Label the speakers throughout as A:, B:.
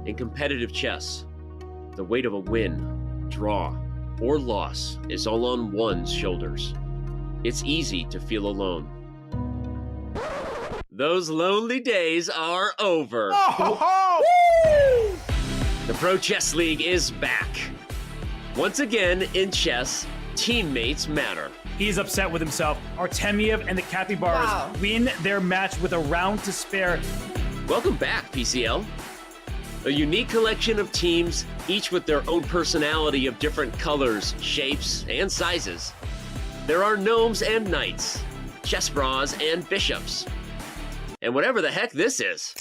A: In competitive chess, the weight of a win, draw, or loss is all on one's shoulders. It's easy to feel alone. Those lonely days are over. The Pro Chess League is back. Once again, in chess, teammates matter.
B: He's upset with himself. Artemiev and the Capybaras win their match with a round to spare.
A: Welcome back, PCL. A unique collection of teams, each with their own personality of different colors, shapes, and sizes. There are gnomes and knights, chess bras and bishops, and whatever the heck this is.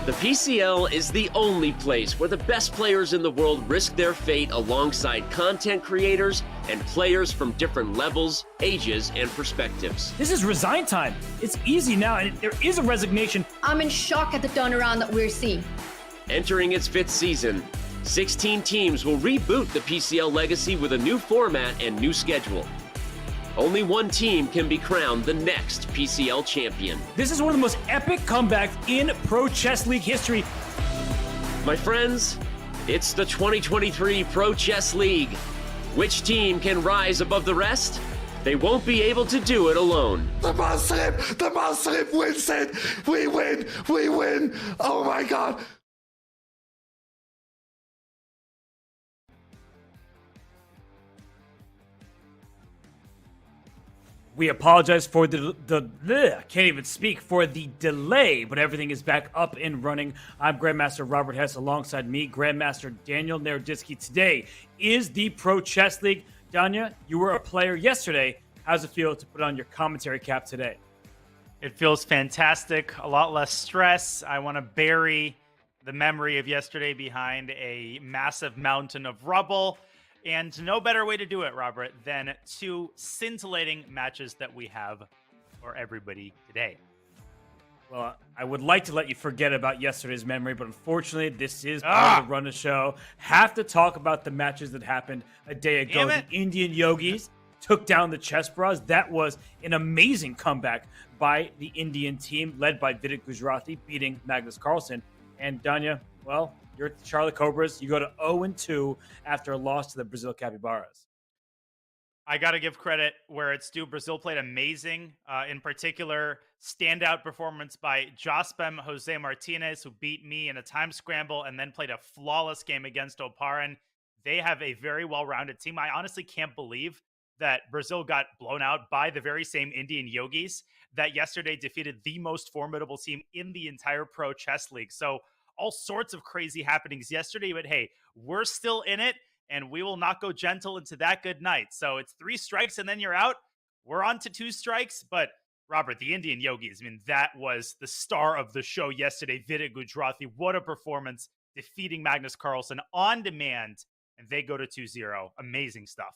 A: The PCL is the only place where the best players in the world risk their fate alongside content creators and players from different levels, ages, and perspectives.
B: This is resign time. It's easy now, and there is a resignation.
C: I'm in shock at the turnaround that we're seeing.
A: Entering its 5th season, 16 teams will reboot the PCL legacy with a new format and new schedule. Only one team can be crowned the next PCL champion.
B: This is one of the most epic comebacks in Pro Chess League history.
A: My friends, it's the 2023 Pro Chess League. Which team can rise above the rest? They won't be able to do it alone.
D: The Muslim wins it! We win! Oh my God!
B: We apologize for I can't even speak, for the delay, but everything is back up and running. I'm Grandmaster Robert Hess, alongside me, Grandmaster Daniel Naroditsky. Today is the Pro Chess League. Danya, you were a player yesterday. How's it feel to put on your commentary cap today?
E: It feels fantastic, a lot less stress. I want to bury the memory of yesterday behind a massive mountain of rubble. And no better way to do it, Robert, than 2 scintillating matches that we have for everybody today.
B: Well, I would like to let you forget about yesterday's memory, but unfortunately, this is part of the run of the show. Have to talk about the matches that happened a day ago. The Indian Yogis took down the Chess Bras. That was an amazing comeback by the Indian team, led by Vidit Gujrathi, beating Magnus Carlsen. And Danya, well, you're Charlotte Cobras. You go to 0-2 after a loss to the Brazil Capybaras.
E: I got to give credit where it's due. Brazil played amazing. In particular, standout performance by Jospem Jose Martinez, who beat me in a time scramble and then played a flawless game against Oparin. They have a very well-rounded team. I honestly can't believe that Brazil got blown out by the very same Indian Yogis that yesterday defeated the most formidable team in the entire Pro Chess League. So all sorts of crazy happenings yesterday, but hey, we're still in it, and we will not go gentle into that good night. So it's 3 strikes, and then you're out. We're on to 2 strikes, but Robert, the Indian Yogis, I mean, that was the star of the show yesterday. Vidit Gujrathi, what a performance, defeating Magnus Carlsen on demand, and they go to 2-0. Amazing stuff.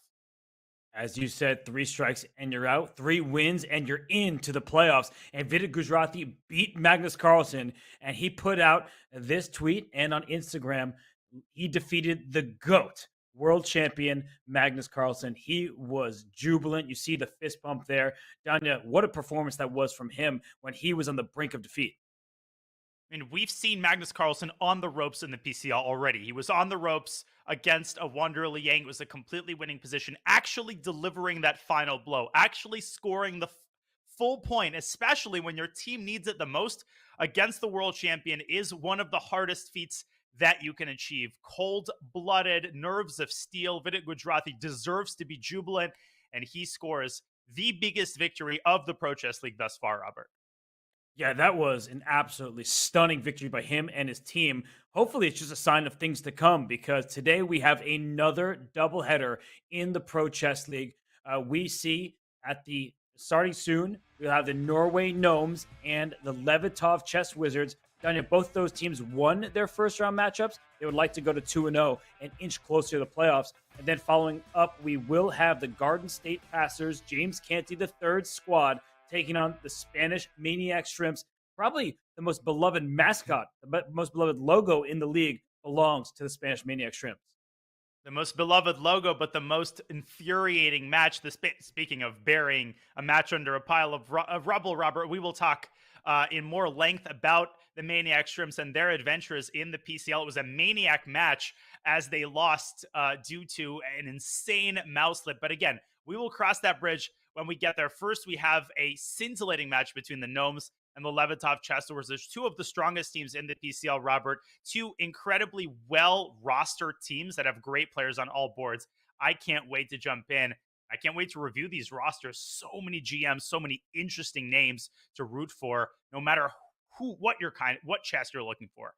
B: As you said, 3 strikes and you're out. 3 wins and you're into the playoffs. And Vidit Gujrathi beat Magnus Carlsen, and he put out this tweet, and on Instagram, he defeated the GOAT, world champion Magnus Carlsen. He was jubilant. You see the fist pump there. Danya, what a performance that was from him when he was on the brink of defeat.
E: I mean, we've seen Magnus Carlsen on the ropes in the PCL already. He was on the ropes against a Wander Liang. It was a completely winning position, actually delivering that final blow, actually scoring the full point, especially when your team needs it the most against the world champion, is one of the hardest feats that you can achieve. Cold-blooded, nerves of steel. Vidit Gujrathi deserves to be jubilant, and he scores the biggest victory of the Pro Chess League thus far, Robert.
B: Yeah, that was an absolutely stunning victory by him and his team. Hopefully, it's just a sign of things to come, because today we have another doubleheader in the Pro Chess League. We see at the starting soon, we'll have the Norway Gnomes and the Levitov Chess Wizards. Danya, both those teams won their first round matchups. They would like to go to 2-0 and inch closer to the playoffs. And then following up, we will have the Garden State Passers, James Canty III squad, taking on the Spanish Maniac Shrimps. Probably the most beloved mascot, the most beloved logo in the league belongs to the Spanish Maniac Shrimps.
E: The most beloved logo, but the most infuriating match. Speaking of burying a match under a pile of rubble, Robert, we will talk in more length about the Maniac Shrimps and their adventures in the PCL. It was a maniac match as they lost due to an insane mouse slip. But again, we will cross that bridge when we get there. First, we have a scintillating match between the Gnomes and the Levitov Chess Wars. There's two of the strongest teams in the PCL, Robert. Two incredibly well-rostered teams that have great players on all boards. I can't wait to jump in. I can't wait to review these rosters. So many GMs, so many interesting names to root for, no matter what chess you're looking for.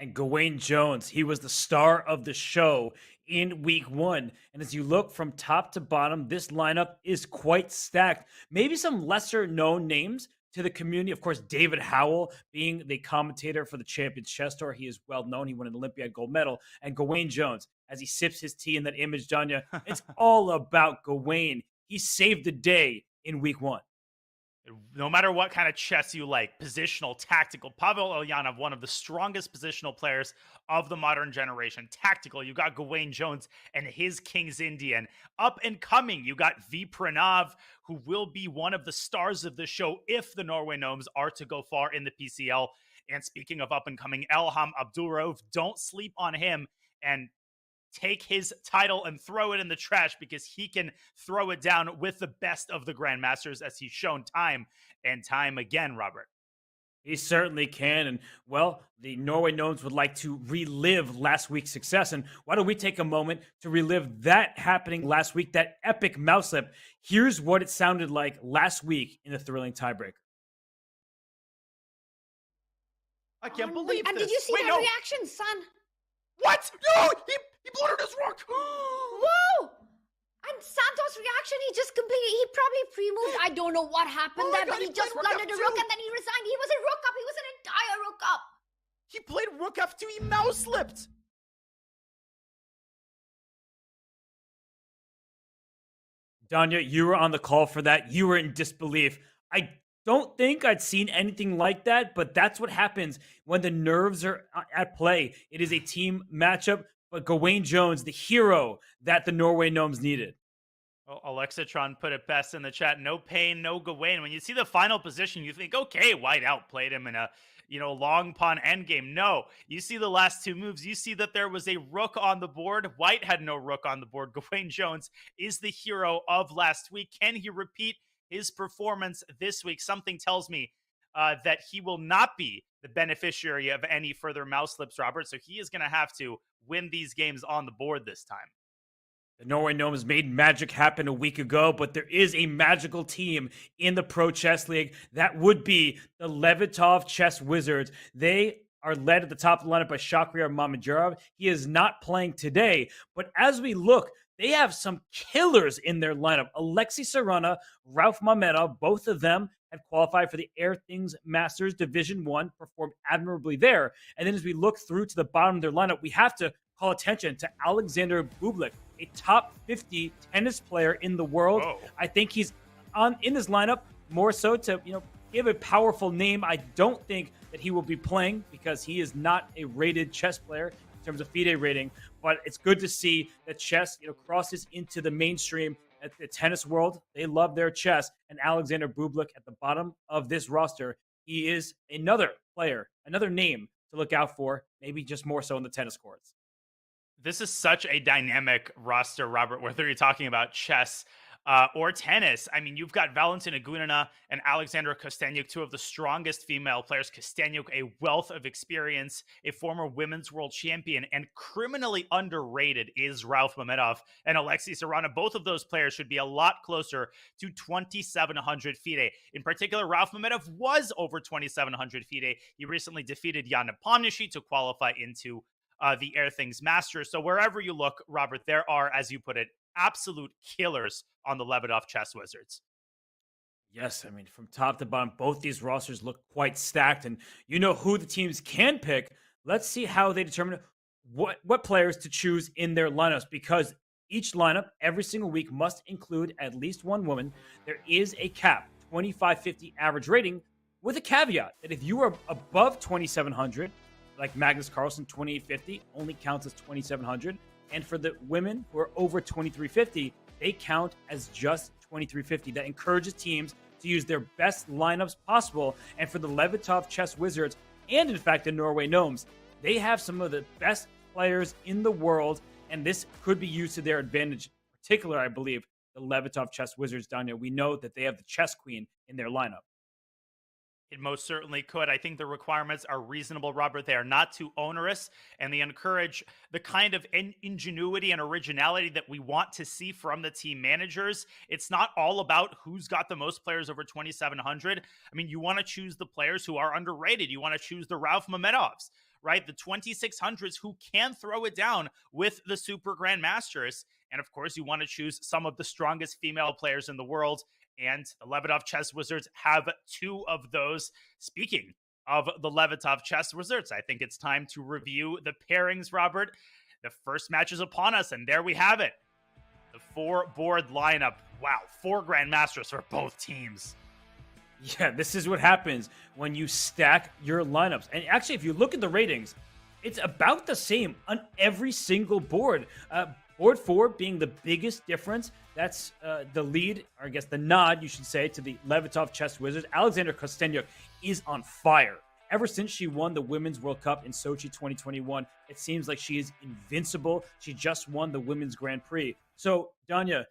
B: And Gawain Jones, he was the star of the show in week 1. And as you look from top to bottom, this lineup is quite stacked. Maybe some lesser known names to the community. Of course, David Howell being the commentator for the Champions Chess Tour. He is well known. He won an Olympiad gold medal. And Gawain Jones, as he sips his tea in that image, Danya, it's all about Gawain. He saved the day in week 1.
E: No matter what kind of chess you like, positional, tactical, Pavel Ulyanov, one of the strongest positional players of the modern generation. Tactical, you got Gawain Jones and his King's Indian. Up and coming, you got V. Pranav, who will be one of the stars of the show if the Norway Gnomes are to go far in the PCL. And speaking of up and coming, Elham Abdulrauf, don't sleep on him and take his title and throw it in the trash, because he can throw it down with the best of the grandmasters, as he's shown time and time again, Robert.
B: He certainly can. And, well, the Norway Gnomes would like to relive last week's success. And why don't we take a moment to relive that happening last week, that epic mouse slip? Here's what it sounded like last week in the thrilling tiebreaker.
E: I can't believe this.
C: And did you see that reaction, son?
E: What? No! He blundered his rook!
C: Whoa! And Santos' reaction, he probably pre-moved. I don't know what happened there, but he just blundered a rook and then he resigned. He was a rook up. He was an entire rook up.
E: He played rook f2. He mouse slipped.
B: Danya, you were on the call for that. You were in disbelief. I don't think I'd seen anything like that, but that's what happens when the nerves are at play. It is a team matchup, but Gawain Jones, the hero that the Norway Gnomes needed.
E: Well, Alexatron put it best in the chat. No pain, no Gawain. When you see the final position, you think, okay, White outplayed him in a long pawn endgame. No, you see the last two moves. You see that there was a rook on the board. White had no rook on the board. Gawain Jones is the hero of last week. Can he repeat his performance this week? Something tells me that he will not be the beneficiary of any further mouse slips, Robert. So he is going to have to win these games on the board this time.
B: The Norway Gnomes made magic happen a week ago, but there is a magical team in the Pro Chess League. That would be the Levitov Chess Wizards. They are led at the top of the lineup by Shakhriyar Mamedyarov. He is not playing today, but as we look, they have some killers in their lineup. Alexei Sarana, Ralph Mamedov, both of them had qualified for the Air Things Masters Division 1, performed admirably there. And then as we look through to the bottom of their lineup, we have to call attention to Alexander Bublik, a top 50 tennis player in the world.
E: Whoa.
B: I think he's in this lineup more so to give a powerful name. I don't think that he will be playing because he is not a rated chess player in terms of FIDE rating, but it's good to see that chess crosses into the mainstream at the tennis world. They love their chess, and Alexander Bublik at the bottom of this roster, he is another player, another name to look out for, maybe just more so in the tennis courts.
E: This is such a dynamic roster, Robert, whether you're talking about chess or tennis. I mean, you've got Valentina Gunina and Alexandra Kosteniuk, two of the strongest female players. Kosteniuk, a wealth of experience, a former women's world champion, and criminally underrated is Ralph Mamedov and Alexei Sarana. Both of those players should be a lot closer to 2,700 FIDE. In particular, Ralph Mamedov was over 2,700 FIDE. He recently defeated Jan Nepomniachtchi to qualify into the Air Things Masters. So wherever you look, Robert, there are, as you put it, absolute killers on the Levitov Chess Wizards.
B: Yes, I mean, from top to bottom, both these rosters look quite stacked, and you know who the teams can pick. Let's see how they determine what players to choose in their lineups, because each lineup every single week must include at least one woman. There is a cap, 2550 average rating, with a caveat that if you are above 2,700, like Magnus Carlsen, 2850 only counts as 2,700. And for the women who are over 2,350, they count as just 2,350. That encourages teams to use their best lineups possible. And for the Levitov Chess Wizards, and in fact the Norway Gnomes, they have some of the best players in the world, and this could be used to their advantage. In particular, I believe, the Levitov Chess Wizards, Danya. We know that they have the Chess Queen in their lineup.
E: It most certainly could. I think the requirements are reasonable, Robert. They are not too onerous, and they encourage the kind of ingenuity and originality that we want to see from the team managers. It's not all about who's got the most players over 2,700. I mean, you want to choose the players who are underrated. You want to choose the Ralph Mamedyarofs, right? The 2,600s who can throw it down with the Super Grandmasters. And of course, you want to choose some of the strongest female players in the world. And the Levitov Chess Wizards have two of those. Speaking of the Levitov Chess Wizards, I think it's time to review the pairings, Robert. The first match is upon us, and there we have it. The 4-board lineup. Wow, 4 Grandmasters for both teams.
B: Yeah, this is what happens when you stack your lineups. And actually, if you look at the ratings, it's about the same on every single board. Board 4 being the biggest difference. That's the lead, or I guess the nod, you should say, to the Levitov Chess Wizards. Alexander Kostenyuk is on fire. Ever since she won the Women's World Cup in Sochi 2021, it seems like she is invincible. She just won the Women's Grand Prix. So, Danya,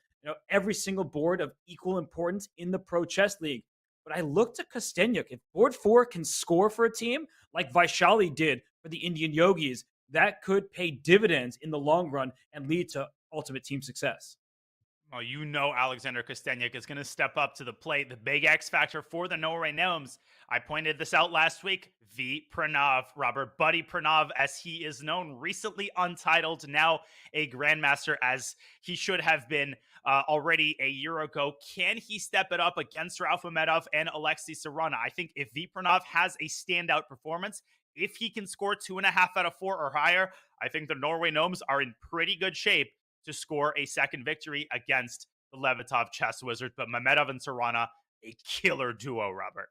B: every single board of equal importance in the Pro Chess League. But I look to Kostenyuk. If board 4 can score for a team like Vaishali did for the Indian Yogis, that could pay dividends in the long run and lead to ultimate team success.
E: Well, you know Alexander Kostenyuk is going to step up to the plate. The big X factor for the Norway Gnomes. I pointed this out last week. V. Pranav, Robert Buddy Pranav, as he is known, recently untitled, now a Grandmaster, as he should have been already a year ago. Can he step it up against Ralph Mamedyarov and Alexei Sarana? I think if V. Pranav has a standout performance, if he can score 2.5 out of 4 or higher, I think the Norway Gnomes are in pretty good shape to score a second victory against the Levitov Chess Wizards. But Mamedyarov and Sarana, a killer duo, Robert.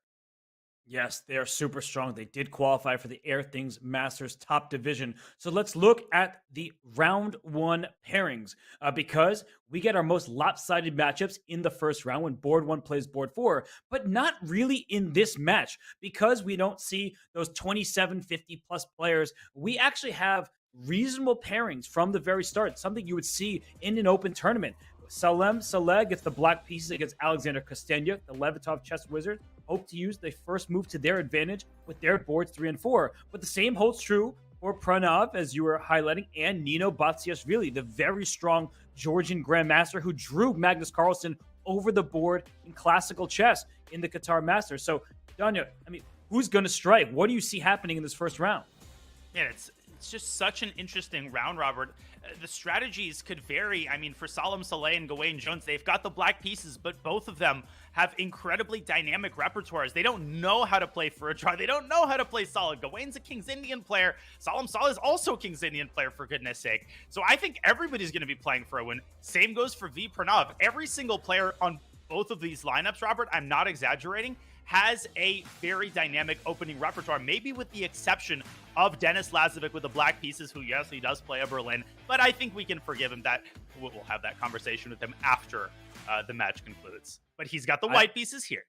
B: Yes, they are super strong. They did qualify for the Air Things Masters top division. So let's look at the round 1 pairings because we get our most lopsided matchups in the first round when board 1 plays board 4, but not really in this match because we don't see those 2750 plus players. We actually have reasonable pairings from the very start, something you would see in an open tournament. Salem Saleh gets the black pieces against Alexander Kostenyuk. The Levitov Chess Wizard hope to use the first move to their advantage with their boards 3 and 4. But the same holds true for Pranav, as you were highlighting, and Nino Batsiashvili, the very strong Georgian Grandmaster who drew Magnus Carlsen over the board in classical chess in the Qatar Masters. So, Danya, I mean, who's going to strike? What do you see happening in this first round?
E: Yeah, it's just such an interesting round, Robert. The strategies could vary. I mean, for Salem Saleh and Gawain Jones, they've got the black pieces, but both of them have incredibly dynamic repertoires. They don't know how to play for a draw. They don't know how to play solid. Gawain's a King's Indian player. Salem Saleh is also a King's Indian player, for goodness sake. So I think everybody's going to be playing for a win. Same goes for V. Pranav. Every single player on both of these lineups, Robert, I'm not exaggerating, has a very dynamic opening repertoire, maybe with the exception of Denis Lazovic with the black pieces, who, yes, he does play a Berlin, but I think we can forgive him that. We'll have that conversation with him after the match concludes. But he's got the white pieces here.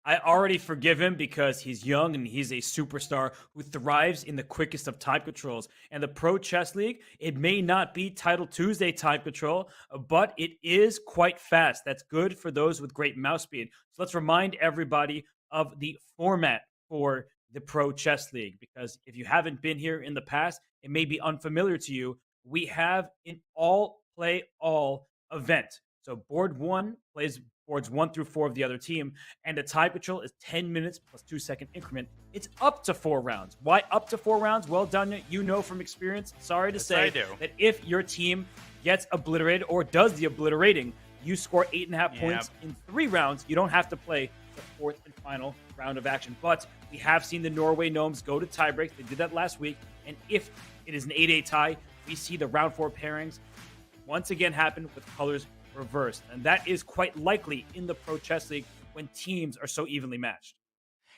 B: I already forgive him because he's young and he's a superstar who thrives in the quickest of time controls. And the Pro Chess League, it may not be Title Tuesday time control, but it is quite fast. That's good for those with great mouse speed. So let's remind everybody of the format for the Pro Chess League, because if you haven't been here in the past, it may be unfamiliar to you. We have an all-play-all event. So board 1 plays boards 1 through 4 of the other team, and the time control is 10 minutes plus 2-second increment. It's up to 4 rounds. Why up to 4 rounds? Well, Danya, you know from experience, sorry to say, that if your team gets obliterated or does the obliterating, you score 8.5 points in 3 rounds. You don't have to play the 4th and final round of action. But we have seen the Norway Gnomes go to tiebreaks. They did that last week. And if it is an 8-8 tie, we see the round 4 pairings once again happen with colors reversed. And that is quite likely in the Pro Chess League when teams are so evenly matched.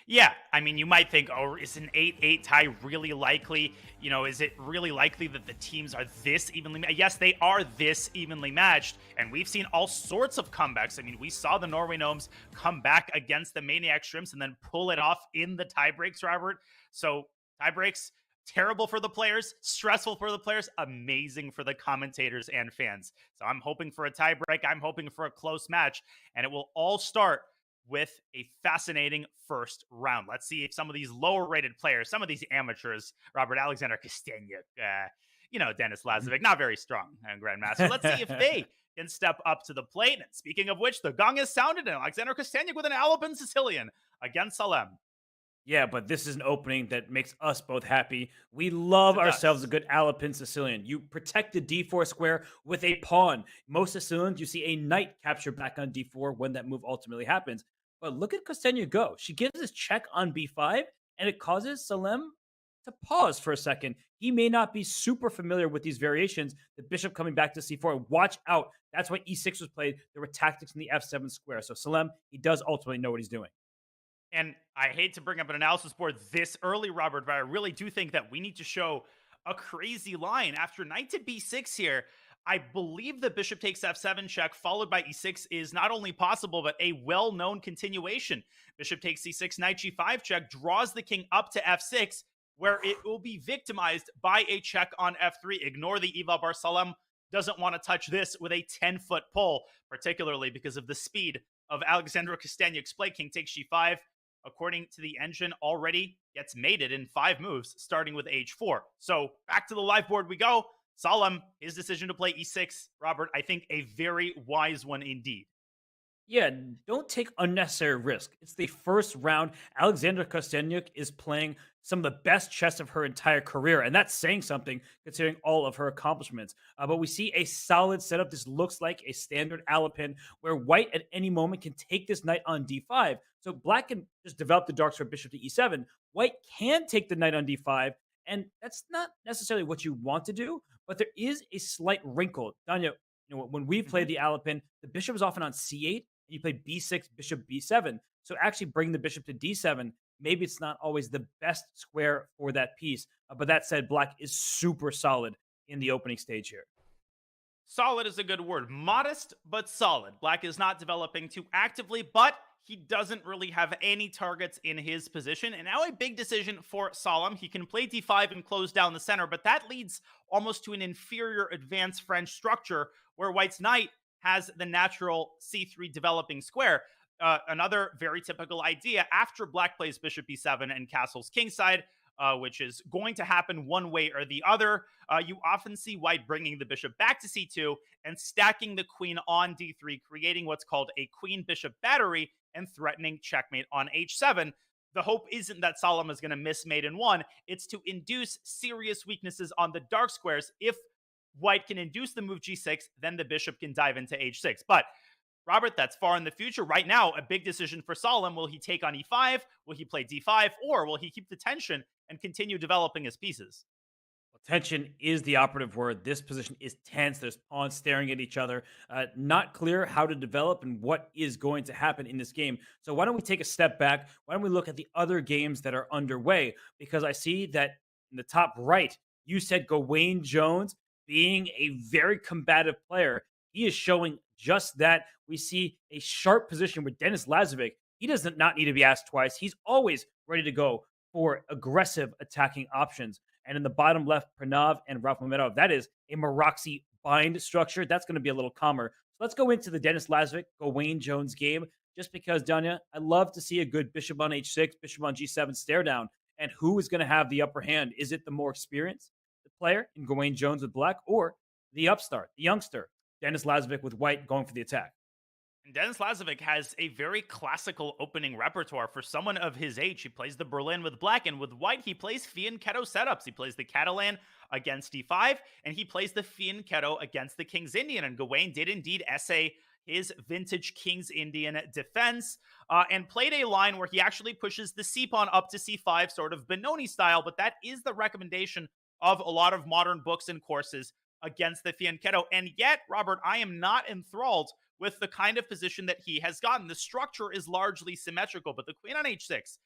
E: Yeah, I mean, you might think, oh, is an 8-8 tie really likely? Is it really likely that the teams are this evenly matched? Yes, they are this evenly matched, and we've seen all sorts of comebacks. I mean, we saw the Norway Gnomes come back against the Maniac Shrimps and then pull it off in the tiebreaks, Robert. So, tiebreaks, terrible for the players, stressful for the players, amazing for the commentators and fans. So, I'm hoping for a tiebreak. I'm hoping for a close match, and it will all start with a fascinating first round. Let's see if some of these lower rated players, some of these amateurs, Robert Alexander Kosteniuk, Denis Lazovic, not very strong Grandmaster. Let's see if they can step up to the plate. And speaking of which, the gong is sounded and Alexander Kosteniuk with an Alabin Sicilian against Salem.
B: Yeah, but this is an opening that makes us both happy. We love ourselves a good Alapin Sicilian. You protect the d4 square with a pawn. Most Sicilians, you see a knight capture back on d4 when that move ultimately happens. But look at Kostenia go. She gives this check on b5, and it causes Salem to pause for a second. He may not be super familiar with these variations. The bishop coming back to c4. Watch out. That's why e6 was played. There were tactics in the f7 square. So Salem, he does ultimately know what he's doing.
E: And I hate to bring up an analysis board this early, Robert, but I really do think that we need to show a crazy line. After knight to b6 here, I believe the bishop takes f7 check followed by e6 is not only possible, but a well-known continuation. Bishop takes c6, knight g5 check, draws the king up to f6, where it will be victimized by a check on f3. Ignore the Eva Bar Salem doesn't want to touch this with a 10-foot pole, particularly because of the speed of Alexandra Kosteniuk's play. King takes g5. According to the engine, already gets mated in 5 moves, starting with h4. So back to the live board we go. Salem, his decision to play e6, Robert, I think a very wise one indeed.
B: Yeah, don't take unnecessary risk. It's the first round. Alexandra Kosteniuk is playing some of the best chess of her entire career, and that's saying something considering all of her accomplishments. But we see a solid setup. This looks like a standard Alapin where white at any moment can take this knight on d5. So black can just develop the dark square bishop to e7. White can take the knight on d5, and that's not necessarily what you want to do, but there is a slight wrinkle. Danya, when we played the Alapin, the bishop is often on c8, and you play b6, bishop b7. So actually bring the bishop to d7. Maybe it's not always the best square for that piece. But that said, black is super solid in the opening stage here.
E: Solid is a good word. Modest, but solid. Black is not developing too actively, but he doesn't really have any targets in his position. And now a big decision for Salem. He can play d5 and close down the center, but that leads almost to an inferior advanced French structure where white's knight has the natural c3 developing square. Another very typical idea after black plays bishop b7 and castles kingside, which is going to happen one way or the other. You often see white bringing the bishop back to c2 and stacking the queen on d3, creating what's called a queen-bishop battery and threatening checkmate on h7. The hope isn't that Salem is going to miss mate in 1. It's to induce serious weaknesses on the dark squares. If white can induce the move g6, then the bishop can dive into h6. But Robert, that's far in the future. Right now, a big decision for Salem. Will he take on e5? Will he play d5? Or will he keep the tension and continue developing his pieces?
B: Well, tension is the operative word. This position is tense. There's pawns staring at each other. Not clear how to develop and what is going to happen in this game. So why don't we take a step back? Why don't we look at the other games that are underway? Because I see that in the top right, you said Gawain Jones being a very combative player. He is showing just that. We see a sharp position with Denis Lazovic. He does not need to be asked twice. He's always ready to go for aggressive attacking options. And in the bottom left, Pranav and Ralph Mamedyarov, that is a Maroczy bind structure. That's going to be a little calmer. So let's go into the Denis Lazovic, Gawain Jones game, just because, Danya, I love to see a good bishop on h6, bishop on g7 stare down. And who is going to have the upper hand? Is it the more experienced player in Gawain Jones with black, or the upstart, the youngster, Denis Lazovic with white going for the attack?
E: And Denis Lazovic has a very classical opening repertoire for someone of his age. He plays the Berlin with black, and with white, he plays fianchetto setups. He plays the Catalan against d5, and he plays the fianchetto against the King's Indian. And Gawain did indeed essay his vintage King's Indian defense and played a line where he actually pushes the c-pawn up to c5, sort of Benoni style, but that is the recommendation of a lot of modern books and courses against the fianchetto. And yet, Robert, I am not enthralled with the kind of position that he has gotten. The structure is largely symmetrical, but the queen on h6,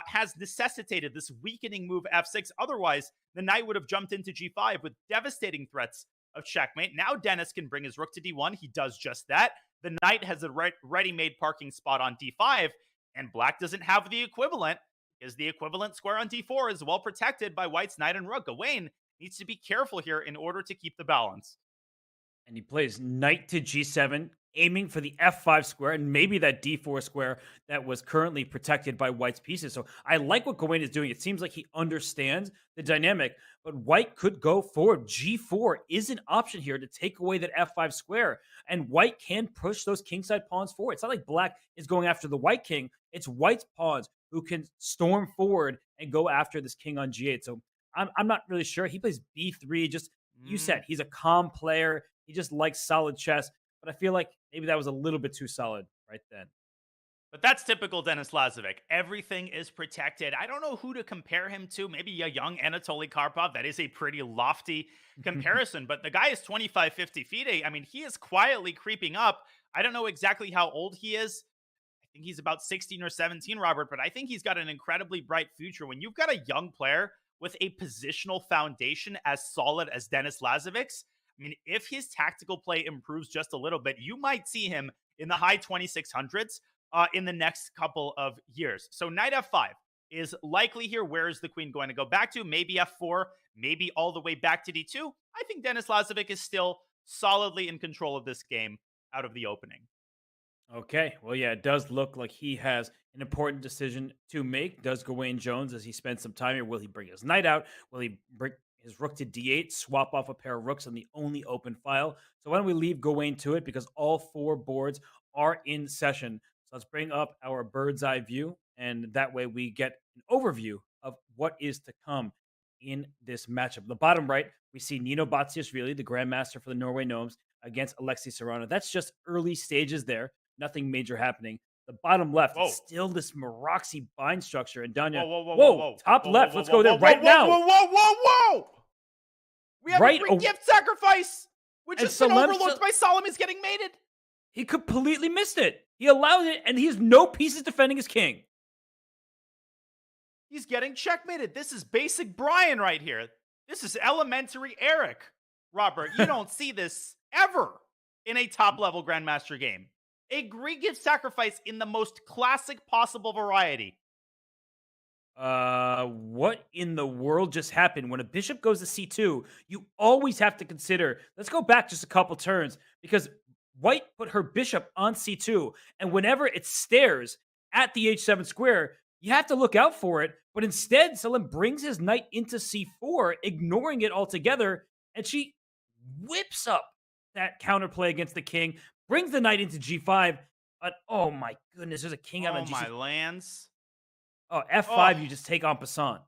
E: has necessitated this weakening move f6. Otherwise, the knight would have jumped into g5 with devastating threats of checkmate. Now Dennis can bring his rook to d1. He does just that. The knight has a ready-made parking spot on d5, and black doesn't have the equivalent, because the equivalent square on d4 is well protected by white's knight and rook. Gawain needs to be careful here in order to keep the balance.
B: And he plays knight to g7, aiming for the f5 square and maybe that d4 square that was currently protected by white's pieces. So I like what Gawain is doing. It seems like he understands the dynamic, but white could go forward. g4 is an option here to take away that f5 square, and white can push those kingside pawns forward. It's not like black is going after the white king. It's white's pawns who can storm forward and go after this king on g8. So I'm not really sure. He plays b3. Just, you said, he's a calm player. He just likes solid chess. But I feel like maybe that was a little bit too solid right then.
E: But that's typical Denis Lazovic. Everything is protected. I don't know who to compare him to. Maybe a young Anatoly Karpov. That is a pretty lofty comparison. But the guy is 25, 50 feet. I mean, he is quietly creeping up. I don't know exactly how old he is. I think he's about 16 or 17, Robert. But I think he's got an incredibly bright future. When you've got a young player with a positional foundation as solid as Denis Lazovic's, I mean, if his tactical play improves just a little bit, you might see him in the high 2600s in the next couple of years. So knight f5 is likely here. Where is the queen going to go back to? Maybe f4, maybe all the way back to d2. I think Denis Lazovic is still solidly in control of this game out of the opening.
B: Okay. Well, yeah, it does look like he has an important decision to make. Does Gawain Jones, as he spends some time here, will he bring his knight out? Will he bring his rook to d8, swap off a pair of rooks on the only open file? So why don't we leave Gawain to it, because all four boards are in session. So let's bring up our bird's eye view, and that way we get an overview of what is to come in this matchup. The bottom right, we see Nino Batsiashvili, the grandmaster for the Norway Gnomes, against Alexei Serrano. That's just early stages there. Nothing major happening. The bottom left is still this Maroxy bind structure. And Danya, whoa, top left. Let's go there right now.
E: Whoa. We have a free gift sacrifice, which has been overlooked by Solomon is getting mated.
B: He completely missed it. He allowed it, and he has no pieces defending his king.
E: He's getting checkmated. This is basic Brian right here. This is elementary Eric. Robert, you don't see this ever in a top-level Grandmaster game. A Greek gift sacrifice in the most classic possible variety.
B: What in the world just happened? When a bishop goes to c2, you always have to consider, let's go back just a couple turns, because white put her bishop on c2, and whenever it stares at the h7 square, you have to look out for it. But instead, Selim brings his knight into c4, ignoring it altogether, and she whips up that counterplay against the king, brings the knight into g5, but oh my goodness, there's a king out on g6.
E: Oh my lands.
B: Oh, f5, you just take en passant.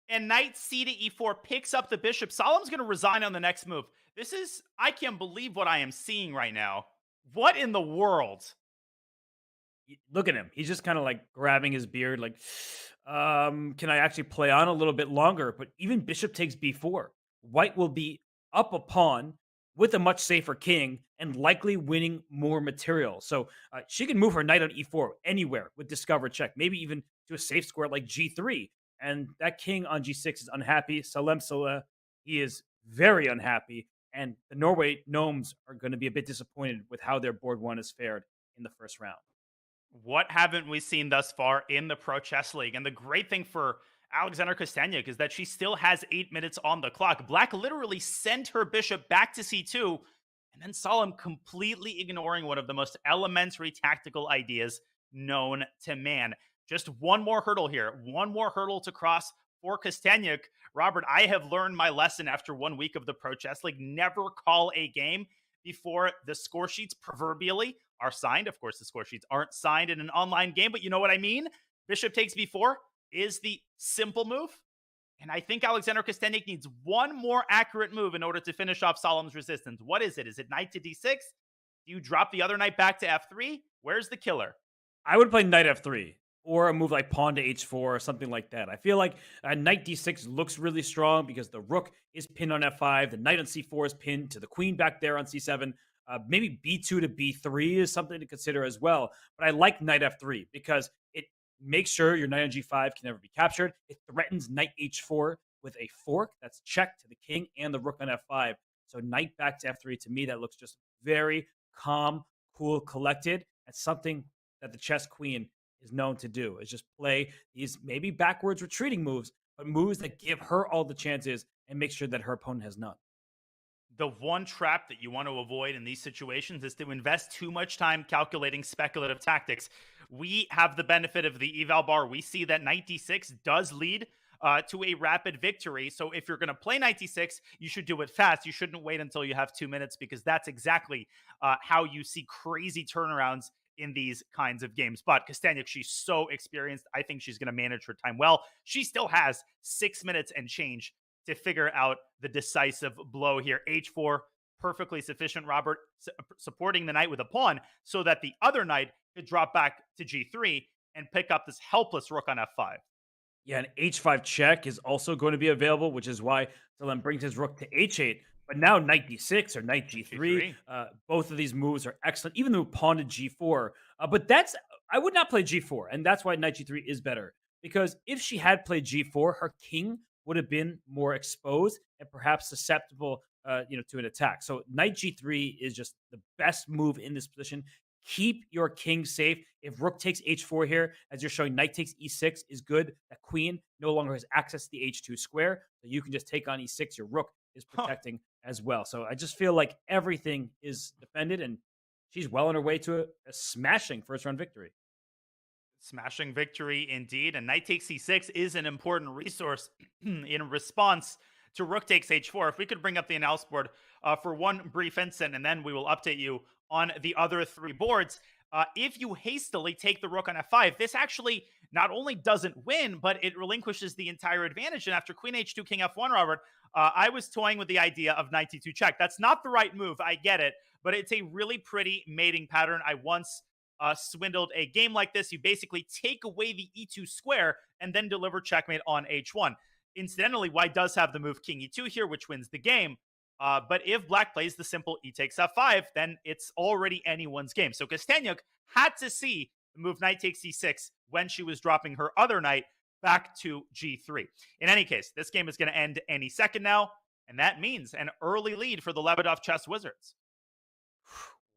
E: And knight c to e4 picks up the bishop. Solemn's going to resign on the next move. This is, I can't believe what I am seeing right now. What in the world?
B: Look at him. He's just kind of like grabbing his beard, like, can I actually play on a little bit longer? But even bishop takes b4. White will be up a pawn with a much safer king and likely winning more material. So she can move her knight on e4 anywhere with discover check, maybe even to a safe square like g3. And that king on g6 is unhappy. Salem Saleh, he is very unhappy. And the Norway Gnomes are going to be a bit disappointed with how their board one has fared in the first round.
E: What haven't we seen thus far in the Pro Chess League? And the great thing for Alexander Kosteniuk is that she still has 8 minutes on the clock. Black literally sent her bishop back to c2, and then Solemn completely ignoring one of the most elementary tactical ideas known to man. Just one more hurdle here. One more hurdle to cross for Kosteniuk. Robert, I have learned my lesson after 1 week of the Pro Chess League. Never call a game before the score sheets proverbially are signed. Of course, the score sheets aren't signed in an online game, but you know what I mean? Bishop takes b4 is the simple move. And I think Alexander Kosteniuk needs one more accurate move in order to finish off Solemn's resistance. What is it? Is it knight to d6? Do you drop the other knight back to f3? Where's the killer?
B: I would play knight f3 or a move like pawn to h4 or something like that. I feel like knight d6 looks really strong because the rook is pinned on f5. The knight on c4 is pinned to the queen back there on c7. Maybe b2 to b3 is something to consider as well. But I like knight f3 because it make sure your knight on g5 can never be captured. It threatens knight h4 with a fork. That's check to the king and the rook on f5. So knight back to f3, to me, that looks just very calm, cool, collected. That's something that the chess queen is known to do, is just play these maybe backwards retreating moves, but moves that give her all the chances and make sure that her opponent has none.
E: The one trap that you want to avoid in these situations is to invest too much time calculating speculative tactics. We have the benefit of the eval bar. We see that knight d6 does lead to a rapid victory. So if you're going to play knight d6, you should do it fast. You shouldn't wait until you have 2 minutes, because that's exactly how you see crazy turnarounds in these kinds of games. But Kosteniuk, she's so experienced. I think she's going to manage her time well. She still has 6 minutes and change to figure out the decisive blow here. h4, perfectly sufficient, Robert, supporting the knight with a pawn so that the other knight could drop back to g3 and pick up this helpless rook on f5.
B: Yeah, an h5 check is also going to be available, which is why Salem brings his rook to h8. But now knight d6 or knight g3, both of these moves are excellent. Even though pawn to g4, but I would not play g4, and that's why knight g3 is better. Because if she had played g4, her king would have been more exposed and perhaps susceptible, to an attack. So knight g3 is just the best move in this position. Keep your king safe. If rook takes h4 here, as you're showing, knight takes e6 is good. That queen no longer has access to the h2 square, so you can just take on e6. Your rook is protecting as well. So I just feel like everything is defended, and she's well on her way to a smashing first-round victory.
E: Smashing victory indeed. And knight takes c6 is an important resource in response to rook takes h4. If we could bring up the analysis board for one brief instant, and then we will update you on the other three boards. If you hastily take the rook on f5, this actually not only doesn't win, but it relinquishes the entire advantage. And after queen h2, king f1, Robert, I was toying with the idea of knight d2 check. That's not the right move, I get it, but it's a really pretty mating pattern. I once swindled a game like this. You basically take away the e2 square and then deliver checkmate on h1. Incidentally, white does have the move king e2 here, which wins the game. But if black plays the simple e takes f5, then it's already anyone's game. So Kosteniuk had to see the move knight takes c6 when she was dropping her other knight back to g3. In any case, this game is going to end any second now, and that means an early lead for the Lebedov Chess Wizards.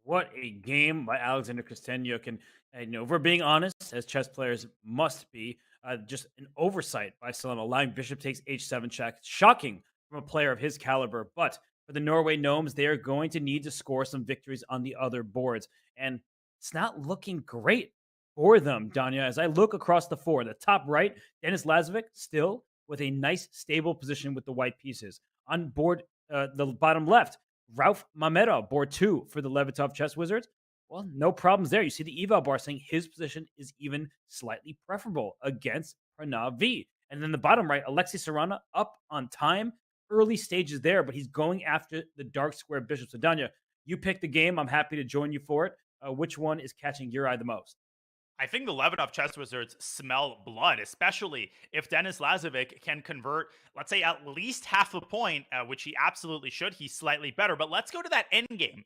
B: What a game by Alexander Kosteniuk. And if we're being honest, as chess players must be, just an oversight by Salem, allowing bishop takes h7 check. Shocking from a player of his caliber. But for the Norway Gnomes, they are going to need to score some victories on the other boards. And it's not looking great for them, Danya. As I look across the four, the top right, Denis Lazovic still with a nice, stable position with the white pieces. On board the bottom left, Rudolf Mamedyarov, board 2 for the Lebedov Chess Wizards. Well, no problems there. You see the eval bar saying his position is even slightly preferable against Pranav V. And then the bottom right, Alexei Sarana up on time. Early stages there, but he's going after the dark square bishop. So Danya, you pick the game. I'm happy to join you for it. Which one is catching your eye the most?
E: I think the Lebedov Chess Wizards smell blood, especially if Denis Lazovic can convert, let's say, at least half a point, which he absolutely should. He's slightly better. But let's go to that end game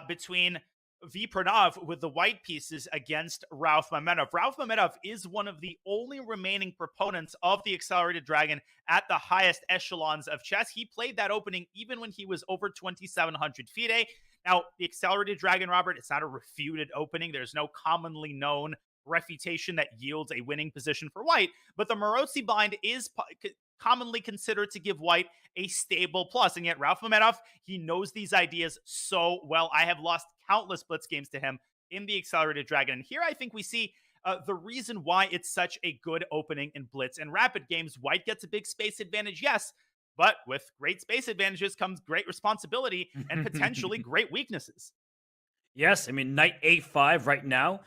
E: between V. Pranav with the white pieces against Rudolf Mamedyarov. Rudolf Mamedyarov is one of the only remaining proponents of the Accelerated Dragon at the highest echelons of chess. He played that opening even when he was over 2,700 FIDE. Now, the Accelerated Dragon, Robert, it's not a refuted opening. There's no commonly known refutation that yields a winning position for white, but the Maroczy bind is commonly considered to give white a stable plus. And yet Rudolf Mamedyarov, he knows these ideas so well. I have lost countless blitz games to him in the Accelerated Dragon. And here I think we see the reason why it's such a good opening in blitz and rapid games. White gets a big space advantage, yes, but with great space advantages comes great responsibility and potentially great weaknesses.
B: Yes, I mean, knight a5 right now.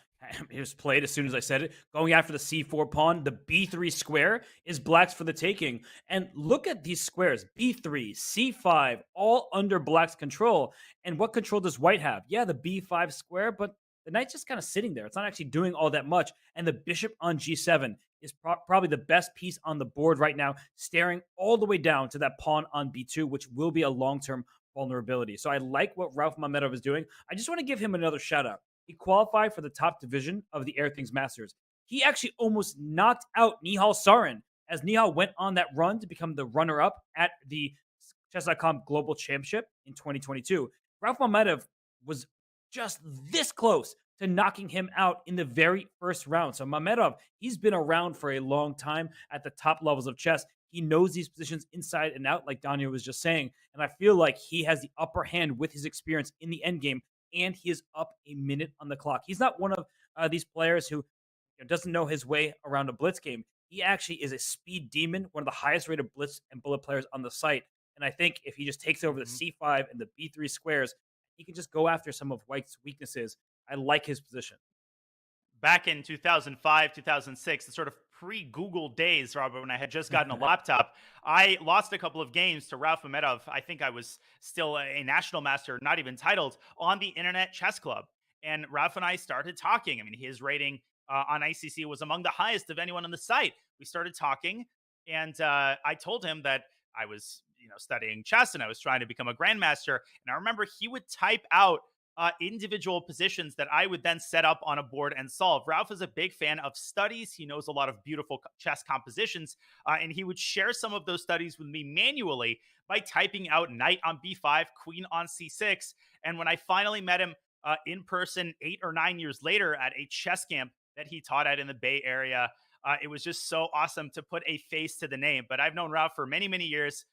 B: It was played as soon as I said it. Going after the c4 pawn, the b3 square is black's for the taking. And look at these squares, b3, c5, all under black's control. And what control does white have? Yeah, the b5 square, but the knight's just kind of sitting there. It's not actually doing all that much. And the bishop on g7 is probably the best piece on the board right now, staring all the way down to that pawn on b2, which will be a long-term vulnerability. So I like what Rudolf Mamedyarov is doing. I just want to give him another shout out. He qualified for the top division of the Air Things Masters. he actually almost knocked out Nihal Sarin as Nihal went on that run to become the runner-up at the Chess.com Global Championship in 2022. Ralph Mamedov was just this close to knocking him out in the very first round. So Mamedov, he's been around for a long time at the top levels of chess. He knows these positions inside and out, like Daniel was just saying. And I feel like he has the upper hand with his experience in the end game, and he is up a minute on the clock. He's not one of these players who doesn't know his way around a blitz game. He actually is a speed demon, one of the highest rated blitz and bullet players on the site. And I think if he just takes over the C5 and the B3 squares, he can just go after some of White's weaknesses. I like his position.
E: Back in 2005, 2006, the sort of pre-Google days, Robert, when I had just gotten a laptop, I lost a couple of games to Ralph Mamedov. I think I was still a national master, not even titled, on the Internet Chess Club. And Ralph and I started talking. I mean, his rating on ICC was among the highest of anyone on the site. We started talking, and I told him that I was, studying chess and I was trying to become a grandmaster. And I remember he would type out individual positions that I would then set up on a board and solve. Ralph is a big fan of studies. He knows a lot of beautiful chess compositions, and he would share some of those studies with me manually by typing out knight on b5, queen on c6. And when I finally met him in person 8 or 9 years later at a chess camp that he taught at in the Bay Area, it was just so awesome to put a face to the name. But I've known Ralph for many, many years.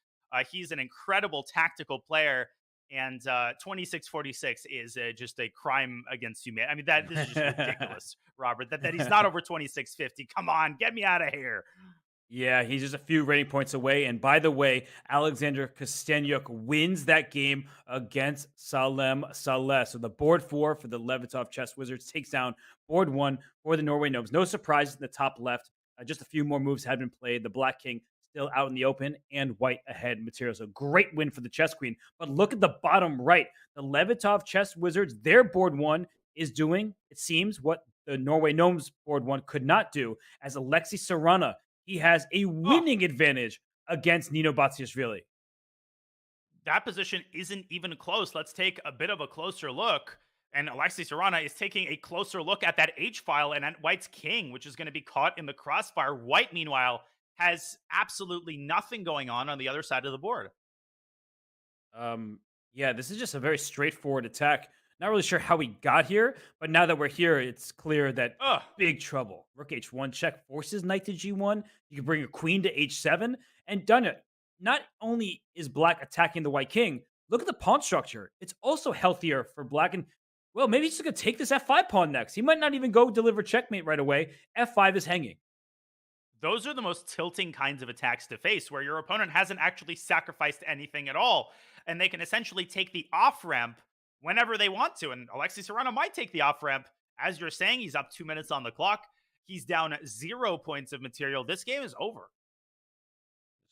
E: He's an incredible tactical player. And 2646 is just a crime against humanity. I mean, this is just ridiculous, Robert, that he's not over 2650. Come on, get me out of here.
B: Yeah, he's just a few rating points away. And by the way, Alexander Kostenyuk wins that game against Salem Saleh. So the board 4 for the Levitov Chess Wizards takes down board 1 for the Norway Gnomes. No surprises in the top left. Just a few more moves had been played. The Black King still out in the open, and White ahead material. So great win for the Chess Queen. But look at the bottom right. The Levitov Chess Wizards, their board 1 is doing, it seems, what the Norway Gnomes board 1 could not do, as Alexei Sarana, he has a winning advantage against Nino Batsiashvili.
E: That position isn't even close. Let's take a bit of a closer look. And Alexei Sarana is taking a closer look at that H file and at White's king, which is going to be caught in the crossfire. White, meanwhile, has absolutely nothing going on the other side of the board.
B: Yeah, this is just a very straightforward attack. Not really sure how we got here, but now that we're here, it's clear that big trouble. Rook h1 check forces knight to g1. You can bring a queen to h7, and done it. Not only is black attacking the white king, look at the pawn structure. It's also healthier for black, and well, maybe he's just going to take this f5 pawn next. He might not even go deliver checkmate right away. f5 is hanging.
E: Those are the most tilting kinds of attacks to face, where your opponent hasn't actually sacrificed anything at all, and they can essentially take the off-ramp whenever they want to. And Alexei Sarana might take the off-ramp. As you're saying, he's up 2 minutes on the clock. He's down 0 points of material. This game is over.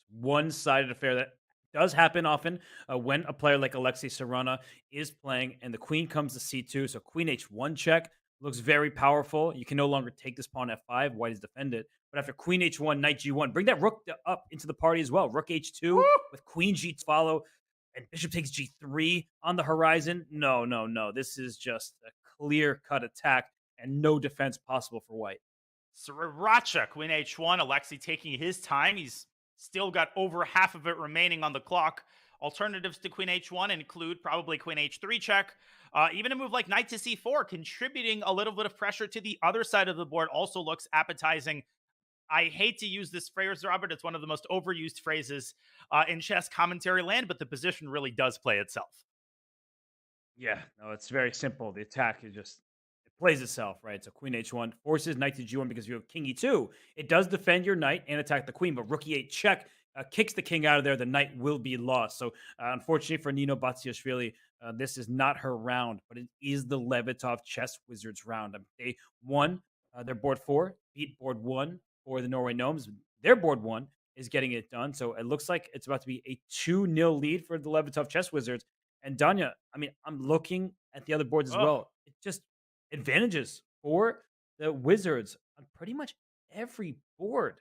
B: It's one-sided affair that does happen often when a player like Alexei Sarana is playing, and the queen comes to c2. So queen h1 check looks very powerful. You can no longer take this pawn f5. White is defended. But after queen h1, knight g1, bring that rook up into the party as well. Rook h2 with queen g to follow, and bishop takes g3 on the horizon. No. This is just a clear-cut attack and no defense possible for White.
E: Sriracha, queen h1, Alexei taking his time. He's still got over half of it remaining on the clock. Alternatives to queen h1 include probably queen h3 check. Even a move like knight to c4, contributing a little bit of pressure to the other side of the board, also looks appetizing. I hate to use this phrase, Robert. It's one of the most overused phrases in chess commentary land, but the position really does play itself.
B: Yeah, no, it's very simple. The attack is just, it plays itself, right? So queen h1 forces knight to g1 because you have king e2. It does defend your knight and attack the queen, but rook e8 check kicks the king out of there. The knight will be lost. So unfortunately for Nino Batsiashvili, this is not her round, but it is the Levitov Chess Wizards round. They won their board 4, beat board 1 for the Norway Gnomes. Their board 1 is getting it done. So it looks like it's about to be a 2-0 lead for the Levitov Chess Wizards. And Danya, I mean, I'm looking at the other boards as well. It just advantages for the Wizards on pretty much every board.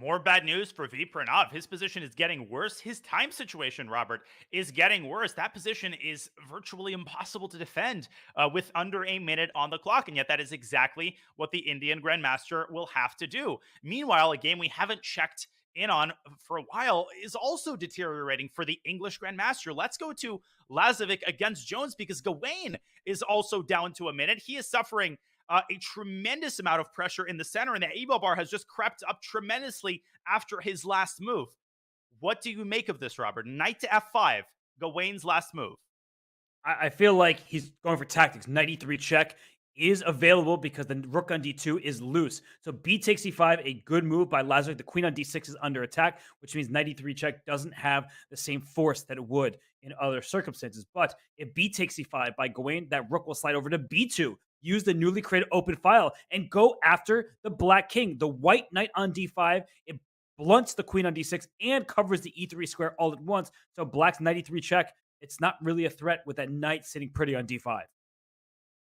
E: more bad news for Vipranov. His position is getting worse. His time situation, Robert, is getting worse. That position is virtually impossible to defend with under a minute on the clock. And yet that is exactly what the Indian Grandmaster will have to do. Meanwhile, a game we haven't checked in on for a while is also deteriorating for the English Grandmaster. Let's go to Lazovic against Jones because Gawain is also down to a minute. He is suffering a tremendous amount of pressure in the center, and the evo bar has just crept up tremendously after his last move. What do you make of this, Robert? Knight to f5, Gawain's last move.
B: I feel like he's going for tactics. Knight e3 check is available because the rook on d2 is loose. So b takes e5, a good move by Lazovic. The queen on d6 is under attack, which means knight e3 check doesn't have the same force that it would in other circumstances. But if b takes e5 by Gawain, that rook will slide over to b2. Use the newly created open file and go after the black king. The white knight on d5, it blunts the queen on d6 and covers the e3 square all at once. So black's knight e3 check, it's not really a threat with that knight sitting pretty on d5.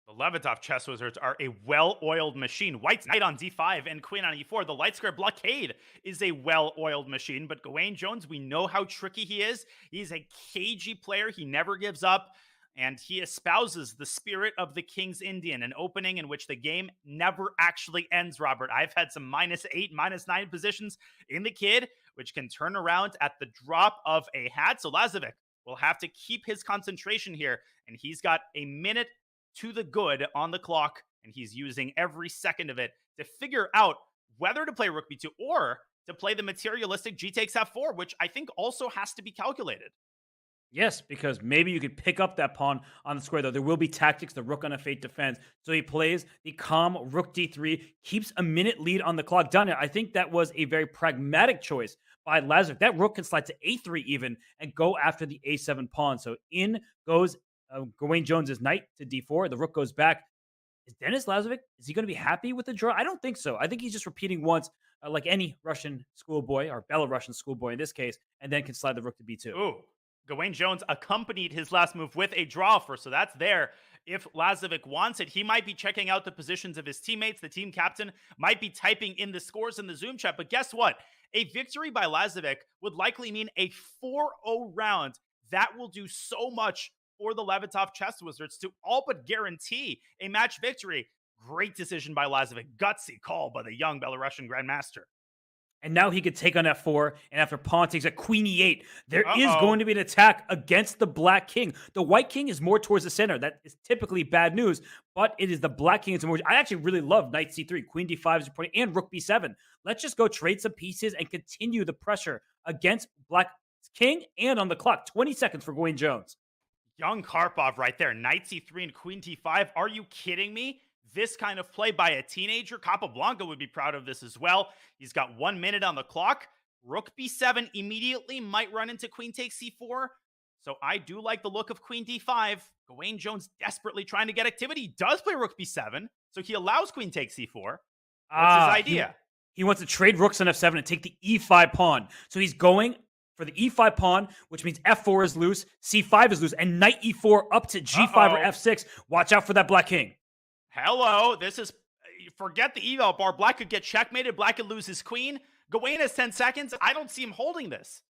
E: The Levitov chess wizards are a well-oiled machine. White's knight on d5 and queen on e4. The light square blockade is a well-oiled machine, but Gawain Jones, we know how tricky he is. He's a cagey player. He never gives up, and he espouses the spirit of the King's Indian, an opening in which the game never actually ends, Robert. I've had some -8, -9 positions in the kid, which can turn around at the drop of a hat. So Lazovic will have to keep his concentration here, and he's got a minute to the good on the clock, and he's using every second of it to figure out whether to play rook b2 or to play the materialistic g takes f4, which I think also has to be calculated.
B: Yes, because maybe you could pick up that pawn on the square, though. There will be tactics. The rook on f8 defends. So he plays the calm rook d3, keeps a minute lead on the clock. Done it. I think that was a very pragmatic choice by Lazovic. That rook can slide to a3 even and go after the a7 pawn. So in goes Gawain Jones's knight to d4. The rook goes back. Is Denis Lazovic, is he going to be happy with the draw? I don't think so. I think he's just repeating once, like any Russian schoolboy, or Belarusian schoolboy in this case, and then can slide the rook to b2.
E: Ooh, Gawain Jones accompanied his last move with a draw offer, so that's there. If Lazovic wants it, he might be checking out the positions of his teammates. The team captain might be typing in the scores in the Zoom chat, but guess what? A victory by Lazovic would likely mean a 4-0 round. That will do so much for the Levitov chess wizards to all but guarantee a match victory. Great decision by Lazovic. Gutsy call by the young Belarusian Grandmaster.
B: And now he could take on f4, and after pawn takes a queen e8, there is going to be an attack against the black king. The white king is more towards the center. That is typically bad news, but it is the black king. I actually really love knight c3, queen d5 is reporting, and rook b7. Let's just go trade some pieces and continue the pressure against black king and on the clock. 20 seconds for Gawain Jones.
E: Young Karpov right there. Knight c3 and queen t5. Are you kidding me? This kind of play by a teenager. Capablanca would be proud of this as well. He's got 1 minute on the clock. Rook b7 immediately might run into queen takes c4. So I do like the look of queen d5. Gawain Jones desperately trying to get activity. He does play rook b7. So he allows queen takes c4. What's his idea?
B: He wants to trade rooks on f7 and take the e5 pawn. So he's going for the e5 pawn, which means f4 is loose, c5 is loose, and knight e4 up to g5 or f6. Watch out for that black king.
E: Hello, this is, forget the eval bar. Black could get checkmated. Black could lose his queen. Gawain has 10 seconds. I don't see him holding this.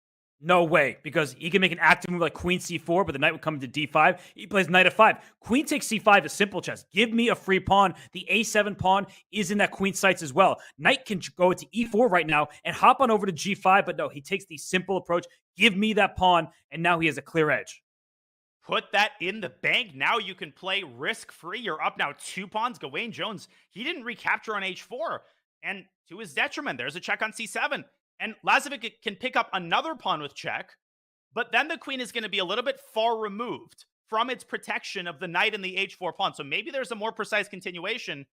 B: No way, because he can make an active move like queen c4, but the knight would come into d5. He plays knight f5. Queen takes c5 is simple chess. Give me a free pawn. The a7 pawn is in that queen sights as well. Knight can go into e4 right now and hop on over to g5, but no, he takes the simple approach. Give me that pawn, and now he has a clear edge.
E: Put that in the bank. Now you can play risk-free. You're up now 2 pawns. Gawain Jones, he didn't recapture on h4, and to his detriment, there's a check on c7. And Lazovic can pick up another pawn with check, but then the queen is going to be a little bit far removed from its protection of the knight and the h4 pawn. So maybe there's a more precise continuation.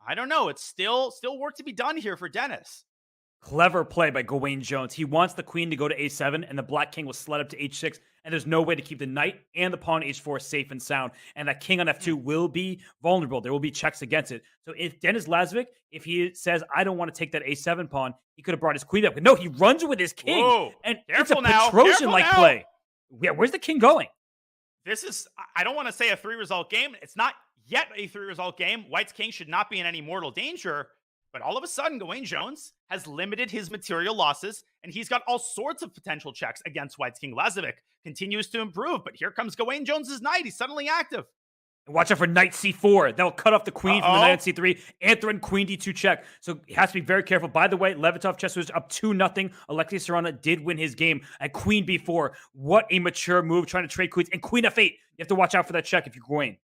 E: I don't know. It's still work to be done here for Denis.
B: Clever play by Gawain Jones. He wants the queen to go to a7, and the black king will slide up to h6, and there's no way to keep the knight and the pawn h4 safe and sound, and that king on f2 will be vulnerable. There will be checks against it. So if Denis Lazovic, if he says, I don't want to take that a7 pawn, he could have brought his queen up. But no, he runs with his king.
E: Whoa,
B: and
E: careful
B: it's a
E: now,
B: Petrosian-like play. Yeah, where's the king going?
E: This is, I don't want to say a 3-result game. It's not yet a 3-result game. White's king should not be in any mortal danger. But all of a sudden, Gawain Jones has limited his material losses, and he's got all sorts of potential checks against White's King. Lazovic continues to improve, but here comes Gawain Jones's knight. He's suddenly active.
B: And watch out for knight c4. That'll cut off the queen from the knight on c3 and threaten queen d2 check. So he has to be very careful. By the way, Levitov chess was up 2-0. Alexei Sarana did win his game at queen b4. What a mature move, trying to trade queens. And queen f8. You have to watch out for that check if you're Gawain.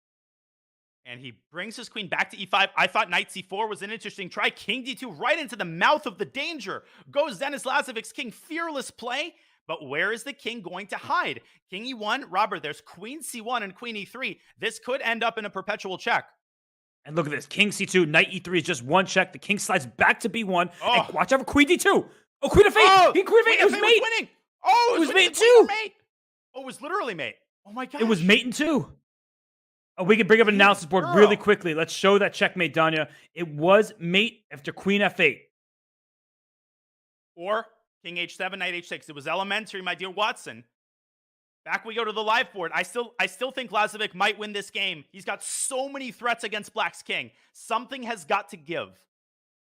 E: And he brings his queen back to e5. I thought knight c4 was an interesting try. King d2 right into the mouth of the danger. Goes Denis Lazovic's king. Fearless play. But where is the king going to hide? King e1, Robert, there's queen c1 and queen e3. This could end up in a perpetual check.
B: And look at this. King c2, knight e3 is just one check. The king slides back to b1.
E: Oh.
B: And watch out for queen d2. Oh, queen f8.
E: Oh,
B: queen f8. It was mate.
E: Winning. Oh,
B: it was
E: winning.
B: mate too.
E: Mate. Oh, it was literally mate. Oh my god.
B: It was mate in two. Oh, we can bring up an analysis board really quickly. Let's show that checkmate, Danya. It was mate after queen f8.
E: Or king h7, knight h6. It was elementary, my dear Watson. Back we go to the live board. I still think Lazovic might win this game. He's got so many threats against Black's king. Something has got to give.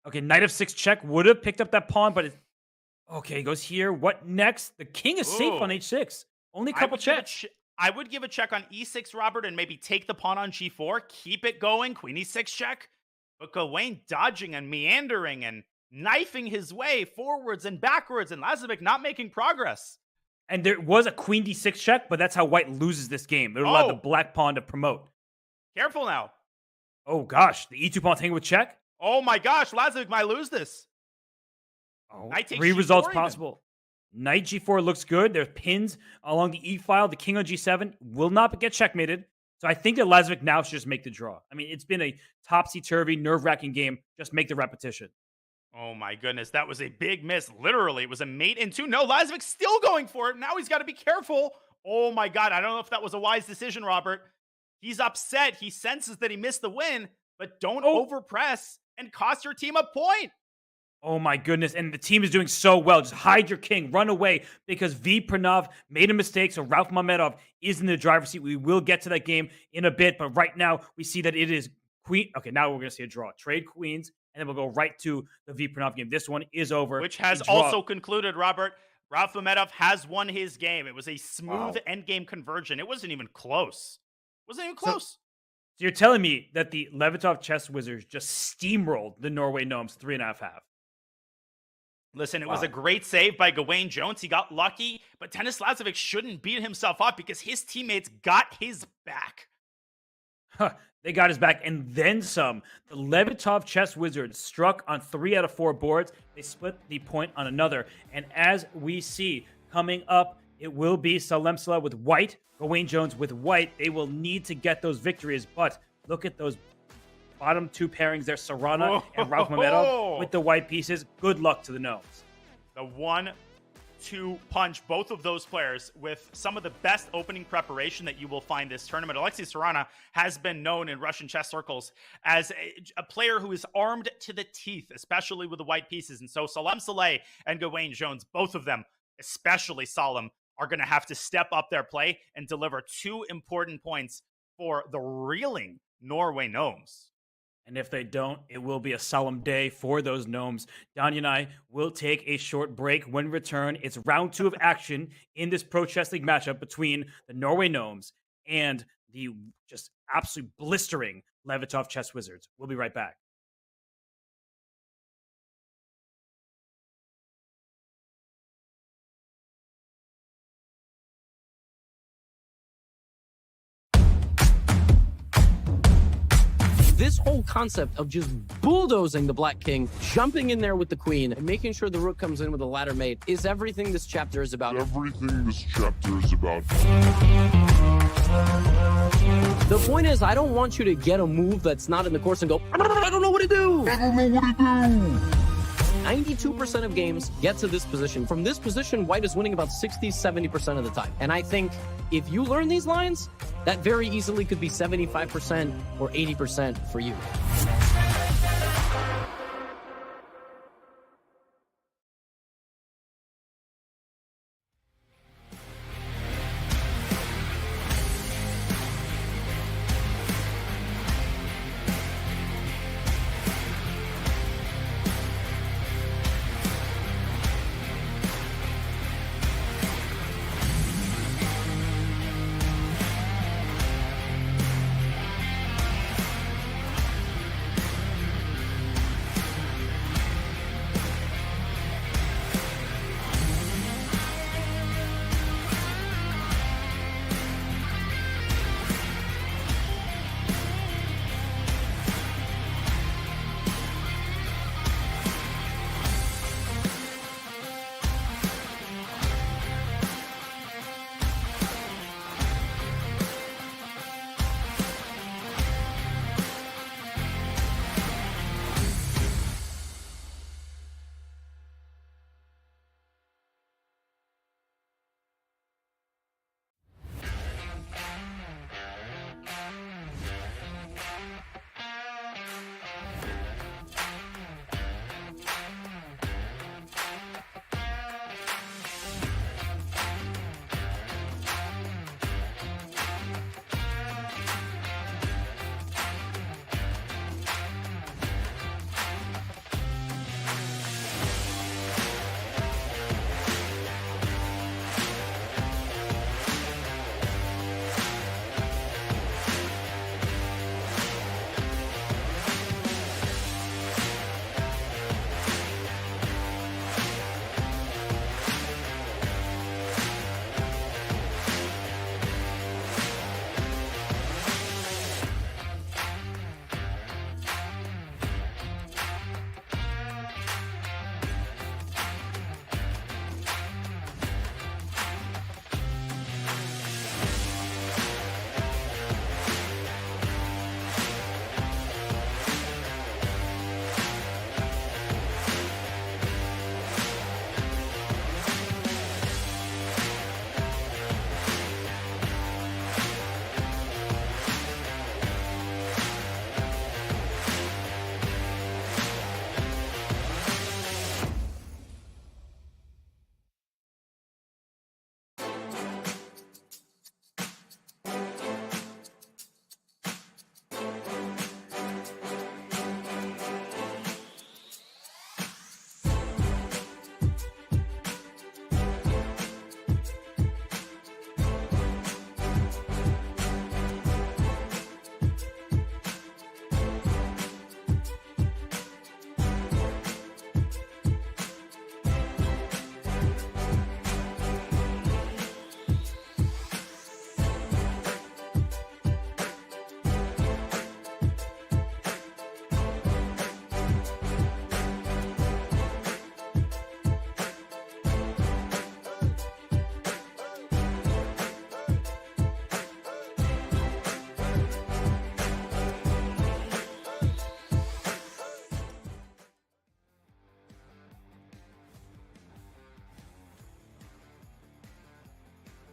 B: Okay, knight f6 check would have picked up that pawn, but okay, he goes here. What next? The king is safe on h6. Only a couple checks.
E: I would give a check on e6, Robert, and maybe take the pawn on g4. Keep it going. Queen e6 check. But Gawain dodging and meandering and knifing his way forwards and backwards, and Lazovic not making progress.
B: And there was a queen d6 check, but that's how White loses this game. It allowed the black pawn to promote.
E: Careful now.
B: Oh, gosh. The e2 pawn's hanging with check?
E: Oh, my gosh. Lazovic might lose this.
B: Oh,
E: Knight takes
B: three
E: G4
B: results
E: even.
B: possible. Knight g4 looks good. There's pins along the e file. The king on g7 will not get checkmated. So I think that Lazovic now should just make the draw. I mean, it's been a topsy-turvy, nerve-wracking game. Just make the repetition.
E: Oh my goodness, that was a big miss. Literally, it was a mate in two. No, Lazovic's still going for it. Now he's got to be careful. Oh my God, I don't know if that was a wise decision, Robert. He's upset. He senses that he missed the win, but don't overpress and cost your team a point.
B: Oh my goodness, and the team is doing so well. Just hide your king, run away, because V. Pranav made a mistake, so Ralph Mamedyarov is in the driver's seat. We will get to that game in a bit, but right now we see that it is queen. Okay, now we're going to see a draw. Trade queens, and then we'll go right to the V. Pranav game. This one is over.
E: Which has also concluded, Robert. Ralph Mamedyarov has won his game. It was a smooth endgame conversion. It wasn't even close.
B: So you're telling me that the Levitov chess wizards just steamrolled the Norway Gnomes 3.5 half?
E: Listen, it was a great save by Gawain Jones. He got lucky, but Denis Lazovic shouldn't beat himself up because his teammates got his back.
B: They got his back, and then some. The Levitov chess wizards struck on 3 out of 4 boards. They split the point on another. And as we see coming up, it will be Salemsala with white, Gawain Jones with white. They will need to get those victories, but look at those bottom 2 pairings there, Sarana and Ralph Mamedyarov with the white pieces. Good luck to the Gnomes.
E: The 1-2 punch, both of those players with some of the best opening preparation that you will find this tournament. Alexei Sarana has been known in Russian chess circles as a player who is armed to the teeth, especially with the white pieces. And so Salemsala and Gawain Jones, both of them, especially Salem, are going to have to step up their play and deliver 2 important points for the reeling Norway Gnomes.
B: And if they don't, it will be a solemn day for those Gnomes. Danya and I will take a short break. When we return, it's round 2 of action in this Pro Chess League matchup between the Norway Gnomes and the just absolutely blistering Levitov chess wizards. We'll be right back.
F: This whole concept of just bulldozing the Black King, jumping in there with the Queen, and making sure the Rook comes in with a ladder mate is everything this chapter is about.
D: Everything this chapter is about.
F: The point is, I don't want you to get a move that's not in the course and go, I don't know what to do. 92% of games get to this position. From this position, White is winning about 60, 70% of the time. And I think if you learn these lines, that very easily could be 75% or 80% for you.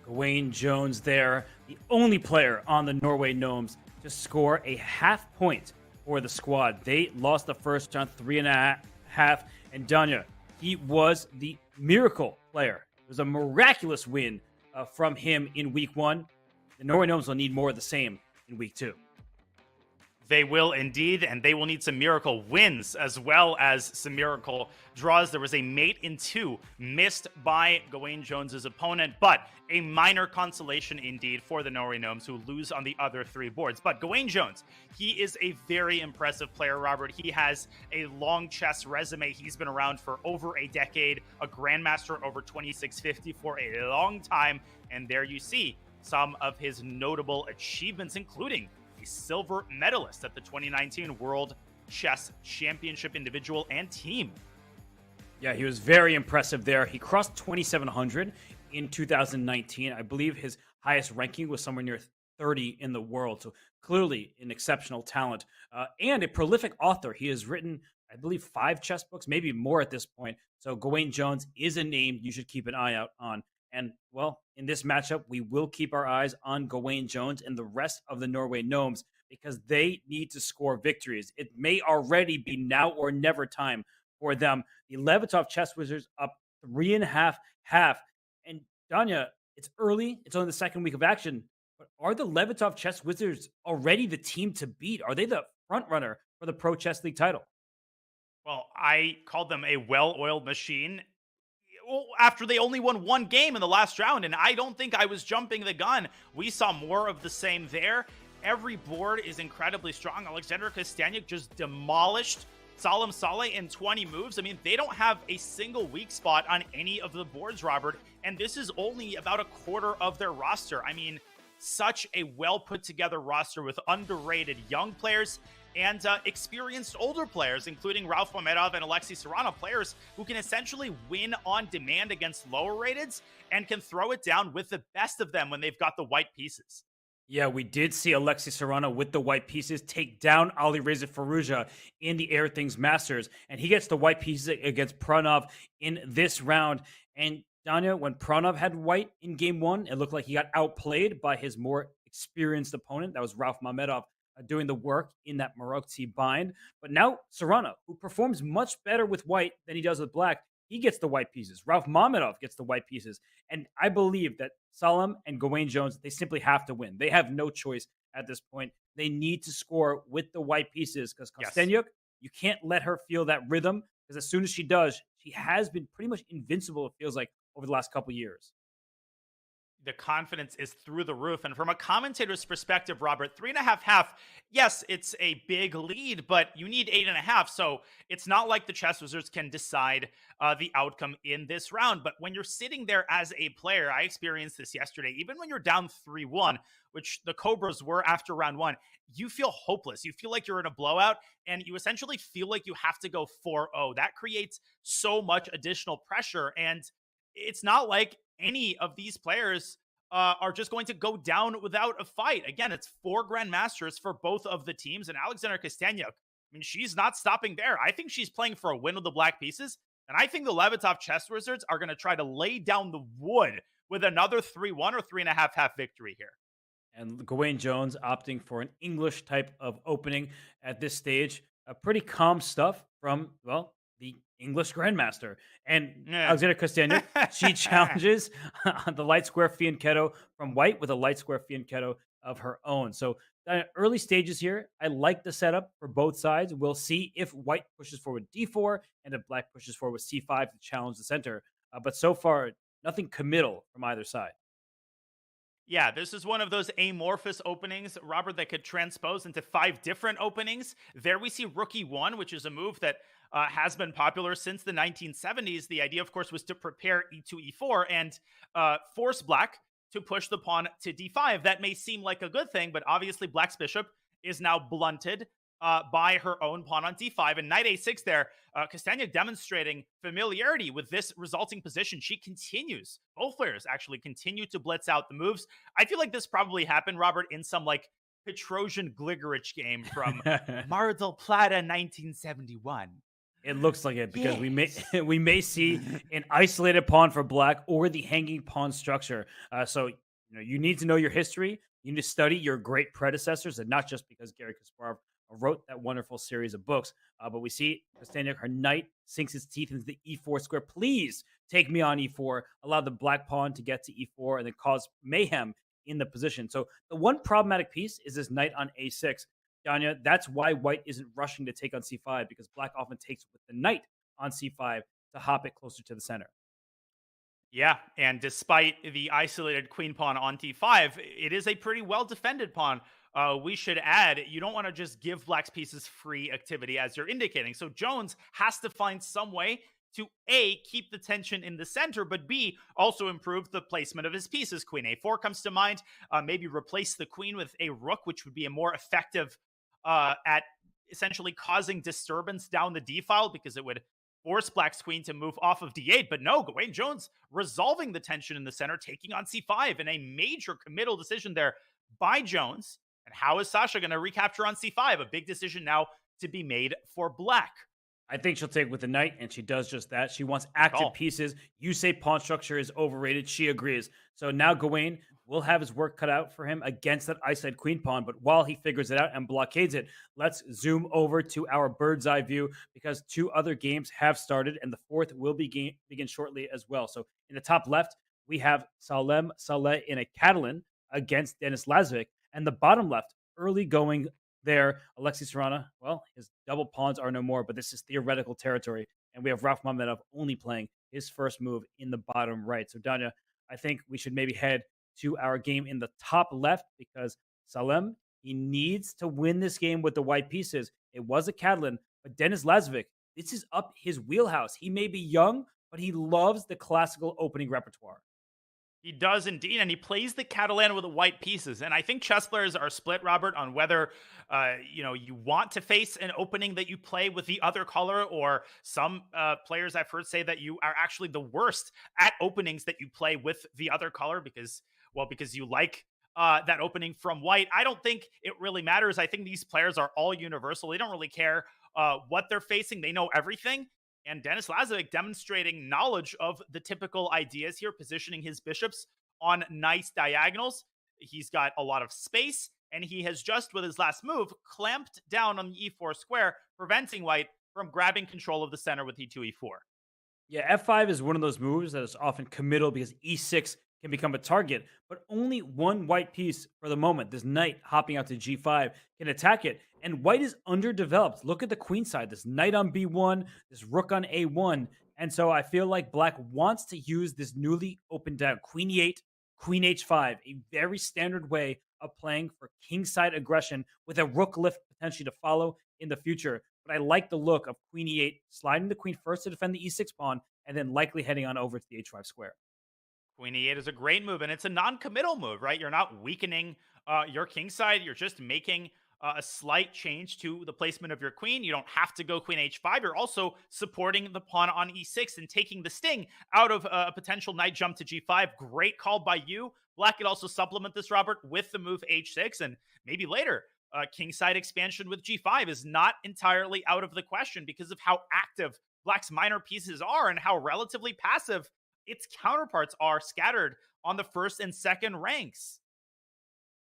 B: Gawain Jones there, the only player on the Norway Gnomes to score a half point for the squad. They lost the first round 3.5. And Danya, he was the miracle player. It was a miraculous win from him in week 1. The Norway Gnomes will need more of the same in week 2.
E: They will indeed, and they will need some miracle wins as well as some miracle draws. There was a mate in 2 missed by Gawain Jones's opponent, but a minor consolation indeed for the Norway Gnomes, who lose on the other 3 boards. But Gawain Jones, he is a very impressive player, Robert. He has a long chess resume. He's been around for over a decade, a grandmaster over 2650 for a long time. And there you see some of his notable achievements, including a silver medalist at the 2019 World Chess Championship individual and team.
B: Yeah, he was very impressive there. He crossed 2,700 in 2019. I believe his highest ranking was somewhere near 30 in the world. So clearly an exceptional talent and a prolific author. He has written, I believe, 5 chess books, maybe more at this point. So Gawain Jones is a name you should keep an eye out on. And, well, in this matchup, we will keep our eyes on Gawain Jones and the rest of the Norway Gnomes because they need to score victories. It may already be now or never time for them. The Levitov Chess Wizards up 3.5. And, Danya, it's early. It's only the second week of action. But are the Levitov Chess Wizards already the team to beat? Are they the front runner for the Pro Chess League title?
E: Well, I called them a well-oiled machine after they only won 1 game in the last round, and I don't think I was jumping the gun. We saw more of the same there. Every board is incredibly strong. Alexander Kosteniuk just demolished Salim Saleh in 20 moves. I mean, they don't have a single weak spot on any of the boards, Robert, and this is only about a quarter of their roster. I mean, such a well-put-together roster with underrated young players and experienced older players, including Ralph Mamedyarov and Alexei Serrano, players who can essentially win on demand against lower rateds and can throw it down with the best of them when they've got the white pieces.
B: Yeah, we did see Alexei Serrano with the white pieces take down Ali Reza Faruja in the Air Things Masters, and he gets the white pieces against Pranov in this round. And Danya, when Pranov had white in game 1, it looked like he got outplayed by his more experienced opponent. That was Ralph Mamedyarov doing the work in that Marokti bind. But now Serrano, who performs much better with white than he does with black, he gets the white pieces. Ralph Mamedyarov gets the white pieces. And I believe that Salim and Gawain Jones, they simply have to win. They have no choice at this point. They need to score with the white pieces because Kosteniuk, you can't let her feel that rhythm because as soon as she does, she has been pretty much invincible, it feels like, over the last couple years.
E: The confidence is through the roof. And from a commentator's perspective, Robert, 3.5, yes, it's a big lead, but you need 8.5. So it's not like the Chess Wizards can decide the outcome in this round. But when you're sitting there as a player, I experienced this yesterday, even when you're down 3-1, which the Cobras were after round 1, you feel hopeless. You feel like you're in a blowout and you essentially feel like you have to go 4-0. That creates so much additional pressure. And it's not like any of these players are just going to go down without a fight. Again, it's 4 grandmasters for both of the teams. And Alexander Kosteniuk, I mean, she's not stopping there. I think she's playing for a win with the black pieces. And I think the Levitov Chess Wizards are going to try to lay down the wood with another 3-1 or 3.5 victory here.
B: And Gawain Jones opting for an English type of opening at this stage. Pretty calm stuff from, well, the English Grandmaster. And Alexander Kosteniuk, she challenges the light square fianchetto from white with a light square fianchetto of her own. So early stages here, I like the setup for both sides. We'll see if white pushes forward d4 and if black pushes forward c5 to challenge the center. But so far, nothing committal from either side.
E: Yeah, this is one of those amorphous openings, Robert, that could transpose into 5 different openings. There we see Rookie 1, which is a move that has been popular since the 1970s. The idea, of course, was to prepare e2, e4 and force black to push the pawn to d5. That may seem like a good thing, but obviously black's bishop is now blunted by her own pawn on d5. And knight a6 there, Kosteniuk demonstrating familiarity with this resulting position. She continues, both players actually continue to blitz out the moves. I feel like this probably happened, Robert, in some like Petrosian Gligorich game from Mar del Plata 1971.
B: It looks like it because
C: Yes.
B: we may see an isolated pawn for black or the hanging pawn structure. So you need to know your history. You need to study your great predecessors, and not just because Gary Kasparov wrote that wonderful series of books. But we see Kostaniuk, her knight, sinks his teeth into the e4 square. Please take me on e4. Allow the black pawn to get to e4 and then cause mayhem in the position. So the one problematic piece is this knight on a6. Danya, that's why white isn't rushing to take on c5 because black often takes with the knight on c5 to hop it closer to the center.
E: Yeah, and despite the isolated queen pawn on d5, it is a pretty well defended pawn. We should add, you don't want to just give black's pieces free activity as you're indicating. So Jones has to find some way to A, keep the tension in the center, but B, also improve the placement of his pieces. Queen a4 comes to mind. Maybe replace the queen with a rook, which would be a more effective at essentially causing disturbance down the d file because it would force black's queen to move off of d8. But no, Gawain Jones resolving the tension in the center, taking on c5, and a major committal decision there by Jones. And how is Sasha going to recapture on c5? A big decision now to be made for black.
B: I think she'll take with the knight, and she does just that. She wants active pieces. You say pawn structure is overrated. She agrees. So now Gawain will have his work cut out for him against that isolated queen pawn. But while he figures it out and blockades it, let's zoom over to our bird's eye view because 2 other games have started, and the 4th will begin shortly as well. So in the top left, we have Salem Saleh in a Catalan against Denis Lazovic, and the bottom left, early going there, Alexei Serrana, well, his double pawns are no more, but this is theoretical territory. And we have Rauf Mamedov only playing his first move in the bottom right. So, Danya, I think we should maybe head to our game in the top left because Salem, he needs to win this game with the white pieces. It was a Catalan, but Denis Lazovic, this is up his wheelhouse. He may be young, but he loves the classical opening repertoire.
E: He does indeed, and he plays the Catalan with the white pieces. And I think chess players are split, Robert, on whether you want to face an opening that you play with the other color, or some players I've heard say that you are actually the worst at openings that you play with the other color because you like that opening from white. I don't think it really matters. I think these players are all universal. They don't really care what they're facing. They know everything. And Denis Lazovic demonstrating knowledge of the typical ideas here, positioning his bishops on nice diagonals. He's got a lot of space, and he has just, with his last move, clamped down on the e4 square, preventing white from grabbing control of the center with e2, e4.
B: Yeah, f5 is one of those moves that is often committal because e6 can become a target, but only one white piece for the moment. This knight hopping out to g5 can attack it, and white is underdeveloped. Look at the queen side. This knight on b1, this rook on a1, and so I feel like black wants to use this newly opened down queen e8, queen h5, a very standard way of playing for kingside aggression with a rook lift potentially to follow in the future. But I like the look of queen e8, sliding the queen first to defend the e6 pawn, and then likely heading on over to the h5 square.
E: Queen e8 is a great move, and it's a non-committal move, right? You're not weakening your king side. You're just making a slight change to the placement of your queen. You don't have to go queen h5. You're also supporting the pawn on e6 and taking the sting out of a potential knight jump to g5. Great call by you. Black could also supplement this, Robert, with the move h6, and maybe later kingside expansion with g5 is not entirely out of the question because of how active black's minor pieces are and how relatively passive its counterparts are scattered on the first and second ranks.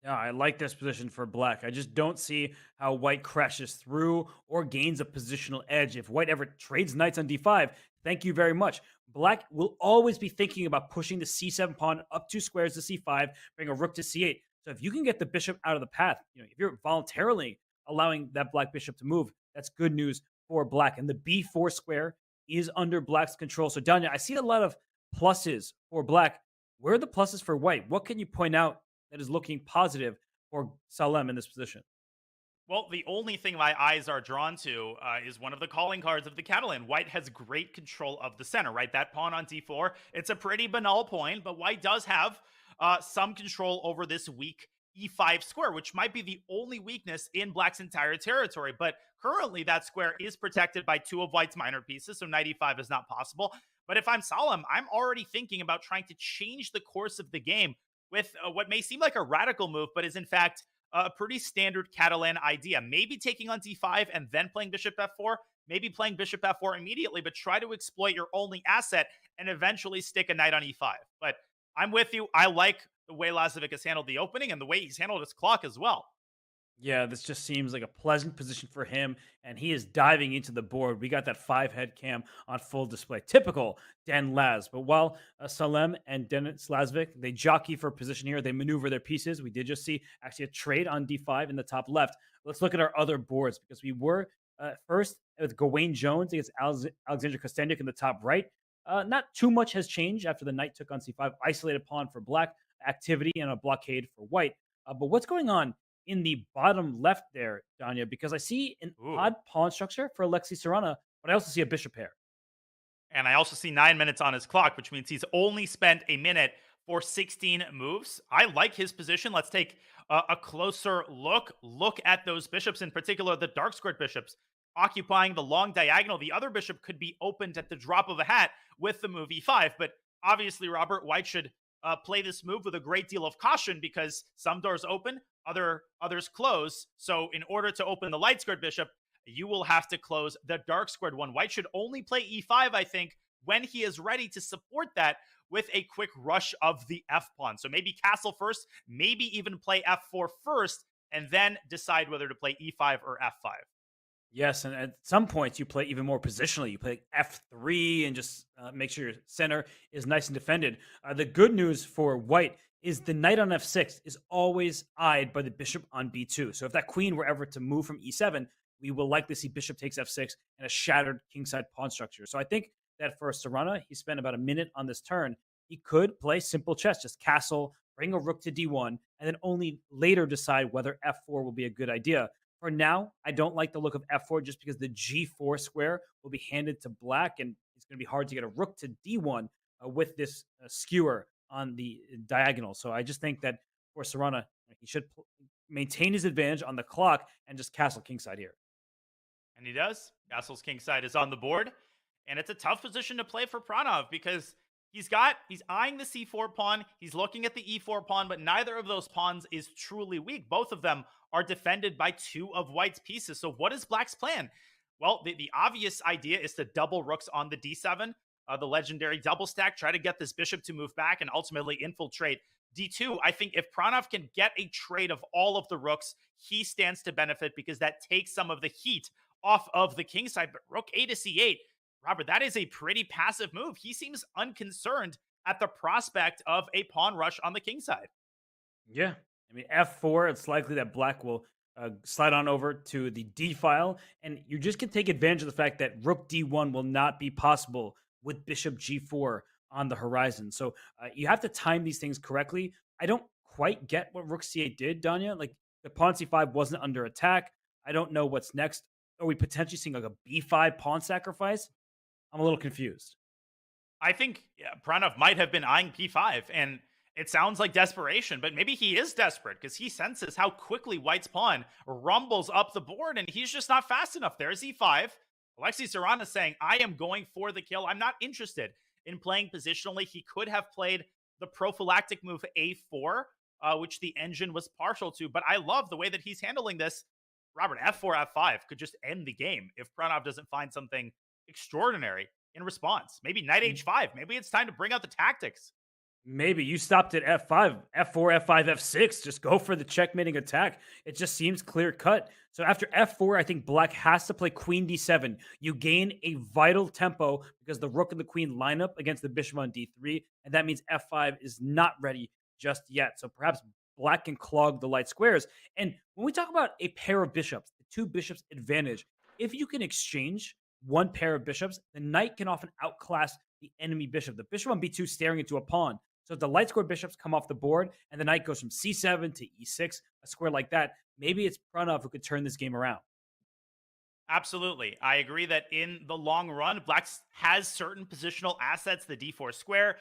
B: Yeah, I like this position for black. I just don't see how white crashes through or gains a positional edge. If white ever trades knights on d5, thank you very much. Black will always be thinking about pushing the c7 pawn up 2 squares to c5, bring a rook to c8. So if you can get the bishop out of the path, if you're voluntarily allowing that black bishop to move, that's good news for black. And the b4 square is under black's control. So Danya, I see a lot of pluses for black. Where are the pluses for white? What can you point out that is looking positive for Salem in this position?
E: Well, the only thing my eyes are drawn to is one of the calling cards of the Catalan. White has great control of the center, right? That pawn on d4, it's a pretty banal point, but white does have some control over this weak e5 square, which might be the only weakness in black's entire territory. But currently, that square is protected by 2 of white's minor pieces, so knight e5 is not possible. But if I'm Salem, I'm already thinking about trying to change the course of the game with what may seem like a radical move, but is in fact a pretty standard Catalan idea. Maybe taking on d5 and then playing bishop f4, maybe playing bishop f4 immediately, but try to exploit your only asset and eventually stick a knight on e5. But I'm with you. I like the way Lazovic has handled the opening and the way he's handled his clock as well.
B: Yeah, this just seems like a pleasant position for him, and he is diving into the board. We got that 5-head cam on full display. Typical Dan Laz. But while Salem and Denis Lazovic, they jockey for position here, they maneuver their pieces. We did just see actually a trade on d5 in the top left. Let's look at our other boards because we were first with Gawain Jones against Alexander Kostenjuk in the top right. Not too much has changed after the knight took on c5, isolated pawn for black, activity, and a blockade for white. But what's going on in the bottom left there, Danya? Because I see an odd pawn structure for Alexei Sarana, but I also see a bishop pair.
E: And I also see 9 minutes on his clock, which means he's only spent a minute for 16 moves. I like his position. Let's take a closer look. Look at those bishops, in particular, the dark squared bishops occupying the long diagonal. The other bishop could be opened at the drop of a hat with the move e5. But obviously, Robert, White should play this move with a great deal of caution because some doors open, others close. So in order to open the light squared bishop, you will have to close the dark squared one. White should only play e5, I think, when he is ready to support that with a quick rush of the f pawn. So maybe castle first, maybe even play f4 first, and then decide whether to play e5 or f5.
B: Yes, and at some points you play even more positionally. You play f3 and just make sure your center is nice and defended. The good news for white is the knight on f6 is always eyed by the bishop on b2. So if that queen were ever to move from e7, we will likely see bishop takes f6 and a shattered kingside pawn structure. So I think that for Sarana, he spent about a minute on this turn. He could play simple chess, just castle, bring a rook to d1, and then only later decide whether f4 will be a good idea. For now, I don't like the look of f4 just because the g4 square will be handed to black, and it's going to be hard to get a rook to d1 with this skewer on the diagonal. So I just think that for Sarana, he should maintain his advantage on the clock and just castle kingside here.
E: And he does. Castle's kingside is on the board. And it's a tough position to play for Pranov because he's eyeing the c4 pawn. He's looking at the e4 pawn, but neither of those pawns is truly weak. Both of them are defended by two of white's pieces. So what is black's plan? Well, the obvious idea is to double rooks on the d7, the legendary double stack, try to get this bishop to move back and ultimately infiltrate d2. I think if Pranov can get a trade of all of the rooks, he stands to benefit because that takes some of the heat off of the king side. But rook a to c8, Robert, that is a pretty passive move. He seems unconcerned at the prospect of a pawn rush on the king side.
B: Yeah. I mean, f4, it's likely that black will slide on over to the d file, and you just can take advantage of the fact that rook d1 will not be possible with bishop g4 on the horizon. So you have to time these things correctly. I don't quite get what rook c8 did, Danya. Like, the pawn c5 wasn't under attack. I don't know what's next. Are we potentially seeing like a b5 pawn sacrifice? I'm a little confused.
E: I think Pranov might have been eyeing p5, and it sounds like desperation, but maybe he is desperate because he senses how quickly white's pawn rumbles up the board, and he's just not fast enough. There's e5. Alexei Sarana saying, I am going for the kill. I'm not interested in playing positionally. He could have played the prophylactic move a4, which the engine was partial to, but I love the way that he's handling this. Robert, f4, f5 could just end the game if Pranov doesn't find something extraordinary in response. Maybe knight h5. Maybe it's time to bring out the tactics.
B: Maybe you stopped at f5, f4, f5, f6. Just go for the checkmating attack. It just seems clear cut. So after f4, I think black has to play queen d7. You gain a vital tempo because the rook and the queen line up against the bishop on d3, and that means f5 is not ready just yet. So perhaps black can clog the light squares. And when we talk about a pair of bishops, the two bishops advantage, if you can exchange one pair of bishops, the knight can often outclass the enemy bishop. The bishop on b2 staring into a pawn. So if the light square bishops come off the board and the knight goes from c7 to e6, a square like that, maybe it's Pranov who could turn this game around.
E: Absolutely. I agree that in the long run, black has certain positional assets, the d4 square.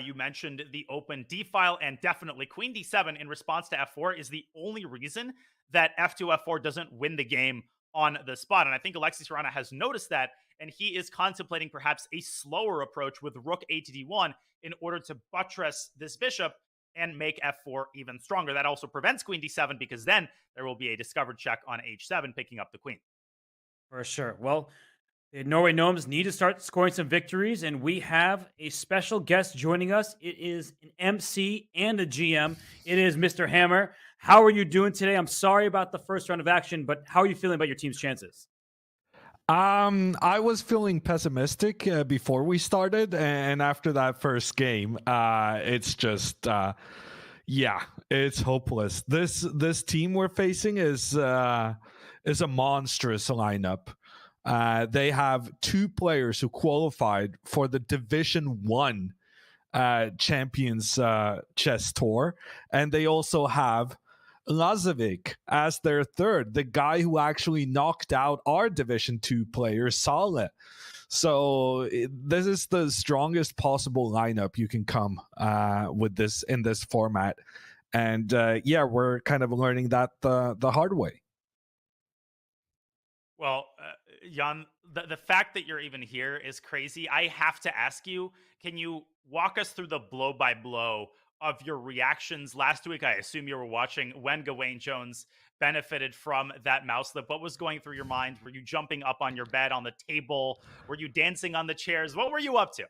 E: You mentioned the open d file, and definitely queen d7 in response to f4 is the only reason that f2, f4 doesn't win the game on the spot. And I think Alexei Sarana has noticed that, and he is contemplating perhaps a slower approach with rook a to d1 in order to buttress this bishop. and make f4 even stronger. That also prevents queen d7 because then there will be a discovered check on h7, picking up the queen.
B: For sure. Well, the Norway Gnomes need to start scoring some victories, and we have a special guest joining us. It is an MC and a GM. It is Mr. Hammer. How are you doing today? I'm sorry about the first round of action, but how are you feeling about your team's chances?
D: I was feeling pessimistic before we started, and after that first game, it's just, yeah, it's hopeless. This team we're facing is a monstrous lineup. They have 2 players who qualified for the Division 1 Champions Chess Tour, and they also have Lazovic as their third, the guy who actually knocked out our Division 2 player, Saleh. So this is the strongest possible lineup you can come with this in this format. And yeah, we're kind of learning that the hard way.
E: Well, Jan, the fact that you're even here is crazy. I have to ask you, can you walk us through the blow by blow of your reactions last week? I assume you were watching when Gawain Jones benefited from that mouse slip. What was going through your mind? Were you jumping up on your bed, on the table? Were you dancing on the chairs? What were you up to?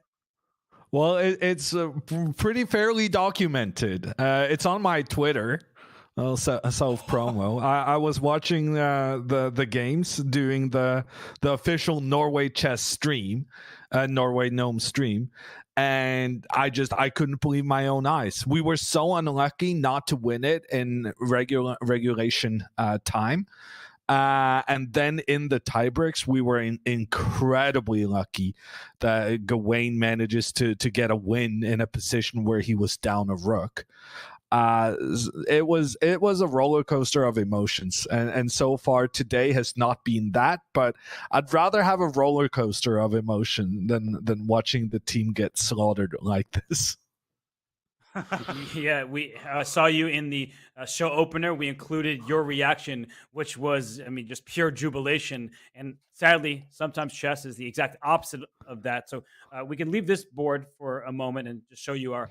D: Well, it's pretty fairly documented. It's on my Twitter. Self promo. I was watching the games during the official Norway chess stream, Norway Gnome stream, and I couldn't believe my own eyes. We were so unlucky not to win it in regulation time. And then in the tiebreaks, we were incredibly lucky that Gawain manages to get a win in a position where he was down a rook. It was a roller coaster of emotions, and so far today has not been that. But I'd rather have a roller coaster of emotion than watching the team get slaughtered like this.
B: Yeah, we saw you in the show opener. We included your reaction, which was, I mean, just pure jubilation. And sadly, sometimes chess is the exact opposite of that. So we can leave this board for a moment and just show you our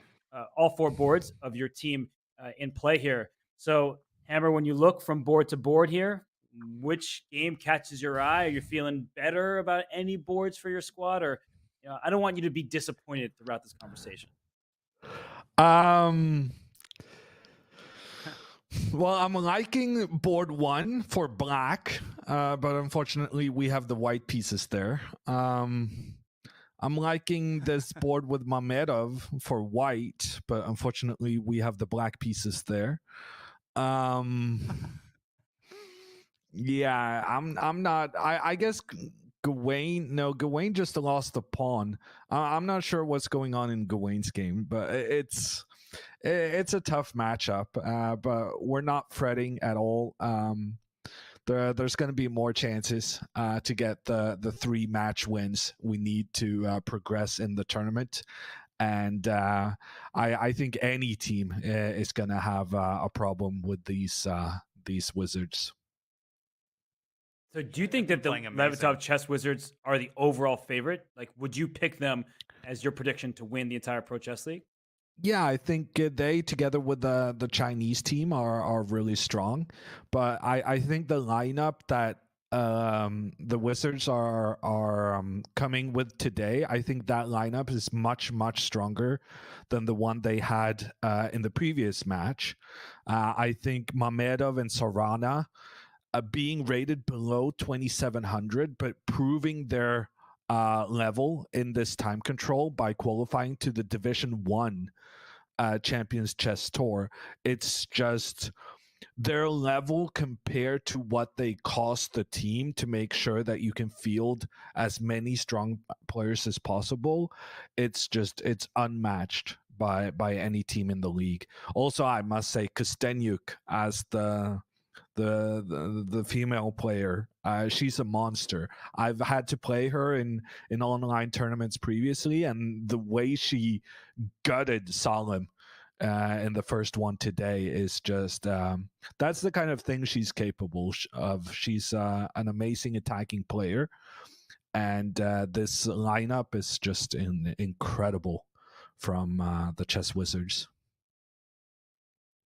B: all 4 boards of your team in play here. So, Hammer, when you look from board to board here, which game catches your eye? Are you feeling better about any boards for your squad? Or I don't want you to be disappointed throughout this conversation.
D: Well, I'm liking board 1 for black, but unfortunately we have the white pieces there. I'm liking this board with Mamedyarov for white, but unfortunately we have the black pieces there. Yeah, I'm not. I guess Gawain just lost the pawn. I'm not sure what's going on in Gawain's game, but it's a tough matchup. But we're not fretting at all. There's going to be more chances to get the 3 match wins we need to progress in the tournament. And I think any team is going to have a problem with these wizards.
B: So do you think that the Levitov Chess Wizards are the overall favorite? Like, would you pick them as your prediction to win the entire Pro Chess League?
D: Yeah, I think they, together with the Chinese team, are really strong. But I think the lineup that the Wizards are coming with today, I think that lineup is much, much stronger than the one they had in the previous match. I think Mamedyarov and Sorana being rated below 2,700, but proving their level in this time control by qualifying to the Division 1 Champions Chess Tour. It's just their level compared to what they cost the team to make sure that you can field as many strong players as possible. It's unmatched by any team in the league. Also, I must say Kostenyuk as the female player, she's a monster. I've had to play her in online tournaments previously, and the way she gutted Salem in the first one today is just that's the kind of thing she's capable of. She's an amazing attacking player, and this lineup is just incredible from the Chess Wizards.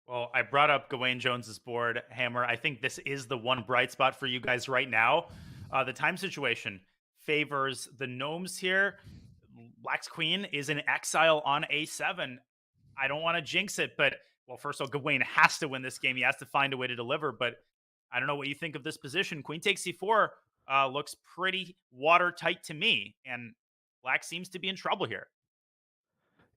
E: Well, I brought up Gawain Jones's board, Hammer. I think this is the one bright spot for you guys right now. The time situation favors the Gnomes here. Black's Queen is in exile on A7. I don't want to jinx it, but well, first of all, Gawain has to win this game. He has to find a way to deliver, but I don't know what you think of this position. Queen takes C4 looks pretty watertight to me, and Black seems to be in trouble here.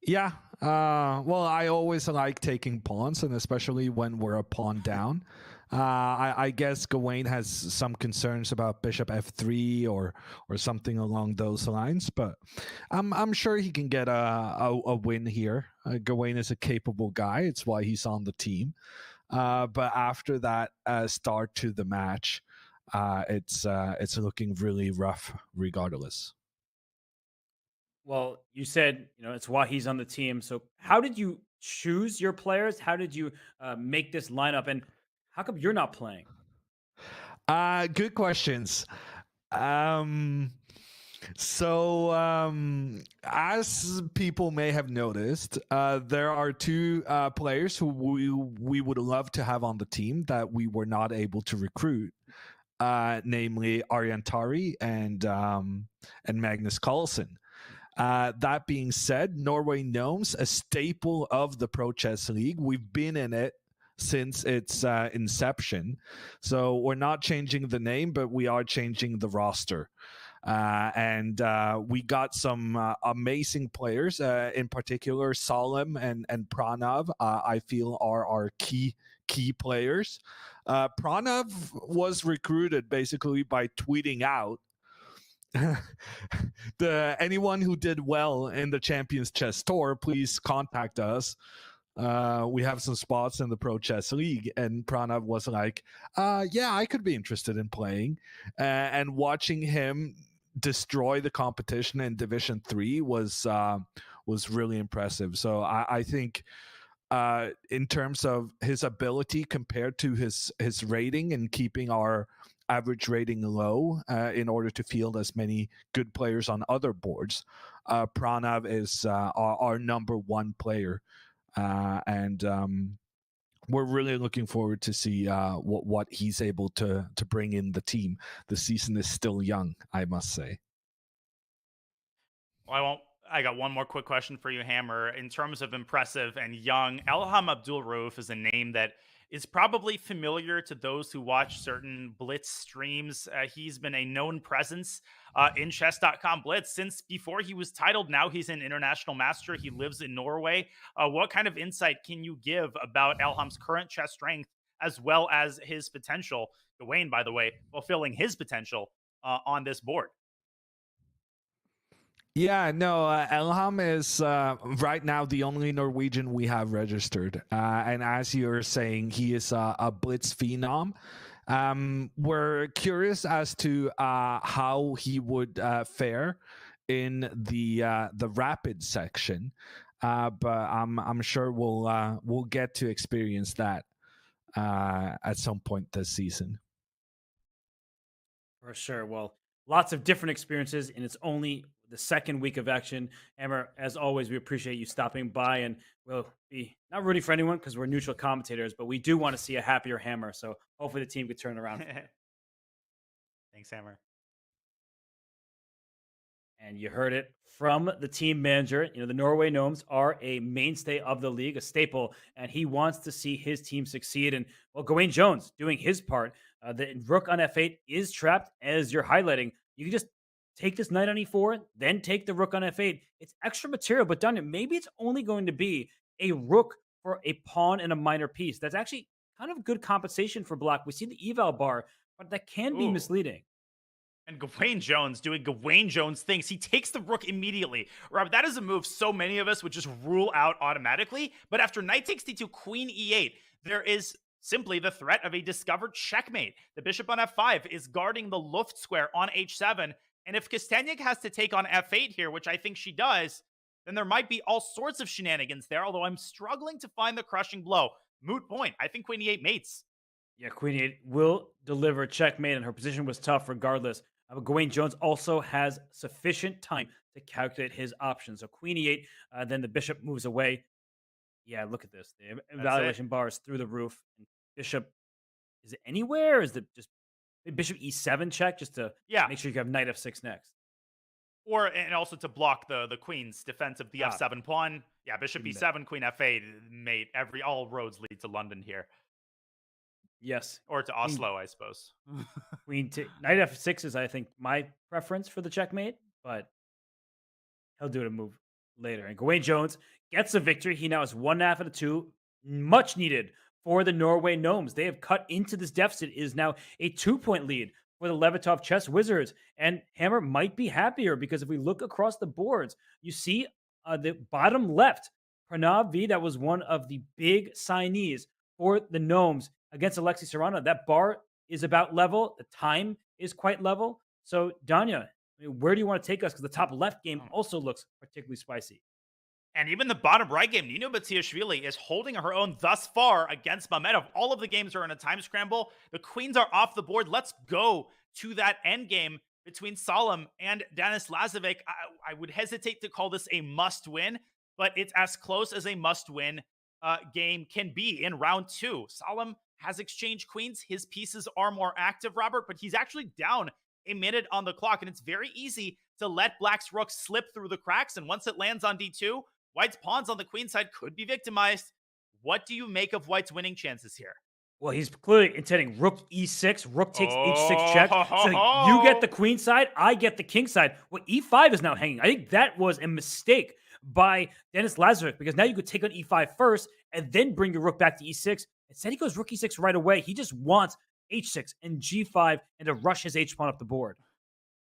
D: Yeah. Well, I always like taking pawns, and especially when we're a pawn down. I guess Gawain has some concerns about Bishop F3 or something along those lines, but I'm sure he can get a win here. Gawain is a capable guy. It's why he's on the team. But after that start to the match, it's looking really rough regardless.
B: Well, you said, it's why he's on the team. So how did you choose your players? How did you make this lineup? And how come you're not playing?
D: Good questions. So, as people may have noticed, there are two players who we would love to have on the team that we were not able to recruit, namely Ariantari and Magnus Carlsen. That being said, Norway Gnomes, a staple of the Pro Chess League. We've been in it since its inception. So we're not changing the name, but we are changing the roster. And we got some amazing players, in particular Solemn and Pranav, I feel are our key players. Pranav was recruited basically by tweeting out anyone who did well in the Champions Chess Tour, please contact us. We have some spots in the Pro Chess League. And Pranav was like, yeah, I could be interested in playing. And watching him destroy the competition in Division 3 was really impressive. So I think in terms of his ability compared to his rating and keeping our average rating low in order to field as many good players on other boards, Pranav is our number one player. And we're really looking forward to see what he's able to bring in the team. The season is still young, I must say.
E: Well, I got one more quick question for you, Hammer. In terms of impressive and young, Elham Abdul Rauf is a name that is probably familiar to those who watch certain Blitz streams. He's been a known presence in chess.com Blitz since before he was titled. Now he's an international master. He lives in Norway. What kind of insight can you give about Elham's current chess strength as well as his potential? Gawain, by the way, fulfilling his potential on this board.
D: Yeah, no, Elham is right now the only Norwegian we have registered. And as you're saying, he is a Blitz phenom. We're curious as to how he would fare in the rapid section, but I'm sure we'll get to experience that at some point this season.
B: For sure. Well, lots of different experiences, and it's only the second week of action. Hammer, as always, we appreciate you stopping by, and we'll be not rooting for anyone because we're neutral commentators, but we do want to see a happier Hammer. So hopefully the team could turn around.
E: Thanks, Hammer.
B: And you heard it from the team manager. The Norway Gnomes are a mainstay of the league, a staple, and he wants to see his team succeed. And well, Gawain Jones doing his part. The rook on f8 is trapped, as you're highlighting. You can just take this knight on e4, then take the rook on f8. It's extra material, but done it. Maybe it's only going to be a rook for a pawn and a minor piece. That's actually kind of good compensation for Black. We see the eval bar, but that can be misleading.
E: And Gawain Jones doing Gawain Jones things. He takes the rook immediately. Rob, that is a move so many of us would just rule out automatically. But after knight takes d2, queen e8, there is simply the threat of a discovered checkmate. The bishop on f5 is guarding the Luft square on h7. And if Kosteniuk has to take on f8 here, which I think she does, then there might be all sorts of shenanigans there, although I'm struggling to find the crushing blow. Moot point. I think queen e8 mates.
B: Yeah, queen e8 will deliver checkmate, and her position was tough regardless. But Gawain Jones also has sufficient time to calculate his options. So queen e8, then the bishop moves away. Yeah, look at this. The
E: it.
B: evaluation bar is through the roof. And Bishop, is it anywhere? Or is it just Bishop E7 check just to
E: Yeah.
B: make sure you have Knight F6 next?
E: And also to block the queen's defense of the F7 pawn. Yeah, Bishop
B: Even
E: E7, Queen F8, mate. All roads lead to London here.
B: Yes.
E: Or to Oslo, I suppose.
B: Knight F6 is, I think, my preference for the checkmate, but he'll do it a move later. And Gawain Jones gets a victory. He now has 1.5 out of 2. Much needed for the Norway Gnomes. They have cut into this deficit. It is now a 2-point lead for the Levitov Chess Wizards. And Hammer might be happier because if we look across the boards, you see the bottom left, Pranav V, that was one of the big signees for the Gnomes against Alexei Serrano. That bar is about level. The time is quite level. So, Danya, where do you want to take us? Because the top left game also looks particularly spicy.
E: And even the bottom right game, Nino Batsiashvili is holding her own thus far against Mamedov. All of the games are in a time scramble. The queens are off the board. Let's go to that end game between Salem and Denis Lazovic. I would hesitate to call this a must-win, but it's as close as a must-win game can be in round 2. Salem has exchanged queens. His pieces are more active, Robert, but he's actually down a minute on the clock, and it's very easy to let Black's rook slip through the cracks, and once it lands on D2, White's pawns on the queen side could be victimized. What do you make of White's winning chances here?
B: Well, he's clearly intending rook E6, rook takes H6 check. So you get the queen side, I get the king side. Well, E5 is now hanging. I think that was a mistake by Denis Lazovic because now you could take on E5 first and then bring your rook back to E6. Instead, he goes rook E6 right away. He just wants H6 and G5 and to rush his H pawn up the board.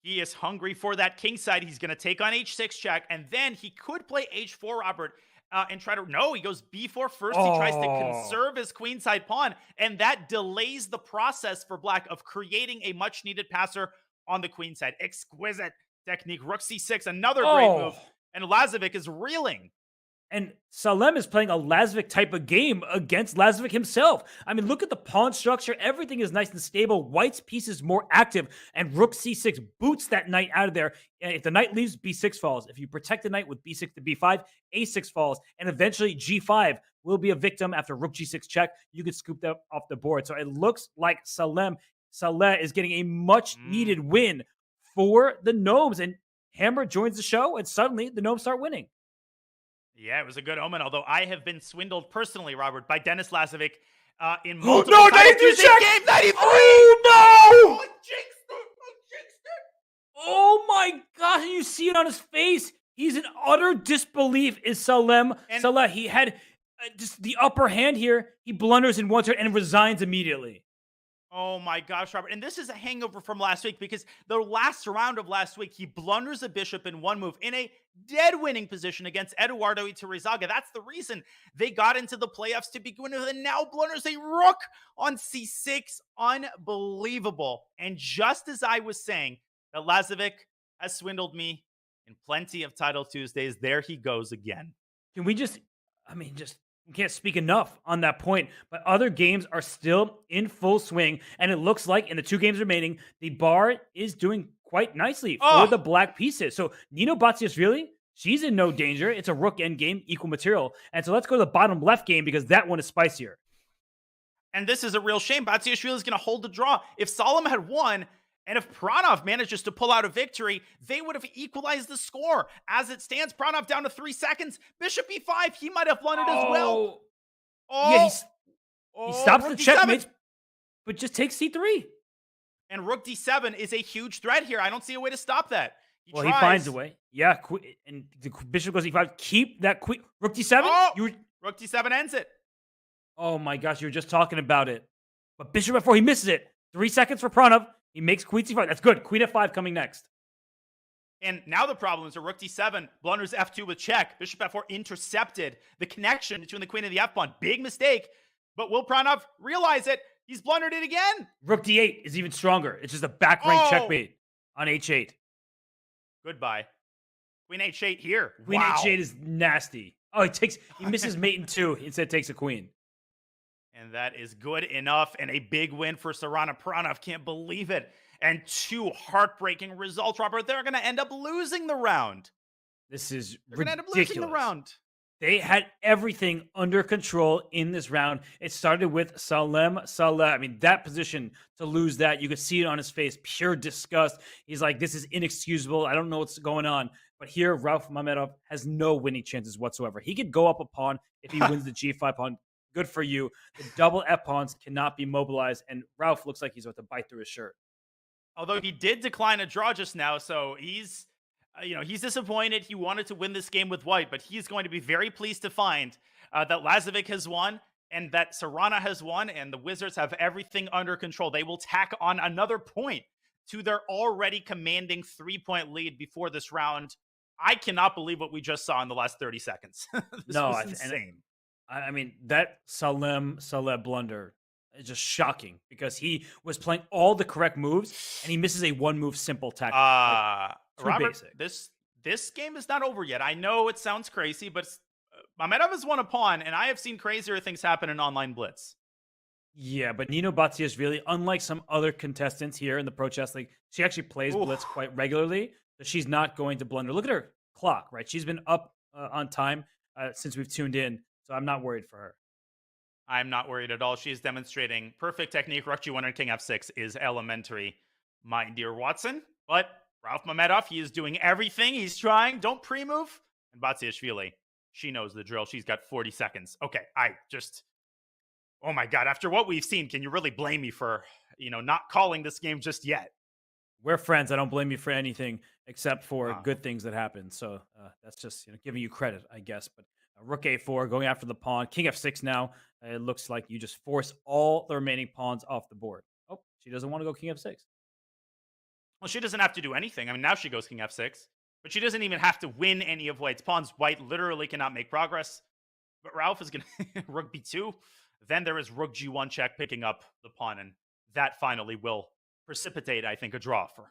E: He is hungry for that king side. He's going to take on H6 check, and then he could play H4, Robert, and try to... No, he goes B4 first. He tries to conserve his queenside pawn, and that delays the process for Black of creating a much-needed passer on the queen side. Exquisite technique. Rook C6, another great move, and Lazovic is reeling.
B: And Salem is playing a Lazovic type of game against Lazovic himself. I mean, look at the pawn structure. Everything is nice and stable. White's piece is more active, and rook c6 boots that knight out of there. And if the knight leaves, b6 falls. If you protect the knight with b6 to b5, a6 falls. And eventually g5 will be a victim after rook g6 check. You could scoop that off the board. So it looks like Saleh is getting a much-needed win for the Gnomes. And Hammer joins the show, and suddenly the Gnomes start winning.
E: Yeah, it was a good omen, although I have been swindled personally, Robert, by Denis Lazovic in multiple times.
B: 93 check!
E: Game 93!
B: Oh, no!
E: Oh, I jinxed it!
B: Oh, my gosh, you see it on his face. He's in utter disbelief, is Saleh. He had just the upper hand here. He blunders in one turn and resigns immediately.
E: Oh my gosh, Robert. And this is a hangover from last week because the last round of last week, he blunders a bishop in one move in a dead winning position against Eduardo Iturrizaga. That's the reason they got into the playoffs to begin with, and now blunders a rook on c6. Unbelievable. And just as I was saying that Lazovic has swindled me in plenty of Title Tuesdays, there he goes again.
B: Can we we can't speak enough on that point, but other games are still in full swing, and it looks like in the 2 games remaining, the bar is doing quite nicely for the black pieces. So Nino Batsiashvili, she's in no danger. It's a rook end game, equal material. And so let's go to the bottom left game because that one is spicier.
E: And this is a real shame. Batsiashvili is going to hold the draw. If Salem had won, and if Pranav manages to pull out a victory, they would have equalized the score. As it stands, Pranav down to 3 seconds. Bishop e5, he might have blundered as well.
B: Yeah, he stops the checkmate, but just takes c3.
E: And rook d7 is a huge threat here. I don't see a way to stop that.
B: He finds a way. Yeah, and the bishop goes e5. Keep that queen. Rook d7?
E: Rook d7 ends it.
B: Oh my gosh, you were just talking about it. But bishop f4, he misses it. 3 seconds for Pranav. He makes queen c5. That's good. Queen f5 coming next.
E: And now the problem is a rook d7, blunders f2 with check. Bishop f4 intercepted the connection between the queen and the f-pawn. Big mistake. But will Pranav realize it? He's blundered it again.
B: Rook d8 is even stronger. It's just a back rank checkmate on h8.
E: Goodbye. Queen h8 here.
B: Queen h8 is nasty. Oh, he misses mate in 2. Instead takes a queen.
E: And that is good enough, and a big win for Sarana Pranav. Can't believe it. And 2 heartbreaking results, Robert. They're going to end up losing the round.
B: This is
E: ridiculous. They're going to end up losing the round.
B: They had everything under control in this round. It started with Salem Saleh. I mean, that position, to lose that, you could see it on his face, pure disgust. He's like, this is inexcusable. I don't know what's going on. But here, Ralph Mamedyarov has no winning chances whatsoever. He could go up a pawn if he wins the G5 pawn. Good for you. The double F pawns cannot be mobilized, and Ralph looks like he's about to bite through his shirt.
E: Although he did decline a draw just now, so he's he's disappointed. He wanted to win this game with white, but he's going to be very pleased to find that Lazovic has won and that Serrana has won, and the Wizards have everything under control. They will tack on another point to their already commanding 3-point lead before this round. I cannot believe what we just saw in the last 30 seconds. This was insane.
B: I mean, that Salem Saleh blunder is just shocking because he was playing all the correct moves and he misses a one-move simple tactic.
E: Robert, this game is not over yet. I know it sounds crazy, but Mamedyarov has won a pawn, and I have seen crazier things happen in online blitz.
B: Yeah, but Nino Batsiashvili, unlike some other contestants here in the Pro Chess League, she actually plays blitz quite regularly, so she's not going to blunder. Look at her clock, right? She's been up on time since we've tuned in, so I'm not worried for her.
E: I'm not worried at all. She is demonstrating perfect technique. Rook G1 and King F6 is elementary, my dear Watson. But Ralph Mamedyarov, he is doing everything. He's trying. Don't pre-move. And Batsiashvili, she knows the drill. She's got 40 seconds. Okay, oh my God. After what we've seen, can you really blame me for, not calling this game just yet?
B: We're friends. I don't blame you for anything except for good things that happen. So that's just giving you credit, I guess. But Rook A4 going after the pawn. King F6 now. It looks like you just force all the remaining pawns off the board. Oh, she doesn't want to go King F6.
E: Well, she doesn't have to do anything. I mean, now she goes King F6. But she doesn't even have to win any of White's pawns. White literally cannot make progress. But Ralph is going to Rook B2. Then there is Rook G1 check picking up the pawn. And that finally will precipitate, I think, a draw for.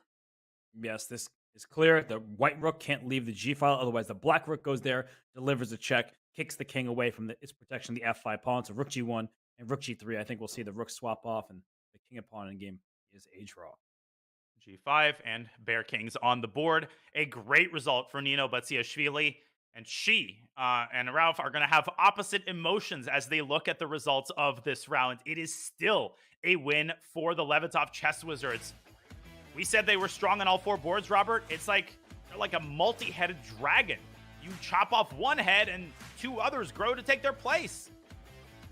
B: Yes, this is clear. The white rook can't leave the G file. Otherwise, the black rook goes there, delivers a check, kicks the king away from its protection, the F5 pawn. So Rook G1 and Rook G3. I think we'll see the rook swap off, and the king and pawn in game is a draw.
E: G5 and Bear Kings on the board. A great result for Nino Batsiashvili. And she and Ralph are going to have opposite emotions as they look at the results of this round. It is still a win for the Levitov Chess Wizards. We said they were strong on all four boards, Robert. It's like they're like a multi-headed dragon. You chop off one head and two others grow to take their place.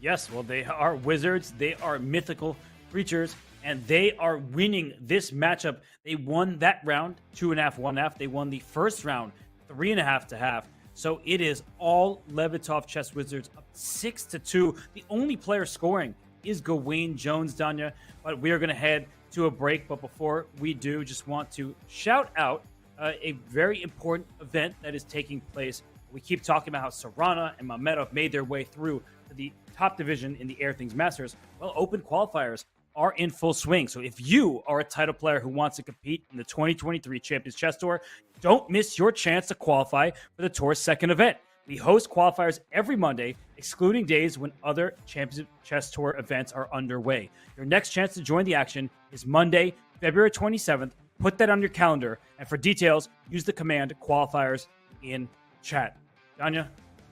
B: Yes, well, they are wizards. They are mythical creatures, and they are winning this matchup. They won that round 2.5, 1.5. They won the first round 3.5 to half. So it is all Levitov Chess Wizards up 6-2. The only player scoring is Gawain Jones, Danya. But we are going to head to a break. But before we do, just want to shout out a very important event that is taking place. We keep talking about how Serrana and Mamedyarov made their way through to the top division in the Air Things Masters. Well, open qualifiers are in full swing. So if you are a title player who wants to compete in the 2023 Champions Chess Tour, don't miss your chance to qualify for the tour's second event. We host qualifiers every Monday, excluding days when other Champions Chess Tour events are underway. Your next chance to join the action is Monday, February 27th. Put that on your calendar. And for details, use the command qualifiers in chat. Danya,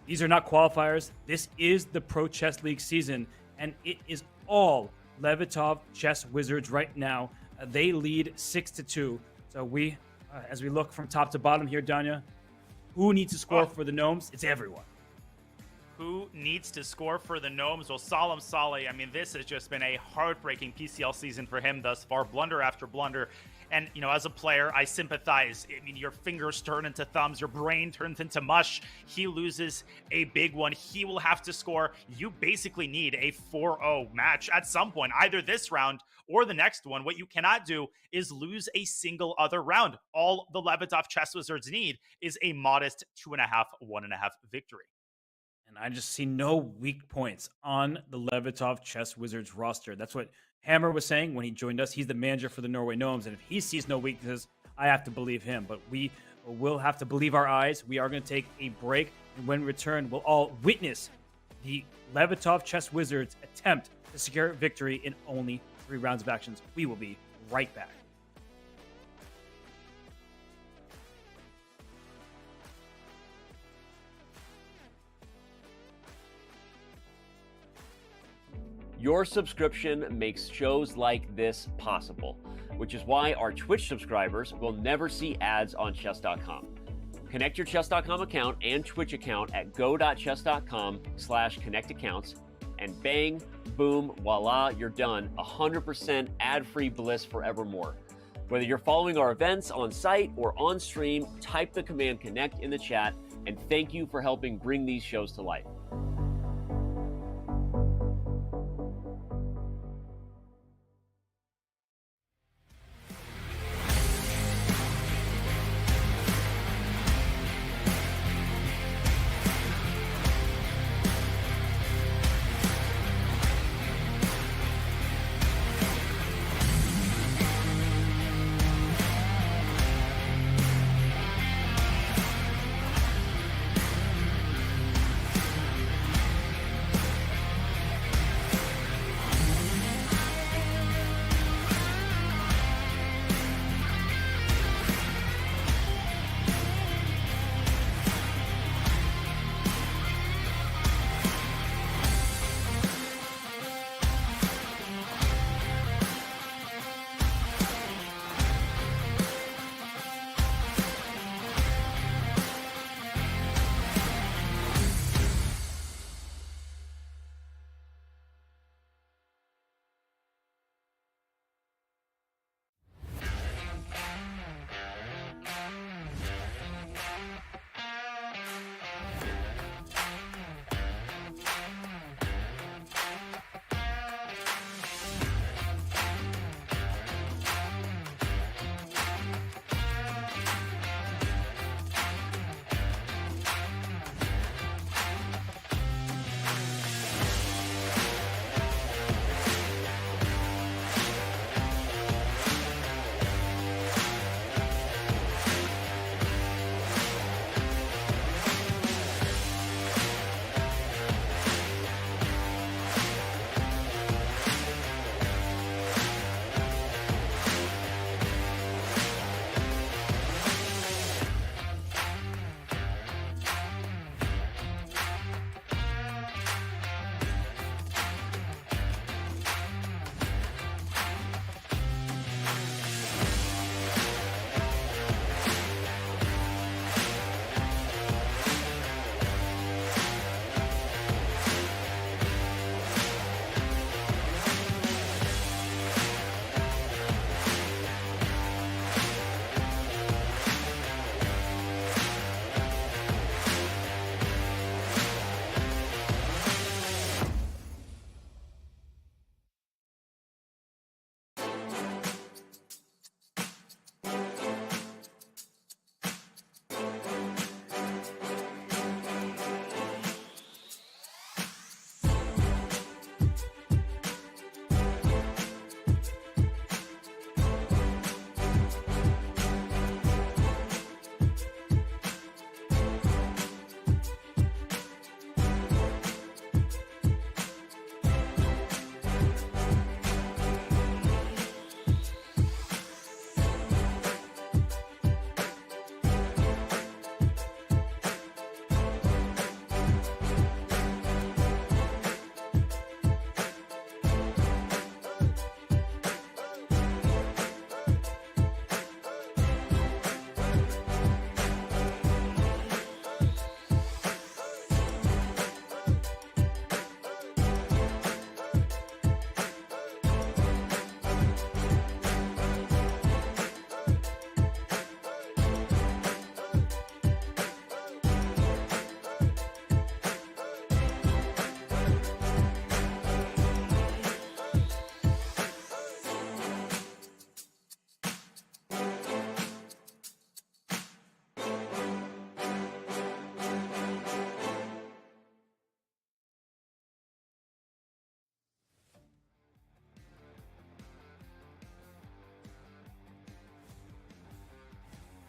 B: these are not qualifiers. This is the Pro Chess League season, and it is all Levitov Chess Wizards right now. They lead 6-2. So we, as we look from top to bottom here, Danya, who needs to score for the Gnomes? It's everyone.
E: Who needs to score for the Gnomes? Well, Salem Saleh, I mean, this has just been a heartbreaking PCL season for him thus far. Blunder after blunder. And, as a player, I sympathize. I mean, your fingers turn into thumbs. Your brain turns into mush. He loses a big one. He will have to score. You basically need a 4-0 match at some point, either this round or the next one. What you cannot do is lose a single other round. All the Levitov Chess Wizards need is a modest 2.5, 1.5 victory.
B: And I just see no weak points on the Levitov Chess Wizards roster. That's what Hammer was saying when he joined us. He's the manager for the Norway Gnomes, and if he sees no weaknesses, I have to believe him. But we will have to believe our eyes. We are going to take a break, and when we return, we'll all witness the Levitov Chess Wizards attempt to secure victory in only 3 rounds of actions. We will be right back.
A: Your subscription makes shows like this possible, which is why our Twitch subscribers will never see ads on chess.com. Connect your chess.com account and Twitch account at go.chess.com/connectaccounts, and bang, boom, voila, you're done. 100% ad-free bliss forevermore. Whether you're following our events on site or on stream, type the command connect in the chat, and thank you for helping bring these shows to life.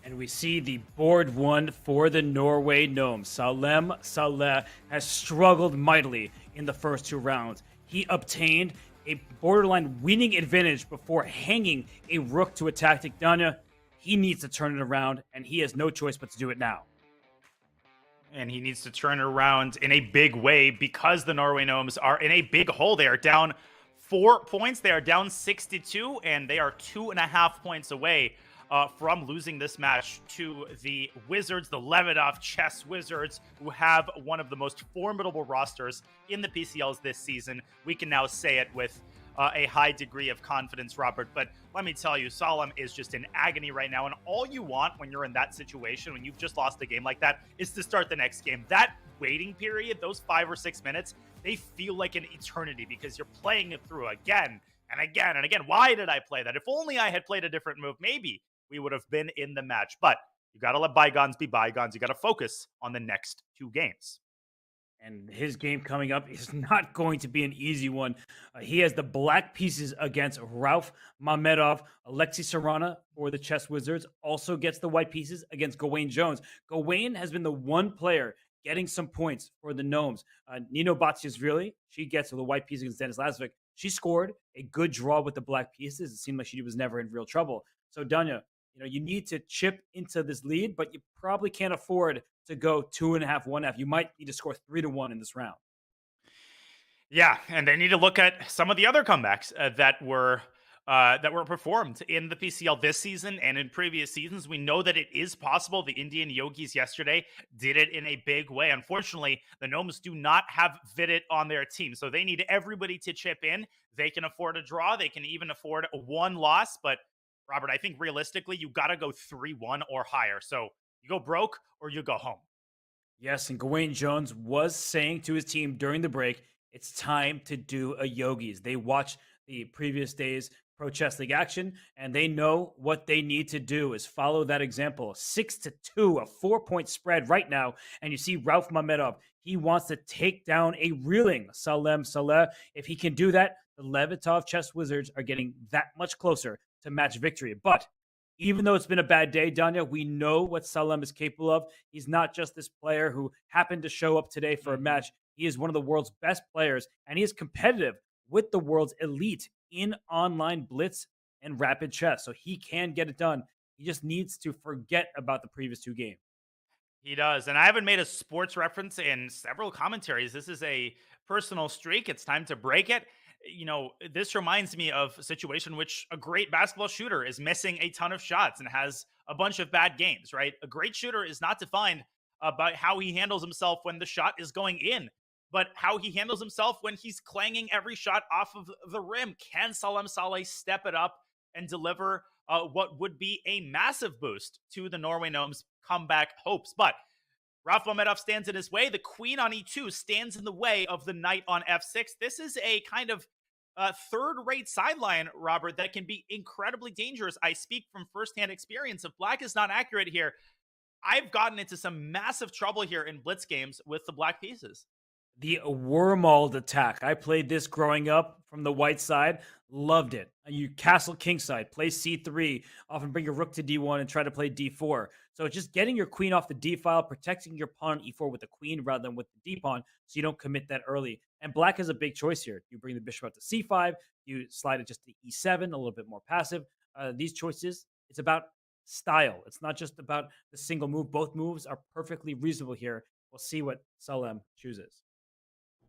B: And we see the board one for the Norway Gnomes. Salem Saleh has struggled mightily in the first two rounds. He obtained a borderline winning advantage before hanging a rook to attack Danya. He needs to turn it around, and he has no choice but to do it now.
E: And he needs to turn it around in a big way because the Norway Gnomes are in a big hole. They are down 4 points. They are down 62, and they are 2.5 points away from losing this match to the Wizards, the Levidoff Chess Wizards, who have one of the most formidable rosters in the PCLs this season. We can now say it with a high degree of confidence, Robert. But let me tell you, Solemn is just in agony right now. And all you want when you're in that situation, when you've just lost a game like that, is to start the next game. That waiting period, those 5 or 6 minutes, they feel like an eternity because you're playing it through again and again and again. Why did I play that? If only I had played a different move, maybe we would have been in the match. But you got to let bygones be bygones. You got to focus on the next 2 games.
B: And his game coming up is not going to be an easy one. He has the black pieces against Ralph Mamedyarov. Alexei Sarana for the Chess Wizards also gets the white pieces against Gawain Jones. Gawain has been the one player getting some points for the Gnomes. Nino Batsiashvili, she gets the white pieces against Dennis Lazovic. She scored a good draw with the black pieces. It seemed like she was never in real trouble. So, Danya, you need to chip into this lead, but you probably can't afford to go 2.5, 1.5. You might need to score 3-1 in this round.
E: Yeah, and they need to look at some of the other comebacks that were performed in the PCL this season and in previous seasons. We know that it is possible. The Indian Yogis yesterday did it in a big way. Unfortunately, the Gnomes do not have Vidit on their team, so they need everybody to chip in. They can afford a draw. They can even afford one loss, but Robert, I think realistically, you got to go 3-1 or higher. So you go broke or you go home.
B: Yes, and Gawain Jones was saying to his team during the break, it's time to do a Yogis. They watched the previous day's Pro Chess League action, and they know what they need to do is follow that example. 6-2, a 4-point spread right now. And you see Ralph Mamedyarov, he wants to take down a reeling Salem Saleh. If he can do that, the Levidoff Chess Wizards are getting that much closer to match victory. But even though it's been a bad day, Danya, we know what Salem is capable of. He's not just this player who happened to show up today for a match. He is one of the world's best players, and he is competitive with the world's elite in online blitz and rapid chess. So he can get it done. He just needs to forget about the previous 2 games.
E: He does. And I haven't made a sports reference in several commentaries. This is a personal streak. It's time to break it. This reminds me of a situation in which a great basketball shooter is missing a ton of shots and has a bunch of bad games, right? A great shooter is not defined by how he handles himself when the shot is going in, but how he handles himself when he's clanging every shot off of the rim. Can Salem Saleh step it up and deliver what would be a massive boost to the Norway Gnomes' comeback hopes? But Ralph Mamedyarov stands in his way. The queen on e2 stands in the way of the knight on f6. This is a kind of third-rate sideline, Robert, that can be incredibly dangerous. I speak from firsthand experience. If black is not accurate here, I've gotten into some massive trouble here in blitz games with the black pieces.
B: The Wormald attack. I played this growing up from the white side. Loved it. You castle kingside, play c3, often bring your rook to d1 and try to play d4. So just getting your queen off the d file, protecting your pawn on e4 with the queen rather than with the d pawn so you don't commit that early. And black has a big choice here. You bring the bishop out to c5, you slide it just to e7, a little bit more passive. These choices, it's about style. It's not just about the single move. Both moves are perfectly reasonable here. We'll see what Salem chooses.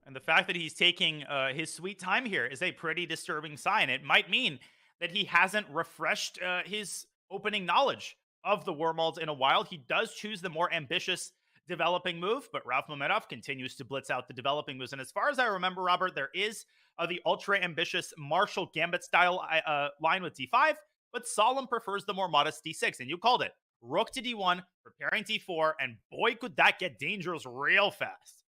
E: And the fact that he's taking his sweet time here is a pretty disturbing sign. It might mean that he hasn't refreshed his opening knowledge of the Wormald in a while. He does choose the more ambitious developing move, but Ralph Mamedyarov continues to blitz out the developing moves. And as far as I remember, Robert, there is the ultra-ambitious Marshall Gambit style line with d5, but Solemn prefers the more modest d6. And you called it. Rook to d1, preparing d4, and boy, could that get dangerous real fast.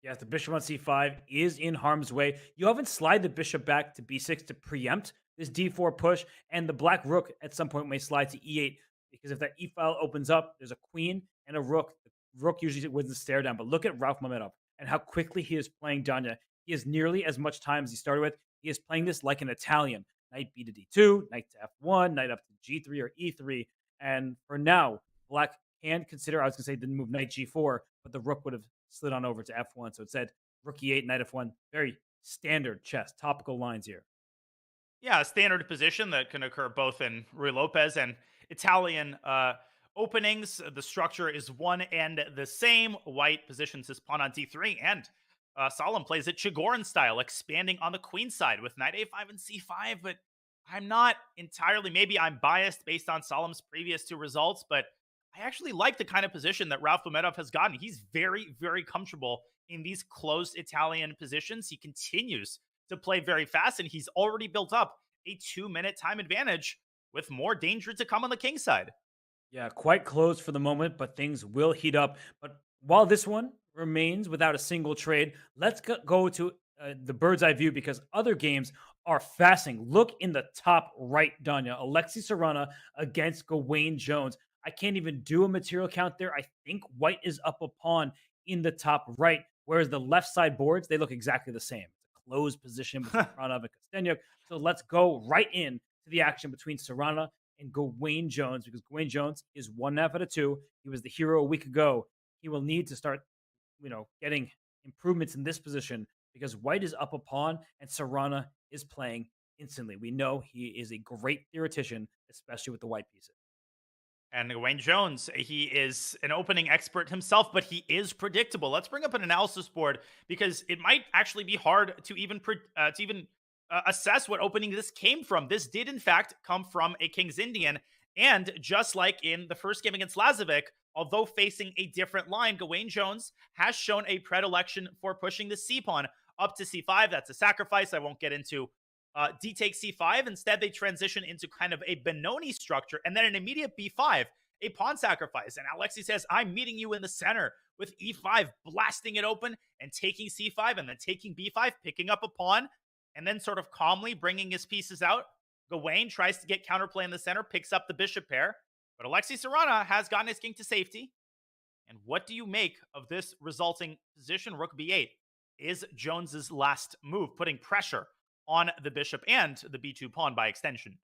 B: Yes, the bishop on c5 is in harm's way. You often slide the bishop back to b6 to preempt this d4 push, and the black rook at some point may slide to e8, because if that e file opens up, there's a queen and a rook. The rook usually wins the stare down, but look at Ralph Mamedyarov and how quickly he is playing Danya. He has nearly as much time as he started with. He is playing this like an Italian. Knight b to d2, knight to f1, knight up to g3 or e3, and for now, black can consider, I was going to say didn't move knight g4, but the rook would have slid on over to f1. So it said rook e8, knight f1. Very standard chess, topical lines here.
E: Yeah, a standard position that can occur both in Rui Lopez and Italian openings. The structure is one and the same. White positions his pawn on d3, and Solemn plays it Chigorin style, expanding on the queen side with knight a5 and c5, but I'm not entirely, maybe I'm biased based on Solemn's previous two results, but I actually like the kind of position that Ralph Mamedyarov has gotten. He's very, very comfortable in these closed Italian positions. He continues to play very fast, and he's already built up a 2-minute time advantage with more danger to come on the king side.
B: Yeah, quite close for the moment, but things will heat up. But while this one remains without a single trade, let's go to the bird's eye view because other games are fascinating. Look in the top right, Danya. Alexi Serrana against Gawain Jones. I can't even do a material count there. I think white is up a pawn in the top right, whereas the left side boards, they look exactly the same. It's a closed position between Pranav and Kostenyuk. So let's go right in to the action between Serrana and Gawain Jones, because Gawain Jones is 1.5 out of 2. He was the hero a week ago. He will need to start, getting improvements in this position because white is up a pawn and Serrana is playing instantly. We know he is a great theoretician, especially with the white pieces.
E: And Gawain Jones, he is an opening expert himself, but he is predictable. Let's bring up an analysis board because it might actually be hard to even assess what opening this came from. This did, in fact, come from a King's Indian. And just like in the first game against Lazovic, although facing a different line, Gawain Jones has shown a predilection for pushing the c-pawn up to c5. That's a sacrifice. I won't get into d takes c5. Instead, they transition into kind of a Benoni structure and then an immediate b5, a pawn sacrifice. And Alexi says, I'm meeting you in the center with e5, blasting it open and taking c5 and then taking b5, picking up a pawn, and then sort of calmly bringing his pieces out. Gawain tries to get counterplay in the center, picks up the bishop pair, but Alexi Serrana has gotten his king to safety. And what do you make of this resulting position? Rook b8 is Jones's last move, putting pressure on the bishop and the b2 pawn by extension.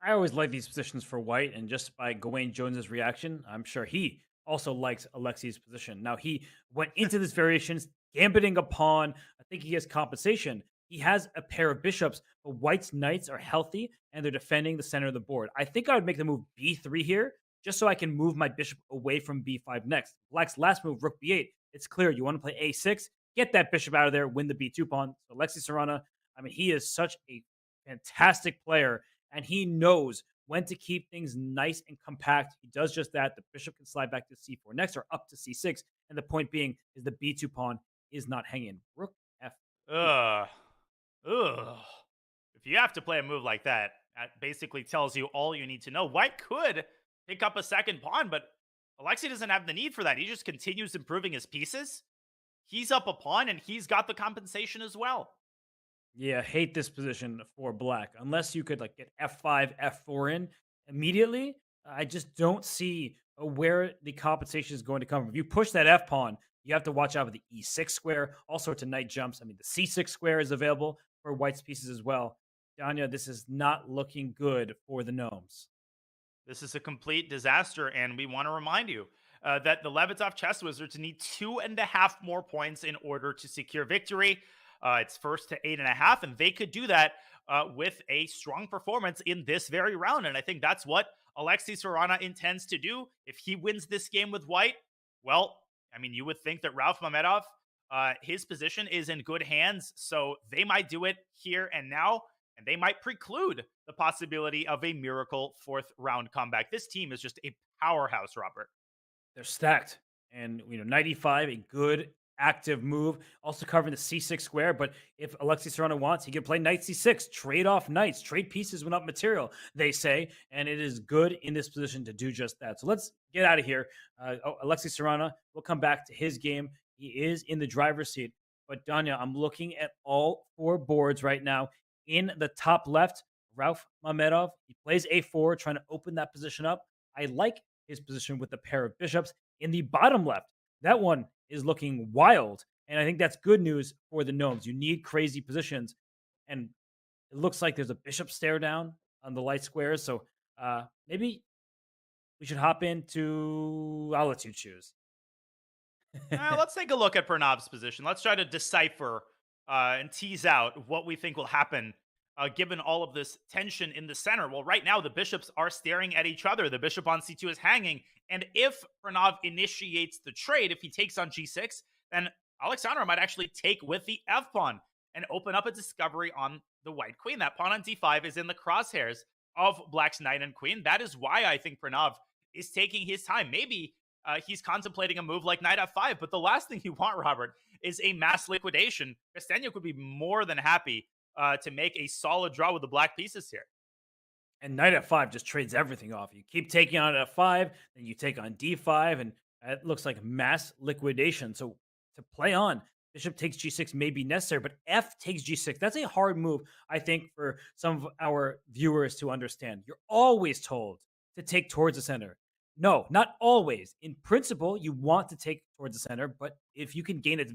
B: I always like these positions for white, and just by Gawain Jones's reaction, I'm sure he also likes Alexi's position. Now, he went into this variation, gambiting a pawn. I think he has compensation. He has a pair of bishops, but white's knights are healthy, and they're defending the center of the board. I think I would make the move b3 here, just so I can move my bishop away from b5 next. Black's last move, rook b8, it's clear. You want to play a6, get that bishop out of there, win the b2 pawn. So Alexi Serrana, he is such a fantastic player, and he knows when to keep things nice and compact. He does just that. The bishop can slide back to c4 next or up to c6, and the point being is the b2 pawn is not hanging. Rook f.
E: Ugh. If you have to play a move like that, that basically tells you all you need to know. White could pick up a second pawn, but Alexi doesn't have the need for that. He just continues improving his pieces. He's up a pawn, and he's got the compensation as well.
B: Yeah, hate this position for black. Unless you could get f5, f4 in immediately, I just don't see where the compensation is going to come from. If you push that f pawn, you have to watch out for the e6 square, all sorts of knight jumps. The c6 square is available for white's pieces as well. Danya, this is not looking good for the Gnomes.
E: This is a complete disaster, and we want to remind you that the Levitov Chess Wizards need 2.5 more points in order to secure victory. It's first to 8.5, and they could do that with a strong performance in this very round. And I think that's what Alexi Serrana intends to do. If he wins this game with white, well, you would think that Ralph Mamedyarov, his position is in good hands, so they might do it here and now, and they might preclude the possibility of a miracle fourth round comeback. This team is just a powerhouse, Robert.
B: They're stacked, and knight e5, a good active move, also covering the c6 square. But if Alexi Serrana wants, he can play knight c6, trade off knights, trade pieces without material, they say, and it is good in this position to do just that. So let's get out of here. Alexi Serrana will come back to his game. He is in the driver's seat. But Danya, I'm looking at all 4 boards right now. In the top left, Ralph Mamedyarov, he plays a4, trying to open that position up. I like his position with the pair of bishops. In the bottom left, that one is looking wild, and I think that's good news for the Gnomes. You need crazy positions, and it looks like there's a bishop stare down on the light squares, so maybe we should hop into... I'll let you choose.
E: Let's take a look at Pranav's position. Let's try to decipher and tease out what we think will happen given all of this tension in the center. Well, right now, the bishops are staring at each other. The bishop on c2 is hanging. And if Pranav initiates the trade, if he takes on g6, then Alexandra might actually take with the f-pawn and open up a discovery on the white queen. That pawn on d5 is in the crosshairs of Black's knight and queen. That is why I think Pranav is taking his time. Maybe he's contemplating a move like knight f5, but the last thing you want, Robert, is a mass liquidation. Kosteniuk would be more than happy to make a solid draw with the black pieces here.
B: And knight f5 just trades everything off. You keep taking on f5, then you take on d5, and it looks like mass liquidation. So to play on, bishop takes g6 may be necessary, but f takes g6. That's a hard move, I think, for some of our viewers to understand. You're always told to take towards the center. No, not always. In principle, you want to take towards the center, but if you can gain a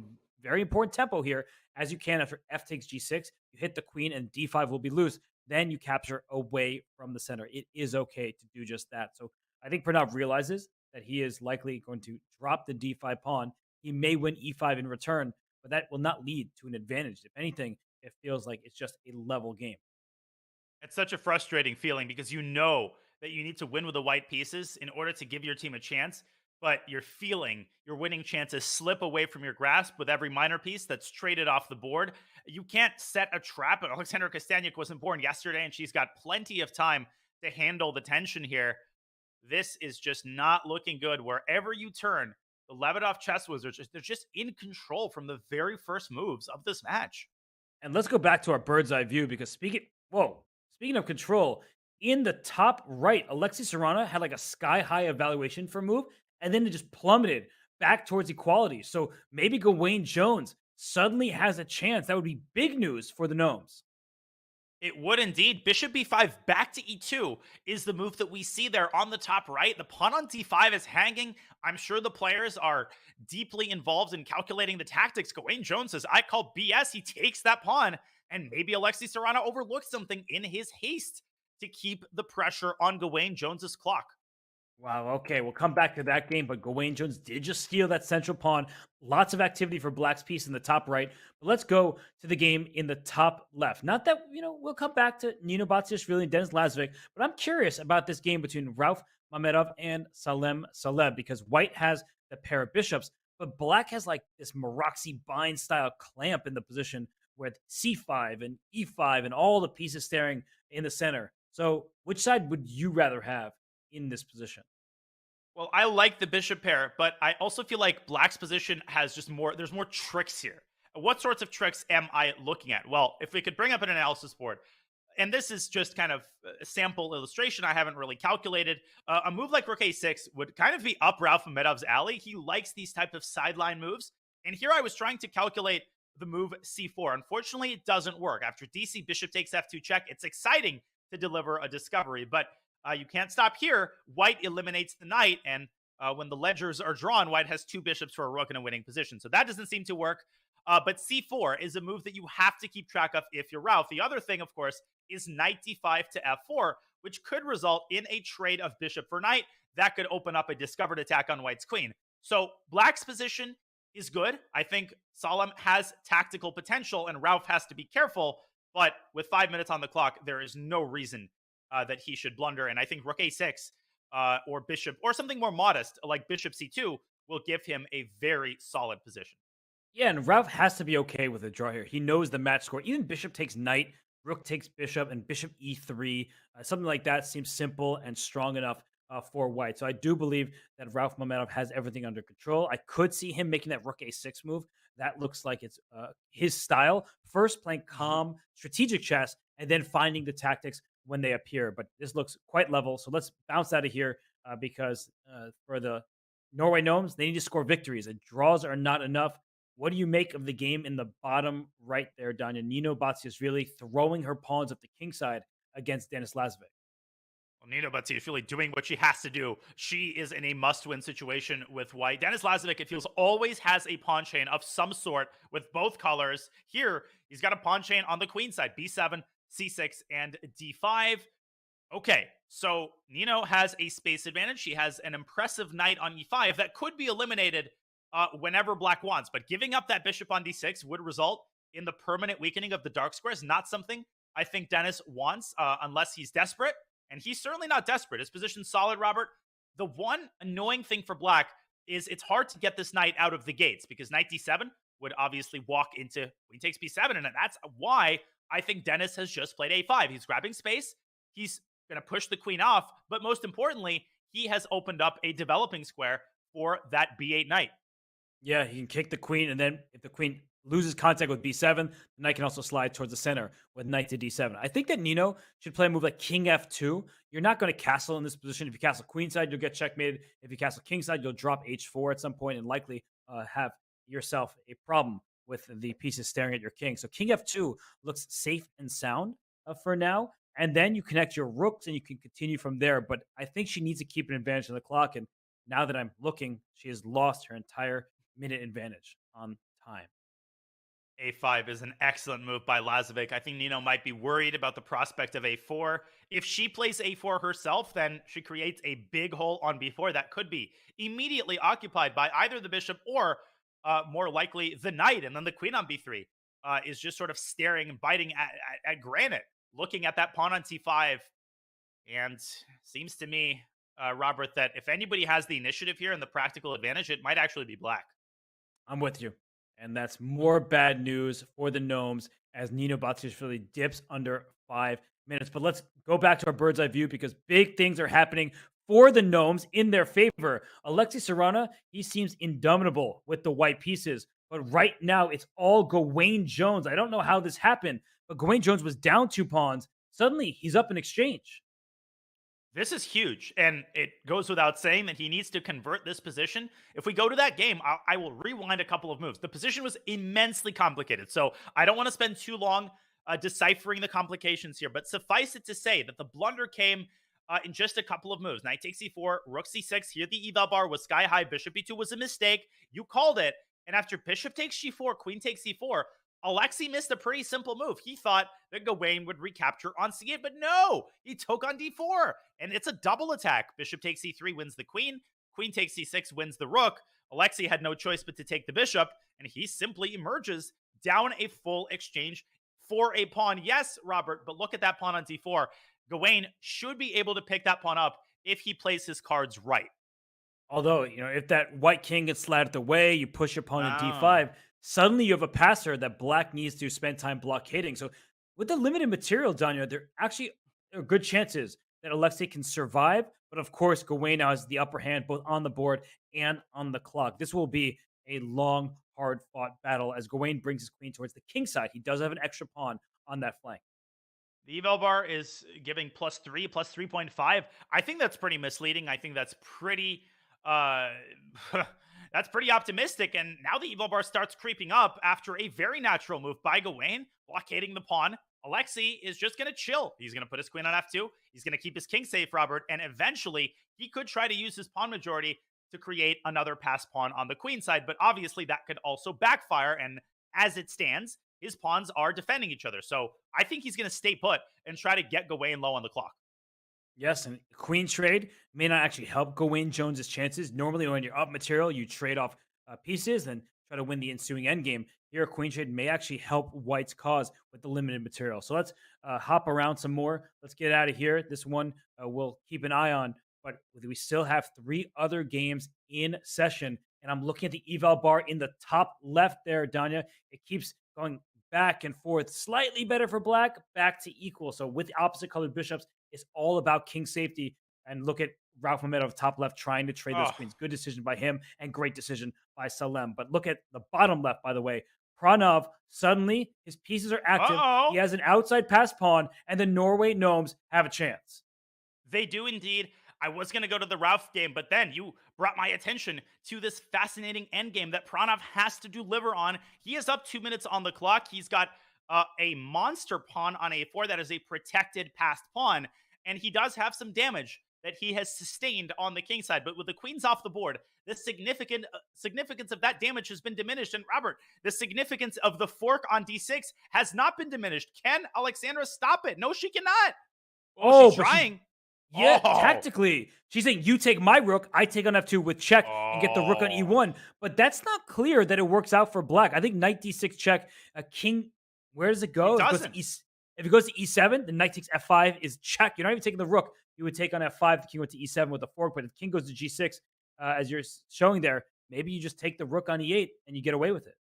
B: very important tempo here, as you can after f takes g6, you hit the queen and d5 will be loose. Then you capture away from the center. It is okay to do just that. So I think Pranav realizes that he is likely going to drop the d5 pawn. He may win e5 in return, but that will not lead to an advantage. If anything, it feels like it's just a level game.
E: It's such a frustrating feeling because you know that you need to win with the white pieces in order to give your team a chance, but you're feeling your winning chances slip away from your grasp with every minor piece that's traded off the board. You can't set a trap. Alexandra Kosteniuk wasn't born yesterday, and she's got plenty of time to handle the tension here. This is just not looking good. Wherever you turn, the Lebedev chess wizards, they're just in control from the very first moves of this match.
B: And let's go back to our bird's eye view because speaking of control, in the top right, Alexei Serrano had like a sky-high evaluation for a move, and then it just plummeted back towards equality. So maybe Gawain Jones suddenly has a chance. That would be big news for the Gnomes.
E: It would indeed. Bishop b5 back to e2 is the move that we see there on the top right. The pawn on d5 is hanging. I'm sure the players are deeply involved in calculating the tactics. Gawain Jones says, I call BS. He takes that pawn, and maybe Alexei Serrano overlooked something in his haste to keep the pressure on Gawain Jones's clock.
B: Wow, okay, we'll come back to that game, but Gawain Jones did just steal that central pawn. Lots of activity for Black's piece in the top right. But let's go to the game in the top left. Not that, we'll come back to Nino Batsiashvili and Denis Lazovic, but I'm curious about this game between Rauf Mamedov and Salem Saleh because White has the pair of bishops, but Black has like this Maroczy bind style clamp in the position with c5 and e5 and all the pieces staring in the center. So which side would you rather have in this position?
E: Well, I like the bishop pair, but I also feel like Black's position has there's more tricks here. What sorts of tricks am I looking at? Well, if we could bring up an analysis board, and this is just kind of a sample illustration, I haven't really calculated. A move like rook a6 would kind of be up Rauf Mamedov's alley. He likes these type of sideline moves. And here I was trying to calculate the move c4. Unfortunately, it doesn't work. After DC, bishop takes f2 check. It's exciting to deliver a discovery, but you can't stop here. White eliminates the knight, and when the ledgers are drawn, White has two bishops for a rook in a winning position. So that doesn't seem to work. But c4 is a move that you have to keep track of if you're Rauf. The other thing, of course, is knight d5 to f4, which could result in a trade of bishop for knight. That could open up a discovered attack on White's queen. So Black's position is good. I think Salem has tactical potential, and Rauf has to be careful. But with 5 minutes on the clock, there is no reason that he should blunder. And I think rook a6 or bishop, or something more modest like bishop c2 will give him a very solid position.
B: Yeah, and Rauf has to be okay with a draw here. He knows the match score. Even bishop takes knight, rook takes bishop, and bishop e3. Something like that seems simple and strong enough for White. So I do believe that Rauf Mamedov has everything under control. I could see him making that rook a6 move. That looks like it's his style. First playing calm, strategic chess, and then finding the tactics when they appear. But this looks quite level. So let's bounce out of here because for the Norway Gnomes, they need to score victories, and draws are not enough. What do you make of the game in the bottom right there, Danya? Nino Batsiashvili throwing her pawns up the king side against Denis Lazovic.
E: Well, Nino Batsiashvili doing what she has to do. She is in a must-win situation with White. Denis Lazovic, it feels, always has a pawn chain of some sort with both colors. Here, he's got a pawn chain on the queen side, b7, c6, and d5. Okay, so Nino has a space advantage. She has an impressive knight on e5 that could be eliminated whenever Black wants. But giving up that bishop on d6 would result in the permanent weakening of the dark squares. Not something I think Dennis wants, unless he's desperate. And he's certainly not desperate. His position's solid, Robert. The one annoying thing for Black is it's hard to get this knight out of the gates because knight d7 would obviously walk into queen takes b7. And that's why I think Dennis has just played a5. He's grabbing space. He's going to push the queen off. But most importantly, he has opened up a developing square for that b8 knight.
B: Yeah, he can kick the queen, and then if the queen loses contact with b7, the knight can also slide towards the center with knight to d7. I think that Nino should play a move like king f2. You're not going to castle in this position. If you castle queenside, you'll get checkmated. If you castle kingside, you'll drop h4 at some point and likely have yourself a problem with the pieces staring at your king. So king f2 looks safe and sound for now. And then you connect your rooks and you can continue from there. But I think she needs to keep an advantage on the clock. And now that I'm looking, she has lost her entire minute advantage on time.
E: A5 is an excellent move by Lazovic. I think Nino might be worried about the prospect of A4. If she plays A4 herself, then she creates a big hole on B4 that could be immediately occupied by either the bishop or more likely the knight. And then the queen on B3 is just sort of staring and biting at granite, looking at that pawn on C5. And seems to me, Robert, that if anybody has the initiative here and the practical advantage, it might actually be Black.
B: I'm with you. And that's more bad news for the Gnomes as Nino Batsishvili dips under 5 minutes. But let's go back to our bird's eye view because big things are happening for the Gnomes in their favor. Alexei Sarana, he seems indomitable with the white pieces. But right now, it's all Gawain Jones. I don't know how this happened, but Gawain Jones was down 2 pawns. Suddenly, he's up in exchange.
E: This is huge, and it goes without saying that he needs to convert this position. If we go to that game, I will rewind a couple of moves. The position was immensely complicated, so I don't want to spend too long deciphering the complications here, but suffice it to say that the blunder came in just a couple of moves. Knight takes c4, rook c6. Here the eval bar was sky high. Bishop e2 was a mistake. You called it, and after bishop takes g4, queen takes c4, Alexei missed a pretty simple move. He thought that Gawain would recapture on c8, but no, he took on d4, and it's a double attack. Bishop takes c3, wins the queen. Queen takes c6, wins the rook. Alexei had no choice but to take the bishop, and he simply emerges down a full exchange for a pawn. Yes, Robert, but look at that pawn on d4. Gawain should be able to pick that pawn up if he plays his cards right.
B: Although, if that white king gets slatted away, you push your pawn at d5, suddenly you have a passer that Black needs to spend time blockading. So with the limited material, Danya, there actually are good chances that Alexei can survive. But of course, Gawain now has the upper hand both on the board and on the clock. This will be a long, hard-fought battle as Gawain brings his queen towards the king side. He does have an extra pawn on that flank.
E: The eval bar is giving +3, +3.5. I think that's pretty misleading. I think that's pretty... that's pretty optimistic, and now the eval bar starts creeping up after a very natural move by Gawain, blockading the pawn. Alexei is just going to chill. He's going to put his queen on f2. He's going to keep his king safe, Robert, and eventually he could try to use his pawn majority to create another pass pawn on the queen side, but obviously that could also backfire, and as it stands, his pawns are defending each other. So I think he's going to stay put and try to get Gawain low on the clock.
B: Yes, and queen trade may not actually help Gawain Jones's chances. Normally, when you're up material, you trade off pieces and try to win the ensuing endgame. Here, queen trade may actually help White's cause with the limited material. So let's hop around some more. Let's get out of here. This one we'll keep an eye on, but we still have 3 other games in session. And I'm looking at the eval bar in the top left there, Danya. It keeps going back and forth. Slightly better for Black, back to equal. So with opposite colored bishops, it's all about king safety. And look at Ralph Mamedyarov top left trying to trade those queens. Good decision by him and great decision by Salem. But look at the bottom left, by the way. Pranav, suddenly his pieces are active. He has an outside pass pawn, and the Norway Gnomes have a chance.
E: They do indeed. I was going to go to the Ralph game, but then you brought my attention to this fascinating endgame that Pranav has to deliver on. He is up 2 minutes on the clock. He's got a monster pawn on a4 that is a protected passed pawn, and he does have some damage that he has sustained on the king side. But with the queens off the board, the significance of that damage has been diminished. And Robert, the significance of the fork on d6 has not been diminished. Can Alexandra stop it? No, she cannot. She's trying.
B: Tactically. She's saying, you take my rook, I take on f2 with check and get the rook on e1. But that's not clear that it works out for Black. I think knight d6 check, king, where does it go?
E: It doesn't.
B: If it goes to e7, the knight takes f5 is check. You're not even taking the rook. You would take on f5. The king went to e7 with the fork, but if the king goes to g6, as you're showing there, maybe you just take the rook on e8 and you get away with it.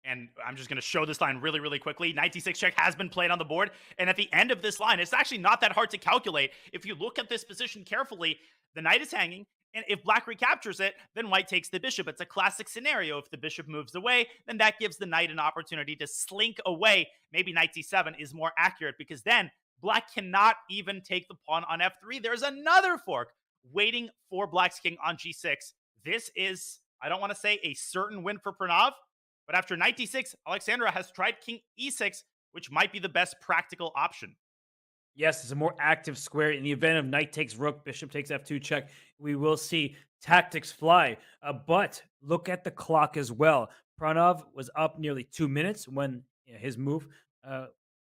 E: And I'm just going to show this line really, really quickly. Knight d6 check has been played on the board. And at the end of this line, it's actually not that hard to calculate. If you look at this position carefully, the knight is hanging. And if black recaptures it, then white takes the bishop. It's a classic scenario. If the bishop moves away, then that gives the knight an opportunity to slink away. Maybe knight d7 is more accurate because then black cannot even take the pawn on f3. There's another fork waiting for black's king on g6. This is, I don't want to say a certain win for Pranav, but after knight d6, Alexandra has tried king e6, which might be the best practical option.
B: Yes, it's a more active square. In the event of knight takes rook, bishop takes f2 check, we will see tactics fly. But look at the clock as well. Pranav was up nearly 2 minutes when his move.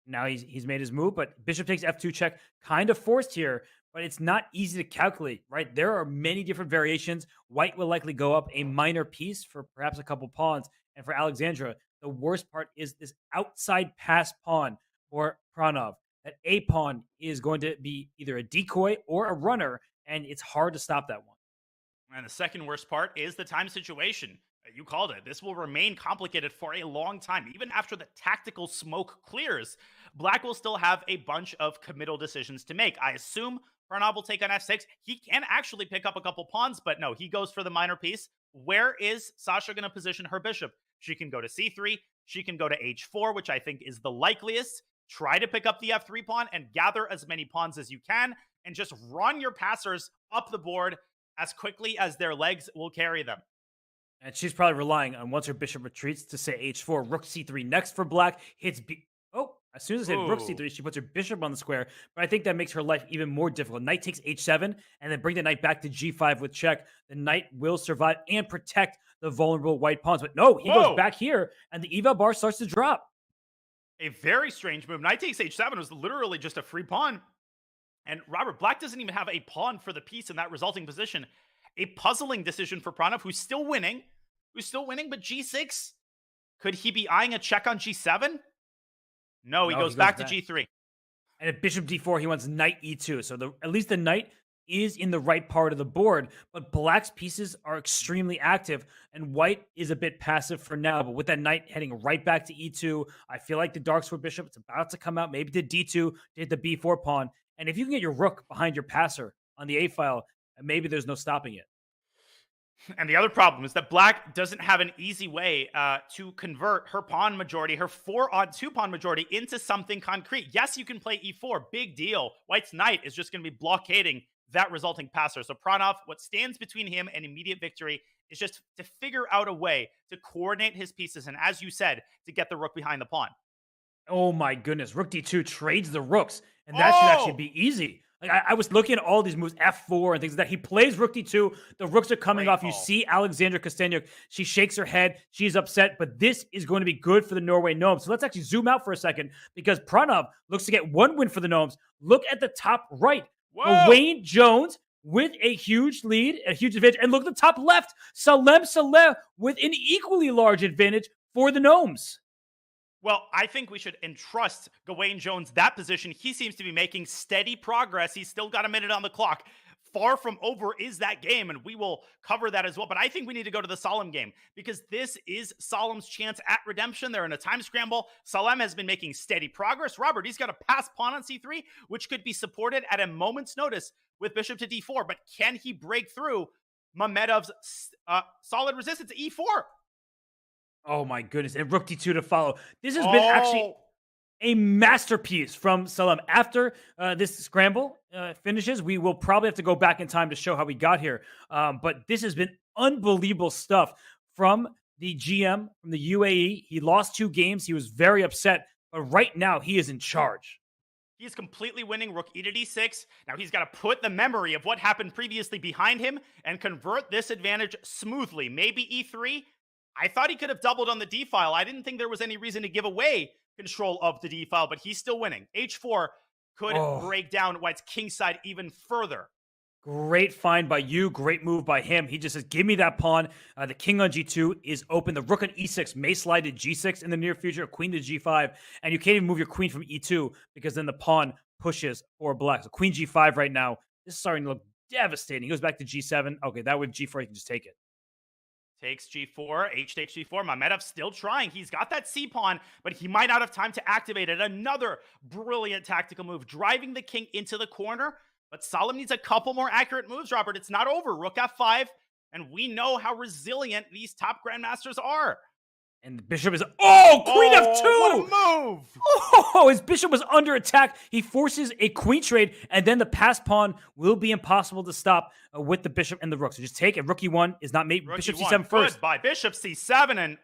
B: Now he's made his move, but bishop takes f2 check, kind of forced here, but it's not easy to calculate, right? There are many different variations. White will likely go up a minor piece for perhaps a couple pawns. And for Alexandra, the worst part is this outside pass pawn for Pranav. That a pawn is going to be either a decoy or a runner, and it's hard to stop that one.
E: And the second worst part is the time situation. You called it. This will remain complicated for a long time. Even after the tactical smoke clears, black will still have a bunch of committal decisions to make. I assume Pranav will take on f6. He can actually pick up a couple pawns, but no, he goes for the minor piece. Where is Sasha going to position her bishop? She can go to c3. She can go to h4, which I think is the likeliest. Try to pick up the f3 pawn and gather as many pawns as you can and just run your passers up the board as quickly as their legs will carry them.
B: And she's probably relying on once her bishop retreats to say h4, rook c3 next for black, hits b. Oh, as soon as it hit rook c3, she puts her bishop on the square. But I think that makes her life even more difficult. Knight takes h7 and then bring the knight back to g5 with check. The knight will survive and protect the vulnerable white pawns. But no, he goes back here and the eval bar starts to drop.
E: A very strange move. Knight takes h7 was literally just a free pawn. And Robert, black doesn't even have a pawn for the piece in that resulting position. A puzzling decision for Pranav, who's still winning, but g6? Could he be eyeing a check on g7? No, he goes back to g3.
B: And at bishop d4, he wants knight e2. So at least the knight is in the right part of the board, but black's pieces are extremely active, and white is a bit passive for now. But with that knight heading right back to e2, I feel like the dark sword bishop, it's about to come out, maybe to d2, to hit the b4 pawn. And if you can get your rook behind your passer on the a file, maybe there's no stopping it.
E: And the other problem is that black doesn't have an easy way to convert her pawn majority, her 4-on-2 pawn majority, into something concrete. Yes, you can play e4, big deal. White's knight is just going to be blockading that resulting passer. So Pranav, what stands between him and immediate victory is just to figure out a way to coordinate his pieces, and as you said, to get the rook behind the pawn.
B: Oh my goodness, rook d2 trades the rooks, and that should actually be easy. Like I was looking at all these moves, f4 and things like that. He plays rook d2. The rooks are coming off. You see Alexandra Kosteniuk. She shakes her head. She's upset, but this is going to be good for the Norway Gnomes. So let's actually zoom out for a second because Pranav looks to get one win for the Gnomes. Look at the top right. Wayne Jones with a huge lead, a huge advantage. And look at the top left. Salem Saleh with an equally large advantage for the Gnomes.
E: Well, I think we should entrust Gawain Jones that position. He seems to be making steady progress. He's still got a minute on the clock. Far from over is that game, and we will cover that as well. But I think we need to go to the Salem game because this is Salem's chance at redemption. They're in a time scramble. Salem has been making steady progress. Robert, he's got a pass pawn on c3, which could be supported at a moment's notice with bishop to d4. But can he break through Mamedyov's solid resistance to e4?
B: Oh my goodness. And rook d2 to follow. This has been actually a masterpiece from Salem. After this scramble finishes, we will probably have to go back in time to show how we got here. But this has been unbelievable stuff from the GM, from the UAE. He lost 2 games. He was very upset. But right now, he is in charge.
E: He's completely winning rook e to d6. Now he's got to put the memory of what happened previously behind him and convert this advantage smoothly. Maybe e3. I thought he could have doubled on the d-file. I didn't think there was any reason to give away control of the d-file, but he's still winning. h4 could break down white's kingside even further.
B: Great find by you. Great move by him. He just says, give me that pawn. The king on g2 is open. The rook on e6 may slide to g6 in the near future, queen to g5. And you can't even move your queen from e2 because then the pawn pushes for black. So queen g5 right now. This is starting to look devastating. He goes back to g7. Okay, that with g4, he can just take it.
E: Takes g4, h takes g4. Mamedov still trying. He's got that c-pawn, but he might not have time to activate it. Another brilliant tactical move, driving the king into the corner. But Solomon needs a couple more accurate moves, Robert. It's not over. Rook f5, and we know how resilient these top grandmasters are.
B: And the bishop is... Oh, queen f2!
E: What a move!
B: Oh, his bishop was under attack. He forces a queen trade, and then the passed pawn will be impossible to stop with the bishop and the rook. So just take it. Rook e1 is not made. Bishop c7 first.
E: By bishop c7, and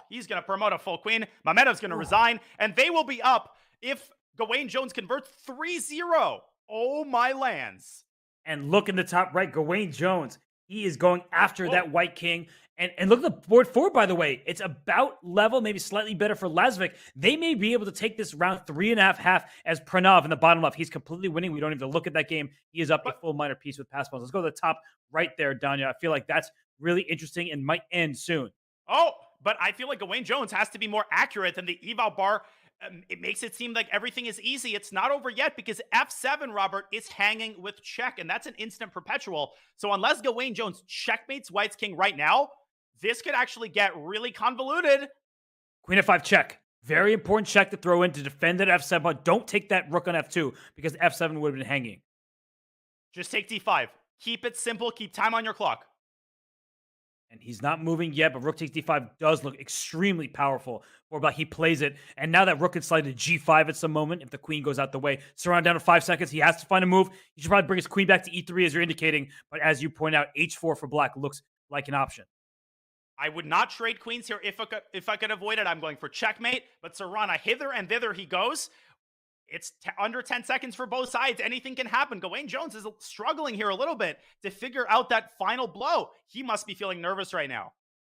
E: he's going to promote a full queen. Mamedov's going to resign, and they will be up if Gawain Jones converts 3-0. Oh, my lands.
B: And look in the top right, Gawain Jones. He is going after that white king. And look at the board forward, by the way. It's about level, maybe slightly better for Lasvik. They may be able to take this round 3.5 as Pranav in the bottom left. He's completely winning. We don't even look at that game. He is up a full minor piece with pass balls. Let's go to the top right there, Danya. I feel like that's really interesting and might end soon.
E: Oh, but I feel like Gawain Jones has to be more accurate than the eval bar. It makes it seem like everything is easy. It's not over yet because f7, Robert, is hanging with check, and that's an instant perpetual. So unless Gawain Jones checkmates White's king right now, this could actually get really convoluted.
B: Queen f5 check. Very important check to throw in to defend that f7, but don't take that rook on f2 because f7 would have been hanging.
E: Just take d5. Keep it simple. Keep time on your clock.
B: And he's not moving yet, but rook takes d5 does look extremely powerful. Or about he plays it, and now that rook can slide to g5 at some moment if the queen goes out the way. Surround down to 5 seconds. He has to find a move. He should probably bring his queen back to e3 as you're indicating. But as you point out, h4 for black looks like an option.
E: I would not trade queens here if I could avoid it. I'm going for checkmate, but Serrana hither and thither he goes. It's under 10 seconds for both sides. Anything can happen. Gawain Jones is struggling here a little bit to figure out that final blow. He must be feeling nervous right now.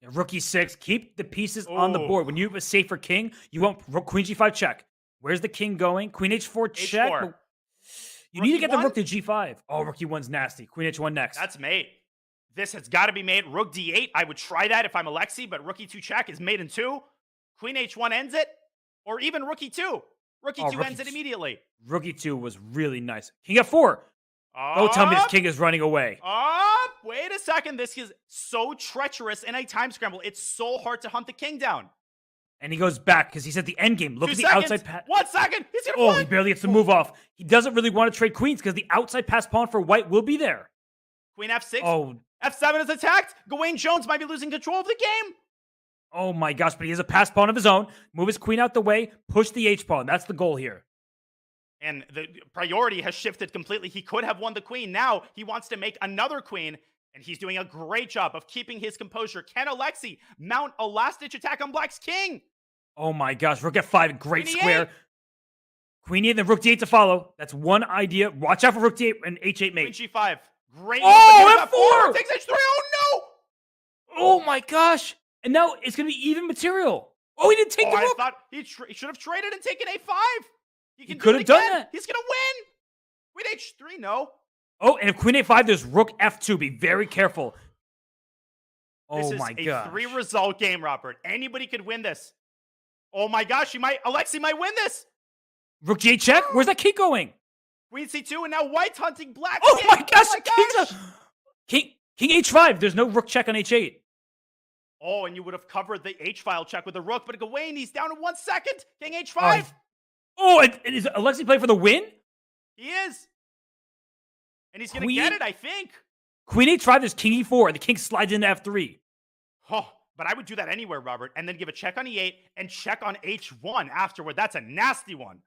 B: Yeah, rook e6. Keep the pieces on the board. When you have a safer king, you want queen g5 check. Where's the king going? Queen h4 check.
E: H4.
B: You need to get the rook to g5. Oh, rook e1's nasty. Queen h1 next.
E: That's mate. This has got to be made. Rook d8. I would try that if I'm Alexi, but rook e2 check is made in 2. Queen h1 ends it, or even rook e2. Rook e2 ends it immediately.
B: Rook e2 was really nice. King f4. Don't tell me this king is running away.
E: Wait a second. This is so treacherous in a time scramble. It's so hard to hunt the king down.
B: And he goes back because he's at the end game. Look at the outside pass.
E: 1 second. He's going to win.
B: He barely gets the move off. He doesn't really want to trade queens because the outside pass pawn for white will be there.
E: Queen f6.
B: Oh.
E: f7 is attacked. Gawain Jones might be losing control of the game.
B: Oh my gosh, but he has a pass pawn of his own. Move his queen out the way. Push the h pawn. That's the goal here.
E: And the priority has shifted completely. He could have won the queen. Now he wants to make another queen, and he's doing a great job of keeping his composure. Can Alexi mount a last-ditch attack on Black's king?
B: Oh my gosh, rook f5, great
E: Queen
B: square.
E: E8.
B: Queen e8, then rook d8 to follow. That's one idea. Watch out for rook d8 and h8 mate.
E: Queen g5. Great.
B: Oh,
E: F4 takes h3. Oh no!
B: Oh my gosh. And now it's going to be even material. Oh, he didn't take the rook.
E: I thought he should have traded and taken a5. He
B: could have done that.
E: He's going to win. Queen h3, no.
B: Oh, and if queen a5, there's rook f2. Be very careful. Oh my gosh.
E: This is a 3-result game, Robert. Anybody could win this. Oh my gosh, Alexi might win this.
B: Rook g8 check? Where's that king going?
E: Queen c2, and now White's hunting Black.
B: Oh
E: king.
B: my gosh,
E: Oh my
B: King h5. There's no rook check on h8.
E: Oh, and you would have covered the h-file check with the rook, but Gawain, he's down in 1 second. King h5.
B: And is Alexi playing for the win?
E: He is. And he's going to get it, I think.
B: Queen h5, there's king e4, and the king slides into f3.
E: Oh, but I would do that anywhere, Robert, and then give a check on e8 and check on h1 afterward. That's a nasty one.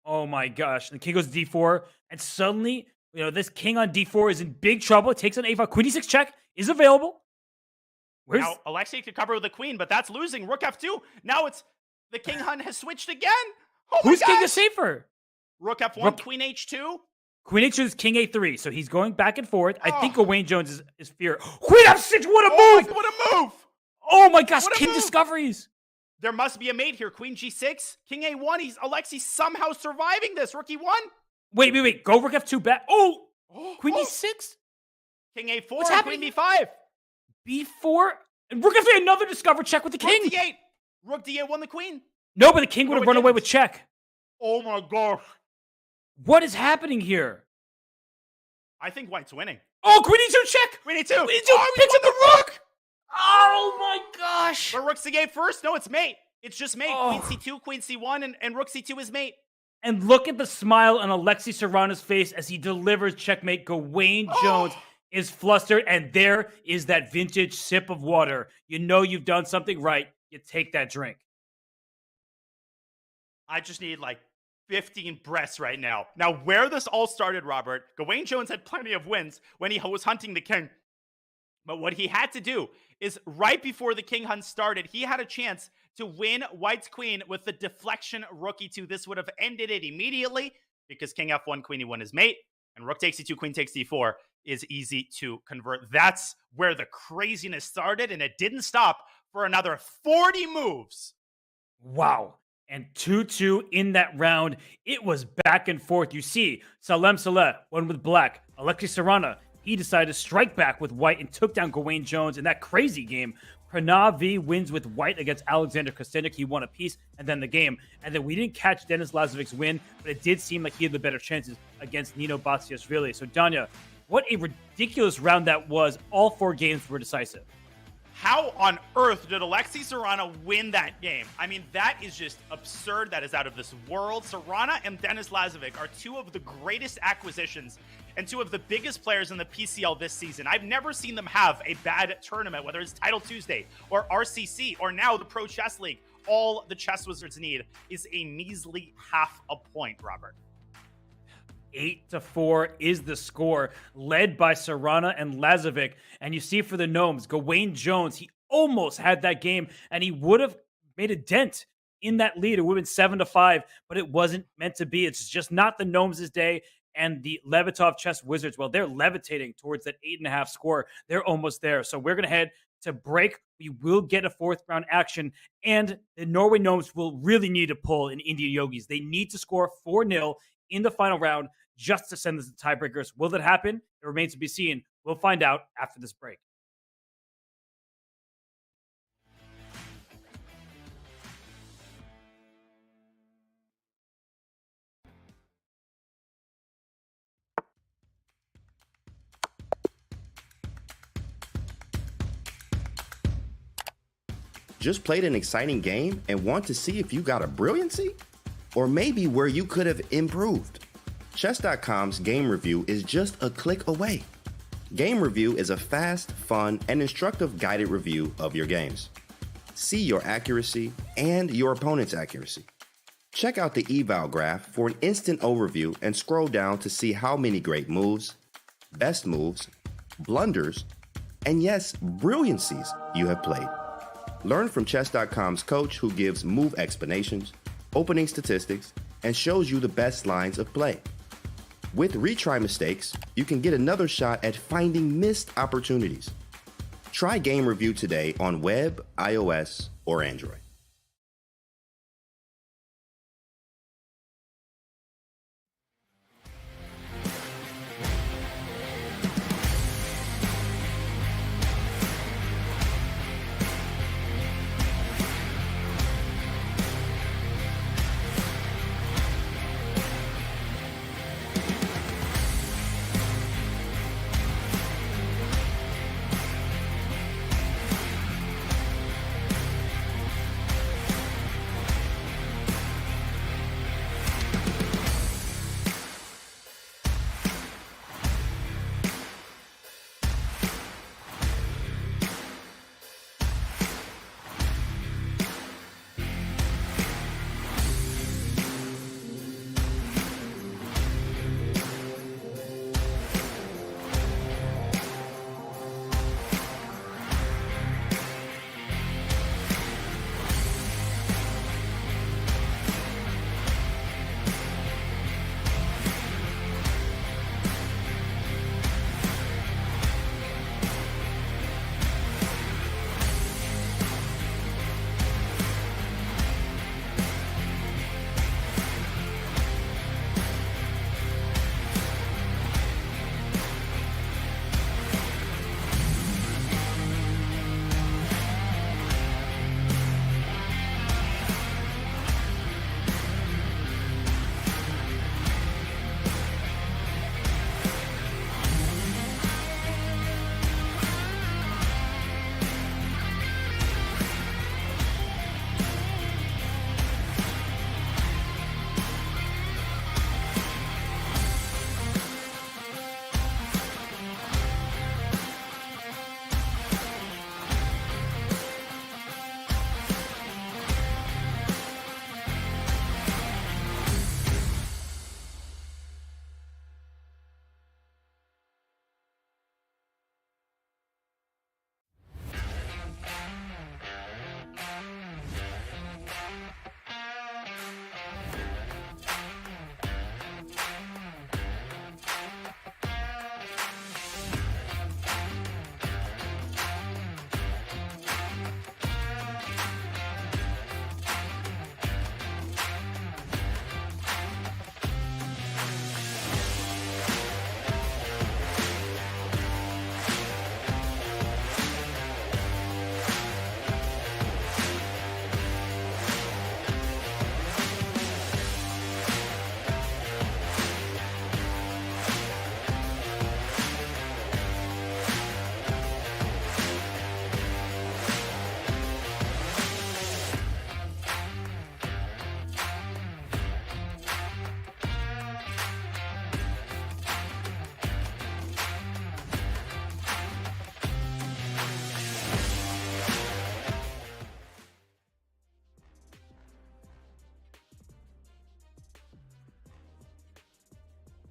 B: Oh my gosh. And the king goes to d4, and suddenly, this king on d4 is in big trouble. It takes on a5. Queen e6 check is available.
E: Now, Alexei could cover with the queen, but that's losing. Rook f2. Now it's the king hunt has switched again. Oh
B: Whose king is safer?
E: Rook f1, queen h2.
B: Queen h2 is king a3, so he's going back and forth. I think Gawain Jones is fear. Queen f6, what a move!
E: What a move!
B: Oh my gosh, king discoveries.
E: There must be a mate here. Queen g6, king a1. Alexi somehow surviving this. Rook e1.
B: Wait. Go rook f2 back. Oh, queen e6.
E: King A4,
B: What's
E: and
B: happening?
E: Queen B5.
B: B4, and we're gonna see another discover check with the king.
E: Rook D8. Rook D8 won the queen.
B: No, but the king would
E: No,
B: have
E: it
B: run away
E: didn't.
B: with check.
E: Oh my gosh.
B: What is happening here?
E: I think white's winning.
B: Oh, Queen E2 check.
E: Queen E2.
B: Queen E2
E: Oh, he
B: picks
E: won
B: up the rook. Oh my gosh.
E: But Rook C8 first? No, it's mate. It's just mate.
B: Oh.
E: Queen C2, Queen C1, and Rook C2 is mate.
B: And look at the smile on Alexei Serrano's face as he delivers checkmate. Gawain Jones is flustered, and there is that vintage sip of water. You know you've done something right. You take that drink.
E: I just need like 15 breaths right now. Now, where this all started, Robert, Gawain Jones had plenty of wins when he was hunting the king. But what he had to do is right before the king hunt started, he had a chance to win white's queen with the deflection rook e2. This would have ended it immediately because king f1, queen e1 is mate, and rook takes e2, queen takes d4 is easy to convert. That's where the craziness started, and it didn't stop for another 40 moves.
B: Wow. And 2-2 in that round. It was back and forth. You see, Salem Saleh won with black. Alexei Serrano, he decided to strike back with white and took down Gawain Jones in that crazy game. Pranav V wins with white against Alexander Kostenik. He won a piece and then the game. And then we didn't catch Denis Lazovic's win, but it did seem like he had the better chances against Nino Batsiashvili. So, Danya, what a ridiculous round that was. All 4 games were decisive.
E: How on earth did Alexei Serrano win that game? I mean, that is just absurd. That is out of this world. Serrano and Denis Lazovic are 2 of the greatest acquisitions and 2 of the biggest players in the PCL this season. I've never seen them have a bad tournament, whether it's Title Tuesday or RCC or now the Pro Chess League. All the Chess Wizards need is a measly half a point, Robert.
B: 8-4 is the score, led by Serrano and Lazovic. And you see for the Gnomes, Gawain Jones, he almost had that game, and he would have made a dent in that lead. It would have been 7-5, but it wasn't meant to be. It's just not the Gnomes' day. And the Levitov Chess Wizards, well, they're levitating towards that 8.5 score. They're almost there. So we're going to head to break. We will get a 4th round action. And the Norway Gnomes will really need to pull in Indian Yogis. They need to score 4-0 in the final round just to send this to tiebreakers. Will that happen? It remains to be seen. We'll find out after this break.
G: Just played an exciting game and want to see if you got a brilliancy? Or maybe where you could have improved? Chess.com's game review is just a click away. Game review is a fast, fun, and instructive guided review of your games. See your accuracy and your opponent's accuracy. Check out the eval graph for an instant overview and scroll down to see how many great moves, best moves, blunders, and yes, brilliancies you have played. Learn from Chess.com's coach who gives move explanations, opening statistics, and shows you the best lines of play. With retry mistakes, you can get another shot at finding missed opportunities. Try Game Review today on web, iOS, or Android.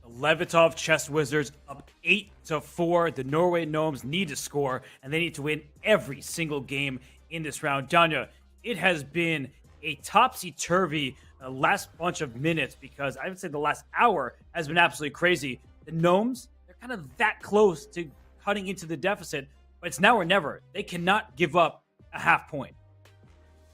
B: The Levitov Chess Wizards up 8-4. The Norway Gnomes need to score, and they need to win every single game in this round. Danya, it has been a topsy-turvy last bunch of minutes because I would say the last hour has been absolutely crazy. The Gnomes, they're kind of that close to cutting into the deficit, but it's now or never. They cannot give up a half point.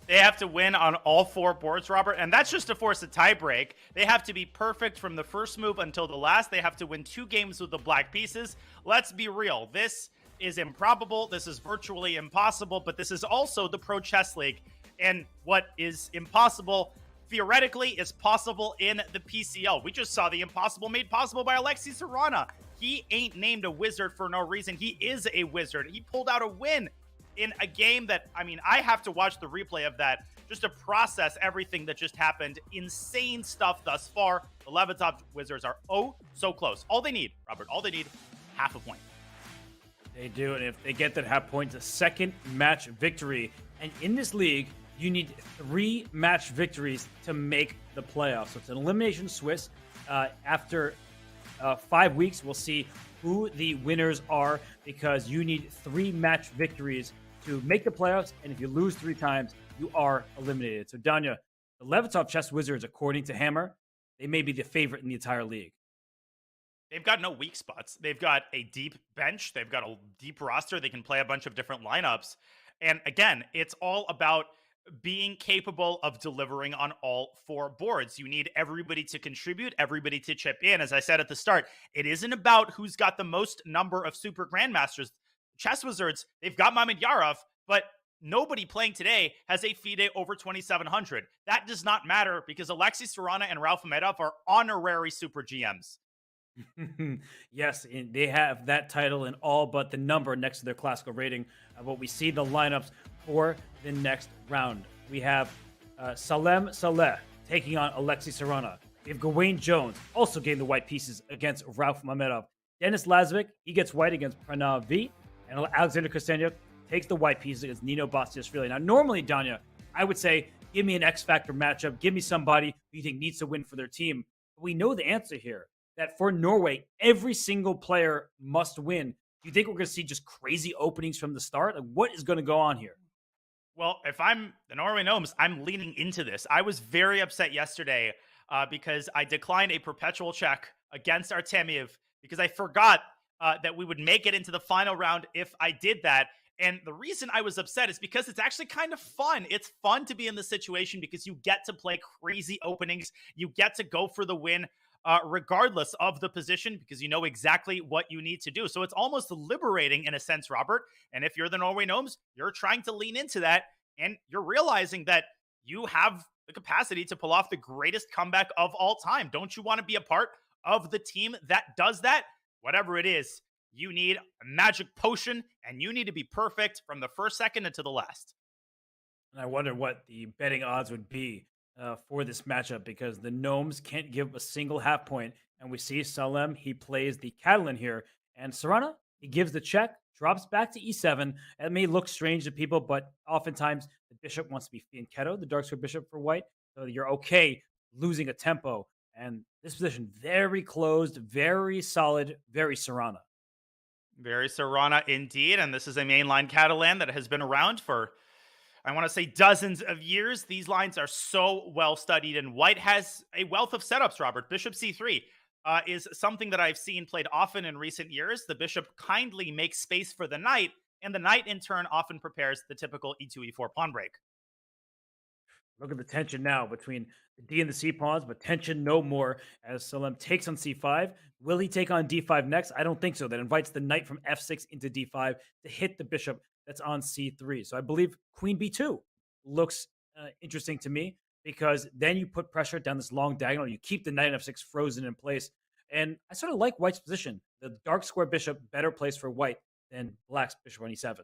E: They have to win on all 4 boards, Robert, and that's just to force a tiebreak. They have to be perfect from the first move until the last. They have to win 2 games with the black pieces. Let's be real. This is improbable. This is virtually impossible, but this is also the Pro Chess League. And what is impossible, theoretically, is possible in the PCL. We just saw the impossible made possible by Alexei Sarana. He ain't named a wizard for no reason. He is a wizard. He pulled out a win in a game that, I mean, I have to watch the replay of that just to process everything that just happened. Insane stuff thus far. The Levitov Wizards are so close. All they need, Robert, all they need, half a point.
B: They do, and if they get that half point, it's a second match victory. And in this league, you need 3 match victories to make the playoffs. So it's an elimination Swiss. After 5 weeks, we'll see who the winners are because you need 3 match victories to make the playoffs. And if you lose 3 times, you are eliminated. So, Danya, the Levitov Chess Wizards, according to Hammer, they may be the favorite in the entire league.
E: They've got no weak spots. They've got a deep bench. They've got a deep roster. They can play a bunch of different lineups. And again, it's all about being capable of delivering on all 4 boards. You need everybody to contribute, everybody to chip in. As I said at the start, it isn't about who's got the most number of super grandmasters. Chess Wizards, they've got Mamedyarov, but nobody playing today has a FIDE over 2,700. That does not matter because Alexei Sarana and Ralph Mamedyarov are honorary super GMs.
B: Yes, they have that title and all but the number next to their classical rating. But we see the lineups for the next round. We have Salem Saleh taking on Alexei Sarana. We have Gawain Jones also getting the white pieces against Ralph Mamedyarov. Dennis Lazovic, he gets white against Pranav V. And Alexander Kosteniuk takes the white pieces against Nino Bastiashvili. Now, normally, Danya, I would say, give me an X-Factor matchup. Give me somebody who you think needs to win for their team. But we know the answer here, that for Norway, every single player must win. Do you think we're going to see just crazy openings from the start? Like, what is going to go on here?
E: Well, if I'm the Norway Gnomes, I'm leaning into this. I was very upset yesterday because I declined a perpetual check against Artemiev because I forgot that we would make it into the final round if I did that. And the reason I was upset is because it's actually kind of fun. It's fun to be in this situation because you get to play crazy openings. You get to go for the win regardless of the position because you know exactly what you need to do. So it's almost liberating in a sense, Robert. And if you're the Norway Gnomes, you're trying to lean into that and you're realizing that you have the capacity to pull off the greatest comeback of all time. Don't you want to be a part of the team that does that? Whatever it is, you need a magic potion and you need to be perfect from the first second until the last.
B: And I wonder what the betting odds would be for this matchup because the Gnomes can't give a single half point. And we see Salem, he plays the Catalan here. And Sarana, he gives the check, drops back to e7. It may look strange to people, but oftentimes the bishop wants to be fianchetto, the dark square bishop for white. So you're okay losing a tempo. And this position, very closed, very solid, very Sarana.
E: Very Sarana indeed. And this is a mainline Catalan that has been around for, I want to say, dozens of years. These lines are so well studied, and white has a wealth of setups, Robert. Bishop c3 is something that I've seen played often in recent years. The bishop kindly makes space for the knight, and the knight in turn often prepares the typical e2, e4 pawn break.
B: Look at the tension now between the D and the C pawns, but tension no more as Salem takes on C5. Will he take on D5 next? I don't think so. That invites the knight from F6 into D5 to hit the bishop that's on C3. So I believe Queen B2 looks interesting to me because then you put pressure down this long diagonal. You keep the knight on F6 frozen in place. And I sort of like white's position. The dark square bishop better place for white than black's bishop on E7.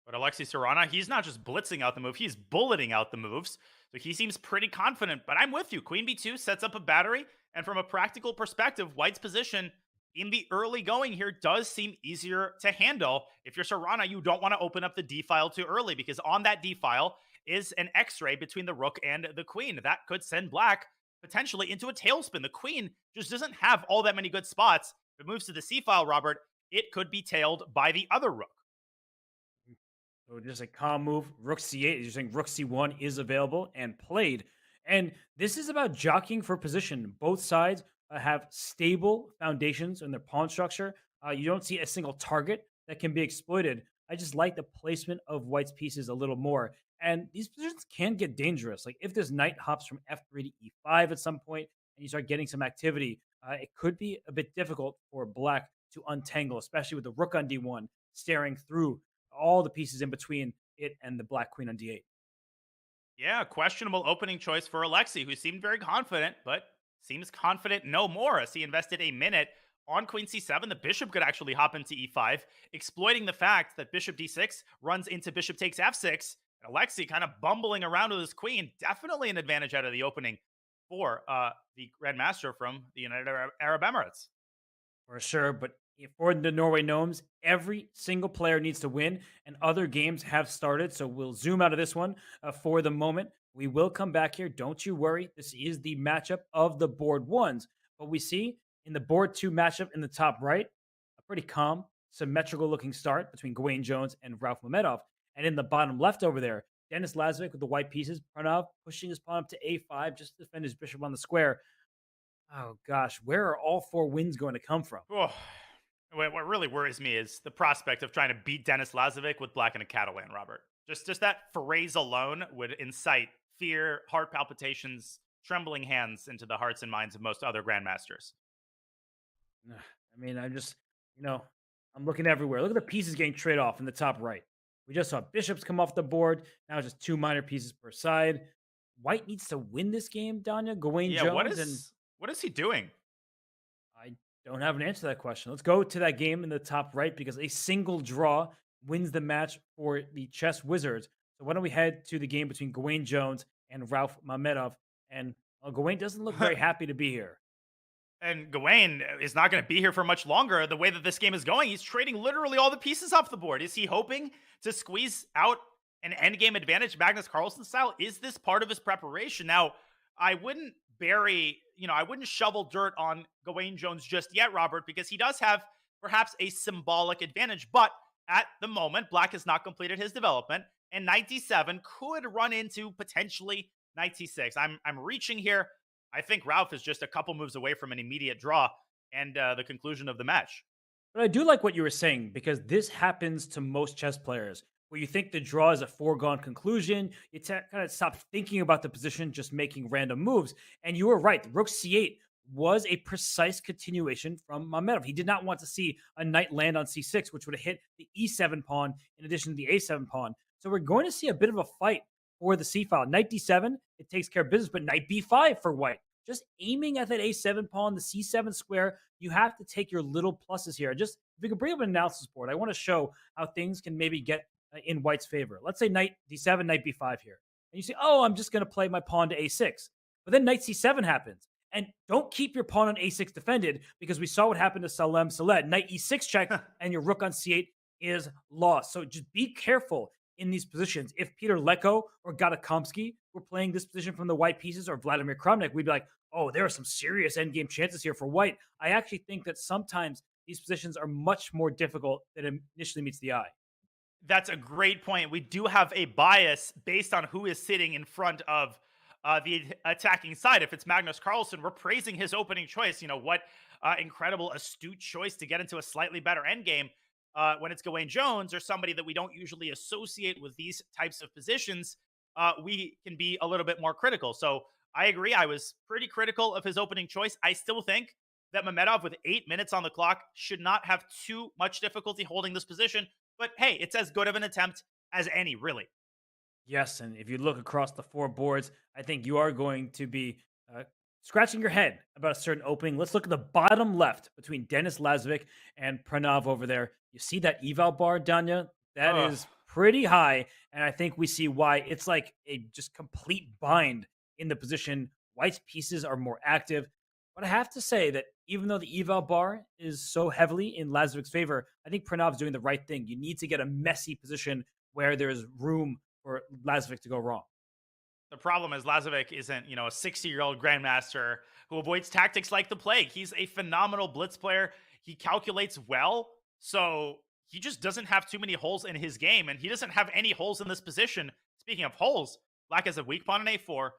E: But Alexei Sarana, he's not just blitzing out the move, he's bulleting out the moves. So he seems pretty confident, but I'm with you. Queen B2 sets up a battery, and from a practical perspective, white's position in the early going here does seem easier to handle. If you're Sarana, you don't want to open up the D file too early, because on that D file is an X-ray between the rook and the queen. That could send black potentially into a tailspin. The queen just doesn't have all that many good spots. If it moves to the C file, Robert, it could be tailed by the other rook.
B: So just a calm move. Rook c8. You're saying rook c1 is available and played. And this is about jockeying for position. Both sides have stable foundations in their pawn structure. You don't see a single target that can be exploited. I just like the placement of white's pieces a little more. And these positions can get dangerous. Like if this knight hops from f3 to e5 at some point and you start getting some activity, it could be a bit difficult for black to untangle, especially with the rook on d1 staring through all the pieces in between it and the black queen on d8.
E: Yeah, questionable opening choice for Alexei, who seemed very confident, but seems confident no more as he invested a minute on queen c7. The bishop could actually hop into e5, exploiting the fact that bishop d6 runs into bishop takes f6. And Alexei kind of bumbling around with his queen. Definitely an advantage out of the opening for the Grandmaster from the United Arab Emirates.
B: For sure, but for the Norway Gnomes, every single player needs to win, and other games have started. So we'll zoom out of this one for the moment. We will come back here. Don't you worry. This is the matchup of the board ones. But we see in the board two matchup in the top right, a pretty calm, symmetrical looking start between Gawain Jones and Ralph Mamedyarov. And in the bottom left over there, Denis Lazovic with the white pieces, Pranav pushing his pawn up to a5 just to defend his bishop on the square. Oh gosh, where are all four wins going to come from?
E: Oh, what really worries me is the prospect of trying to beat Denis Lazovic with black and a Catalan, Robert. Just that phrase alone would incite fear, heart palpitations, trembling hands into the hearts and minds of most other grandmasters.
B: I mean, I'm looking everywhere. Look at the pieces getting traded off in the top right. We just saw bishops come off the board. Now just two minor pieces per side. White needs to win this game, Danya. Gawain Jones.
E: What is he doing?
B: I don't have an answer to that question. Let's go to that game in the top right because a single draw wins the match for the chess wizards. So why don't we head to the game between Gawain Jones and Ralph Mamedyarov? And Gawain doesn't look very happy to be here.
E: And Gawain is not going to be here for much longer. The way that this game is going, he's trading literally all the pieces off the board. Is he hoping to squeeze out an endgame advantage Magnus Carlsen style? Is this part of his preparation? Now, I wouldn't shovel dirt on Gawain Jones just yet, Robert, because he does have perhaps a symbolic advantage. But at the moment, black has not completed his development, and knight d7 could run into potentially knight c6. I'm reaching here. I think Ralph is just a couple moves away from an immediate draw and the conclusion of the match.
B: But I do like what you were saying because this happens to most chess players where you think the draw is a foregone conclusion. You kind of stop thinking about the position, just making random moves. And you were right. The rook c8 was a precise continuation from Mamedyarov. He did not want to see a knight land on c6, which would have hit the e7 pawn in addition to the a7 pawn. So we're going to see a bit of a fight for the c file. Knight d7, it takes care of business, but knight b5 for white. Just aiming at that a7 pawn, the c7 square, you have to take your little pluses here. Just if we can bring up an analysis board, I want to show how things can maybe get in white's favor. Let's say knight d7, knight b5 here. And you say, oh, I'm just going to play my pawn to a6. But then knight c7 happens. And don't keep your pawn on a6 defended because we saw what happened to Salem Saleh. Knight e6 check and your rook on c8 is lost. So just be careful in these positions. If Peter Leko or Gatakomsky were playing this position from the white pieces or Vladimir Kramnik, we'd be like, oh, there are some serious endgame chances here for white. I actually think that sometimes these positions are much more difficult than it initially meets the eye.
E: That's a great point. We do have a bias based on who is sitting in front of the attacking side. If it's Magnus Carlsen, we're praising his opening choice. You know, what incredible, astute choice to get into a slightly better endgame. When it's Gawain Jones or somebody that we don't usually associate with these types of positions, we can be a little bit more critical. So I agree. I was pretty critical of his opening choice. I still think that Mamedyarov, with 8 minutes on the clock, should not have too much difficulty holding this position. But hey, it's as good of an attempt as any, really.
B: Yes, and if you look across the four boards, I think you are going to be scratching your head about a certain opening. Let's look at the bottom left between Denis Lazovic and Pranav over there. You see that eval bar, Danya? That is pretty high, and I think we see why. It's like a just complete bind in the position. White's pieces are more active. But I have to say that even though the eval bar is so heavily in Lazovic's favor, I think Pranav's doing the right thing. You need to get a messy position where there's room for Lazovic to go wrong.
E: The problem is Lazovic isn't, a 60-year-old grandmaster who avoids tactics like the plague. He's a phenomenal blitz player. He calculates well, so he just doesn't have too many holes in his game, and he doesn't have any holes in this position. Speaking of holes, Black has a weak pawn in a4,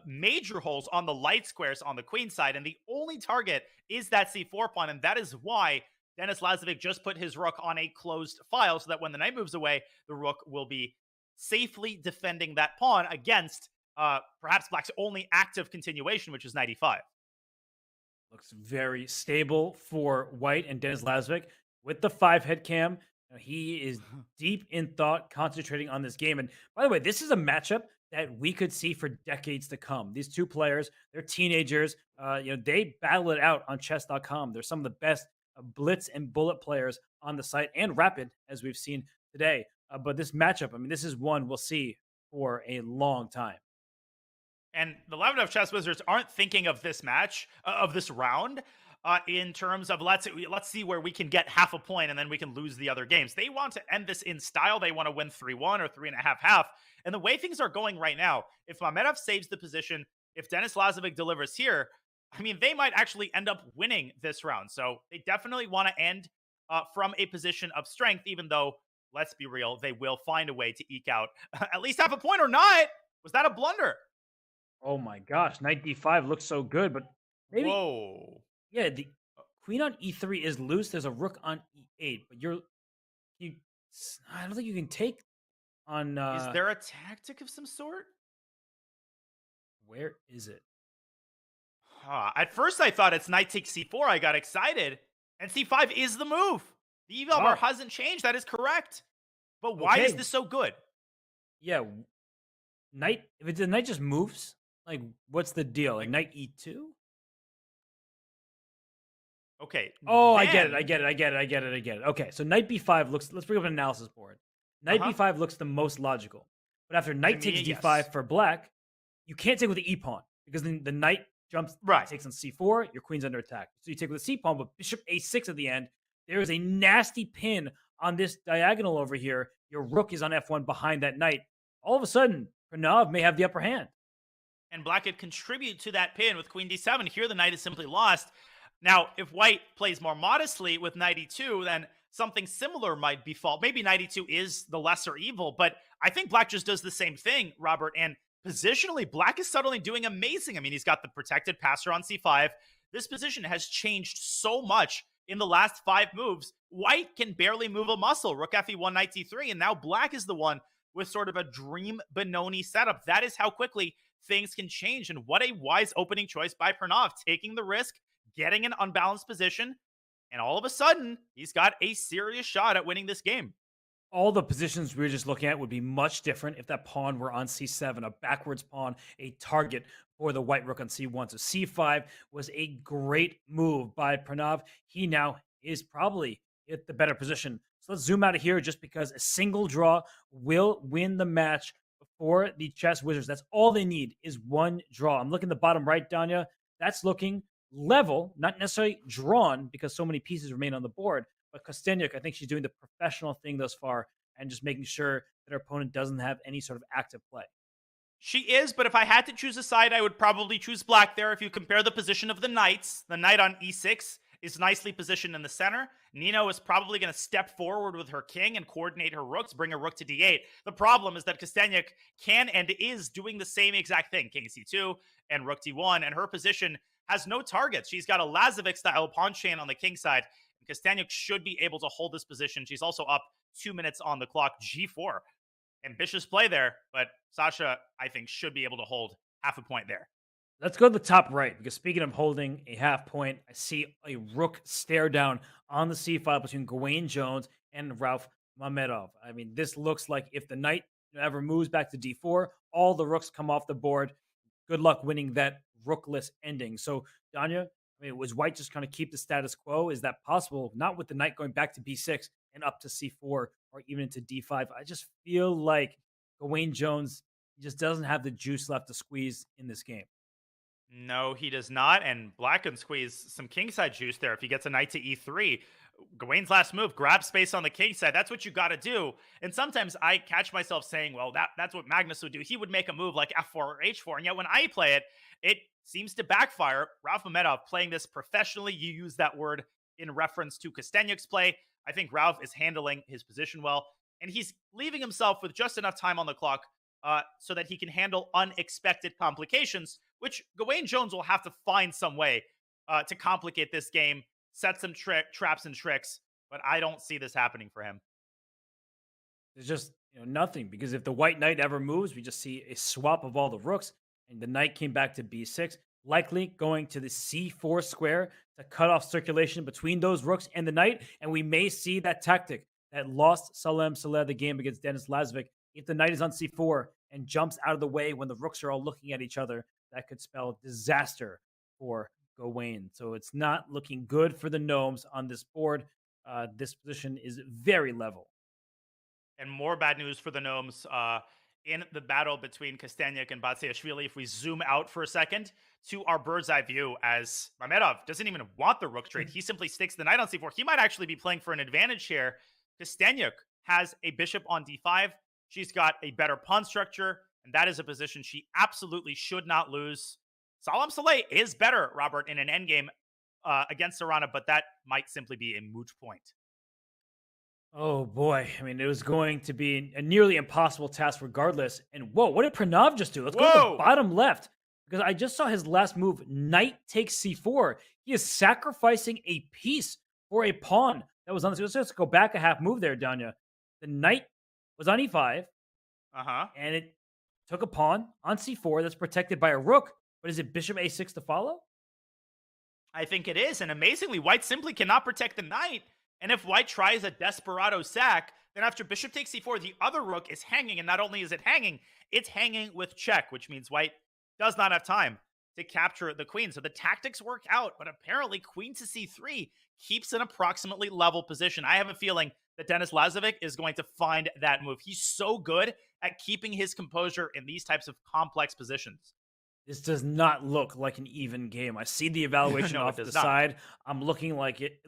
E: major holes on the light squares on the queen side, and the only target is that c4 pawn, and that is why Denis Lazovic just put his rook on a closed file so that when the knight moves away, the rook will be safely defending that pawn against perhaps Black's only active continuation, which is knight e5.
B: Looks very stable for White and Denis Lazovic with the 5-head cam. He is deep in thought, concentrating on this game. And by the way, this is a matchup that we could see for decades to come. These two players, they're teenagers. They battle it out on chess.com. They're some of the best blitz and bullet players on the site, and rapid, as we've seen today. But this matchup, this is one we'll see for a long time.
E: And the Lebedev Chess Wizards aren't thinking of this match, of this round, in terms of let's see where we can get half a point and then we can lose the other games. They want to end this in style. They want to win 3-1 or 3.5. And the way things are going right now, if Mamedyarov saves the position, if Denis Lazovic delivers here, they might actually end up winning this round. So they definitely want to end from a position of strength, even though, let's be real, they will find a way to eke out at least half a point or not. Was that a blunder?
B: Oh my gosh, knight d5 looks so good, but maybe...
E: Whoa.
B: Yeah, the queen on e3 is loose. There's a rook on e8, but I don't think you can take on...
E: Is there a tactic of some sort?
B: Where is it?
E: At first I thought it's knight takes c4. I got excited. And c5 is the move. The eval bar hasn't changed. That is correct. But why is this so good?
B: Yeah, if the knight just moves, what's the deal? Knight e2?
E: Okay.
B: Oh, I get it. Okay, so knight b5 let's bring up an analysis board. Knight b5 looks the most logical. But after knight takes d5 for Black, you can't take with the e-pawn, because then the knight jumps, takes on c4, your queen's under attack. So you take with the c-pawn, but bishop a6 at the end. There is a nasty pin on this diagonal over here. Your rook is on f1 behind that knight. All of a sudden, Pranav may have the upper hand.
E: And Black could contribute to that pin with queen d7. Here, the knight is simply lost. Now, if White plays more modestly with knight e2, then something similar might befall. Maybe knight e2 is the lesser evil, but I think Black just does the same thing, Robert. And positionally, Black is suddenly doing amazing. He's got the protected passer on c5. This position has changed so much in the last 5 moves. White can barely move a muscle. Rook fe1, knight d3, and now Black is the one with sort of a dream Benoni setup. That is how quickly things can change. And what a wise opening choice by Pranav, taking the risk, getting an unbalanced position, and all of a sudden, he's got a serious shot at winning this game.
B: All the positions we were just looking at would be much different if that pawn were on c7, a backwards pawn, a target for the white rook on c1. So c5 was a great move by Pranav. He now is probably at the better position. So let's zoom out of here, just because a single draw will win the match for the Chess Wizards. That's all they need, is one draw. I'm looking at the bottom right, Danya. That's looking level, not necessarily drawn, because so many pieces remain on the board. But Kosteniuk, I think she's doing the professional thing thus far and just making sure that her opponent doesn't have any sort of active play.
E: She is, but if I had to choose a side, I would probably choose Black there. If you compare the position of the knights, the knight on e6 is nicely positioned in the center. Nino is probably going to step forward with her king and coordinate her rooks, bring a rook to d8. The problem is that Kosteniuk can and is doing the same exact thing, king c2 and rook d1, and her position has no targets. She's got a Lazovic-style pawn chain on the king side. Kosteniuk should be able to hold this position. She's also up 2 minutes on the clock. G4. Ambitious play there, but Sasha, I think, should be able to hold half a point there.
B: Let's go to the top right, because speaking of holding a half point, I see a rook stare down on the c-file between Gawain Jones and Ralph Mamedyarov. This looks like if the knight ever moves back to d4, all the rooks come off the board. Good luck winning that rookless ending. So, Danya, was White just kind of keep the status quo? Is that possible? Not with the knight going back to b6 and up to c4 or even into d5. I just feel like Gawain Jones just doesn't have the juice left to squeeze in this game.
E: No, he does not, and Black can squeeze some kingside juice there if he gets a knight to e3. Gawain's last move, grab space on the king side. That's what you got to do. And sometimes I catch myself saying, well, that's what Magnus would do. He would make a move like F4 or H4. And yet when I play it, it seems to backfire. Ralph Mamedyarov playing this professionally. You use that word in reference to Kostenyuk's play. I think Ralph is handling his position well. And he's leaving himself with just enough time on the clock so that he can handle unexpected complications, which Gawain Jones will have to find some way to complicate this game, set some traps and tricks, but I don't see this happening for him.
B: There's just nothing, because if the white knight ever moves, we just see a swap of all the rooks, and the knight came back to b6, likely going to the c4 square to cut off circulation between those rooks and the knight, and we may see that tactic that lost Salem Saleh the game against Denis Lazovic. If the knight is on c4 and jumps out of the way when the rooks are all looking at each other, that could spell disaster for Gawain. So it's not looking good for the Gnomes on this board. This position is very level.
E: And more bad news for the Gnomes in the battle between Kostenyuk and Batsiashvili. If we zoom out for a second to our bird's eye view, as Mamedyarov doesn't even want the rook trade. He simply sticks the knight on c4. He might actually be playing for an advantage here. Kostenyuk has a bishop on d5. She's got a better pawn structure, and that is a position she absolutely should not lose. Salem Saleh is better, Robert, in an endgame against Serrana, but that might simply be a moot point.
B: Oh boy. I mean, it was going to be a nearly impossible task regardless. And whoa, what did Pranav just do? Let's go to the bottom left, because I just saw his last move. Knight takes c4. He is sacrificing a piece for a pawn that was on the... Let's go back a half move there, Danya. The knight was on e5. And it took a pawn on c4 that's protected by a rook. But is it bishop a6 to follow?
E: I think it is. And amazingly, white simply cannot protect the knight. And if white tries a desperado sack, then after bishop takes c4, the other rook is hanging. And not only is it hanging, it's hanging with check, which means white does not have time to capture the queen. So the tactics work out, but apparently queen to c3 keeps an approximately level position. I have a feeling that Denis Lazovic is going to find that move. He's so good at keeping his composure in these types of complex positions.
B: This does not look like an even game. I see the evaluation off the side. I'm looking like it.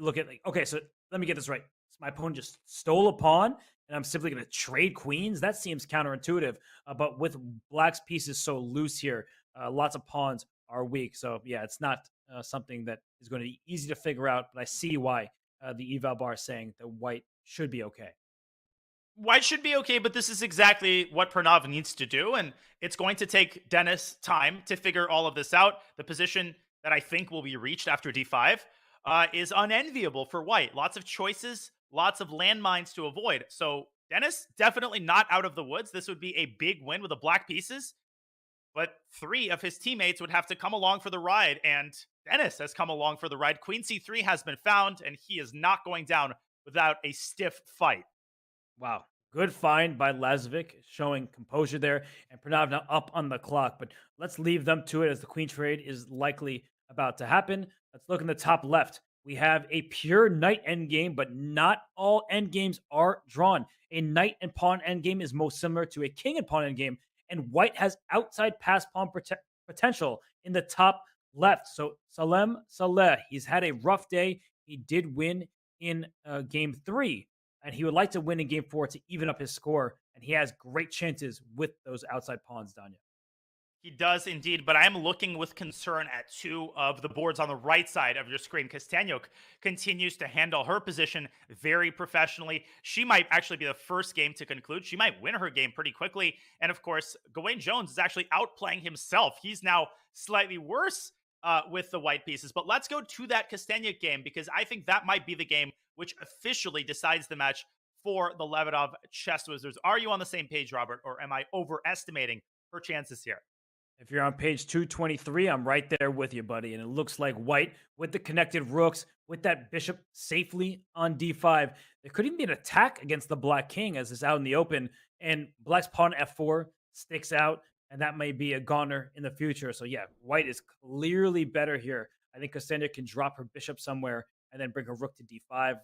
B: Okay, so let me get this right. So my opponent just stole a pawn, and I'm simply going to trade queens. That seems counterintuitive. But with black's pieces so loose here, lots of pawns are weak. So yeah, it's not something that is going to be easy to figure out. But I see why the eval bar is saying that white should be okay.
E: White should be okay, but this is exactly what Pranav needs to do, and it's going to take Denis time to figure all of this out. The position that I think will be reached after d5 is unenviable for white. Lots of choices, lots of landmines to avoid. So Denis definitely not out of the woods. This would be a big win with the black pieces, but 3 of his teammates would have to come along for the ride, and Denis has come along for the ride. Queen c3 has been found, and he is not going down without a stiff fight.
B: Wow. Good find by Lazovic, showing composure there. And Pranav now up on the clock. But let's leave them to it, as the queen trade is likely about to happen. Let's look in the top left. We have a pure knight endgame, but not all endgames are drawn. A knight and pawn endgame is most similar to a king and pawn endgame. And white has outside pass pawn potential in the top left. So Salem Saleh, he's had a rough day. He did win in game 3. And he would like to win in game 4 to even up his score. And he has great chances with those outside pawns, Danya.
E: He does indeed, but I am looking with concern at 2 of the boards on the right side of your screen. Kostenyuk continues to handle her position very professionally. She might actually be the first game to conclude. She might win her game pretty quickly. And of course, Gawain Jones is actually outplaying himself. He's now slightly worse with the white pieces. But let's go to that Kostenyuk game, because I think that might be the game which officially decides the match for the Lebedev Chess Wizards. Are you on the same page, Robert, or am I overestimating her chances here?
B: If you're on page 223, I'm right there with you, buddy. And it looks like white, with the connected rooks, with that bishop safely on d5, there could even be an attack against the black king as it's out in the open. And black's pawn f4 sticks out, and that may be a goner in the future. So yeah, white is clearly better here. I think Kostenyuk can drop her bishop somewhere and then bring her rook to d5.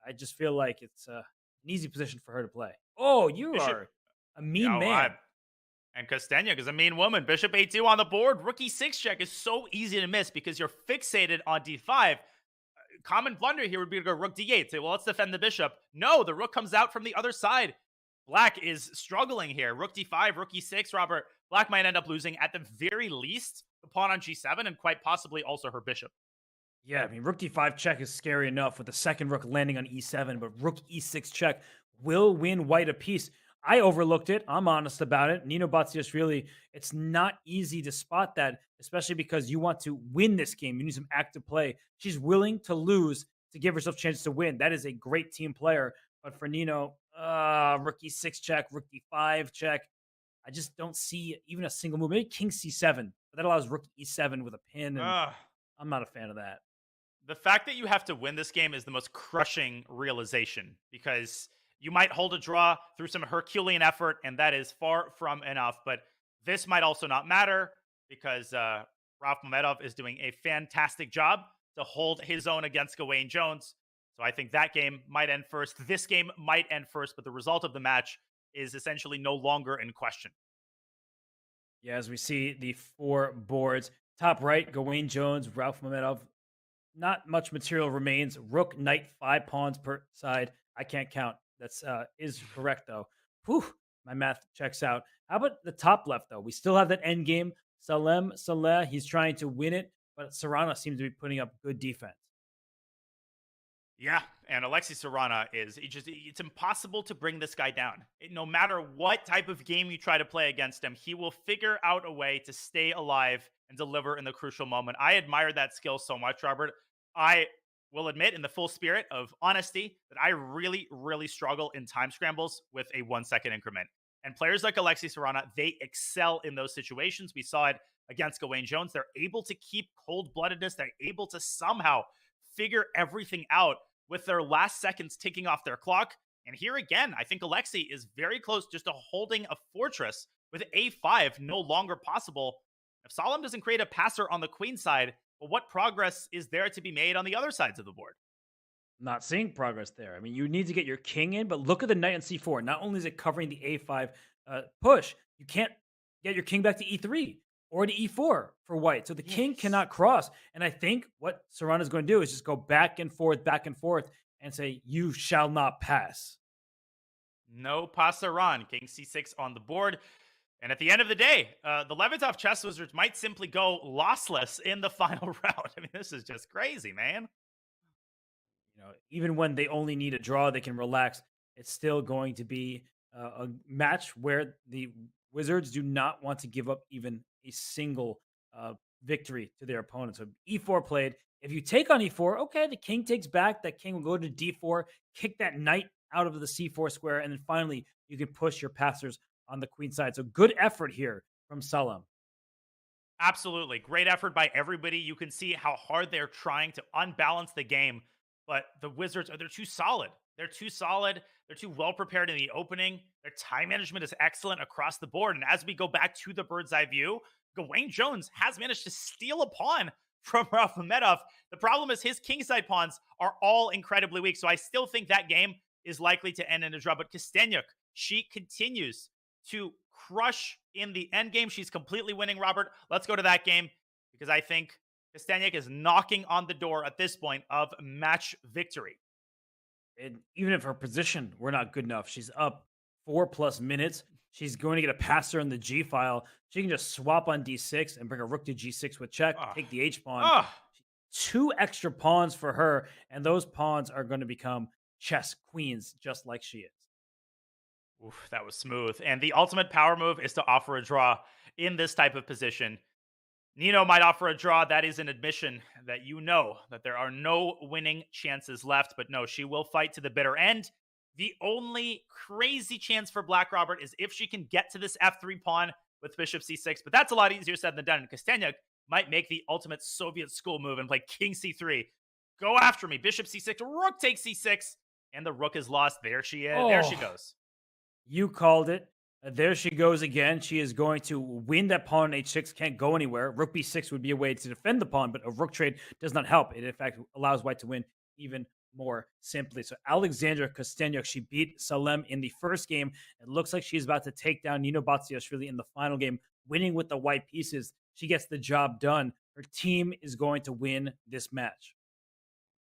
B: I just feel like it's an easy position for her to play. Oh, you are a mean man.
E: And Kostenyuk is a mean woman. Bishop a2 on the board. Rook e6 check is so easy to miss because you're fixated on d5. common blunder here would be to go rook d8. Say, well, let's defend the bishop. No, the rook comes out from the other side. Black is struggling here. Rook d5, rook e6, Robert. Black might end up losing at the very least the pawn on g7 and quite possibly also her bishop.
B: Yeah, I mean, rook d5 check is scary enough with the second rook landing on e7, but rook e6 check will win white a piece. I overlooked it. I'm honest about it. Nino Batsiashvili, it's not easy to spot that, especially because you want to win this game. You need some active play. She's willing to lose to give herself a chance to win. That is a great team player. But for Nino, rook e6 check, rook d5 check. I just don't see even a single move. Maybe king c7, but that allows rook e7 with a pin, and I'm not a fan of that.
E: The fact that you have to win this game is the most crushing realization, because you might hold a draw through some Herculean effort, and that is far from enough. But this might also not matter because Ralph Mamedyarov is doing a fantastic job to hold his own against Gawain Jones. So I think that game might end first. This game might end first, but the result of the match is essentially no longer in question.
B: Yeah, as we see the 4 boards. Top right, Gawain Jones, Ralph Mamedyarov. Not much material remains. Rook, knight, 5 pawns per side. I can't count. That's is correct, though. Whew, my math checks out. How about the top left, though? We still have that end game. Salem Saleh, he's trying to win it, but Serrano seems to be putting up good defense.
E: Yeah, and Alexei Serrana it's impossible to bring this guy down. No matter what type of game you try to play against him, he will figure out a way to stay alive and deliver in the crucial moment. I admire that skill so much, Robert. I will admit in the full spirit of honesty that I really, really struggle in time scrambles with a 1-second increment. And players like Alexei Serrana, they excel in those situations. We saw it against Gawain Jones. They're able to keep cold-bloodedness. They're able to somehow figure everything out with their last seconds ticking off their clock. And here again, I think Alexei is very close just to holding a fortress with a5 no longer possible. If Salem doesn't create a passer on the queen side, well, what progress is there to be made on the other sides of the board?
B: Not seeing progress there. I mean, you need to get your king in, but look at the knight on c4. Not only is it covering the a5 push, you can't get your king back to e3 or to e4 for white. So the king cannot cross. And I think what Serrano is going to do is just go back and forth, and say, you shall not pass.
E: No passaran. King c6 on the board. And at the end of the day, the Levitov chess wizards might simply go lossless in the final round. I mean, this is just crazy, man.
B: You know, even when they only need a draw, they can relax. It's still going to be a match where the Wizards do not want to give up even a single victory to their opponent. So e4 played. If you take on e4, okay, the king takes back. That king will go to d4, kick that knight out of the c4 square, and then finally you can push your passers on the queen side. So good effort here from Salem.
E: Absolutely. Great effort by everybody. You can see how hard they're trying to unbalance the game, but the Wizards, they're too solid. They're too solid. They're too well prepared in the opening. Their time management is excellent across the board. And as we go back to the bird's eye view, Gawain Jones has managed to steal a pawn from Ralph Mamedyarov. The problem is his kingside pawns are all incredibly weak. So I still think that game is likely to end in a draw. But Kosteniuk, she continues to crush in the end game. She's completely winning, Robert. Let's go to that game because I think Kosteniuk is knocking on the door at this point of match victory.
B: And even if her position were not good enough, she's up 4+ minutes. She's going to get a passer in the G file. She can just swap on D6 and bring a rook to G6 with check, take the H pawn. 2 extra pawns for her, and those pawns are going to become chess queens just like she is.
E: Oof, that was smooth. And the ultimate power move is to offer a draw in this type of position. Nino might offer a draw. That is an admission that you know that there are no winning chances left. But no, she will fight to the bitter end. The only crazy chance for Black, Robert, is if she can get to this f3 pawn with bishop c6. But that's a lot easier said than done. And Kosteniuk might make the ultimate Soviet school move and play king c3. Go after me. Bishop c6. Rook takes c6. And the rook is lost. There she is. There she goes.
B: You called it. There she goes again. She is going to win that pawn on h6. Can't go anywhere. Rook b6 would be a way to defend the pawn, but a rook trade does not help. It, in fact, allows white to win even more simply. So Alexandra Kosteniuk, she beat Salem in the first game. It looks like she's about to take down Nino Batsiashvili in the final game, winning with the white pieces. She gets the job done. Her team is going to win this match.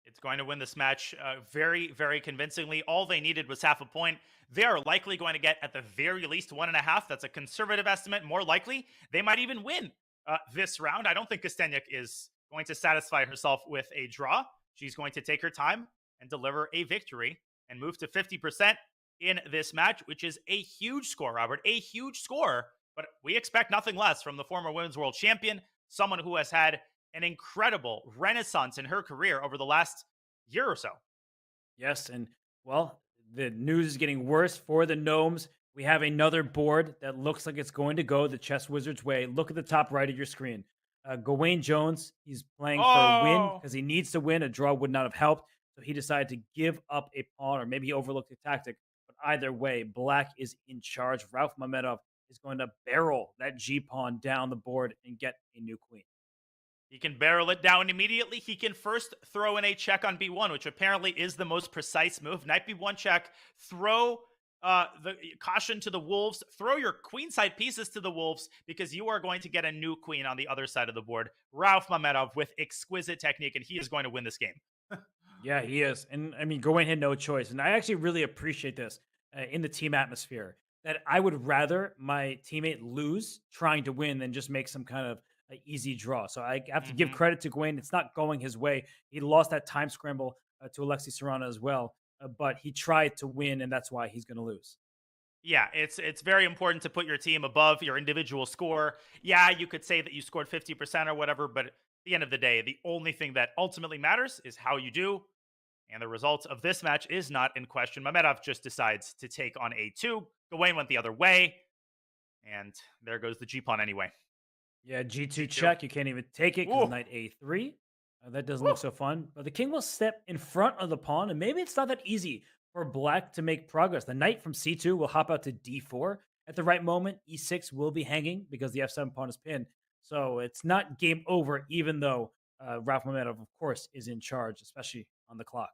E: It's going to win this match very, very convincingly. All they needed was half a point. They are likely going to get at the very least 1.5. That's a conservative estimate. More likely, they might even win this round. I don't think Kosteniuk is going to satisfy herself with a draw. She's going to take her time and deliver a victory and move to 50% in this match, which is a huge score, Robert, a huge score. But we expect nothing less from the former women's world champion, someone who has had an incredible renaissance in her career over the last year or so.
B: Yes, and well, the news is getting worse for the Gnomes. We have another board that looks like it's going to go the Chess Wizards way. Look at the top right of your screen. Gawain Jones, he's playing for a win because he needs to win. A draw would not have helped. So he decided to give up a pawn, or maybe he overlooked a tactic. But either way, Black is in charge. Ralph Mamedyarov is going to barrel that G pawn down the board and get a new queen.
E: He can barrel it down immediately. He can first throw in a check on B1, which apparently is the most precise move. Knight B1 check, throw the caution to the wolves, throw your queenside pieces to the wolves, because you are going to get a new queen on the other side of the board. Ralph Mamedyarov with exquisite technique, and he is going to win this game.
B: Yeah, he is. And I mean, Gawain had no choice. And I actually really appreciate this in the team atmosphere, that I would rather my teammate lose trying to win than just make some kind of easy draw. So I have to give credit to Gawain. It's not going his way. He lost that time scramble to Alexei Serrano as well, but he tried to win, and that's why he's going to lose.
E: Yeah, it's very important to put your team above your individual score. Yeah, you could say that you scored 50% or whatever, but at the end of the day, the only thing that ultimately matters is how you do. And the result of this match is not in question. Mamedyarov just decides to take on A2. Gawain went the other way, and there goes the G-pawn anyway.
B: Yeah, G2 check. You can't even take it because knight A3. That doesn't look so fun. But the king will step in front of the pawn, and maybe it's not that easy for Black to make progress. The knight from C2 will hop out to D4 at the right moment. E6 will be hanging because the F7 pawn is pinned. So it's not game over, even though Ralph Mamedyarov, of course, is in charge, especially on the clock.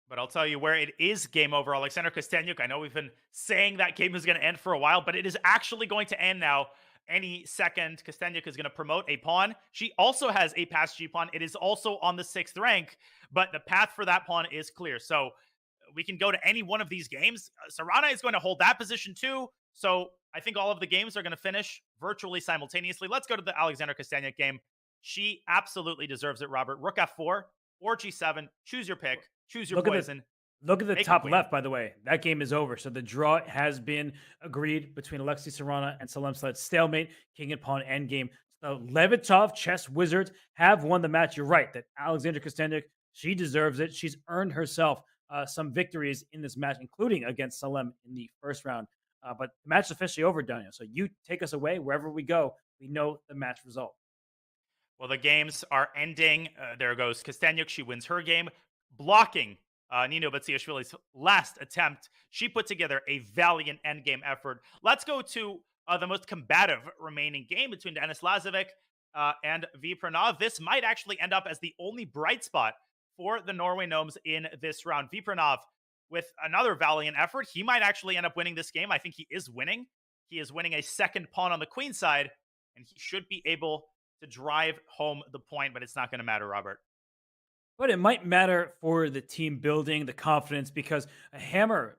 E: But I'll tell you where it is game over. Alexander Kosteniuk, I know we've been saying that game is going to end for a while, but it is actually going to end now. Any second, Kosteniuk is going to promote a pawn. She also has a passed G-pawn. It is also on the 6th rank, but the path for that pawn is clear. So we can go to any one of these games. Serrano is going to hold that position too. So I think all of the games are going to finish virtually simultaneously. Let's go to the Alexander Kosteniuk game. She absolutely deserves it, Robert. Rook F4 or G7. Choose your pick. Choose your poison.
B: Look at the top left, by the way. That game is over. So the draw has been agreed between Alexei Serrano and Salem Sled. Stalemate, king and pawn endgame. So Levitov Chess Wizards have won the match. You're right that Alexander Kosteniuk, she deserves it. She's earned herself some victories in this match, including against Salem in the first round. But the match is officially over, Daniel. So you take us away wherever we go. We know the match result.
E: Well, the games are ending. There goes Kosteniuk. She wins her game, blocking Nino Batsiashvili's last attempt. She put together a valiant endgame effort. Let's go to the most combative remaining game between Denis Lazovic and V. Pranav. This might actually end up as the only bright spot for the Norway Gnomes in this round. V. Pranav with another valiant effort. He might actually end up winning this game. I think he is winning. He is winning a second pawn on the queen side, and he should be able to drive home the point, but it's not going to matter, Robert.
B: But it might matter for the team building, the confidence, because Hammer,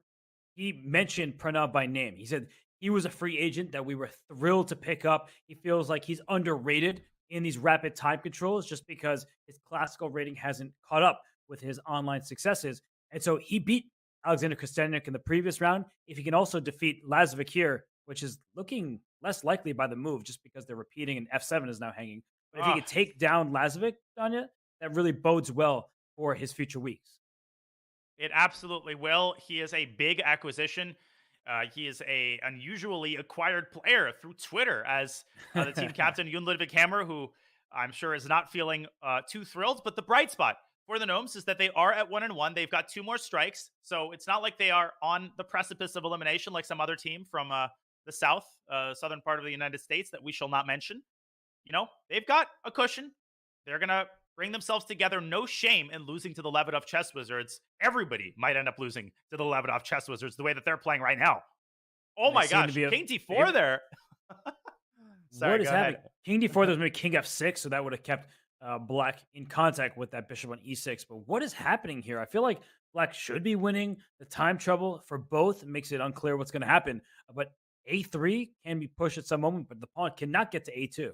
B: he mentioned Pranav by name. He said he was a free agent that we were thrilled to pick up. He feels like he's underrated in these rapid time controls just because his classical rating hasn't caught up with his online successes. And so he beat Alexander Kosteniuk in the previous round. If he can also defeat Lazovic here, which is looking less likely by the move just because they're repeating and F7 is now hanging. But if he could take down Lazovic, Danya, that really bodes well for his future weeks.
E: It absolutely will. He is a big acquisition. He is a unusually acquired player through Twitter as the team captain, Jon Ludvig Hammer, who I'm sure is not feeling too thrilled. But the bright spot for the Gnomes is that they are at 1-1. They've got 2 more strikes. So it's not like they are on the precipice of elimination like some other team from the southern part of the United States that we shall not mention. You know, they've got a cushion. They're going to bring themselves together. No shame in losing to the Levitov Chess Wizards. Everybody might end up losing to the Levitov Chess Wizards the way that they're playing right now. Oh my gosh, King D4 there.
B: Sorry, what is happening? King D4, there's maybe King F6, so that would have kept Black in contact with that bishop on e6. But what is happening here? I feel like Black should be winning. The time trouble for both makes it unclear what's going to happen. But a3 can be pushed at some moment, but the pawn cannot get to a2.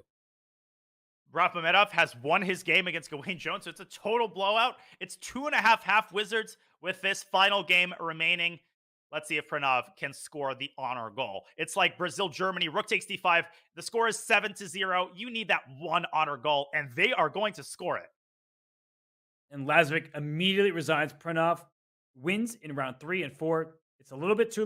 E: Rudolf Mamedyarov has won his game against Gawain Jones, so it's a total blowout. It's 2.5 half Wizards with this final game remaining. Let's see if Pranav can score the honor goal. It's like Brazil-Germany, rook takes d5. The score is 7-0. You need that one honor goal, and they are going to score it.
B: And Lazovic immediately resigns. Pranav wins in round 3 and 4. It's a little bit too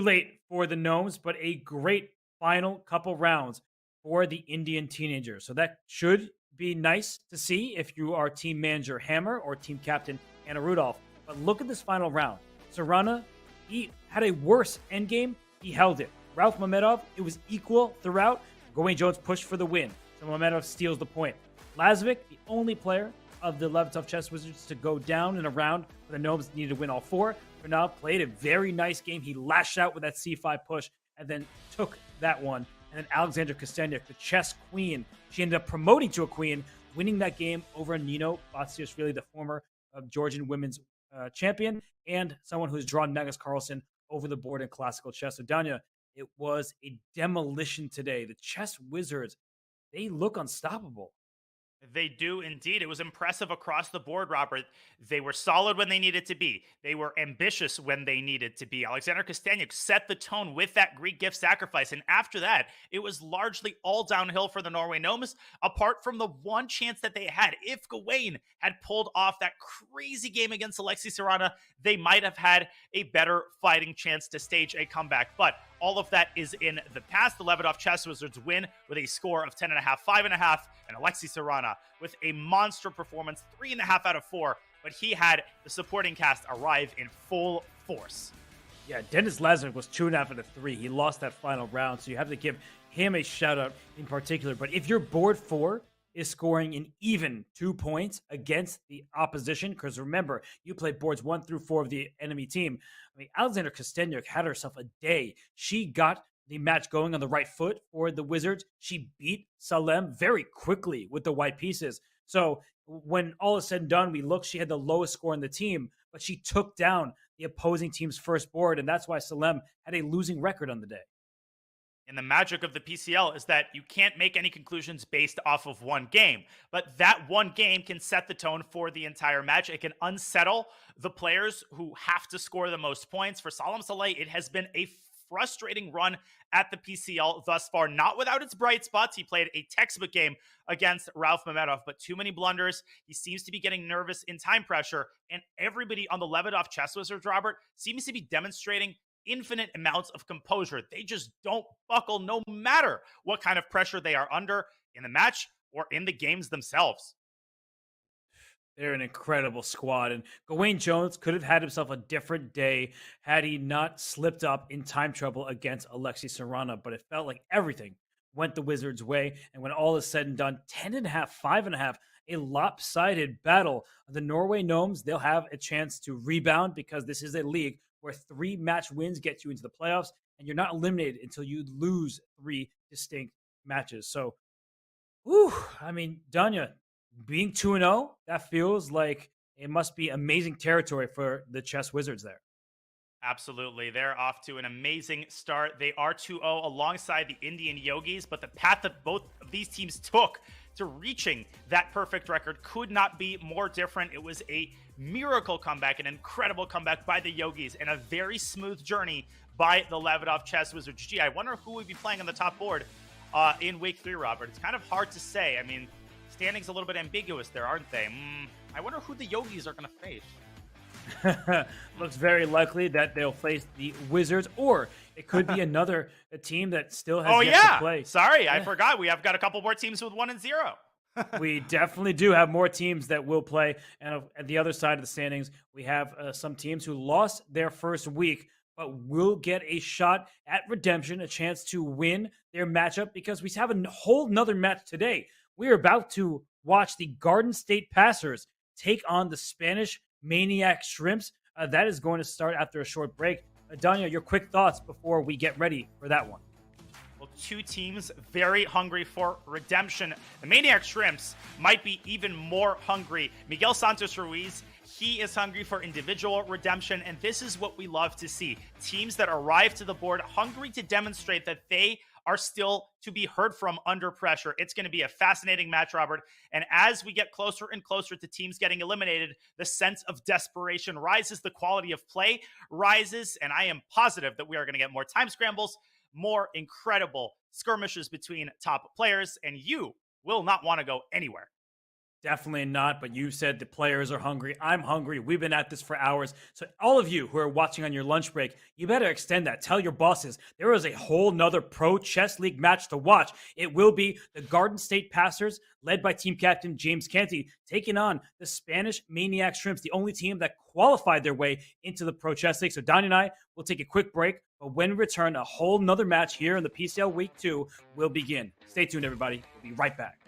B: late for the Gnomes, but a great final couple rounds for the Indian teenagers. So that should be nice to see if you are team manager Hammer or team captain Anna Rudolf. But look at this final round. Serrana, he had a worse endgame. He held it. Rudolf Mamedyarov, it was equal throughout. Gawain Jones pushed for the win. So Mamedyarov steals the point. Lazovic, the only player of the Levitov Chess Wizards to go down in a round where the Gnomes needed to win all 4. Pranav played a very nice game. He lashed out with that c5 push and then took that one. And then Alexander Kosteniuk, the chess queen, she ended up promoting to a queen, winning that game over Nino Batsiashvili, the former Georgian women's champion, and someone who's drawn Magnus Carlsen over the board in classical chess. So, Danya, it was a demolition today. The chess wizards, they look unstoppable.
E: They do indeed. It was impressive across the board, Robert. They were solid when they needed to be. They were ambitious when they needed to be. Alexander Kosteniuk set the tone with that Greek gift sacrifice. And after that, it was largely all downhill for the Norway Gnomes, apart from the one chance that they had. If Gawain had pulled off that crazy game against Alexei Serrana, they might have had a better fighting chance to stage a comeback. But all of that is in the past. The Levitov Chess Wizards win with a score of 10.5, 5.5, and Alexei Serrana with a monster performance, 3.5 out of 4. But he had the supporting cast arrive in full force.
B: Yeah, Denis Lazovic was 2.5 out of 3. He lost that final round, so you have to give him a shout out in particular. But if your board 4 is scoring an even 2 points against the opposition, because remember, you play boards 1 through 4 of the enemy team. I mean, Alexander Kosteniuk had herself a day. She got the match going on the right foot for the Wizards. She beat Salem very quickly with the white pieces. So when all is said and done, we look, she had the lowest score in the team, but she took down the opposing team's first board, and that's why Salem had a losing record on the day.
E: And the magic of the PCL is that you can't make any conclusions based off of one game. But that one game can set the tone for the entire match. It can unsettle the players who have to score the most points. For Salam Saleh, it has been a frustrating run at the PCL thus far, not without its bright spots. He played a textbook game against Rudolf Mamedyarov, but too many blunders. He seems to be getting nervous in time pressure. And everybody on the Levitov Chess Wizards, Robert, seems to be demonstrating infinite amounts of composure. They just don't buckle no matter what kind of pressure they are under in the match or in the games themselves.
B: They're an incredible squad, and Gawain Jones could have had himself a different day had he not slipped up in time trouble against Alexei Serrana, but it felt like everything went the Wizards' way, and when all is said and done, 10.5, 5.5, a lopsided battle. The Norway Gnomes, they'll have a chance to rebound because this is a league where 3 match wins get you into the playoffs, and you're not eliminated until you lose 3 distinct matches. So, I mean, Danya, being 2-0, that feels like it must be amazing territory for the Chess Wizards there.
E: Absolutely. They're off to an amazing start. They are 2-0 alongside the Indian Yogis, but the path that both of these teams took to reaching that perfect record could not be more different. It was a miracle comeback, an incredible comeback by the Yogis, and a very smooth journey by the Levitov Chess Wizards. Gee, I wonder who would be playing on the top board in week 3, Robert. It's kind of hard to say. I mean, standings a little bit ambiguous there, aren't they? I wonder who the Yogis are going to face.
B: Looks very likely that they'll face the Wizards, or it could be another team that still has yet to play.
E: Sorry, I forgot. We have got a couple more teams with 1-0.
B: We definitely do have more teams that will play. And at the other side of the standings, we have some teams who lost their first week, but will get a shot at redemption, a chance to win their matchup, because we have a whole nother match today. We are about to watch the Garden State Passers take on the Spanish Maniac Shrimps. That is going to start after a short break. Danya, your quick thoughts before we get ready for that one.
E: Well, two teams very hungry for redemption. The Maniac Shrimps might be even more hungry. Miguel Santos Ruiz, he is hungry for individual redemption, and this is what we love to see. Teams that arrive to the board hungry to demonstrate that they are still to be heard from under pressure. It's going to be a fascinating match, Robert. And as we get closer and closer to teams getting eliminated, the sense of desperation rises, the quality of play rises, and I am positive that we are going to get more time scrambles, more incredible skirmishes between top players, and you will not want to go anywhere.
B: Definitely not, but you said the players are hungry. I'm hungry. We've been at this for hours. So all of you who are watching on your lunch break, you better extend that. Tell your bosses there is a whole nother Pro Chess League match to watch. It will be the Garden State Passers, led by team captain James Canty, taking on the Spanish Maniac Shrimps, the only team that qualified their way into the Pro Chess League. So Donnie and I will take a quick break, but when we return, a whole nother match here in the PCL Week 2 will begin. Stay tuned, everybody. We'll be right back.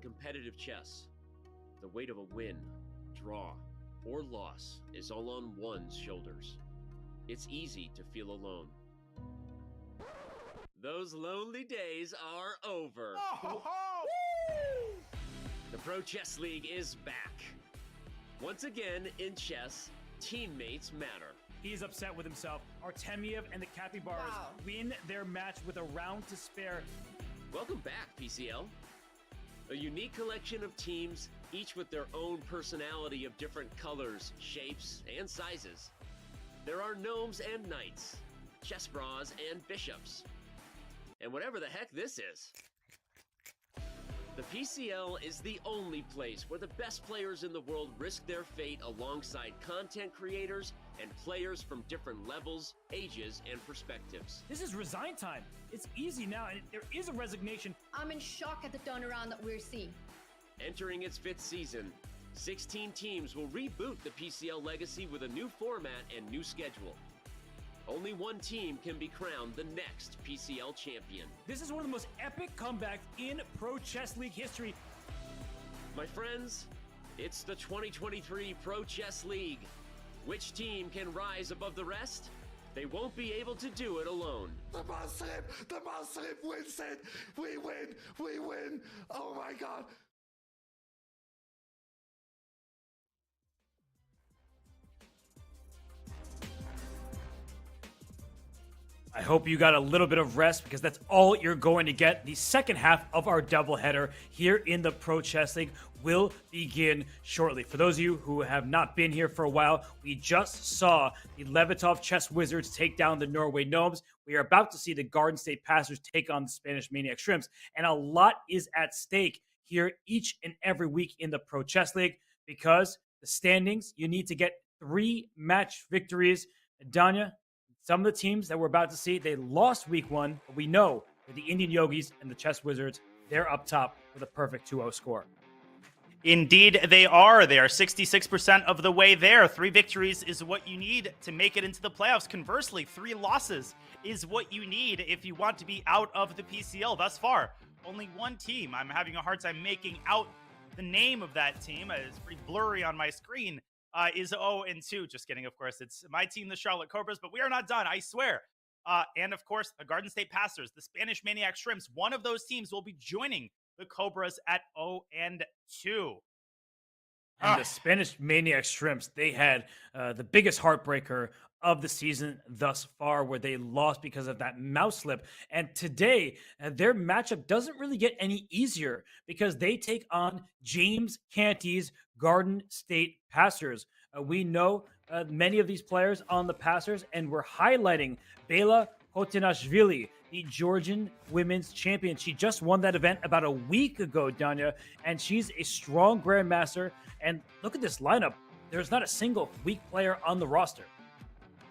A: competitive chess, the weight of a win, draw, or loss is all on one's shoulders. It's easy to feel alone. Those lonely days are over. The Pro Chess League is back. Once again, in chess, teammates matter.
B: He's upset with himself. Artemiev and the Capybaras win their match with a round to spare.
A: Welcome back, PCL. A unique collection of teams, each with their own personality of different colors, shapes, and sizes. There are gnomes and knights, chess bras and bishops, and whatever the heck this is. The PCL is the only place where the best players in the world risk their fate alongside content creators and players from different levels, ages, and perspectives.
B: This is resign time. It's easy now, and there is a resignation.
C: I'm in shock at the turnaround that we're seeing.
A: Entering its 5th season, 16 teams will reboot the PCL legacy with a new format and new schedule. Only one team can be crowned the next PCL champion.
B: This is one of the most epic comebacks in Pro Chess League history.
A: My friends, it's the 2023 Pro Chess League. Which team can rise above the rest? They won't be able to do it alone.
D: The Muslim wins it. We win. Oh my God.
B: I hope you got a little bit of rest because that's all you're going to get. The second half of our doubleheader here in the Pro Chess League will begin shortly. For those of you who have not been here for a while, we just saw the Levitov Chess Wizards take down the Norway Gnomes. We are about to see the Garden State Passers take on the Spanish Maniac Shrimps, and a lot is at stake here each and every week in the Pro Chess League because the standings, you need to get 3 match victories. Danya, some of the teams that we're about to see, they lost week 1, but we know that the Indian Yogis and the Chess Wizards, they're up top with a perfect 2-0 score.
E: Indeed, they are. They are 66% of the way there. 3 victories is what you need to make it into the playoffs. Conversely, 3 losses is what you need if you want to be out of the PCL thus far. Only one team. I'm having a hard time making out the name of that team. It's pretty blurry on my screen. Is 0-2. Just kidding, of course. It's my team, the Charlotte Cobras, but we are not done, I swear. And of course, the Garden State Passers, the Spanish Maniac Shrimps, one of those teams will be joining the Cobras at 0-2.
B: And the Spanish Maniac Shrimps, they had the biggest heartbreaker of the season thus far, where they lost because of that mouse slip. And today, their matchup doesn't really get any easier because they take on James Canty's Garden State Passers. We know many of these players on the Passers, and we're highlighting Bela Hotinashvili, the Georgian women's champion. She just won that event about a week ago, Danya, and she's a strong grandmaster. And look at this lineup. There's not a single weak player on the roster.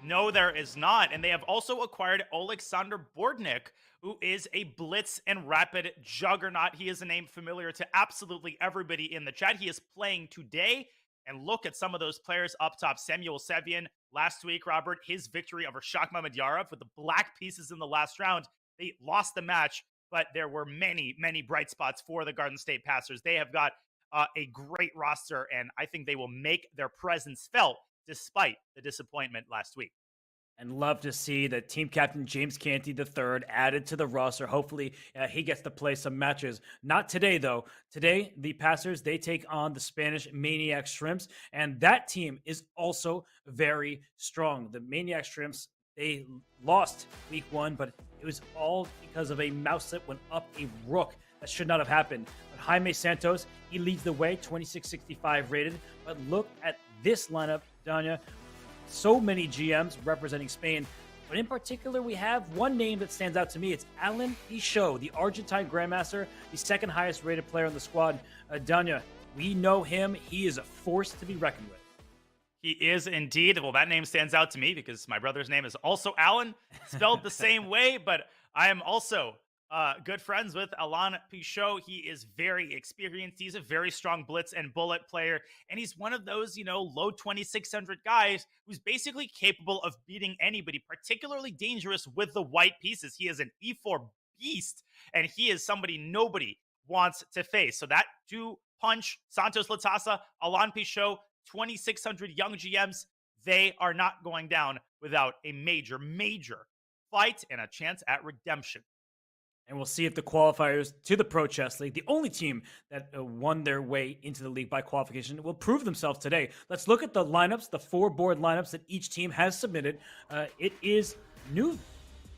E: No, there is not. And they have also acquired Alexander Bordnik, who is a blitz and rapid juggernaut. He is a name familiar to absolutely everybody in the chat. He is playing today. And look at some of those players up top. Samuel Sevian last week, Robert, his victory over Shak Mamedyarov with the black pieces in the last round. They lost the match, but there were many, many bright spots for the Garden State Passers. They have got a great roster, and I think they will make their presence felt despite the disappointment last week.
B: And love to see that team captain James Canty III added to the roster. Hopefully he gets to play some matches. Not today, though. Today, the Passers, they take on the Spanish Maniac Shrimps, and that team is also very strong. The Maniac Shrimps, they lost week 1, but it was all because of a mouse slip went up a rook. That should not have happened. But Jaime Santos, he leads the way, 2665 rated. But look at this lineup, Danya. So many GMs representing Spain. But in particular, we have one name that stands out to me. It's Alan Pichot, the Argentine Grandmaster, the second highest rated player in the squad. Danya, we know him. He is a force to be reckoned with.
E: He is indeed. Well, that name stands out to me because my brother's name is also Alan, spelled the same way, but I am also good friends with Alan Pichot. He is very experienced. He's a very strong blitz and bullet player. And he's one of those, low 2,600 guys who's basically capable of beating anybody, particularly dangerous with the white pieces. He is an E4 beast, and he is somebody nobody wants to face. So that two-punch, Santos Latasa, Alan Pichot, 2,600 young GMs, they are not going down without a major, major fight and a chance at redemption.
B: And we'll see if the qualifiers to the Pro Chess League, the only team that won their way into the league by qualification, will prove themselves today. Let's look at the lineups, the 4 board lineups that each team has submitted. It is new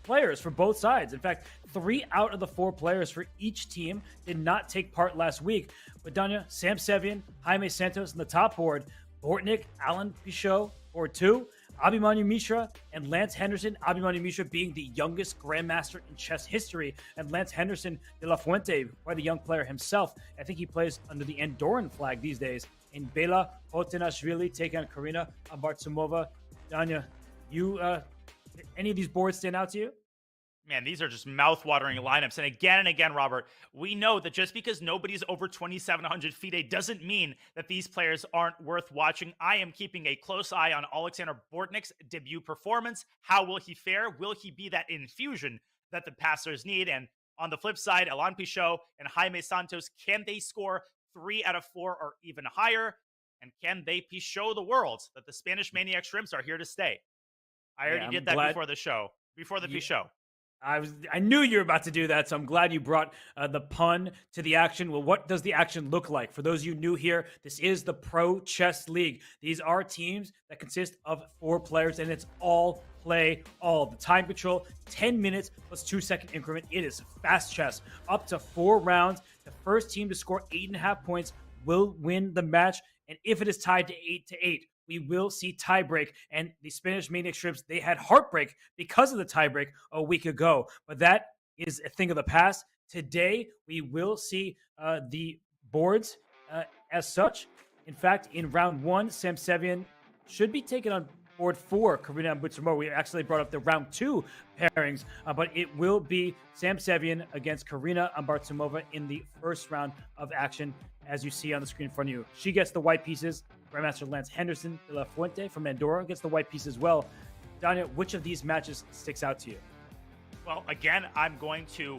B: players for both sides. In fact, 3 out of the 4 players for each team did not take part last week. But Danya, Sam Sevian, Jaime Santos in the top board, Bortnik, Alan Pichot, board 2, Abhimanyu Mishra and Lance Henderson. Abhimanyu Mishra being the youngest grandmaster in chess history, and Lance Henderson de la Fuente, quite a young player himself. I think he plays under the Andorran flag these days. In Bela Potenashvili taking on Karina Abartsumova. Danya, you any of these boards stand out to you?
E: Man, these are just mouth-watering lineups. And again, Robert, we know that just because nobody's over 2,700 FIDE doesn't mean that these players aren't worth watching. I am keeping a close eye on Alexander Bortnik's debut performance. How will he fare? Will he be that infusion that the passers need? And on the flip side, Alan Pichot and Jaime Santos, can they score 3 out of 4 or even higher? And can they Pichot the world that the Spanish Maniac Shrimps are here to stay? I already did that before the show, before the Pichot.
B: I knew you were about to do that, so I'm glad you brought the pun to the action. Well, what does the action look like? For those of you new here, this is the Pro Chess League. These are teams that consist of 4 players, and it's all play all. The time control, 10 minutes plus 2-second increment. It is fast chess, up to 4 rounds. The first team to score 8.5 points will win the match, and if it is tied to 8-8, we will see tiebreak. And the Spanish Maniac Shrimps, they had heartbreak because of the tiebreak a week ago. But that is a thing of the past. Today, we will see the boards as such. In fact, in round 1, Sam Sevian should be taken on board 4, Karina Abartsumova. We actually brought up the round 2 pairings, but it will be Sam Sevian against Karina Abartsumova in the first round of action, as you see on the screen in front of you. She gets the white pieces. Grandmaster Lance Henderson de la Fuente from Andorra gets the white piece as well. Danya, which of these matches sticks out to you?
E: Well, again, I'm going to,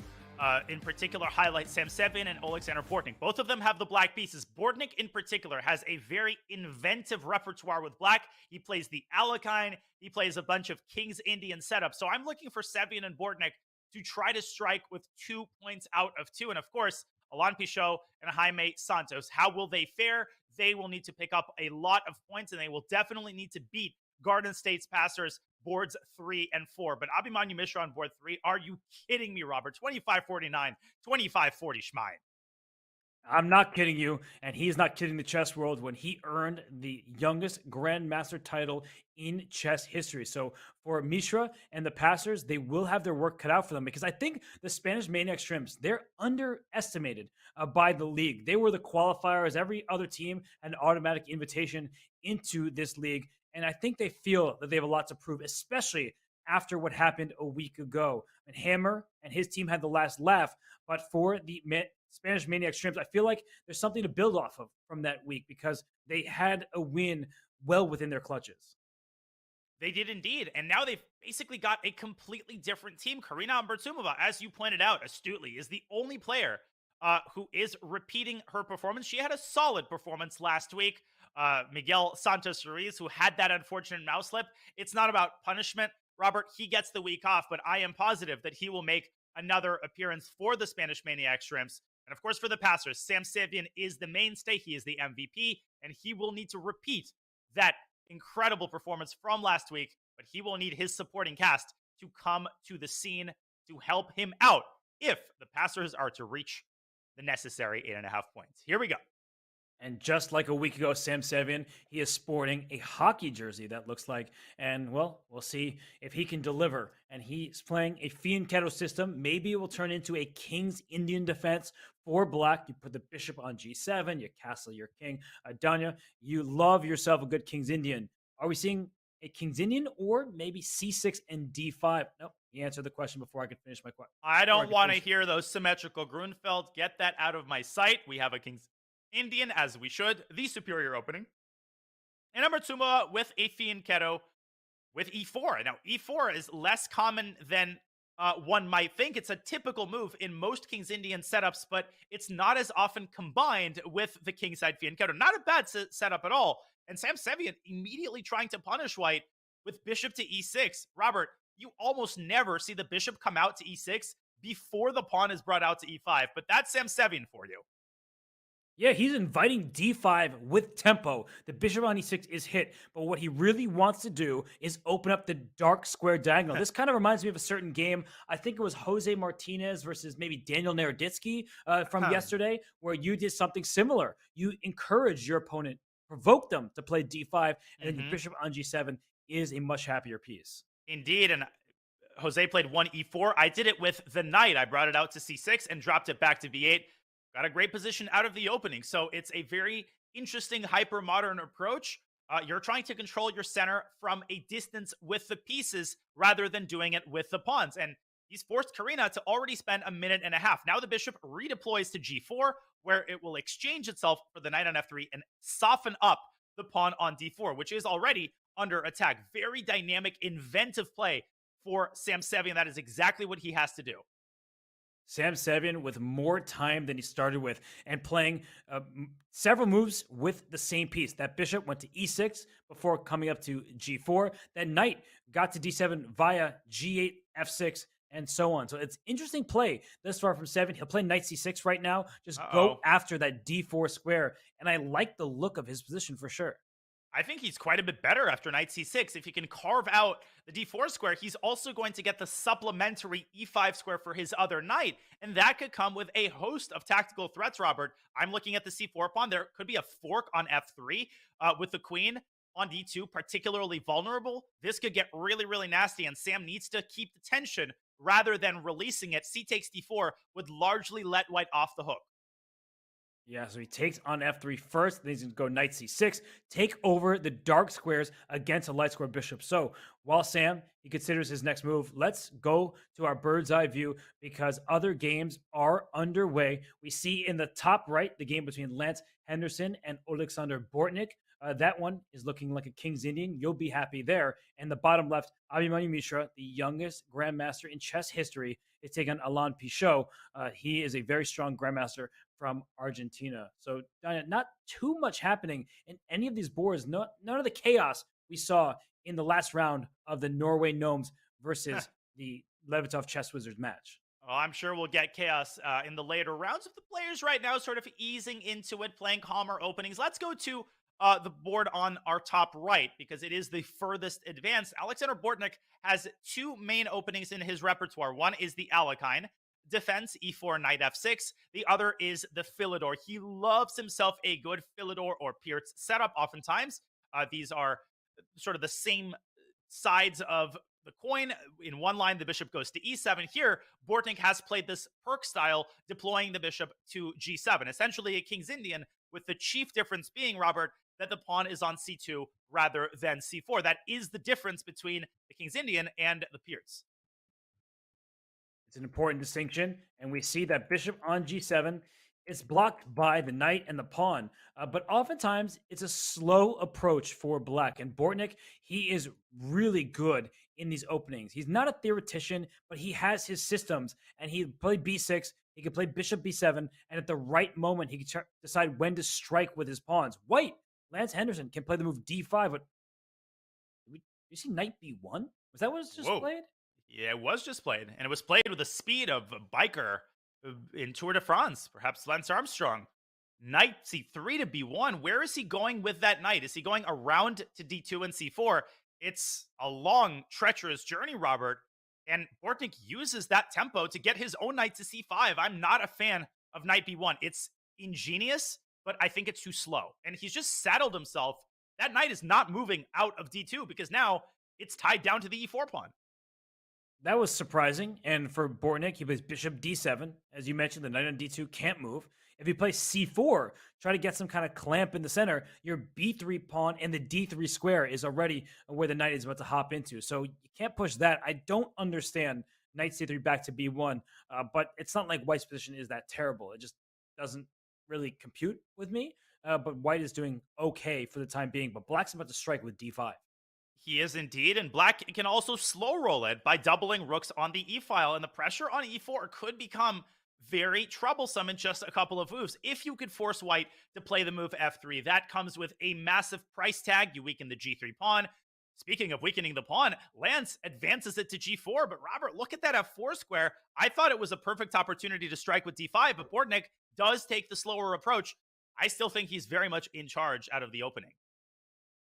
E: in particular, highlight Sam Sevian and Alexander Bortnik. Both of them have the black pieces. Bortnik, in particular, has a very inventive repertoire with black. He plays the Alekhine. He plays a bunch of King's Indian setups. So I'm looking for Sevian and Bortnik to try to strike with 2 points out of 2. And, of course, Alan Pichot and Jaime Santos. How will they fare? They will need to pick up a lot of points, and they will definitely need to beat Garden State's passers boards 3 and 4. But Abhimanyu Mishra on board 3, are you kidding me, Robert? 25-49, 25-40 Schmein.
B: I'm not kidding you, and he's not kidding the chess world when he earned the youngest grandmaster title in chess history. So for Mishra and the passers, they will have their work cut out for them, because I think the Spanish Maniac Shrimps, they're underestimated by the league. They were the qualifiers. Every other team had an automatic invitation into this league, and I think they feel that they have a lot to prove, especially after what happened a week ago. And Hammer and his team had the last laugh, but for the Spanish Maniac Shrimps, I feel like there's something to build off of from that week, because they had a win well within their clutches.
E: They did indeed. And now they've basically got a completely different team. Karina Abartsumova, as you pointed out astutely, is the only player who is repeating her performance. She had a solid performance last week. Miguel Santos Ruiz, who had that unfortunate mouse slip. It's not about punishment. Robert, he gets the week off, but I am positive that he will make another appearance for the Spanish Maniac Shrimps. And of course, for the passers, Sam Sevian is the mainstay. He is the MVP, and he will need to repeat that incredible performance from last week, but he will need his supporting cast to come to the scene to help him out if the passers are to reach the necessary 8.5 points. Here we go.
B: And just like a week ago, Sam Sevian, he is sporting a hockey jersey, that looks like. And, well, we'll see if he can deliver. And he's playing a Fianchetto system. Maybe it will turn into a King's Indian defense for black. You put the bishop on g7, you castle your king. Danya, you love yourself a good King's Indian. Are we seeing a King's Indian or maybe c6 and d5? Nope, he answered the question before I could finish my question.
E: I don't want to hear those symmetrical Grunfeld. Get that out of my sight. We have a King's Indian, as we should, the superior opening. And Abartsumova with a Fianchetto with e4. Now, e4 is less common than one might think it's a typical move in most King's Indian setups, but it's not as often combined with the Kingside Fianchetto. Not a bad setup at all. And Sam Sevian immediately trying to punish white with bishop to e6. Robert, you almost never see the bishop come out to e6 before the pawn is brought out to e5, but that's Sam Sevian for you.
B: Yeah, he's inviting d5 with tempo. The bishop on e6 is hit, but what he really wants to do is open up the dark square diagonal. This kind of reminds me of a certain game. I think it was Jose Martinez versus maybe Daniel Naroditsky from yesterday, where you did something similar. You encourage your opponent, provoke them to play d5, and then your bishop on g7 is a much happier piece.
E: Indeed, and Jose played 1e4. I did it with the knight. I brought it out to c6 and dropped it back to b8. Got a great position out of the opening. So it's a very interesting hyper-modern approach. You're trying to control your center from a distance with the pieces rather than doing it with the pawns. And he's forced Karina to already spend a minute and a half. Now the bishop redeploys to g4, where it will exchange itself for the knight on f3 and soften up the pawn on d4, which is already under attack. Very dynamic, inventive play for Sam Sevian. That is exactly what he has to do.
B: Sam Sevian with more time than he started with and playing several moves with the same piece. That bishop went to e6 before coming up to g4. That knight got to d7 via g8, f6, and so on. So it's interesting play this far from Sevian. He'll play knight c6 right now. Just go after that d4 square. And I like the look of his position for sure.
E: I think he's quite a bit better after knight c6. If he can carve out the d4 square, he's also going to get the supplementary e5 square for his other knight. And that could come with a host of tactical threats, Robert. I'm looking at the c4 pawn. There could be a fork on f3 with the queen on d2, particularly vulnerable. This could get really, really nasty, and Sam needs to keep the tension rather than releasing it. C takes d4 would largely let white off the hook.
B: Yeah, so he takes on f3 first, then he's going to go knight c6, take over the dark squares against a light square bishop. So while Sam, he considers his next move, let's go to our bird's eye view because other games are underway. We see in the top right the game between Lance Henderson and Alexander Bortnik. That one is looking like a King's Indian. You'll be happy there. And the bottom left, Abhimanyu Mishra, the youngest grandmaster in chess history, is taking on Alain Pichot. He is a very strong grandmaster from Argentina. So not too much happening in any of these boards. None of the chaos we saw in the last round of the Norway Gnomes versus the Levitov Chess Wizards match.
E: Well, I'm sure we'll get chaos in the later rounds of the players right now sort of easing into it, playing calmer openings. Let's go to the board on our top right because it is the furthest advanced. Alexander Bortnik has two main openings in his repertoire. One is the Alekhine, defense, e4, knight f6. The other is the Philidor. He loves himself a good Philidor or Pirtz setup oftentimes. These are sort of the same sides of the coin. In one line, the bishop goes to e7. Here, Bortnik has played this Perk style, deploying the bishop to g7. Essentially a King's Indian, with the chief difference being, Robert, that the pawn is on c2 rather than c4. That is the difference between the King's Indian and the Pirtz.
B: It's an important distinction, and we see that bishop on g7 is blocked by the knight and the pawn, but oftentimes it's a slow approach for black. And Bortnik, he is really good in these openings. He's not a theoretician, but he has his systems, and he played b6, he can play bishop b7, and at the right moment, he can decide when to strike with his pawns. White, Lance Henderson, can play the move d5, but you see knight b1? Was that what was just played?
E: Yeah, it was just played, and it was played with the speed of a biker in Tour de France, perhaps Lance Armstrong. Knight c3 to b1. Where is he going with that knight? Is he going around to d2 and c4? It's a long, treacherous journey, Robert, and Bortnik uses that tempo to get his own knight to c5. I'm not a fan of knight b1. It's ingenious, but I think it's too slow, and he's just saddled himself. That knight is not moving out of d2 because now it's tied down to the e4 pawn.
B: That was surprising. And for Bortnik, he plays bishop d7. As you mentioned, the knight on d2 can't move. If you play c4, try to get some kind of clamp in the center, your b3 pawn and the d3 square is already where the knight is about to hop into. So you can't push that. I don't understand knight c3 back to b1, but it's not like white's position is that terrible. It just doesn't really compute with me. But white is doing okay for the time being. But black's about to strike with d5.
E: He is indeed, and black can also slow roll it by doubling rooks on the e-file, and the pressure on e4 could become very troublesome in just a couple of moves. If you could force white to play the move f3, that comes with a massive price tag. You weaken the g3 pawn. Speaking of weakening the pawn, Lance advances it to g4, but Robert, look at that f4 square. I thought it was a perfect opportunity to strike with d5, but Bortnik does take the slower approach. I still think he's very much in charge out of the opening.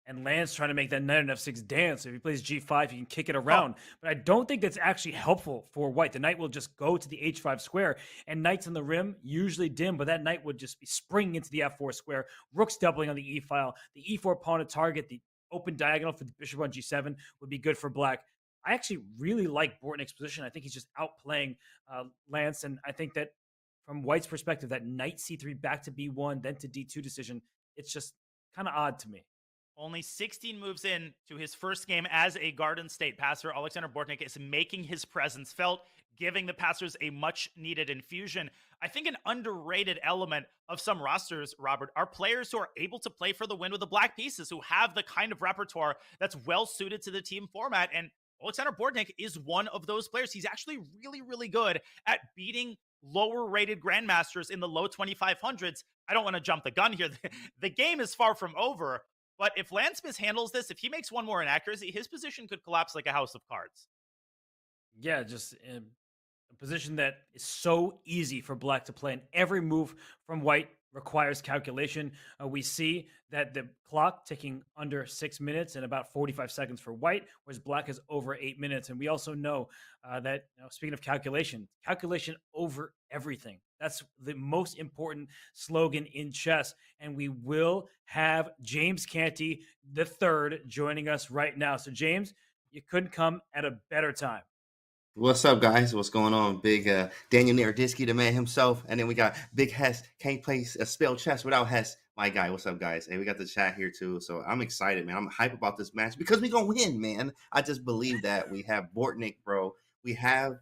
B: And Lance trying to make that knight on f6 dance. If he plays g5, he can kick it around. But I don't think that's actually helpful for white. The knight will just go to the h5 square, and knights on the rim usually dim, but that knight would just be springing into the f4 square. Rook's doubling on the e-file. The e4 pawn to target. The open diagonal for the bishop on g7 would be good for black. I actually really like Bortnik's position. I think he's just outplaying Lance, and I think that from white's perspective, that knight c3 back to b1, then to d2 decision, it's just kind of odd to me.
E: Only 16 moves in to his first game as a Garden State passer, Alexander Bortnik is making his presence felt, giving the passers a much-needed infusion. I think an underrated element of some rosters, Robert, are players who are able to play for the win with the black pieces, who have the kind of repertoire that's well-suited to the team format, and Alexander Bortnik is one of those players. He's actually really, really good at beating lower-rated grandmasters in the low 2500s. I don't want to jump the gun here. The game is far from over. But if Lance mishandles this, if he makes one more inaccuracy, his position could collapse like a house of cards.
B: Yeah, just a position that is so easy for black to play, and every move from white requires calculation. We see that the clock ticking under 6 minutes and about 45 seconds for white, whereas black is over 8 minutes. And we also know that, speaking of calculation over everything. That's the most important slogan in chess. And we will have James Canty III joining us right now. So, James, you couldn't come at a better time.
G: What's up, guys? What's going on? Big Daniel Naroditsky, the man himself. And then we got Big Hess. Can't play spell chess without Hess. My guy, what's up, guys? Hey, we got the chat here, too. So I'm excited, man. I'm hype about this match because we're going to win, man. I just believe that. We have Bortnik, bro. We have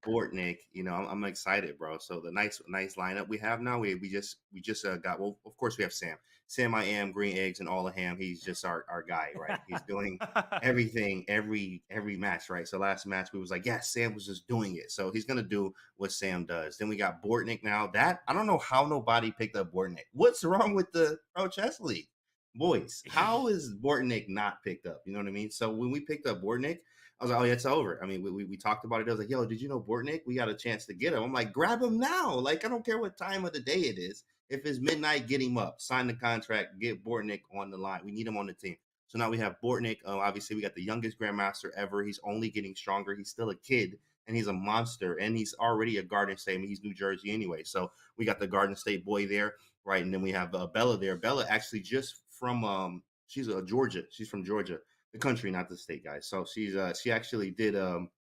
G: Bortnik. I'm excited, bro. So the nice lineup we have now. We just got, well, of course, we have Sam I am, green eggs, and all of ham. He's just our guy, right? He's doing everything every match, right? So last match we was like, yes, Sam was just doing it. So he's gonna do what Sam does. Then we got Bortnik now. That I don't know how nobody picked up Bortnik. What's wrong with the Pro Chess League? Boys, how is Bortnik not picked up? You know what I mean? So when we picked up Bortnik, I was like, oh, yeah, it's over. I mean, we talked about it. I was like, yo, did you know Bortnik? We got a chance to get him. I'm like, grab him now. Like, I don't care what time of the day it is. If it's midnight, get him up. Sign the contract. Get Bortnik on the line. We need him on the team. So now we have Bortnik. Obviously, we got the youngest grandmaster ever. He's only getting stronger. He's still a kid, and he's a monster. And he's already a Garden State. I mean, he's New Jersey anyway. So we got the Garden State boy there, right? And then we have Bella there. Bella actually just from she's Georgia. She's from Georgia, the country, not the state, guys. So she actually did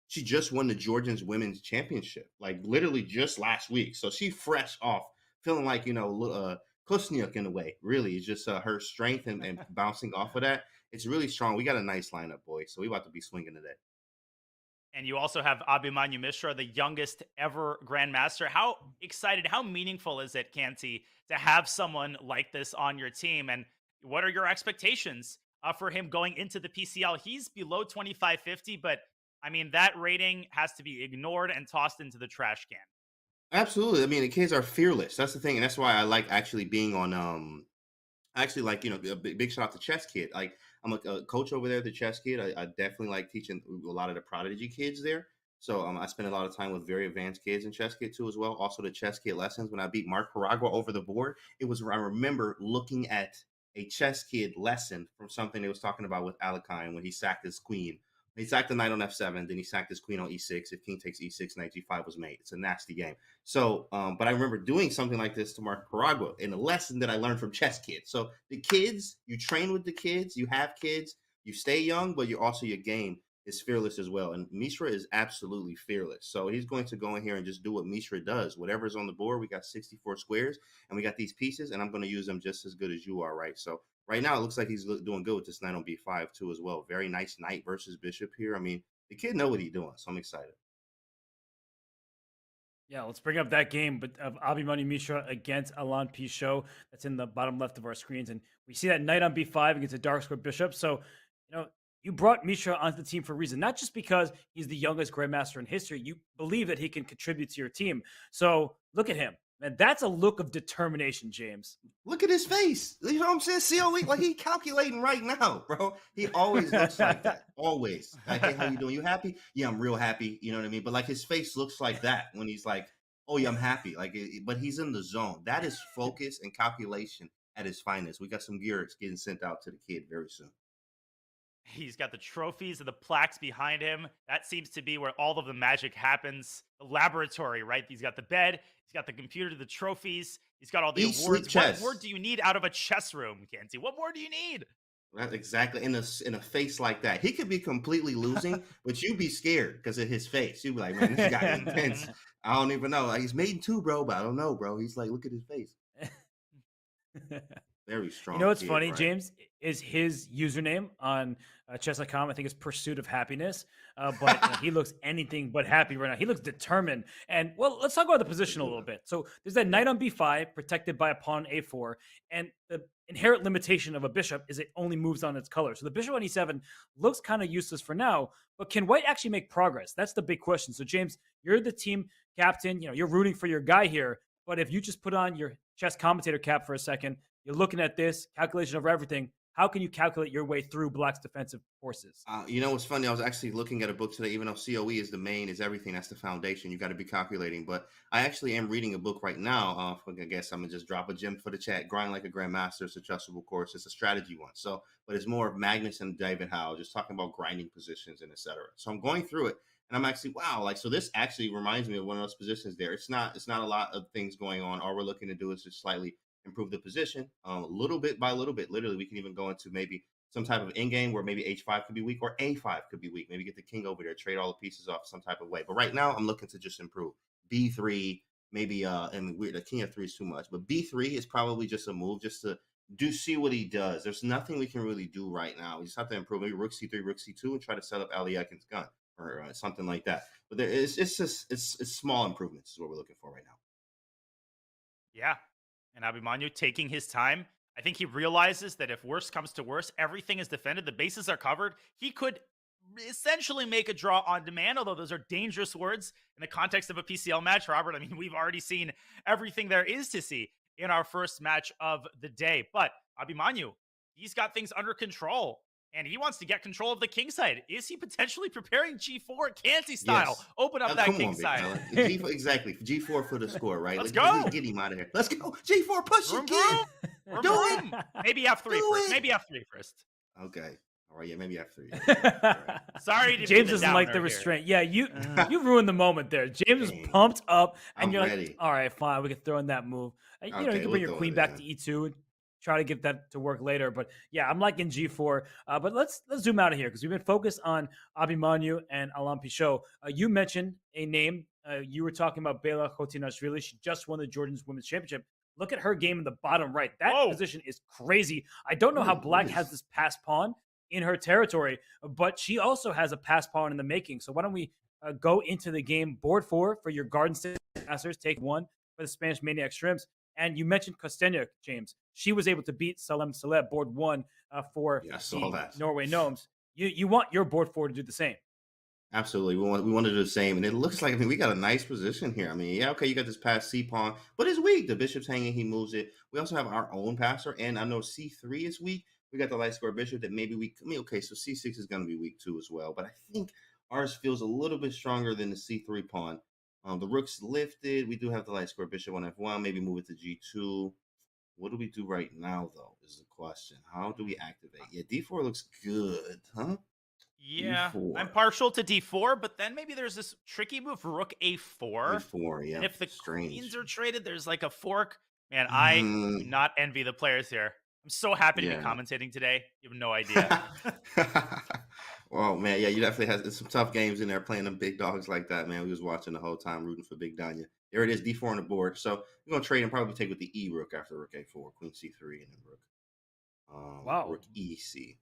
G: she just won the Georgians Women's Championship, like literally just last week. So she fresh off, feeling like Kusniuk in a way. Really, it's just her strength and bouncing off of that. It's really strong. We got a nice lineup, boys. So we about to be swinging today.
E: And you also have Abhimanyu Mishra, the youngest ever grandmaster. How excited, how meaningful is it, Canty, to have someone like this on your team? And what are your expectations for him going into the PCL? He's below 2550, but I mean, that rating has to be ignored and tossed into the trash can.
G: Absolutely. I mean, the kids are fearless. That's the thing. And that's why I like actually being on, a big shout out to Chess Kid. Like, I'm a coach over there at the Chess Kid. I definitely like teaching a lot of the prodigy kids there. So I spend a lot of time with very advanced kids in Chess Kid too as well. Also the Chess Kid lessons. When I beat Mark Paragua over the board, I remember looking at a Chess Kid lesson from something they was talking about with Alekhine when he sacked his queen. He sacked the knight on f7, then he sacked his queen on e6. If king takes e6, knight g5 was made. It's a nasty game. So, but I remember doing something like this to Mark Paragua in a lesson that I learned from Chess Kid. So the kids, you train with the kids, you have kids, you stay young, but you're also, your game is fearless as well. And Mishra is absolutely fearless. So he's going to go in here and just do what Mishra does. Whatever's on the board, we got 64 squares, and we got these pieces, and I'm going to use them just as good as you are, right? So right now, it looks like he's doing good with this knight on b5 too as well. Very nice knight versus bishop here. I mean, the kid know what he's doing, so I'm excited.
B: Yeah, let's bring up that game of Abhimanyu Mishra against Alan Pichot. That's in the bottom left of our screens. And we see that knight on b5 against a dark square bishop. So, you brought Mishra onto the team for a reason, not just because he's the youngest grandmaster in history. You believe that he can contribute to your team. So look at him. Man, that's a look of determination, James.
G: Look at his face. You know what I'm saying? COE, like he calculating right now, bro. He always looks like that. Always. Like, hey, how you doing? You happy? Yeah, I'm real happy. You know what I mean? But like his face looks like that when he's like, oh yeah, I'm happy. Like, but he's in the zone. That is focus and calculation at his finest. We got some gear getting sent out to the kid very soon.
E: He's got the trophies and the plaques behind him. That seems to be where all of the magic happens. The laboratory, right? He's got the bed. He's got the computer, the trophies. He's got all the awards. What more do you need out of a chess room, Kenzie? What more do you need?
G: Right, exactly. In a face like that, he could be completely losing, but you'd be scared because of his face. You'd be like, man, this guy is intense. I don't even know. Like, he's made two, bro, but I don't know, bro. He's like, look at his face. Very strong.
B: You know what's funny, right? James, is his username on chess.com, I think, is Pursuit of Happiness. But he looks anything but happy right now. He looks determined. And, well, let's talk about the position a little bit. So there's that knight on b5, protected by a pawn on a4. And the inherent limitation of a bishop is it only moves on its color. So the bishop on e7 looks kind of useless for now. But can white actually make progress? That's the big question. So, James, you're the team captain. You know, you're rooting for your guy here. But if you just put on your chess commentator cap for a second, you're looking at this calculation of everything. How can you calculate your way through Black's defensive forces?
G: You know what's funny? I was actually looking at a book today, even though COE is the main, is everything. That's the foundation. You got to be calculating. But I actually am reading a book right now. I guess I'm going to just drop a gem for the chat. Grind Like a Grandmaster. It's a trustable course. It's a strategy one. So, but it's more of Magnus and David Howe, just talking about grinding positions and etc. So I'm going through it. And I'm actually, wow, like, so this actually reminds me of one of those positions there. It's not a lot of things going on. All we're looking to do is just slightly improve the position little bit by little bit. Literally, we can even go into maybe some type of end game where maybe h5 could be weak or a5 could be weak. Maybe get the king over there, trade all the pieces off some type of way. But right now, I'm looking to just improve. b3, maybe, and the king of 3 is too much. But b3 is probably just a move just to see what he does. There's nothing we can really do right now. We just have to improve. Maybe rook c3, rook c2, and try to set up Ali Ekin's gun or something like that. But it's small improvements is what we're looking for right now.
E: Yeah. And Abimanyu taking his time. I think he realizes that if worse comes to worse, everything is defended, the bases are covered. He could essentially make a draw on demand, although those are dangerous words in the context of a PCL match, Robert. I mean, we've already seen everything there is to see in our first match of the day. But Abimanyu, he's got things under control. And he wants to get control of the king side. Is he potentially preparing G4 Kansi style? Yes. Open up that king side.
G: G4, exactly. G4 for the score, right?
E: Let's go.
G: Get him out of here. Let's go. G4, push your kid.
E: Do it. Maybe F3 first. Maybe F3 first.
G: Okay. All right. Yeah, maybe F3.
E: Right. Sorry to
B: James doesn't like the restraint. Here. Yeah, you ruined the moment there. James was pumped up, and you're ready. Like, all right, fine. We can throw in that move. You know, you can bring your queen back to E2 and try to get that to work later. But yeah, I'm liking G4. But let's zoom out of here because we've been focused on Abimanyu and Alain Pichot. You mentioned a name. You were talking about Bela Khotinashvili. She just won the Jordan's Women's Championship. Look at her game in the bottom right. That position is crazy. I don't know how Black has this pass pawn in her territory, but she also has a pass pawn in the making. So why don't we go into the game? Board 4 for your Garden State Masters. Take 1 for the Spanish Maniac Shrimps. And you mentioned Kostenia, James. She was able to beat Salem Saleh, board 1 for the Norway Gnomes. You want your board 4 to do the same.
G: Absolutely. We want to do the same. And it looks like, I mean, we got a nice position here. I mean, yeah, okay, you got this pass C pawn, but it's weak. The bishop's hanging, he moves it. We also have our own passer, and I know C3 is weak. We got the light square bishop that maybe okay, so C6 is going to be weak too as well. But I think ours feels a little bit stronger than the C3 pawn. The rook's lifted. We do have the light square bishop on F1. Maybe move it to G2. What do we do right now, though, is the question. How do we activate? Yeah, D4 looks good, huh?
E: Yeah,
G: D4.
E: I'm partial to D4, but then maybe there's this tricky move, Rook A4.
G: A4, yeah.
E: And if the queens are traded, there's like a fork. Man, I do not envy the players here. I'm so happy to be commentating today. You have no idea.
G: Well, man, yeah, you definitely have some tough games in there playing them big dogs like that, man. We was watching the whole time, rooting for Big Danya. There it is, D4 on the board. So we're going to trade and probably take with the E rook after Rook A4, Queen C3, and then Rook. Rook EC.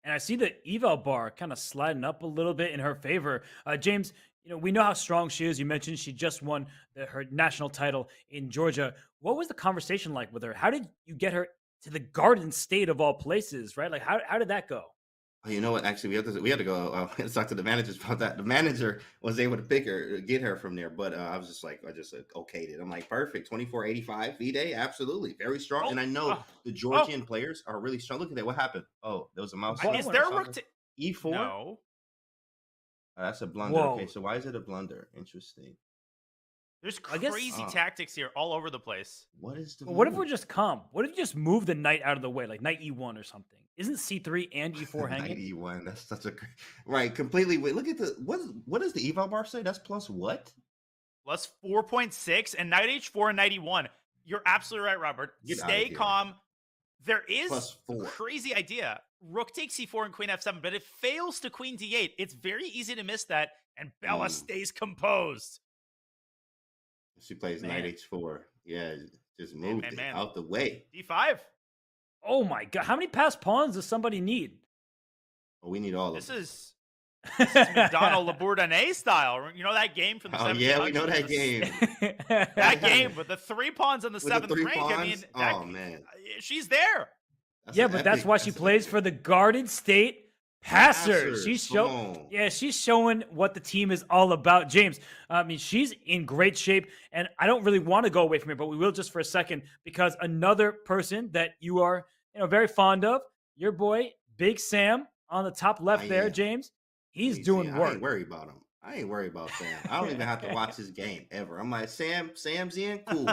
B: And I see the eval bar kind of sliding up a little bit in her favor. James, you know, we know how strong she is. You mentioned she just won her national title in Georgia. What was the conversation like with her? How did you get her to the Garden State of all places, right? Like, how did that go?
G: Oh, you know what? Actually, we have to go talk to the managers about that. The manager was able to get her from there, but I was just like, I just okayed it. I'm like, perfect, 24.85 V-Day, absolutely, very strong. And I know the Georgian players are really strong. Look at that, what happened? Oh, there was a mouse.
E: Is there a rook
G: E4?
E: No.
G: That's a blunder.
B: Whoa.
G: Okay, so why is it a blunder? Interesting.
E: There's
B: I guess-
E: crazy tactics here all over the place.
G: What is the?
B: Well, what if
G: move?
B: we're just calm? What if you just move the knight out of the way, like knight e1 or something? Isn't c3 and e4 hanging?
G: Knight E1. That's such a right. Completely. Wait, look at the what does the eval bar say? That's plus what?
E: Plus 4.6 and knight h4 and knight e1. You're absolutely right, Robert.
G: Get outta
E: Stay
G: here.
E: calm. There is
G: Plus
E: a
G: 4.
E: crazy idea. Rook takes c4 and queen f7, but it fails to queen d8. It's very easy to miss that, and Bella stays composed.
G: She plays
B: Man.
G: knight h4. Yeah, just moved it
E: man.
G: out the way.
E: d5.
B: Oh my god! How many passed pawns does somebody need?
G: Oh, we need all of
E: This
G: them.
E: is McDonald Labourdonnais style. You know that game from the 1700s?
G: Yeah, we know that game.
E: That game with the 3 pawns on the
G: With the
E: 7th
G: 3
E: rank. I mean,
G: pawns? Oh, man.
E: She's there.
B: Yeah, but that's why she plays for the Garden State Passers. She's she's showing what the team is all about. James, I mean, she's in great shape, and I don't really want to go away from here, but we will just for a second because another person that you are, very fond of, your boy Big Sam on the top left there, James. He's doing work.
G: I ain't worried about him. I ain't worried about Sam. I don't even have to watch his game ever. I'm like, Sam's in, cool,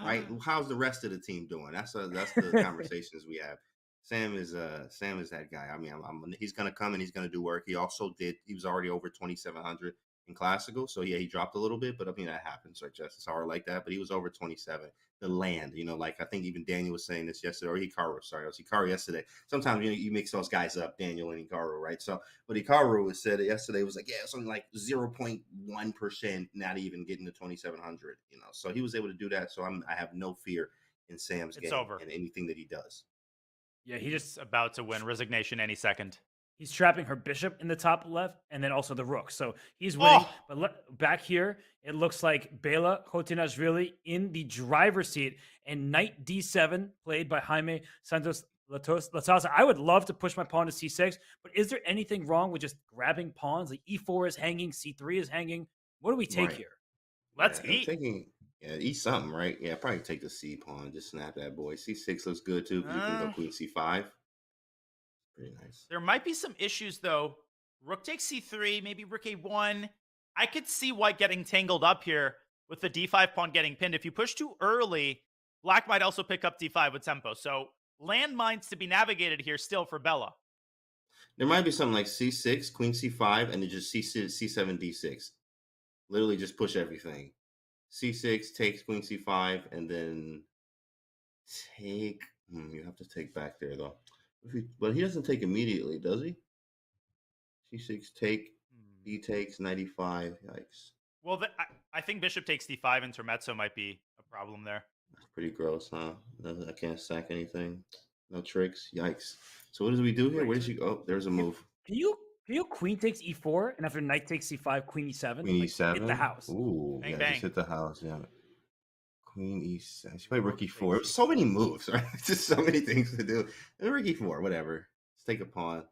G: right? How's the rest of the team doing? That's the conversations we have. Sam is that guy. I mean, he's gonna come and he's gonna do work. He was already over 2,700 in classical, so yeah, he dropped a little bit, but I mean that happens. Like just it's hard like that, but he was over 27. The land, like I think even Daniel was saying this yesterday, or Hikaru. Sorry, it was Hikaru yesterday. Sometimes you mix those guys up, Daniel and Hikaru, right? So, but Hikaru said it yesterday was like, yeah, something like 0.1%, not even getting to 2,700. So he was able to do that. So I have no fear in Sam's game and anything that he does.
B: Yeah, he just
E: about to win resignation any second.
B: He's trapping her bishop in the top left and then also the rook. So he's winning. But back here, it looks like Bela Khotinashvili in the driver's seat and knight d7 played by Jaime Santos Latasa. I would love to push my pawn to c6, but is there anything wrong with just grabbing pawns? Like e4 is hanging, c3 is hanging. What do we take here?
E: Let's eat.
G: Eat something, right? Yeah, probably take the C pawn. Just snap that boy. C6 looks good too. You can go queen C5. Pretty nice.
E: There might be some issues though. Rook takes C3, maybe rook A1. I could see white getting tangled up here with the D5 pawn getting pinned. If you push too early, black might also pick up D5 with tempo. So landmines to be navigated here still for Bella.
G: There might be something like C6, queen C5, and then just C7, D6. Literally just push everything. C6 takes queen C5, and then take. You have to take back there though. But he doesn't take immediately, does he? C6 take. D takes 95. Yikes.
E: Well, I think bishop takes D5 intermezzo might be a problem there.
G: That's pretty gross, huh? I can't sack anything. No tricks. Yikes. So what do we do here? Where did she go? Oh, there's a move.
B: Can you queen takes e4 and after knight takes c5, queen e7?
G: Queen e7.
B: Hit the house.
G: Ooh,
E: bang,
G: yeah,
E: bang.
G: just hit the house. Yeah. Queen e7. She played rook e4. So many moves, right? Just so many things to do. And rook e4, whatever. Let's take a pawn.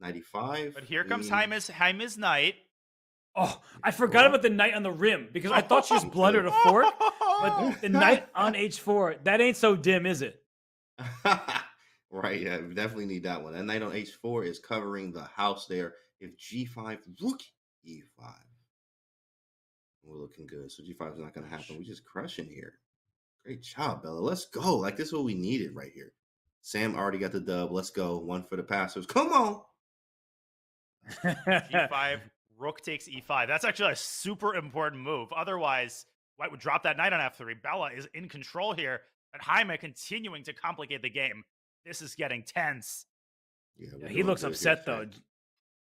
G: 95.
E: But here comes Jaime's knight.
B: Oh, I forgot about the knight on the rim because I thought she just blundered a fork. But the knight on h4, that ain't so dim, is it?
G: Right, yeah, we definitely need that one. That knight on h4 is covering the house there. If g5, rook e5. We're looking good. So g5 is not going to happen. We're just crushing here. Great job, Bella. Let's go. Like, this is what we needed right here. Sam already got the dub. Let's go. One for the passers. Come on.
E: G5, rook takes e5. That's actually a super important move. Otherwise, white would drop that knight on f3. Bella is in control here, but Jaime continuing to complicate the game. This is getting tense.
B: Yeah, he looks upset though.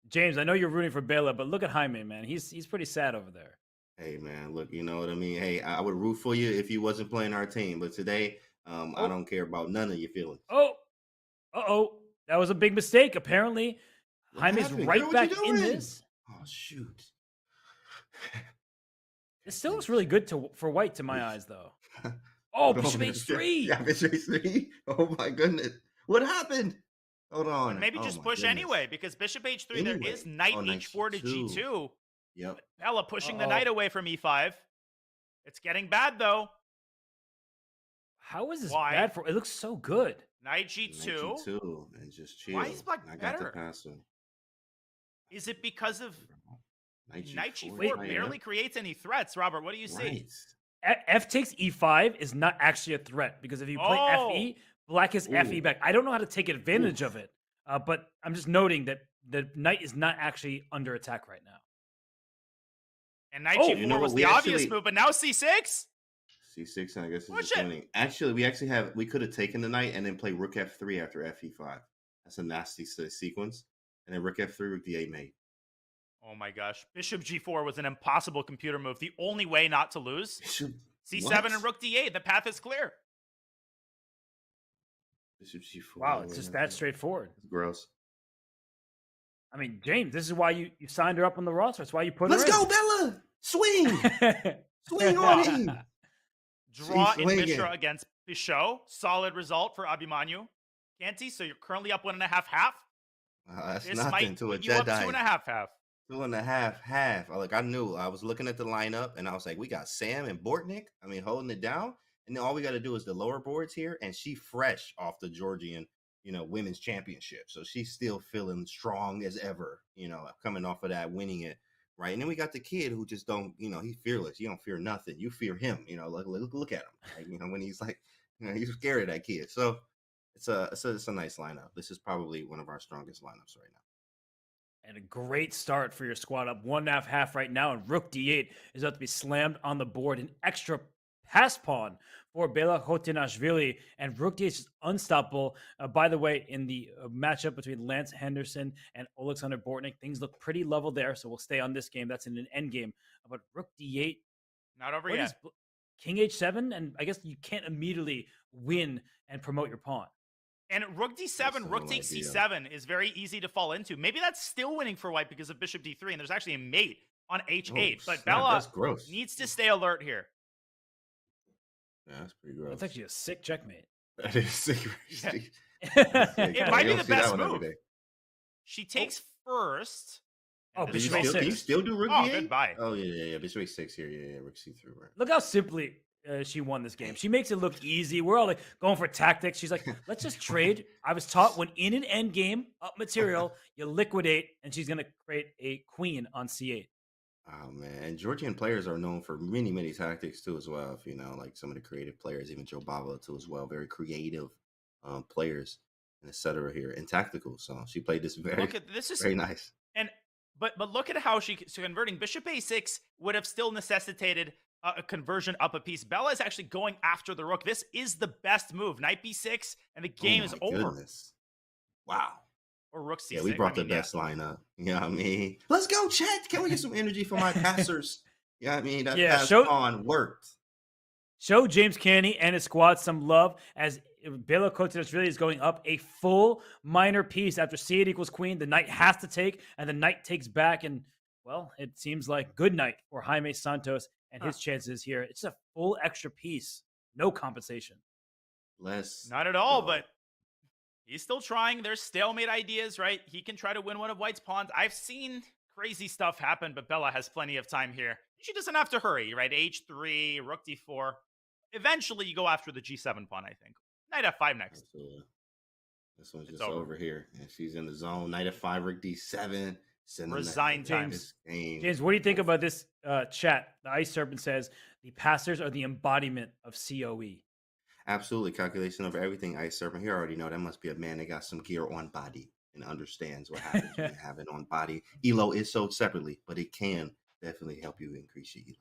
B: James, I know you're rooting for Bela, but look at Jaime, man. He's pretty sad over there.
G: Hey, man, look, you know what I mean? Hey, I would root for you if you wasn't playing our team, but today, I don't care about none of your feelings.
B: That was a big mistake. Apparently, Jaime's right back in this.
G: Oh, shoot.
B: It still looks really good for white to my eyes, though. Oh, bishop h3.
G: Yeah, bishop h3. Oh, my goodness. What happened? Hold on.
E: But maybe
G: Oh
E: just
G: my
E: push
G: goodness.
E: anyway, because bishop h3, there
G: Anyway.
E: is knight
G: Oh, knight
E: h4 to
G: g2.
E: g2.
G: Yep.
E: Bella pushing the
B: Uh-oh.
E: knight away from e5. It's getting bad, though.
B: How is this
E: Why?
B: bad for? It looks so good.
E: Knight g2.
G: Knight g2 and just chill.
E: Why is black
G: I got the
E: better?
G: pass him.
E: Is it because of knight g4
B: Wait,
E: barely creates any threats? Robert, what do you see?
G: Right.
B: F takes e5 is not actually a threat because if you play fe, black is fe
G: Ooh.
B: back. I don't know how to take advantage of it, but I'm just noting that the knight is not actually under attack right now.
E: And knight
B: Oh,
E: g4
G: you know what?
E: was
G: We
E: the obvious
G: actually-
E: move, but now c6?
G: C6, I guess is
E: Push
G: just
E: it.
G: winning. Actually, we could have taken the knight and then play rook f3 after fe5. That's a nasty sequence. And then rook f3, rook d8 mate.
E: Oh my gosh. Bishop g4 was an impossible computer move. The only way not to lose.
G: Bishop
E: c7
G: what?
E: and rook d8. The path is clear.
G: Bishop g4.
B: Wow, it's just that straightforward.
G: It's gross.
B: I mean, James, this is why you signed her up on the roster. It's why you put
G: Let's
B: her
G: go, Bella! Swing! Swing on him!
E: Draw
G: She's
E: in
G: swinging.
E: Mishra against Pichot. Solid result for Abimanyu. Canty, so you're currently up 1.5 half.
G: That's
E: This
G: nothing
E: might
G: to a
E: put you up
G: Jedi.
E: 2.5 half.
G: 2.5 half. Like I knew. I was looking at the lineup and I was like, we got Sam and Bortnik. I mean, holding it down. And then all we got to do is the lower boards here. And she fresh off the Georgian, women's championship. So she's still feeling strong as ever, coming off of that, winning it. Right. And then we got the kid who just don't, he's fearless. You don't fear nothing. You fear him. Look at him. Like, when he's like, he's scared of that kid. So it's a nice lineup. This is probably one of our strongest lineups right now.
B: And a great start for your squad, up 1.5 half right now. And rook d8 is about to be slammed on the board. An extra pass pawn for Bela Hotinashvili. And rook d8 is just unstoppable. By the way, in the matchup between Lance Henderson and Alexander Bortnik, things look pretty level there. So we'll stay on this game. That's in an end game. But rook d8.
E: Not over
B: what
E: yet.
B: is King h7? And I guess you can't immediately win and promote your pawn.
E: And rook d7, rook takes c7 is very easy to fall into. Maybe that's still winning for white because of bishop d3, and there's actually a mate on h8. But
G: snap,
E: Bella
G: that's gross.
E: needs to stay alert here.
G: Yeah, that's pretty gross.
B: That's actually a sick checkmate.
G: That is sick.
E: Yeah.
B: It
E: might be
G: You
E: the
G: don't see that
E: best
G: one every
E: move.
G: day.
E: She takes first.
B: Oh,
E: and
G: Do
E: this
G: you
B: bishop
E: is-
G: still,
B: a6.
G: can you still do rook
E: Oh,
G: d8?
E: goodbye.
G: Oh, yeah. Bishop a6 here. Yeah, rook c3. Right.
B: Look how simply she won this game. She makes it look easy. We're all like going for tactics. She's like, let's just trade. I was taught when in an end game, up material, you liquidate, and she's going to create a queen on c8.
G: Oh, man. And Georgian players are known for many, many tactics, too, as well. If like some of the creative players, even Joe Bava, too, as well. Very creative players, and et cetera here, and tactical. So she played this very,
E: Look at this is
G: very nice.
E: and but look at how she's converting. Bishop a6 would have still necessitated a conversion up a piece. Bella is actually going after the rook. This is the best move. Knight b6, and the game is
G: Oh, my
E: over.
G: goodness. Wow.
E: Or rook c6.
G: Yeah, we brought the best lineup. You know what I mean? Let's go, Chet. Can we get some energy for my passers? You know what I mean? That
B: Yeah,
G: pass
B: show-
G: on worked.
B: Show James Canny and his squad some love as Bela Kotinashvili is going up a full minor piece after c8 equals queen. The knight has to take, and the knight takes back. And, well, it seems like good night for Jaime Santos and his chances here. It's a full extra piece. No compensation.
E: Not at all, but he's still trying. There's stalemate ideas, right? He can try to win one of white's pawns. I've seen crazy stuff happen, but Bella has plenty of time here. She doesn't have to hurry, right? h3, rook d4. Eventually, you go after the g7 pawn, I think. Knight f5 next.
G: Absolutely. This one's
E: It's
G: just
E: over.
G: over here. And she's in the zone. Knight f5, rook d7.
E: Resign time.
B: James, what do you think about this chat? The Ice Serpent says the passers are the embodiment of COE.
G: Absolutely. Calculation over everything. Ice Serpent. Here, I already know that must be a man that got some gear on body and understands what happens when you have it on body. ELO is sold separately, but it can definitely help you increase your ELO.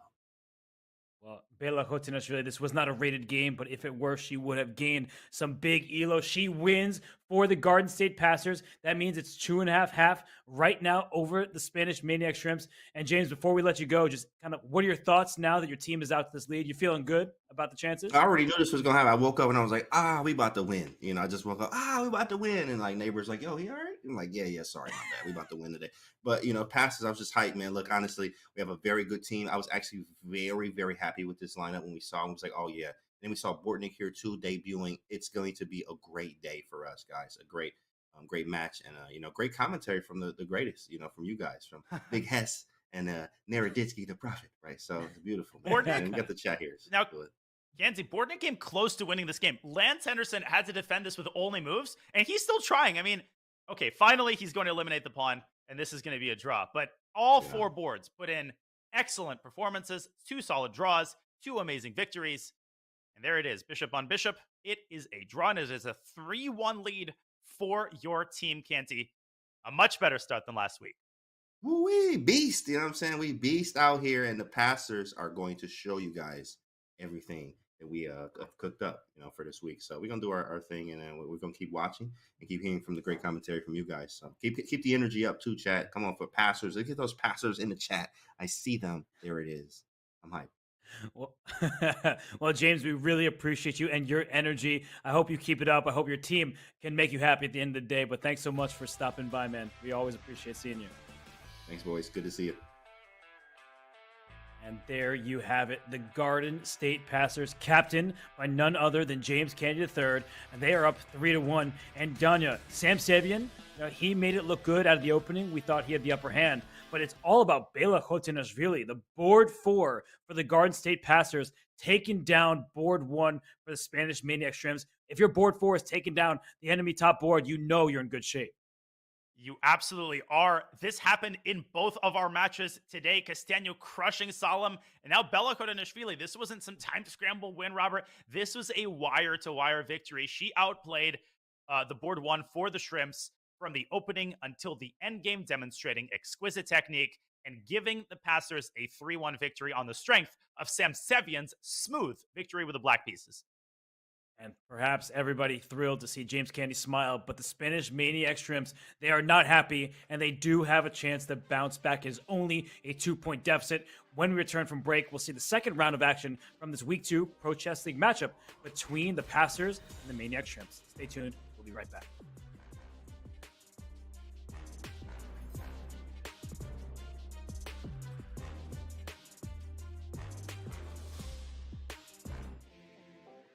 B: Well, Bela Hotinashvili, this was not a rated game, but if it were, she would have gained some big elo. She wins for the Garden State Passers. That means it's 2.5 half right now over the Spanish Maniac Shrimps. And James, before we let you go, just kind of what are your thoughts now that your team is out to this lead? You feeling good about the chances?
G: I already knew this was going to happen. I woke up and I was like, we about to win. I just woke up, we about to win. And like neighbors like, yo, he all right? I'm like, yeah, sorry, my bad. We about to win today. But, passes, I was just hyped, man. Look, honestly, we have a very good team. I was actually very, very happy with this lineup when we saw him. I was like, oh, yeah. And then we saw Bortnik here, too, debuting. It's going to be a great day for us, guys. A great Great match, and great commentary from the greatest, from you guys, from Big Hess and Naroditsky the Prophet, right? So it's beautiful, man.
E: Bortnick-
G: And we got the chat here. So
E: Now-
G: do it.
E: Gansey, Bortnick came close to winning this game. Lance Henderson had to defend this with only moves, and he's still trying. I mean, okay, finally he's going to eliminate the pawn, and this is going to be a draw. But all 4 boards put in excellent performances, 2 solid draws, 2 amazing victories. And there it is, bishop on bishop. It is a draw, and it is a 3-1 lead for your team, Canty. A much better start than last week.
G: We beast, you know what I'm saying? We beast out here, and the passers are going to show you guys everything that we have cooked up, for this week. So we're gonna do our thing, and then we're gonna keep watching and keep hearing from the great commentary from you guys. So keep the energy up too, chat. Come on for passers. Look at those passers in the chat. I see them. There it is. I'm hyped.
B: Well, well, James, we really appreciate you and your energy. I hope you keep it up. I hope your team can make you happy at the end of the day. But thanks so much for stopping by, man. We always appreciate seeing you.
G: Thanks, boys. Good to see you.
B: And there you have it. The Garden State Passers, captained by none other than James Candy III. And they are up 3-1. And Danya, Sam Sevian, he made it look good out of the opening. We thought he had the upper hand. But it's all about Bela Khotinashvili, the board 4 for the Garden State Passers, taking down board 1 for the Spanish Maniac Shrimps. If your board 4 is taking down the enemy top board, you know you're in good shape.
E: You absolutely are. This happened in both of our matches today. Castaño crushing Solemn, and now Bela Khotinashvili. This wasn't some time scramble win, Robert. This was a wire-to-wire victory. She outplayed the board 1 for the Shrimps from the opening until the end game, demonstrating exquisite technique and giving the Passers a 3-1 victory on the strength of Sam Sevian's smooth victory with the black pieces.
B: And perhaps everybody thrilled to see James Candy smile, but the Spanish Maniac Shrimps, they are not happy, and they do have a chance to bounce back. It is only a 2-point deficit. When we return from break, we'll see the second round of action from this Week 2 Pro Chess League matchup between the Passers and the Maniac Shrimps. Stay tuned. We'll be right back.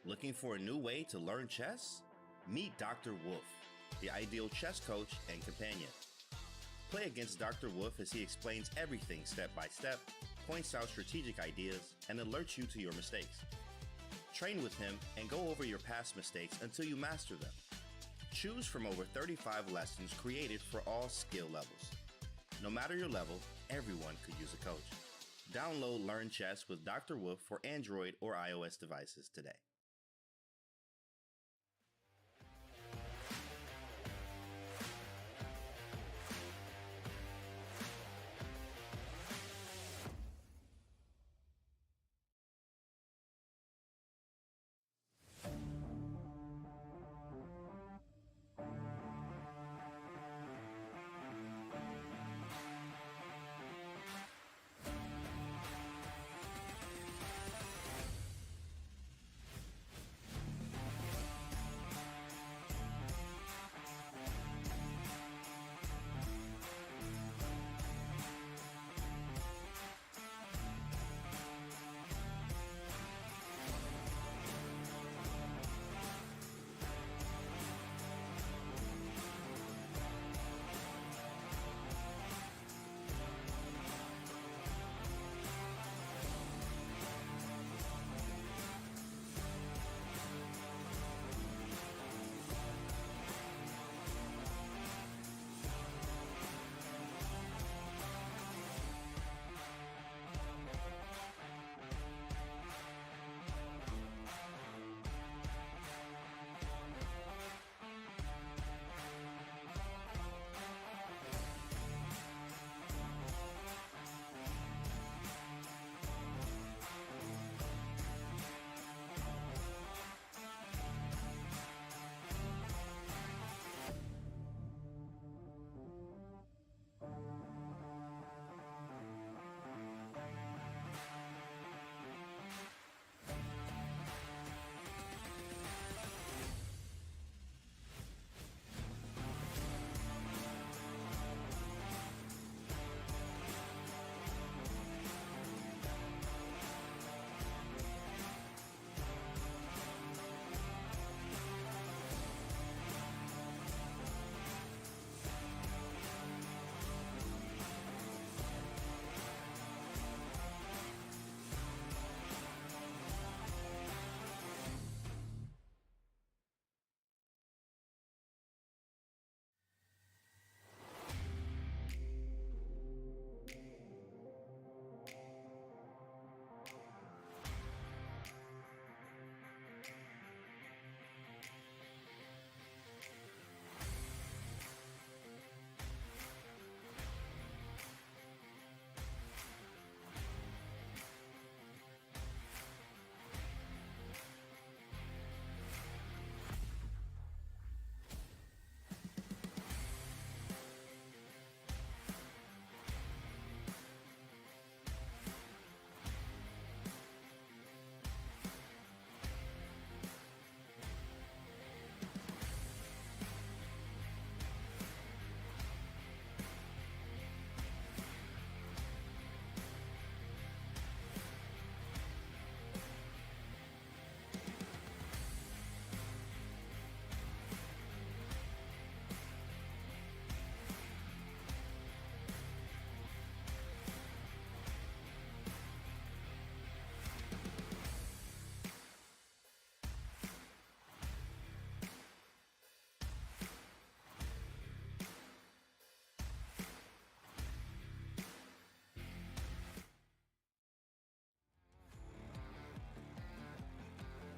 G: Looking for a new way to learn chess? Meet Dr. Wolf, the ideal chess coach and companion. Play against Dr. Wolf as he explains everything step by step, points out strategic ideas, and alerts you to your mistakes. Train with him and go over your past mistakes until you master them. Choose from over 35 lessons created for all skill levels. No matter your level, everyone could use a coach. Download Learn Chess with Dr. Wolf for Android or iOS devices today.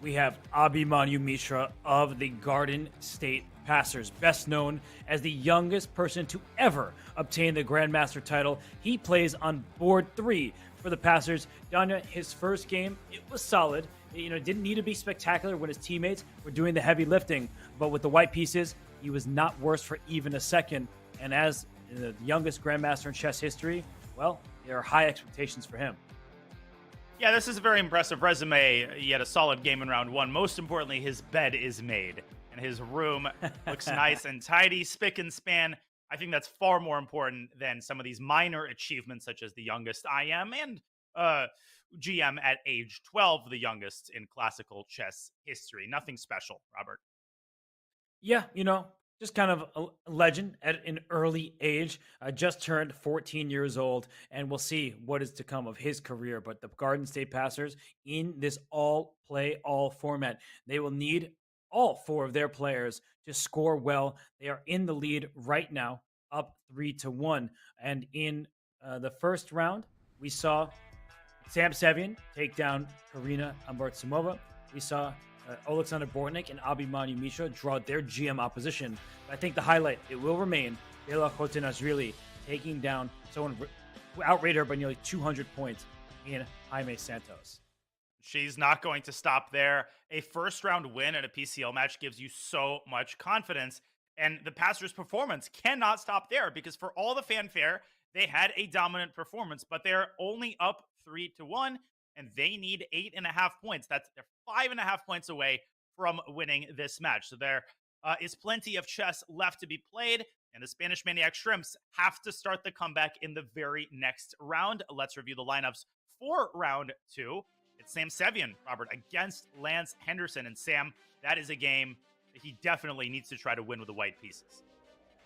B: we have Abhimanyu Mishra of the Garden State Passers, best known as the youngest person to ever obtain the Grandmaster title. He plays on board 3 for the Passers. Danya, his first game, it was solid. It didn't need to be spectacular when his teammates were doing the heavy lifting, but with the white pieces, he was not worse for even a second. And as the youngest Grandmaster in chess history, well, there are high expectations for him.
E: Yeah, this is a very impressive resume. He had a solid game in round 1. Most importantly, his bed is made, and his room looks nice and tidy, spick and span. I think that's far more important than some of these minor achievements, such as the youngest IM and GM at age 12, the youngest in classical chess history. Nothing special, Robert.
B: Yeah, just kind of a legend at an early age. Just turned 14 years old, and we'll see what is to come of his career. But the Garden State Passers, in this all play all format, they will need all 4 of their players to score well. They are in the lead right now, up 3-1. And in the first round, we saw Sam Sevian take down Karina Ambartsumova. We saw Alexander Bortnik and Abhimanyu Mishra draw their GM opposition. But I think the highlight, it will remain Bela Khotinashvili taking down someone who outrated her by nearly 200 points in Jaime Santos.
E: She's not going to stop there. A first-round win at a PCL match gives you so much confidence, and the Passers' performance cannot stop there because for all the fanfare, they had a dominant performance, but they're only up 3-1, and they need 8.5 points. They're 5.5 points away from winning this match. So there is plenty of chess left to be played, and the Spanish Maniac Shrimps have to start the comeback in the very next round. Let's review the lineups for round 2. It's Sam Sevian, Robert, against Lance Henderson. And Sam, that is a game that he definitely needs to try to win with the white pieces.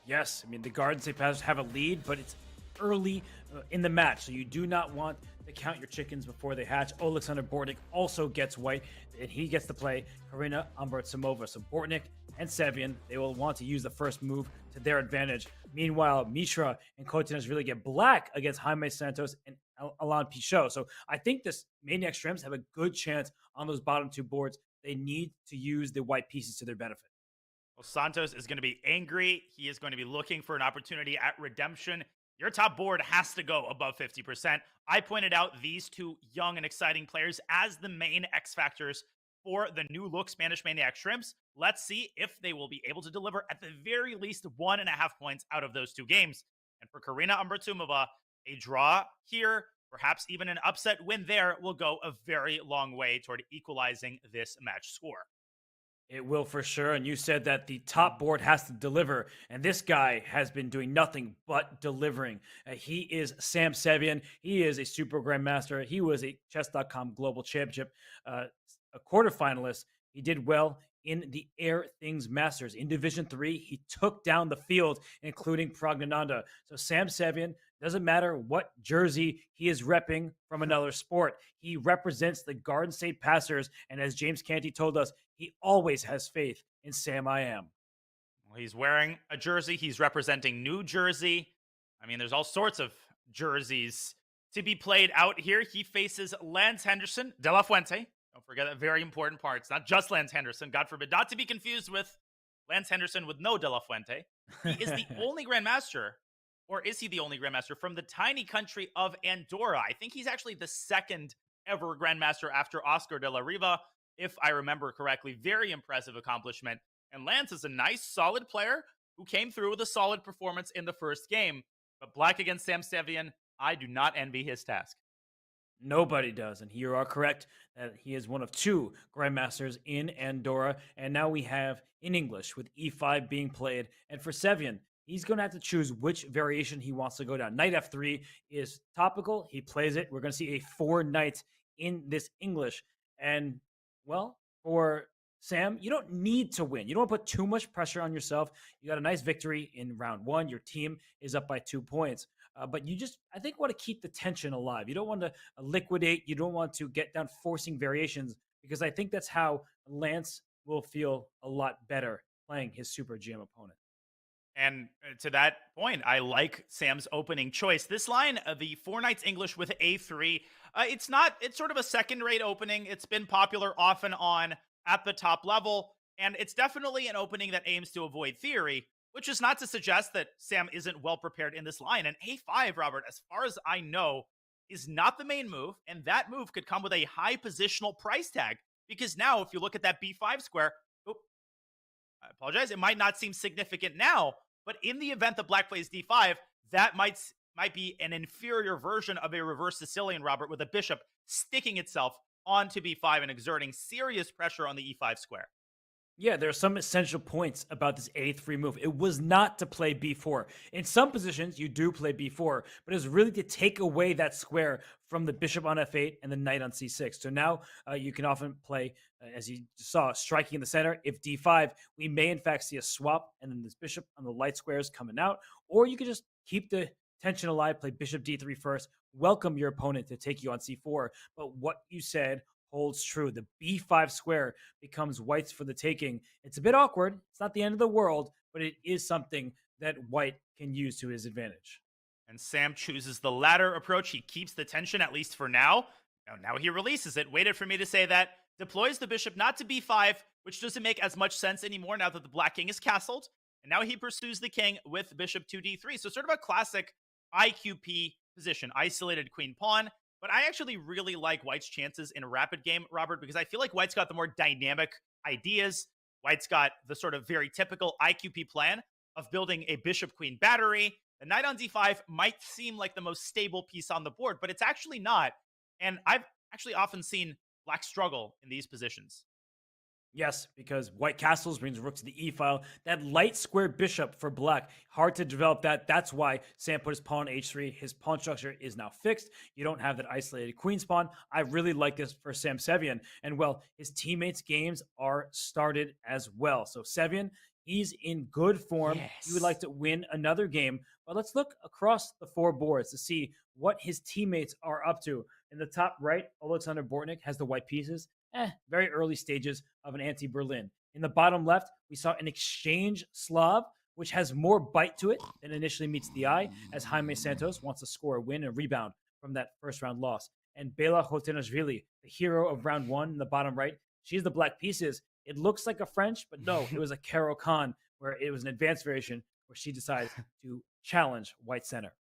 B: Yes, the Garden State Passers have a lead, but it's early in the match, so you do not want to count your chickens before they hatch. Alexander Bortnik also gets white, and he gets to play Karina Ambartsumova. So Bortnik and Sevian, they will want to use the first move to their advantage. Meanwhile, Mishra and Khotinashvili really get black against Jaime Santos and Alain Pichot. So I think this Maniac Shrimps have a good chance on those bottom 2 boards. They need to use the white pieces to their benefit.
E: Well, Santos is going to be angry. He is going to be looking for an opportunity at redemption. Your top board has to go above 50%. I pointed out these 2 young and exciting players as the main X factors for the new look Spanish Maniac Shrimps. Let's see if they will be able to deliver at the very least 1.5 points out of those 2 games. And for Karina Ambartsumova, a draw here, perhaps even an upset win there, will go a very long way toward equalizing this match score.
B: It will for sure. And you said that the top board has to deliver. And this guy has been doing nothing but delivering. He is Sam Sevian. He is a super grandmaster. He was a Chess.com Global Championship, a quarterfinalist. He did well in the Air Things Masters. In Division 3, he took down the field, including Pragnananda. So Sam Sevian, doesn't matter what jersey he is repping from another sport. He represents the Garden State Passers, and as James Canty told us, he always has faith in Sam I Am.
E: Well, he's wearing a jersey. He's representing New Jersey. There's all sorts of jerseys to be played out here. He faces Lance Henderson, De La Fuente. Don't forget that very important part. It's not just Lance Henderson. God forbid, not to be confused with Lance Henderson with no De La Fuente. He is the only Grandmaster, or is he the only Grandmaster from the tiny country of Andorra? I think he's actually the second ever Grandmaster after Oscar de la Riva, if I remember correctly. Very impressive accomplishment. And Lance is a nice, solid player who came through with a solid performance in the first game. But black against Sam Sevian, I do not envy his task.
B: Nobody does. And you are correct that he is one of 2 Grandmasters in Andorra. And now we have in English with E5 being played. And for Sevian, he's going to have to choose which variation he wants to go down. Knight F3 is topical. He plays it. We're going to see a 4 knights in this English. And, well, for Sam, you don't need to win. You don't want to put too much pressure on yourself. You got a nice victory in round 1. Your team is up by 2 points. But you just, I think, want to keep the tension alive. You don't want to liquidate. You don't want to get down forcing variations, because I think that's how Lance will feel a lot better playing his Super GM opponent.
E: And to that point, I like Sam's opening choice. This line, the Four Knights English with A3, it's sort of a second-rate opening. It's been popular off and on at the top level, and it's definitely an opening that aims to avoid theory, which is not to suggest that Sam isn't well prepared in this line. And A5, Robert, as far as I know, is not the main move, and that move could come with a high positional price tag, because now if you look at that B5 square, I apologize, it might not seem significant now, but in the event that black plays D5, that might be an inferior version of a reverse Sicilian, Robert, with a bishop sticking itself onto B5 and exerting serious pressure on the E5 square.
B: Yeah, there are some essential points about this A3 move. It was not to play B4. In some positions, you do play B4, but it's really to take away that square from the bishop on F8 and the knight on C6. So now you can often play, as you saw, striking in the center. If D5, we may in fact see a swap, and then this bishop on the light squares coming out. Or you could just keep the tension alive, play bishop D3 first, welcome your opponent to take you on C4. But what you said holds true. The B5 square becomes white's for the taking. It's a bit awkward. It's not the end of the world, but it is something that white can use to his advantage.
E: And Sam chooses the latter approach. He keeps the tension, at least for now. Now he releases it. Waited for me to say that. Deploys the bishop not to B5, which doesn't make as much sense anymore now that the black king is castled. And now he pursues the king with bishop to D3. So sort of a classic IQP position, isolated queen pawn. But I actually really like white's chances in a rapid game, Robert, because I feel like white's got the more dynamic ideas. White's got the sort of very typical IQP plan of building a bishop-queen battery. The knight on D5 might seem like the most stable piece on the board, but it's actually not. And I've actually often seen black struggle in these positions.
B: Yes, because white castles brings rook to the e-file. That light square bishop for black, hard to develop that. That's why Sam put his pawn on h3. His pawn structure is now fixed. You don't have that isolated queen's pawn. I really like this for Sam Sevian. And well, his teammates' games are started as well. So Sevian, he's in good form.
E: Yes.
B: He would like to win another game. But let's look across the four boards to see what his teammates are up to. In the top right, Alexander Bortnik has the white pieces. Very early stages of an anti-Berlin. In the bottom left, we saw an exchange Slav, which has more bite to it than initially meets the eye, as Jaime Santos wants to score a win and rebound from that first round loss. And Bela Hotenashvili, the hero of round one in the bottom right, she's the black pieces. It looks like a French, but no, it was a Caro Khan, where it was an advanced variation where she decides to challenge white center.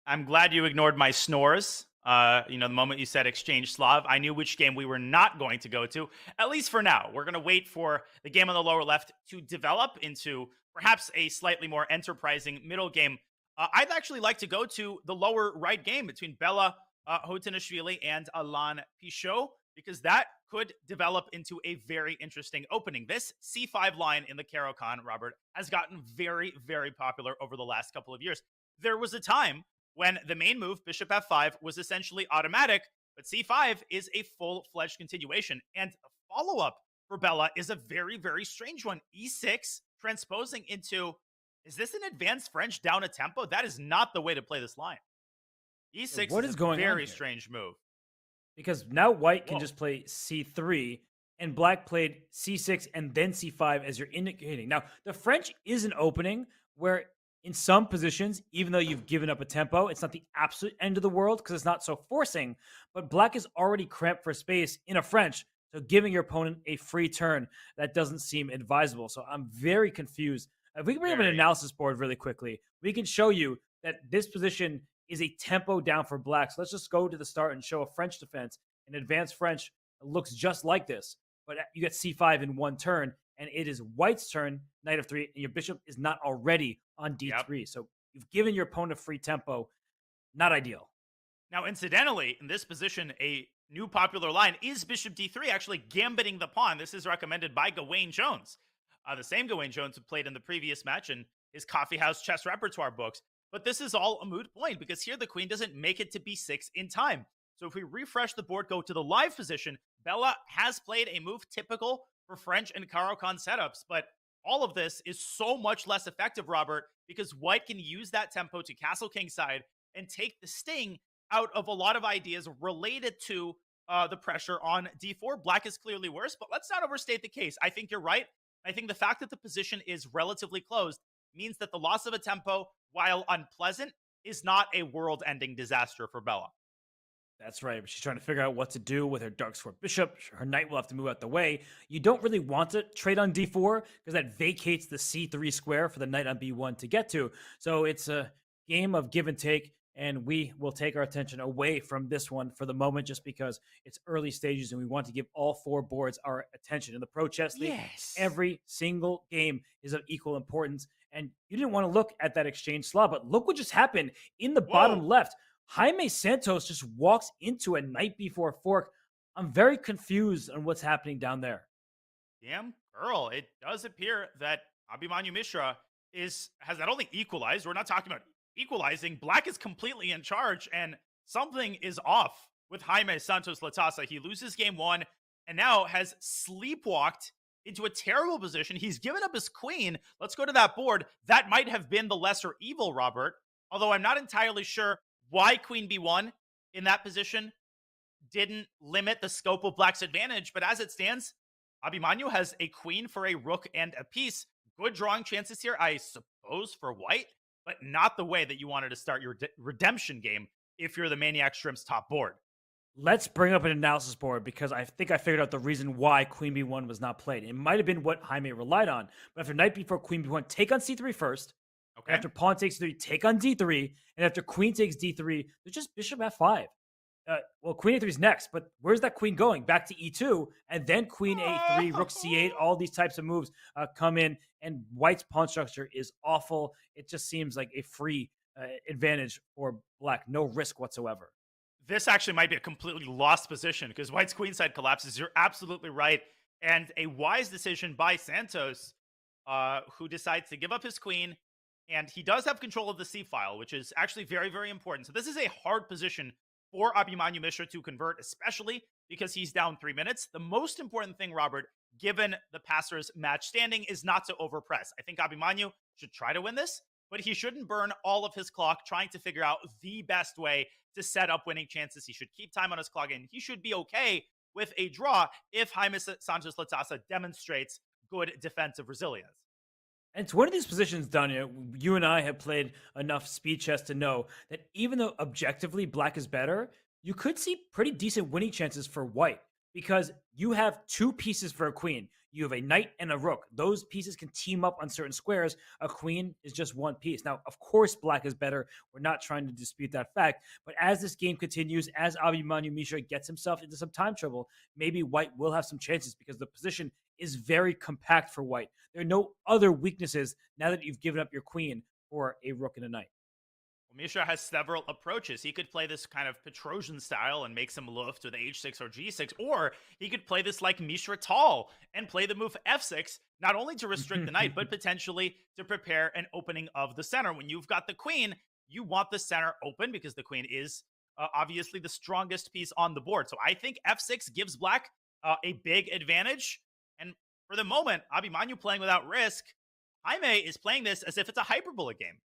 E: I'm glad you ignored my snores. The moment you said exchange Slav, I knew which game we were not going to go to, at least for now. We're going to wait for the game on the lower left to develop into perhaps a slightly more enterprising middle game. I'd actually like to go to the lower right game between Bela Hotenashvili and Alain Pichot, because that could develop into a very interesting opening. This C5 line in the Caro Khan, Robert, has gotten very, very popular over the last couple of years. There was a time when the main move, bishop f5, was essentially automatic, but c5 is a full-fledged continuation. And a follow-up for Bela is a very, very strange one. e6 transposing into, is this an advanced French down a tempo? That is not the way to play this line. e6
B: What
E: is
B: is
E: a
B: going on
E: very
B: here?
E: strange move.
B: Because now white can
E: Whoa.
B: just play c3, and black played c6 and then c5, as you're indicating. Now, the French is an opening where in some positions, even though you've given up a tempo, it's not the absolute end of the world because it's not so forcing, but black is already cramped for space in a French, so giving your opponent a free turn, that doesn't seem advisable. So I'm very confused. If we can bring up an analysis board really quickly, we can show you that this position is a tempo down for black. So let's just go to the start and show a French defense. An advanced French looks just like this, but you get c5 in one turn, and it is white's turn, knight of 3, and your bishop is not already on d3. Yep. So you've given your opponent free tempo. Not ideal.
E: Now, incidentally, in this position, a new popular line is bishop d3, actually gambiting the pawn. This is recommended by Gawain Jones. The same Gawain Jones who played in the previous match in his coffeehouse chess repertoire books. But this is all a moot point because here the queen doesn't make it to b6 in time. So if we refresh the board, go to the live position, Bela has played a move typical for French and Caro Khan setups, but all of this is so much less effective, Robert, because white can use that tempo to castle kingside and take the sting out of a lot of ideas related to the pressure on d4. Black is clearly worse, but let's not overstate the case. I think you're right. I think the fact that the position is relatively closed means that the loss of a tempo, while unpleasant, is not a world-ending disaster for Bella.
B: That's right. She's trying to figure out what to do with her Dark Sword Bishop. Her Knight will have to move out the way. You don't really want to trade on D4 because that vacates the C3 square for the Knight on B1 to get to. So it's a game of give and take, and we will take our attention away from this one for the moment just because it's early stages and we want to give all 4 boards our attention. In the Pro Chess League, every single game is of equal importance. And you didn't want to look at that exchange slot, but look what just happened in the bottom left. Jaime Santos just walks into a Knight B4 fork. I'm very confused on what's happening down there.
E: Damn girl, it does appear that Abhimanyu Mishra has not only equalized, we're not talking about equalizing, Black is completely in charge, and something is off with Jaime Santos Latasa. He loses game 1 and now has sleepwalked into a terrible position. He's given up his queen. Let's go to that board. That might have been the lesser evil, Robert, although I'm not entirely sure why Queen B1 in that position didn't limit the scope of Black's advantage. But as it stands, Abhimanyu has a queen for a rook and a piece. Good drawing chances here, I suppose, for White, but not the way that you wanted to start your redemption game if you're the Maniac Shrimp's top board.
B: Let's bring up an analysis board because I think I figured out the reason why Queen B1 was not played. It might have been what Jaime relied on. But after Knight B4, Queen B1, take on C3 first.
E: Okay.
B: After pawn takes 3, take on D3. And after queen takes D3, there's just bishop F5. Well, queen A3 is next, but where's that queen going? Back to E2, and then queen A3, rook C8, all these types of moves come in, and White's pawn structure is awful. It just seems like a free advantage for Black, no risk whatsoever.
E: This actually might be a completely lost position because White's queenside collapses. You're absolutely right, and a wise decision by Santos, who decides to give up his queen. And he does have control of the C file, which is actually very, very important. So this is a hard position for Abhimanyu Mishra to convert, especially because he's down 3 minutes. The most important thing, Robert, given the passer's match standing, is not to overpress. I think Abhimanyu should try to win this, but he shouldn't burn all of his clock trying to figure out the best way to set up winning chances. He should keep time on his clock, and he should be okay with a draw if Jaime Santos Latasa demonstrates good defensive resilience.
B: And it's one of these positions, Danya, you and I have played enough speed chess to know that even though objectively Black is better, you could see pretty decent winning chances for White because you have 2 pieces for a queen. You have a knight and a rook. Those pieces can team up on certain squares. A queen is just 1 piece. Now, of course, Black is better. We're not trying to dispute that fact. But as this game continues, as Abhimanyu Mishra gets himself into some time trouble, maybe White will have some chances because the position is very compact for White. There are no other weaknesses now that you've given up your queen for a rook and a knight.
E: Well, Mishra has several approaches. He could play this kind of Petrosian style and make some luft with h6 or g6, or he could play this like Mishra Tall and play the move f6, not only to restrict the knight, but potentially to prepare an opening of the center. When you've got the queen, you want the center open because the queen is obviously the strongest piece on the board. So I think f6 gives Black a big advantage. And for the moment, Abhimanyu playing without risk. Jaime is playing this as if it's a hyperbola game.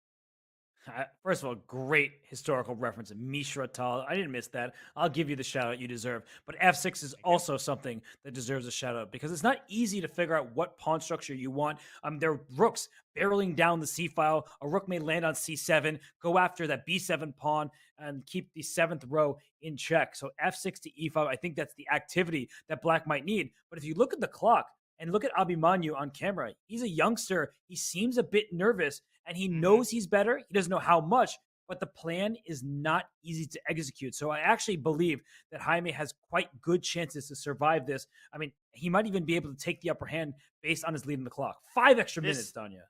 B: First of all, great historical reference. Mishra Tal. I didn't miss that. I'll give you the shout out you deserve. But f6 is also something that deserves a shout out because it's not easy to figure out what pawn structure you want. There are rooks barreling down the c file. A rook may land on c7, go after that b7 pawn, and keep the 7th row in check. So f6 to e5, I think that's the activity that Black might need. But if you look at the clock and look at Abhimanyu on camera, he's a youngster. He seems a bit nervous. And he knows he's better. He doesn't know how much, but the plan is not easy to execute. So I actually believe that Jaime has quite good chances to survive this. I mean, he might even be able to take the upper hand based on his lead in the clock. 5 extra minutes, Danya.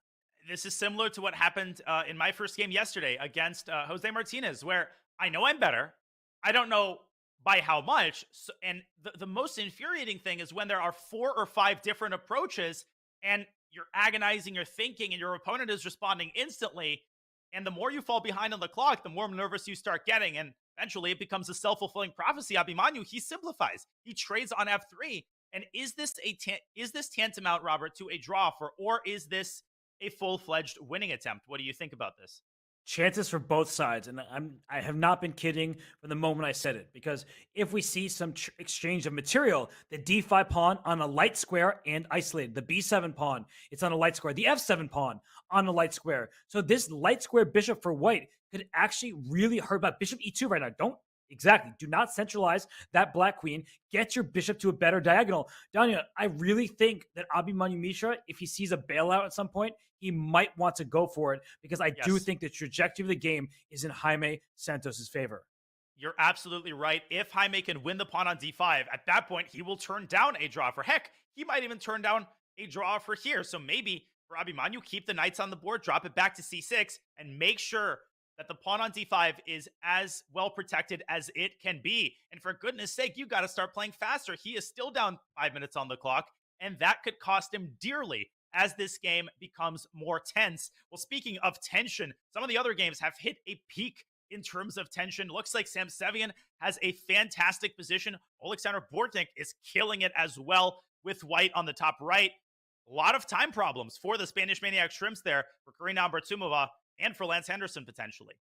E: This is similar to what happened in my first game yesterday against Jose Martinez, where I know I'm better. I don't know by how much. So, and the most infuriating thing is when there are 4 or 5 different approaches and you're agonizing, you're thinking, and your opponent is responding instantly. And the more you fall behind on the clock, the more nervous you start getting. And eventually it becomes a self-fulfilling prophecy. Abhimanyu, he simplifies. He trades on f3. And is this tantamount, Robert, to a draw or is this a full-fledged winning attempt? What do you think about this?
B: chances for both sides, and I have not been kidding from the moment I said it, because if we see some exchange of material, the d5 pawn on a light square and isolated, the b7 pawn, it's on a light square, the f7 pawn on a light square. So this light square bishop for white could actually really hurt. About bishop e2 right now. Do not centralize that black queen. Get your bishop to a better diagonal. Danya, I really think that Abhimanyu Mishra, if he sees a bailout at some point, he might want to go for it, because I do think the trajectory of the game is in Jaime Santos's favor.
E: You're absolutely right. If Jaime can win the pawn on d5, at that point, he will turn down a draw for heck. He might even turn down a draw for here. So maybe for Abhimanyu, keep the knights on the board, drop it back to c6, and make sure that the pawn on d5 is as well protected as it can be. And for goodness sake, you got to start playing faster. He is still down 5 minutes on the clock, and that could cost him dearly as this game becomes more tense. Well, speaking of tension, some of the other games have hit a peak in terms of tension. Looks like Sam Sevian has a fantastic position. Oleksandr Bortnik is killing it as well with white on the top right. A lot of time problems for the Spanish Maniac Shrimps there, for Karina Abratumova and for Lance Henderson potentially.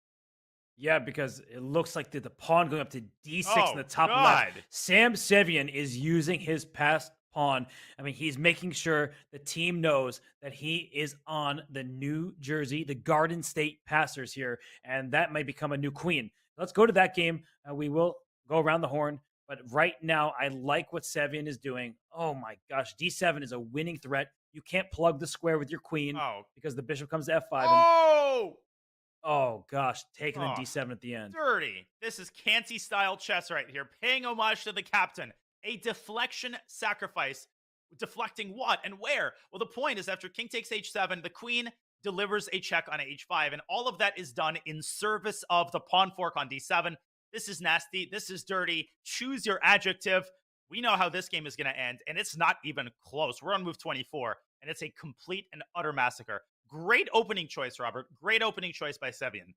B: Yeah, because it looks like the pawn going up to d6 in the top left. Sam Sevian is using his passed pawn. I mean, he's making sure the team knows that he is on the New Jersey, the Garden State Passers here, and that might become a new queen. Let's go to that game. We will go around the horn, but right now, I like what Sevian is doing. Oh my gosh, d7 is a winning threat. You can't plug the square with your queen because the bishop comes to f5. Oh gosh, taking on d7 at the end.
E: Dirty. This is Canty-style chess right here, paying homage to the captain. A deflection sacrifice. Deflecting what and where? Well, the point is, after king takes h7, the queen delivers a check on h5, and all of that is done in service of the pawn fork on d7. This is nasty. This is dirty. Choose your adjective. We know how this game is going to end, and it's not even close. We're on move 24, and it's a complete and utter massacre. Great opening choice, Robert. Great opening choice by Sevian.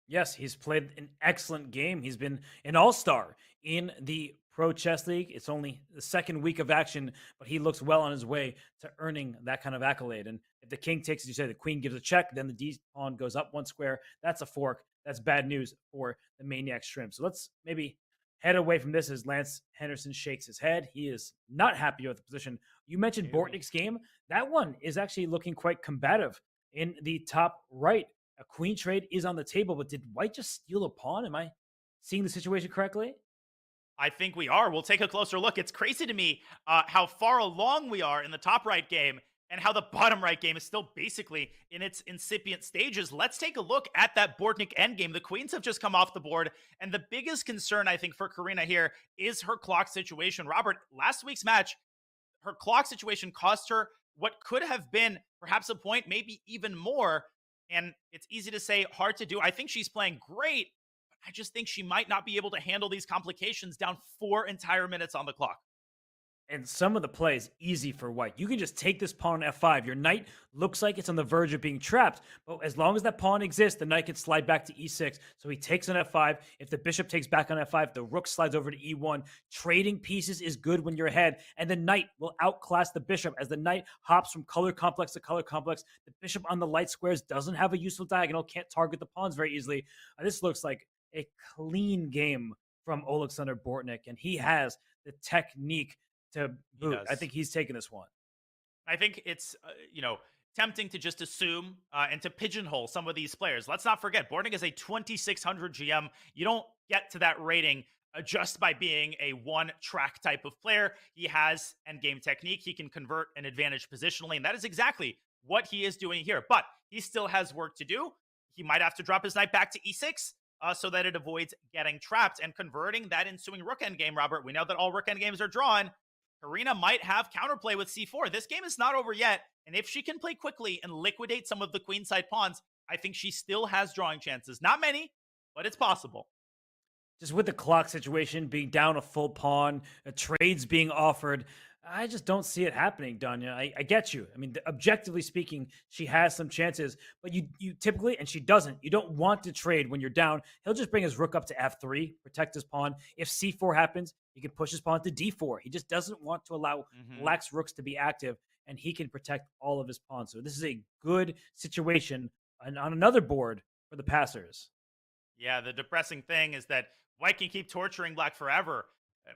B: Yes, he's played an excellent game. He's been an all-star in the Pro Chess League. It's only the second week of action, but he looks well on his way to earning that kind of accolade. And if the king takes, as you say, the queen gives a check, then the D pawn goes up one square. That's a fork. That's bad news for the Maniac Shrimp. So let's maybe head away from this as Lance Henderson shakes his head. He is not happy with the position. You mentioned Bortnik's game. That one is actually looking quite combative in the top right. A queen trade is on the table, but did white just steal a pawn? Am I seeing the situation correctly?
E: I think we are. We'll take a closer look. It's crazy to me how far along we are in the top right game and how the bottom right game is still basically in its incipient stages. Let's take a look at that Bortnik endgame. The queens have just come off the board, and the biggest concern, I think, for Karina here is her clock situation. Robert, last week's match, her clock situation cost her what could have been perhaps a point, maybe even more, and it's easy to say, hard to do. I think she's playing great, but I just think she might not be able to handle these complications down 4 entire minutes on the clock.
B: And some of the plays easy for white. You can just take this pawn on f5. Your knight looks like it's on the verge of being trapped, but as long as that pawn exists, the knight can slide back to e6. So he takes on f5. If the bishop takes back on f5, the rook slides over to e1. Trading pieces is good when you're ahead, and the knight will outclass the bishop as the knight hops from color complex to color complex. The bishop on the light squares doesn't have a useful diagonal, can't target the pawns very easily. This looks like a clean game from Oleksandr Bortnik, and he has the technique to boot. I think he's taking this one.
E: I think it's, tempting to just assume and to pigeonhole some of these players. Let's not forget, Bortnik is a 2600 GM. You don't get to that rating just by being a one-track type of player. He has endgame technique. He can convert an advantage positionally, and that is exactly what he is doing here. But he still has work to do. He might have to drop his knight back to e6 so that it avoids getting trapped and converting that ensuing rook endgame, Robert. We know that all rook endgames are drawn. Karina might have counterplay with c4. This game is not over yet, and if she can play quickly and liquidate some of the queenside pawns, I think she still has drawing chances. Not many, but it's possible.
B: Just with the clock situation being down a full pawn, trades being offered, I just don't see it happening, Danya. I get you. I mean, objectively speaking, she has some chances, but you typically, and she doesn't, you don't want to trade when you're down. He'll just bring his rook up to f3, protect his pawn. If c4 happens, he can push his pawn to d4. He just doesn't want to allow black's rooks to be active, and he can protect all of his pawns. So this is a good situation on another board for the passers.
E: Yeah, the depressing thing is that white can keep torturing black forever.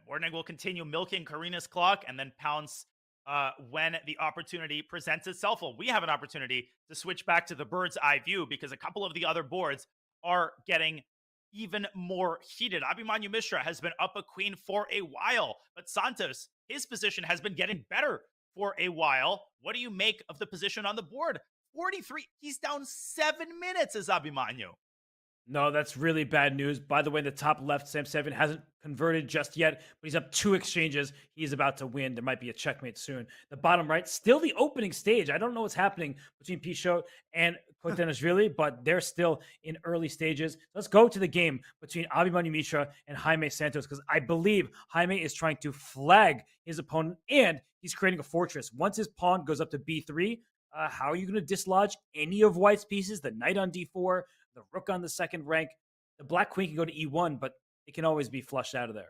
E: Bordnik will continue milking Karina's clock and then pounce when the opportunity presents itself. Well, we have an opportunity to switch back to the bird's eye view because a couple of the other boards are getting even more heated. Abhimanyu Mishra has been up a queen for a while, but Santos, his position has been getting better for a while. What do you make of the position on the board? 43. He's down 7 minutes as Abhimanyu.
B: No, that's really bad news. By the way, in the top left, Sam Seven hasn't converted just yet, but he's up 2 exchanges. He's about to win. There might be a checkmate soon. The bottom right, still the opening stage. I don't know what's happening between Pichot and Kotenashvili, but they're still in early stages. Let's go to the game between Abhimanyu Mishra and Jaime Santos, because I believe Jaime is trying to flag his opponent, and he's creating a fortress. Once his pawn goes up to b3, how are you going to dislodge any of white's pieces? The knight on d4, the rook on the second rank. The black queen can go to e1, but it can always be flushed out of there.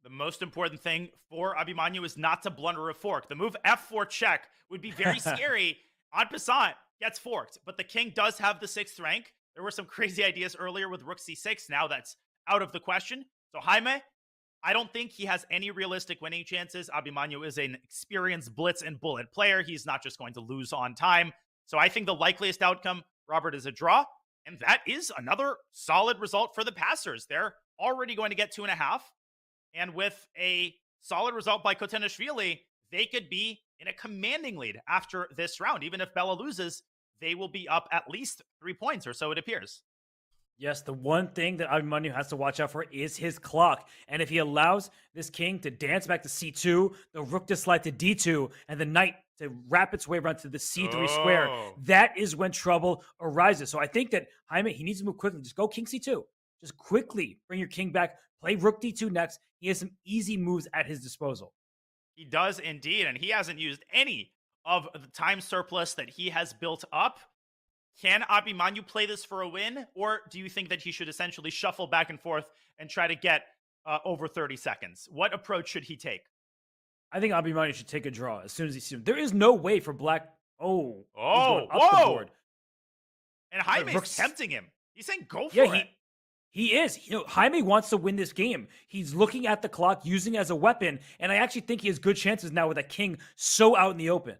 E: The most important thing for Abhimanyu is not to blunder a fork. The move f4 check would be very scary. En passant gets forked, but the king does have the 6th rank. There were some crazy ideas earlier with rook c6. Now that's out of the question. So Jaime, I don't think he has any realistic winning chances. Abhimanyu is an experienced blitz and bullet player. He's not just going to lose on time. So I think the likeliest outcome, Robert, is a draw. And that is another solid result for the passers. They're already going to get 2.5. And with a solid result by Kotenashvili, they could be in a commanding lead after this round. Even if Bella loses, they will be up at least 3 points, or so it appears.
B: Yes, the one thing that Abhimanyu has to watch out for is his clock. And if he allows this king to dance back to c2, the rook to slide to d2, and the knight to wrap its way around to the c3 square, that is when trouble arises. So I think that Jaime, he needs to move quickly. Just go king c2. Just quickly bring your king back. Play rook d2 next. He has some easy moves at his disposal.
E: He does indeed, and he hasn't used any of the time surplus that he has built up. Can Abhimanyu play this for a win, or do you think that he should essentially shuffle back and forth and try to get over 30 seconds? What approach should he take?
B: I think Abhimanyu should take a draw as soon as he sees him. There is no way for black.
E: Oh,
B: he's going up the board.
E: And Jaime is tempting him. He's saying go for it.
B: He is. Jaime wants to win this game. He's looking at the clock, using it as a weapon, and I actually think he has good chances now with a king so out in the open.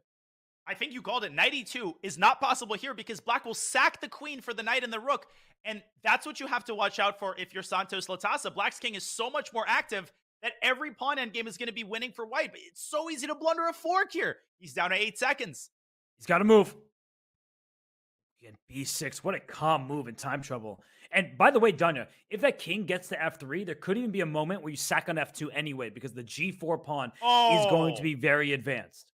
E: I think you called it. Knight e2 is not possible here because black will sack the queen for the knight and the rook, and that's what you have to watch out for if you're Santos Latasa. Black's king is so much more active that every pawn endgame is going to be winning for white, but it's so easy to blunder a fork here. He's down to 8 seconds.
B: He's got to move. Again, b6. What a calm move in time trouble. And by the way, Danya, if that king gets to f3, there could even be a moment where you sack on f2 anyway, because the g4 pawn is going to be very advanced.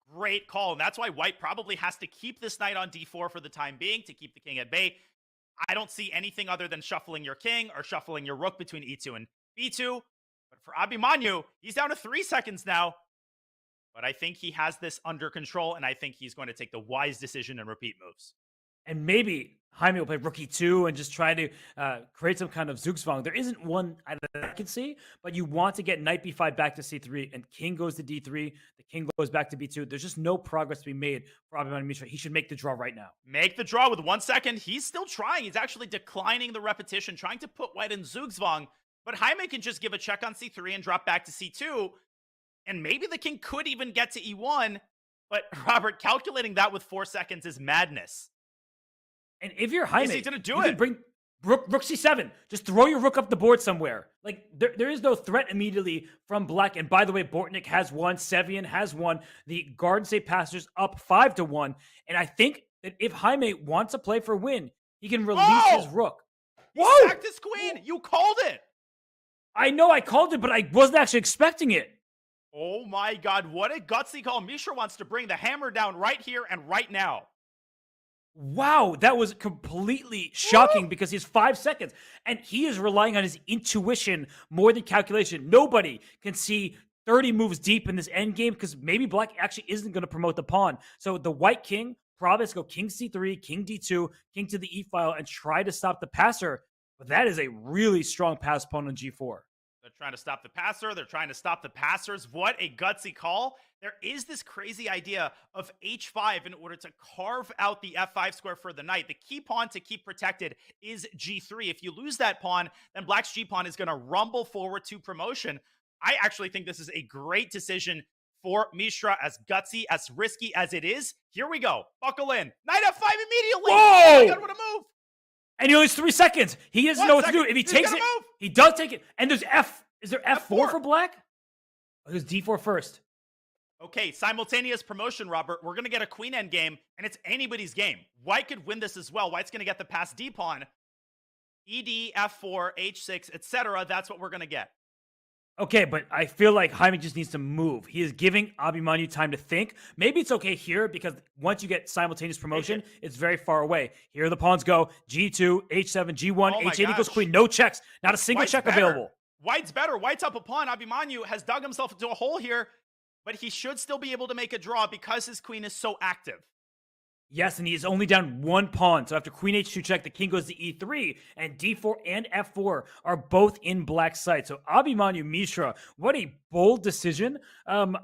E: Great call. And that's why white probably has to keep this knight on d4 for the time being to keep the king at bay. I don't see anything other than shuffling your king or shuffling your rook between e2 and b2. But for Abhimanyu, he's down to 3 seconds now. But I think he has this under control, and I think he's going to take the wise decision and repeat moves.
B: And maybe Jaime will play rook e2 and just try to create some kind of Zugzwang. There isn't one I can see, but you want to get knight b5 back to c3, and king goes to d3, the king goes back to b2. There's just no progress to be made for Abhimanyu Mishra. He should make the draw right now.
E: Make the draw with 1 second. He's still trying. He's actually declining the repetition, trying to put white in Zugzwang. But Jaime can just give a check on c3 and drop back to c2. And maybe the king could even get to e1. But Robert, calculating that with 4 seconds is madness.
B: And if you're Jaime,
E: he's going to do
B: you
E: it.
B: can bring rook c7. Just throw your rook up the board somewhere. Like, there is no threat immediately from black. And by the way, Bortnik has won. Sevian has won. The Garden State Passers up 5-1. And I think that if Jaime wants to play for a win, he can release his rook.
E: He sacked his queen. You called it.
B: I know I called it, but I wasn't actually expecting it.
E: Oh my God, what a gutsy call. Mishra wants to bring the hammer down right here and right now.
B: Wow, that was completely shocking because he's 5 seconds and he is relying on his intuition more than calculation. Nobody can see 30 moves deep in this endgame because maybe black actually isn't going to promote the pawn. So the white king probably has to go king c3, king d2, king to the e file and try to stop the passer. But that is a really strong pass pawn on g4.
E: The trying to stop the passer. They're trying to stop the passers. What a gutsy call. There is this crazy idea of h5 in order to carve out the f5 square for the knight. The key pawn to keep protected is g3. If you lose that pawn, then black's g pawn is going to rumble forward to promotion. I actually think this is a great decision for Mishra, as gutsy, as risky as it is. Here we go. Buckle in. Knight f5 immediately.
B: Whoa!
E: Oh my God, what a move.
B: And he only has 3 seconds. He doesn't know what to do. If he
E: He's
B: takes
E: gonna
B: it,
E: move.
B: he does take it. And there's is there F4
E: F4
B: for black? Oh, there's D4 first.
E: Okay, simultaneous promotion, Robert. We're going to get a queen end game, and it's anybody's game. White could win this as well. White's going to get the pass D pawn. ED, F4, H6, etc. That's what we're going to get.
B: Okay, but I feel like Jaime just needs to move. He is giving Abimanyu time to think. Maybe it's okay here because once you get simultaneous promotion, it's very far away. Here the pawns go. G2, H7, G1,
E: Oh my
B: H8 equals
E: gosh.
B: queen. No checks. Not a single
E: White's
B: check
E: better.
B: available.
E: White's better. White's up a pawn. Abimanyu has dug himself into a hole here, but he should still be able to make a draw because his queen is so active.
B: Yes, and he is only down 1 pawn. So after queen H2 check, the king goes to E3, and D4 and F4 are both in black's sight. So Abimanyu Mishra, what a bold decision. You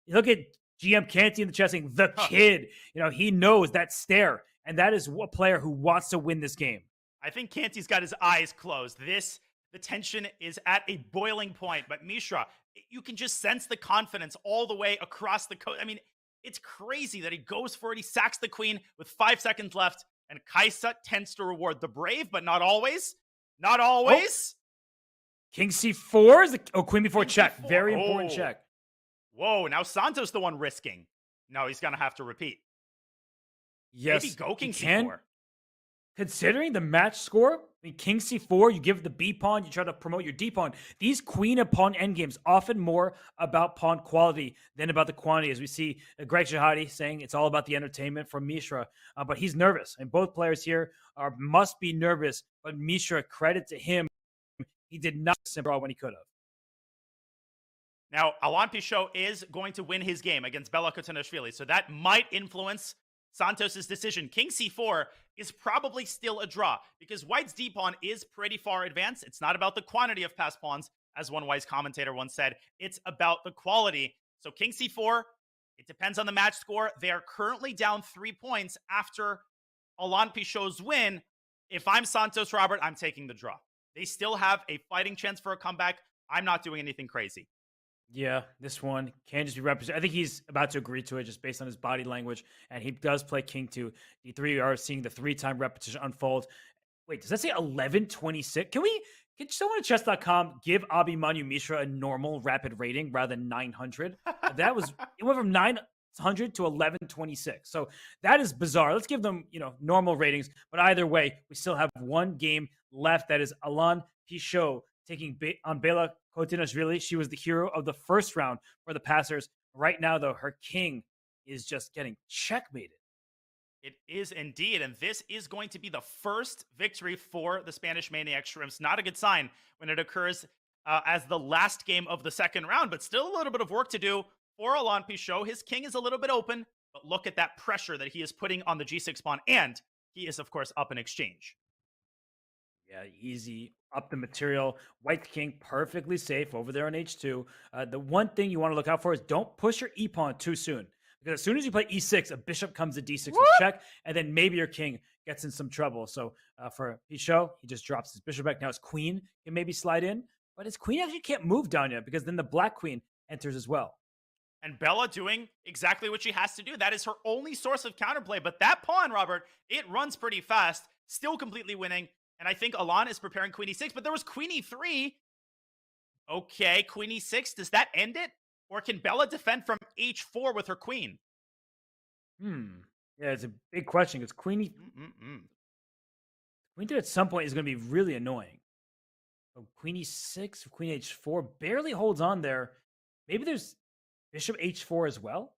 B: look at GM Canty in the chat saying, the kid, he knows that stare, and that is a player who wants to win this game.
E: I think Canty's got his eyes closed. The tension is at a boiling point, but Mishra, you can just sense the confidence all the way across the coast. I mean, it's crazy that he goes for it. He sacks the queen with 5 seconds left, and Kaisa tends to reward the brave, but not always. Not always.
B: King C4 is queen before
E: King
B: check.
E: C4.
B: Very important check.
E: Whoa, now Santos the one risking. No, he's going to have to repeat.
B: Yes,
E: Maybe go King
B: he can.
E: C4.
B: Considering the match score, King C4, you give the B pawn, you try to promote your D pawn. These queen and pawn endgames often more about pawn quality than about the quantity, as we see Greg Shahadi saying it's all about the entertainment from Mishra. But he's nervous, and both players here must be nervous. But Mishra, credit to him, he did not draw when he could have.
E: Now, Alain Pichot is going to win his game against Bela Kotanishvili, so that might influence Santos' decision. King C4 is probably still a draw because White's D pawn is pretty far advanced. It's not about the quantity of passed pawns, as one wise commentator once said. It's about the quality. So King C4, it depends on the match score. They are currently down 3 points after Alain Pichot's win. If I'm Santos, Robert, I'm taking the draw. They still have a fighting chance for a comeback. I'm not doing anything crazy.
B: Yeah, this one can just be represented. I think he's about to agree to it just based on his body language, and he does play King 2. D3, we are seeing the 3-time repetition unfold. Wait, does that say 1126? Can someone at chess.com give Abimanyu Mishra a normal rapid rating rather than 900? It went from 900 to 1126. So that is bizarre. Let's give them, normal ratings. But either way, we still have one game left. That is Alain Pichot taking on Bela Kotanishvili. She was the hero of the first round for the passers. Right now, though, her king is just getting checkmated.
E: It is indeed, and this is going to be the first victory for the Spanish Maniac Shrimps. Not a good sign when it occurs as the last game of the second round, but still a little bit of work to do for Alain Pichot. His king is a little bit open, but look at that pressure that he is putting on the G6 pawn, and he is, of course, up in exchange.
B: Yeah, easy. Up the material. White king perfectly safe over there on H2. The one thing you want to look out for is don't push your E pawn too soon. Because as soon as you play E6, a bishop comes to D6 with check, and then maybe your king gets in some trouble. So for Pichot, he just drops his bishop back. Now his queen can maybe slide in, but his queen actually can't move down yet because then the black queen enters as well.
E: And Bella doing exactly what she has to do. That is her only source of counterplay. But that pawn, Robert, it runs pretty fast, still completely winning. And I think Alain is preparing queen e6, but there was queen e3. Okay, queen e6. Does that end it? Or can Bella defend from h4 with her queen?
B: Yeah, it's a big question because queen queen 3 at some point is going to be really annoying. So queen e6, queen h4 barely holds on there. Maybe there's bishop h4 as well.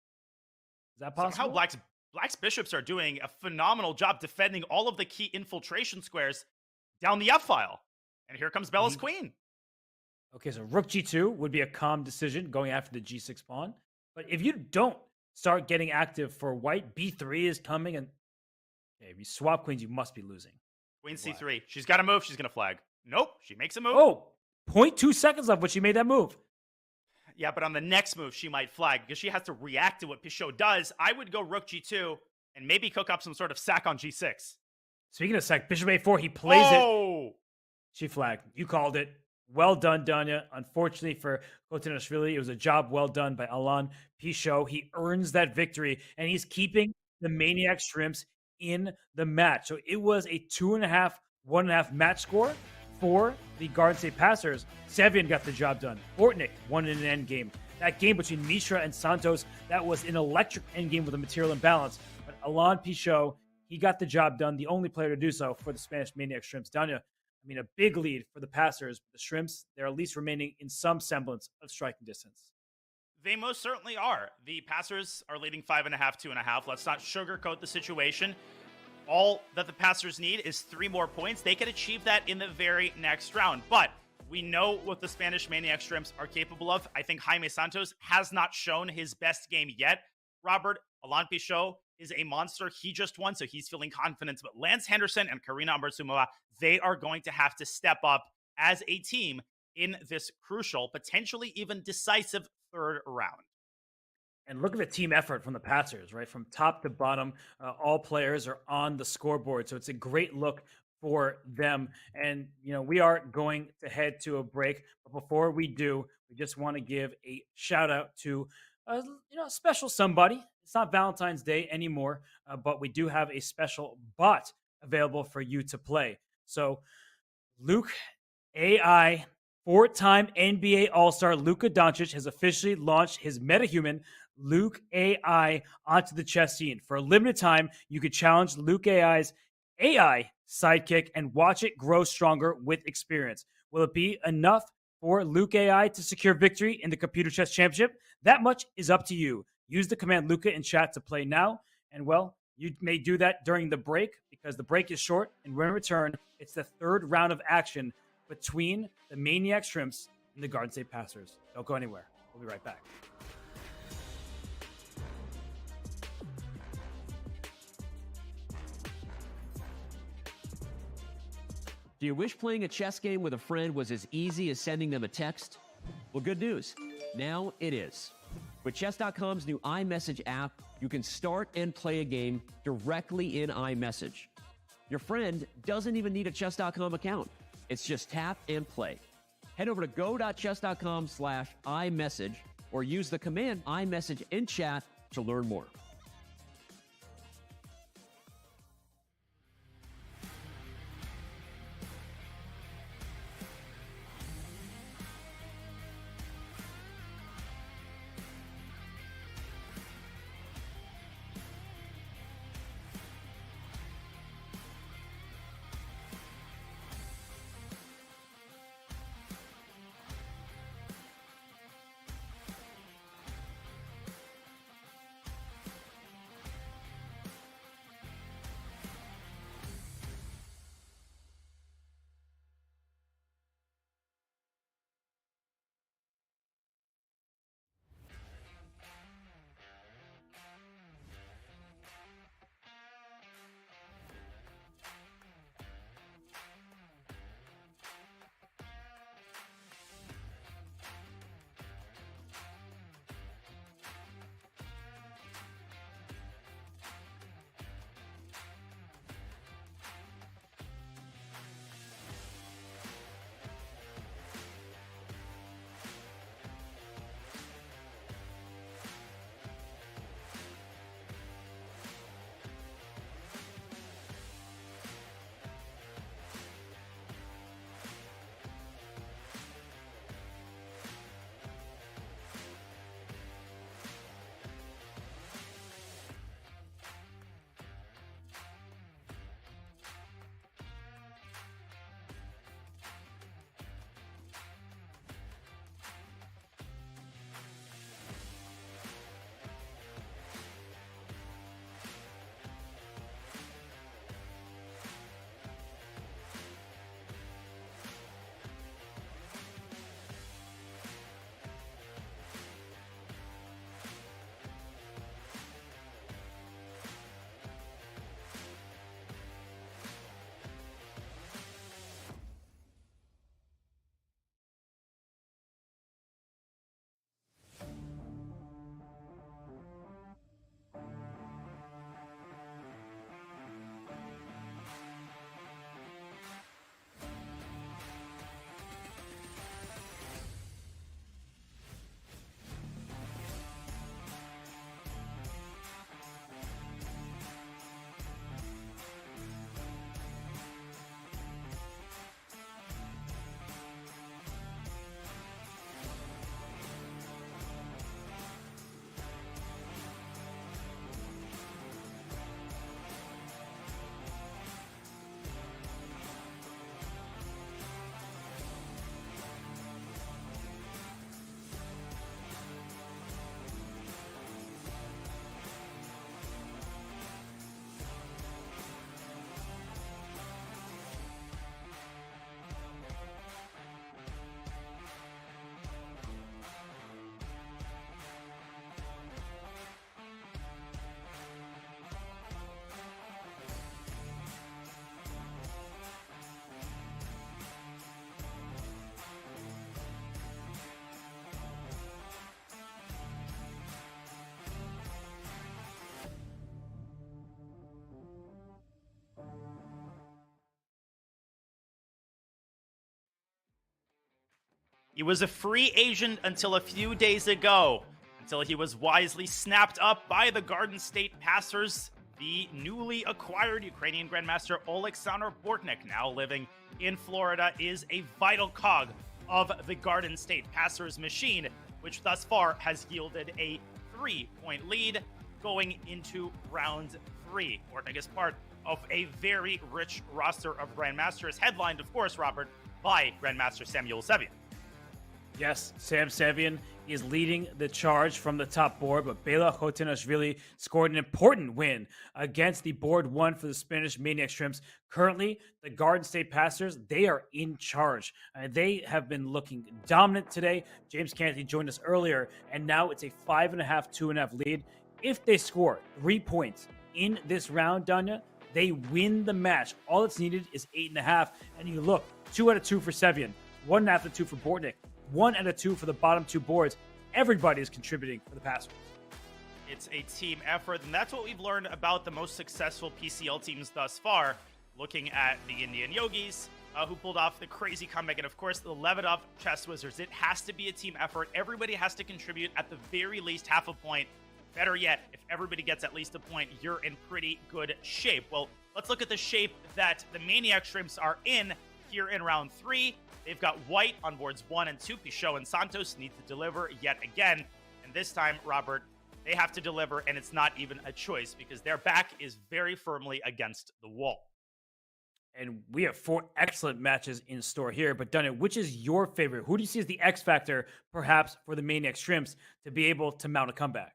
B: Is that possible?
E: Somehow Black's bishops are doing a phenomenal job defending all of the key infiltration squares down the F file. And here comes Bella's queen.
B: Okay, so rook g2 would be a calm decision going after the g6 pawn. But if you don't start getting active for white, b3 is coming. And if you swap queens, you must be losing.
E: Queen c3. She's got to move. She's going to flag. Nope. She makes a move.
B: Oh, 0.2 seconds left when she made that move.
E: Yeah, but on the next move, she might flag because she has to react to what Pichot does. I would go rook g2 and maybe cook up some sort of sack on g6.
B: Speaking of sack, bishop a4, he plays it.
E: Oh!
B: She flagged. You called it. Well done, Danya. Unfortunately for Kotanashvili, it was a job well done by Alan Pichot. He earns that victory, and he's keeping the Maniac Shrimps in the match. So it was a 2.5, 1.5 match score for the Garden State Passers. Sevian got the job done. Bortnik won in an endgame. That game between Mishra and Santos, that was an electric endgame with a material imbalance. But Alan Pichot, he got the job done, the only player to do so for the Spanish Maniac Shrimps. Danya, I mean, a big lead for the Passers. The Shrimps, they're at least remaining in some semblance of striking distance.
E: They most certainly are. The Passers are leading 5.5, 2.5. Let's not sugarcoat the situation. All that the Passers need is 3 more points. They can achieve that in the very next round. But we know what the Spanish Maniac Shrimps are capable of. I think Jaime Santos has not shown his best game yet. Robert, Alan Pichot is a monster. He just won, so he's feeling confidence. But Lance Henderson and Karina Ambartsumova, they are going to have to step up as a team in this crucial, potentially even decisive third round.
B: And look at the team effort from the Passers, right? From top to bottom, all players are on the scoreboard. So it's a great look for them. And, you know, we are going to head to a break. But before we do, we just want to give a shout out to, a special somebody. It's not Valentine's Day anymore, but we do have a special bot available for you to play. So Luke AI, 4-time NBA All-Star Luka Doncic has officially launched his metahuman Luke AI onto the chess scene. For a limited time, you could challenge Luke AI's AI sidekick and watch it grow stronger with experience. Will it be enough for Luke AI to secure victory in the Computer Chess Championship? That much is up to you. Use the command Luka in chat to play now. And well, you may do that during the break because the break is short. And when we return, it's the third round of action between the Maniac Shrimps and the Garden State Passers. Don't go anywhere. We'll be right back.
H: Do you wish playing a chess game with a friend was as easy as sending them a text? Well, good news. Now it is. With Chess.com's new iMessage app, you can start and play a game directly in iMessage. Your friend doesn't even need a Chess.com account. It's just tap and play. Head over to go.chess.com/iMessage or use the command iMessage in chat to learn more.
E: He was a free agent until a few days ago, until he was wisely snapped up by the Garden State Passers. The newly acquired Ukrainian Grandmaster Oleksandr Bortnik, now living in Florida, is a vital cog of the Garden State Passers machine, which thus far has yielded a 3-point lead going into round 3. Bortnik is part of a very rich roster of Grandmasters, headlined, of course, Robert, by Grandmaster Samuel Sevian.
B: Yes, Sam Sevian is leading the charge from the top board, but Bela Hotinashvili scored an important win against the board one for the Spanish Maniac Shrimps. Currently, the Garden State Passers, they are in charge. They have been looking dominant today. James Canty joined us earlier, and now it's a 5.5, 2.5 lead. If they score 3 points in this round, Danya, they win the match. All that's needed is 8.5, and you look, 2 out of 2 for Sevian, 1.5 out of 2 for Bortnik, 1 out of 2 for the bottom 2 boards. Everybody is contributing for the Passers.
E: It's a team effort, and that's what we've learned about the most successful PCL teams thus far. Looking at the Indian Yogis, who pulled off the crazy comeback, and of course the Levedov Chess Wizards. It has to be a team effort. Everybody has to contribute at the very least half a point. Better yet, if everybody gets at least a point, you're in pretty good shape. Well, let's look at the shape that the Maniac Shrimps are in here in round 3. They've got white on boards 1 and 2. Pichot and Santos need to deliver yet again. And this time, Robert, they have to deliver, and it's not even a choice because their back is very firmly against the wall.
B: And we have 4 excellent matches in store here. But Dunnet, which is your favorite? Who do you see as the X factor, perhaps, for the Maniac Shrimps to be able to mount a comeback?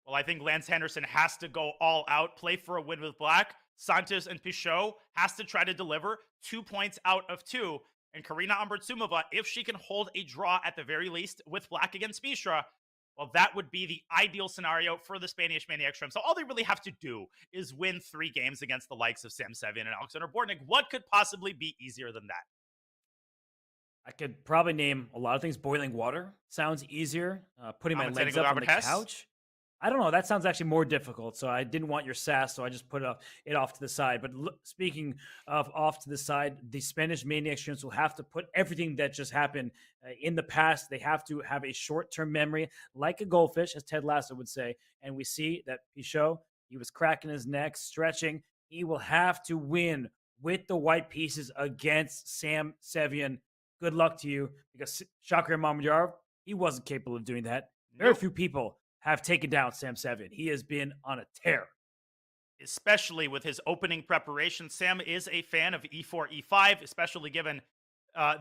E: Well, I think Lance Henderson has to go all out, play for a win with black. Santos and Pichot has to try to deliver 2 points out of 2. And Karina Ambertsumova, if she can hold a draw at the very least with black against Mishra, well, that would be the ideal scenario for the Spanish Maniac Shrimp. So all they really have to do is win 3 games against the likes of Sam Sevian and Alexander Bortnik. What could possibly be easier than that?
B: I could probably name a lot of things. Boiling water sounds easier. Putting my legs up on the couch. I don't know. That sounds actually more difficult. So I didn't want your sass, so I just put it off to the side. But speaking of off to the side, the Spanish Maniac Shrimps will have to put everything that just happened in the past. They have to have a short-term memory, like a goldfish, as Ted Lasso would say. And we see that Pichot, he was cracking his neck, stretching. He will have to win with the white pieces against Sam Sevian. Good luck to you, because Shakir Mamedyarov, he wasn't capable of doing that. Very few people have taken down Sam Sevian. He has been on a tear.
E: Especially with his opening preparation. Sam is a fan of e4, e5, especially given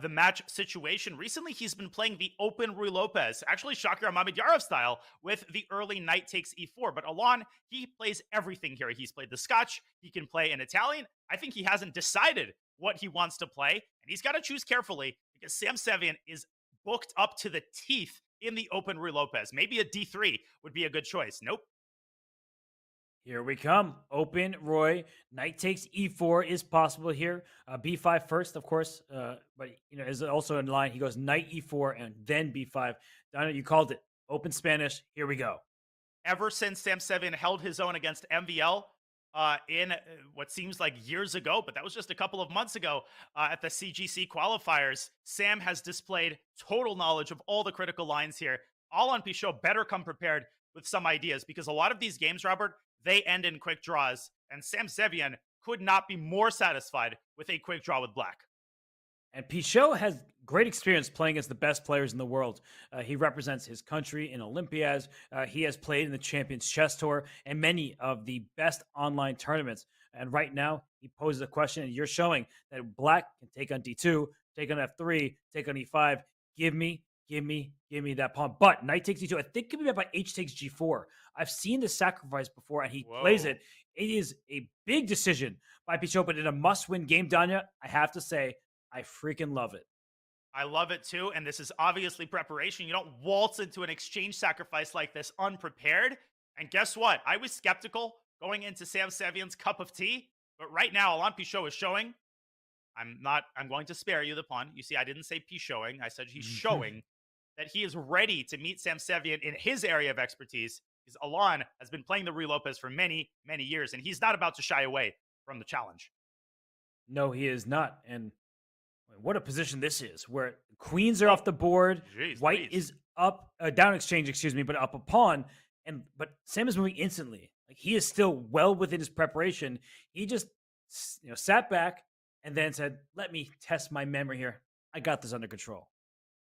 E: the match situation. Recently, he's been playing the open Rui Lopez, actually Shakir Mamedyarov style, with the early knight takes e4. But Alon, he plays everything here. He's played the Scotch. He can play an Italian. I think he hasn't decided what he wants to play, and he's got to choose carefully because Sam Sevian is booked up to the teeth in the open Rui Lopez. Maybe a d3 would be a good choice. Nope.
B: Here we come. Open Roy. Knight takes e4 is possible here. B5 first, of course, but is also in line. He goes knight e4 and then b5. Donna, you called it. Open Spanish. Here we go.
E: Ever since Sam Sevian held his own against MVL in what seems like years ago, but that was just a couple of months ago at the CGC qualifiers, Sam has displayed total knowledge of all the critical lines here. Alon Pichot better come prepared with some ideas because a lot of these games, Robert, they end in quick draws, and Sam Sevian could not be more satisfied with a quick draw with black.
B: And Pichot has great experience playing against the best players in the world. He represents his country in Olympiads. He has played in the Champions Chess Tour and many of the best online tournaments. And right now, he poses a question, and you're showing that black can take on d2, take on f3, take on e5. Give me that pawn. But knight takes d2. I think it could be met by h takes g4. I've seen this sacrifice before, and he plays it. It is a big decision by Pichot, but in a must-win game, Danya, I have to say, I freaking love it.
E: I love it too, and this is obviously preparation. You don't waltz into an exchange sacrifice like this unprepared. And guess what? I was skeptical going into Sam Sevian's cup of tea, but right now, Alon Pichot is showing. I'm going to spare you the pun. You see, I didn't say Pichoting. I said he's showing that he is ready to meet Sam Sevian in his area of expertise, because Alon has been playing the Rui Lopez for many, many years, and he's not about to shy away from the challenge.
B: No, he is not. And what a position this is, where queens are off the board.
E: Jeez,
B: White
E: please.
B: is up, down exchange, excuse me, but up a pawn. But Sam is moving instantly. Like, he is still well within his preparation. He just sat back and then said, "Let me test my memory here. I got this under control."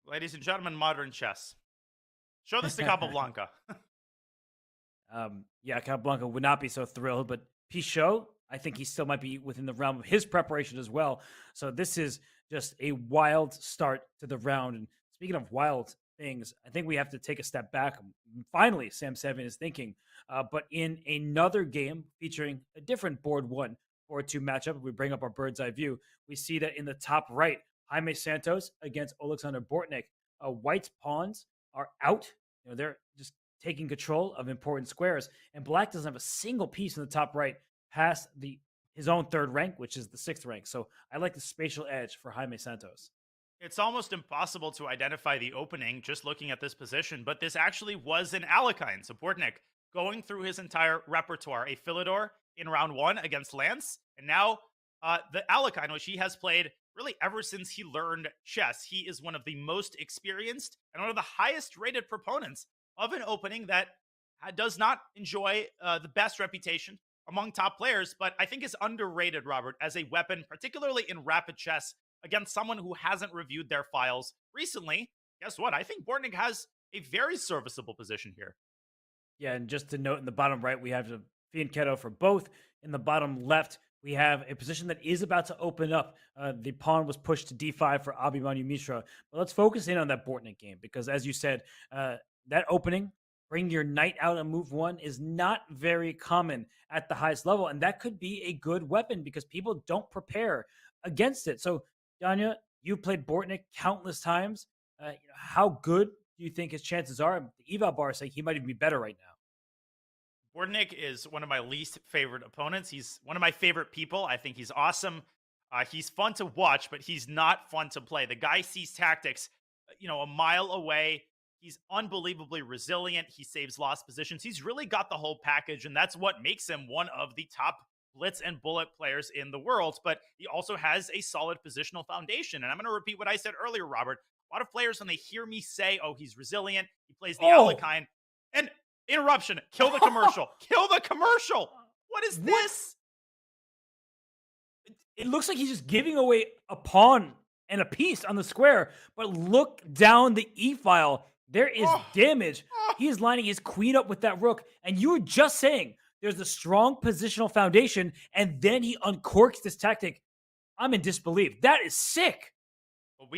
E: Ladies and gentlemen, modern chess. Show this to Capablanca.
B: Yeah, Capablanca would not be so thrilled, but Pichot, I think he still might be within the realm of his preparation as well. So this is just a wild start to the round. And speaking of wild things, I think we have to take a step back. Finally, Sam Sevian is thinking. But in another game featuring a different board 1 or 2 matchup, if we bring up our bird's eye view, we see that in the top right, Jaime Santos against Alexander Bortnik. White's pawns are out. They're just taking control of important squares, and Black doesn't have a single piece in the top right past his own 3rd rank, which is the 6th rank. So I like the spatial edge for Jaime Santos.
E: It's almost impossible to identify the opening just looking at this position, but this actually was an Alekhine. So Bortnik going through his entire repertoire, a Philidor in round 1 against Lance, and now the Alekhine, which he has played really ever since he learned chess. He is one of the most experienced and one of the highest rated proponents of an opening that does not enjoy the best reputation among top players, but I think is underrated, Robert, as a weapon, particularly in rapid chess against someone who hasn't reviewed their files recently. Guess what? I think Bortnik has a very serviceable position here.
B: Yeah, and just to note, in the bottom right, we have the Fianchetto for both. In the bottom left, we have a position that is about to open up. The pawn was pushed to d5 for Abhimanyu Mishra. But let's focus in on that Bortnik game, because as you said, that opening, bring your knight out on move 1, is not very common at the highest level. And that could be a good weapon because people don't prepare against it. So, Danya, you played Bortnik countless times. How good do you think his chances are? The eval bar is saying he might even be better right now.
E: Bortnik is one of my least favorite opponents. He's one of my favorite people. I think he's awesome. He's fun to watch, but he's not fun to play. The guy sees tactics, a mile away. He's unbelievably resilient. He saves lost positions. He's really got the whole package, and that's what makes him one of the top blitz and bullet players in the world. But he also has a solid positional foundation. And I'm going to repeat what I said earlier, Robert. A lot of players, when they hear me say, "Oh, he's resilient, he plays the Alekhine," and interruption, kill the commercial, kill the commercial. What is this?
B: It looks like he's just giving away a pawn and a piece on the square, but look down the e-file. There is damage. He is lining his queen up with that rook, and you were just saying there's a strong positional foundation, and then he uncorks this tactic. I'm in disbelief. That is sick.
E: Well,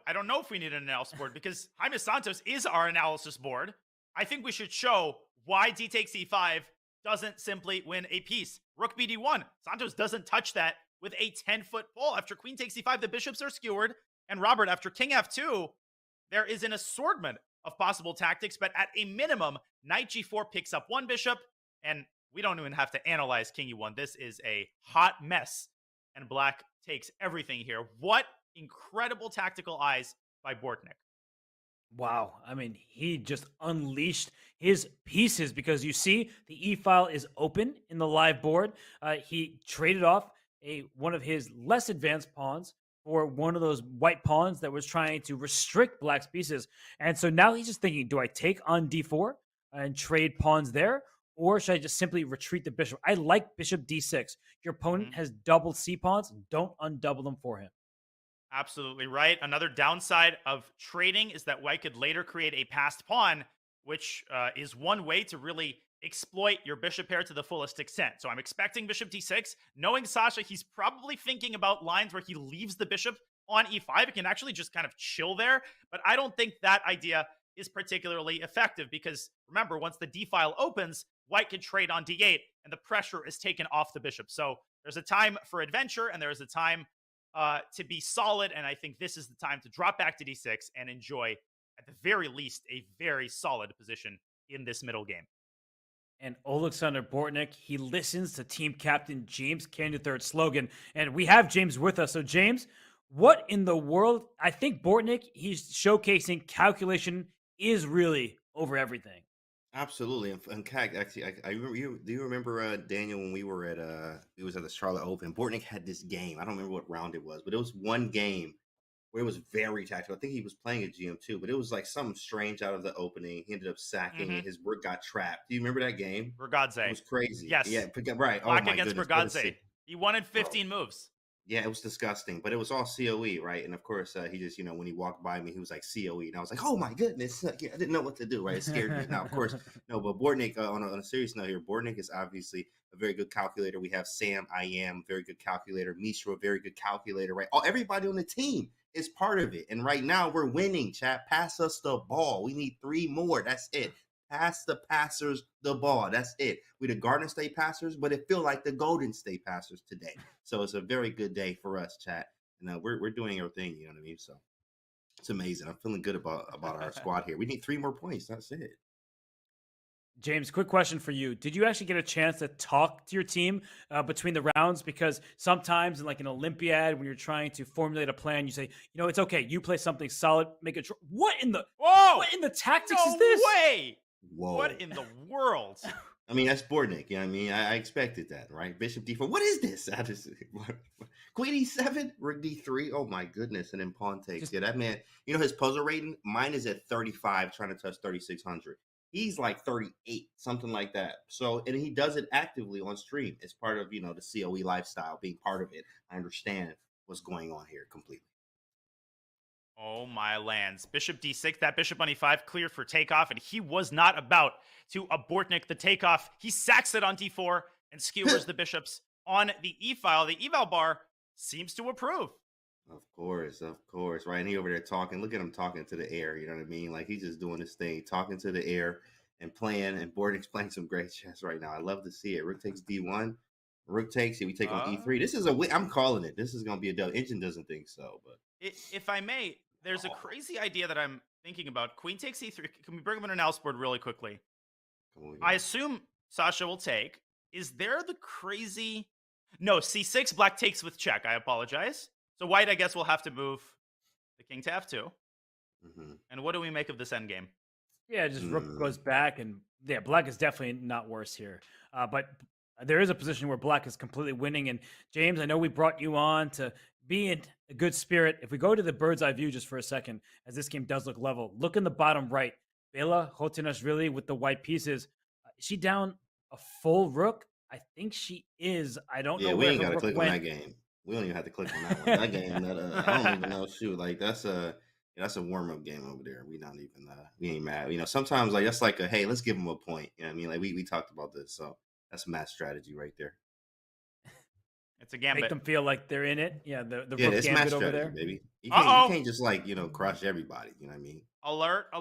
E: I don't know if we need an analysis board because Jaime Santos is our analysis board. I think we should show why d takes e5 doesn't simply win a piece. Rook bd1. Santos doesn't touch that with a 10-foot pole. After queen takes e5, the bishops are skewered. And Robert, after king f2, there is an assortment of possible tactics, but at a minimum, knight g4 picks up one bishop, and we don't even have to analyze king e1. This is a hot mess, and Black takes everything here. What incredible tactical eyes by Bortnik.
B: Wow. I mean, he just unleashed his pieces because you see the e-file is open in the live board. He traded off one of his less advanced pawns for one of those white pawns that was trying to restrict Black's pieces. And so now he's just thinking, do I take on d4 and trade pawns there? Or should I just simply retreat the bishop? I like bishop d6. Your opponent has double c-pawns. Don't undouble them for him.
E: Absolutely right. Another downside of trading is that white could later create a passed pawn, which is one way to really exploit your bishop pair to the fullest extent. So I'm expecting bishop d6. Knowing Sasha, he's probably thinking about lines where he leaves the bishop on e5. It can actually just kind of chill there. But I don't think that idea is particularly effective because, remember, once the d-file opens, white can trade on d8 and the pressure is taken off the bishop. So there's a time for adventure and there's a time to be solid, and I think this is the time to drop back to d6 and enjoy, at the very least, a very solid position in this middle game.
B: And Alexander Bortnik, he listens to team captain James Canyon III's slogan, and we have James with us. So James, what in the world? I think Bortnik, he's showcasing calculation is really over everything.
G: Absolutely. In fact, actually, I remember you. Do you remember Daniel when we was at the Charlotte Open? Bortnick had this game. I don't remember what round it was, but it was one game where it was very tactical. I think he was playing a GM2, but it was like something strange out of the opening. He ended up sacking, and his work got trapped. Do you remember that game? It
E: Brigade.
G: was crazy.
E: Yes.
G: Yeah, right. Oh
E: Black
G: my
E: against
G: goodness, what a
E: Brigade. He won in 15 moves.
G: Yeah, it was disgusting, but it was all COE, right? And of course, he just, when he walked by me, he was like COE, and I was like, oh my goodness, I didn't know what to do, right? It scared me. Now, of course, no, but Bortnick, on a serious note here, Bortnick is obviously a very good calculator. We have Sam, I am, very good calculator. Mishra, very good calculator, right? Everybody on the team is part of it, and right now we're winning. Chat, pass us the ball. We need 3 more. That's it. Pass the passers the ball. That's it. We the Garden State passers, but it feel like the Golden State passers today. So it's a very good day for us, chat. And we're doing our thing, you know what I mean? So it's amazing. I'm feeling good about our squad here. We need 3 more points. That's it.
B: James, quick question for you. Did you actually get a chance to talk to your team between the rounds? Because sometimes in like an Olympiad, when you're trying to formulate a plan, you say, it's okay. You play something solid, make it. What in the tactics is this?
E: Way.
G: Whoa.
E: What in the world?
G: I mean, that's Bortnick. You know what I mean? I expected that, right? Bishop D4. What is this? I just Queen E7, Rook D3. Oh my goodness. And then pawn takes. Yeah, that man, his puzzle rating, mine is at 35, trying to touch 3,600. He's like 38, something like that. So, and he does it actively on stream. It's part of, the COE lifestyle, being part of it. I understand what's going on here completely.
E: Oh my lands. Bishop D6, that bishop on E5 cleared for takeoff, and he was not about to Bortnick the takeoff. He sacks it on D4 and skewers the bishops on the E file. The eval bar seems to approve.
G: Of course, right? And he over there talking. Look at him talking to the air. You know what I mean? Like he's just doing this thing, talking to the air and playing. And Bortnick's playing some great chess right now. I love to see it. Rook takes D1. Rook takes it. We take on E3. This is a win. I'm calling it. This is going to be a dub. Engine doesn't think so, but
E: if I may, there's a crazy idea that I'm thinking about. Queen takes E3. Can we bring him in an analysis board really quickly? I assume Sasha will take. Is there the crazy? No, C6. Black takes with check. I apologize. So white, I guess, will have to move the king to F2.
G: Mm-hmm.
E: And what do we make of this endgame?
B: Yeah, just rook goes back, and yeah, black is definitely not worse here. But there is a position where black is completely winning. And James, I know we brought you on to be in a good spirit. If we go to the bird's eye view just for a second, as this game does look level, look in the bottom right. Bela Hotinashvili with the white pieces. Is she down a full rook? I think she is. I don't know.
G: Yeah, we ain't got to click
B: went.
G: on that game. We don't even have to click on that one. That game, I don't even know. Shoot, like that's a warm up game over there. We not even we ain't mad. Sometimes like that's like a hey, let's give them a point. You know what I mean? Like we talked about this, so that's match strategy right there.
E: It's a gambit.
B: Make them feel like they're in it. Yeah, the rook
G: it's
B: gambit
G: match
B: over
G: strategy,
B: there,
G: baby. You can't just like crush everybody. You know what I mean?
E: Alert!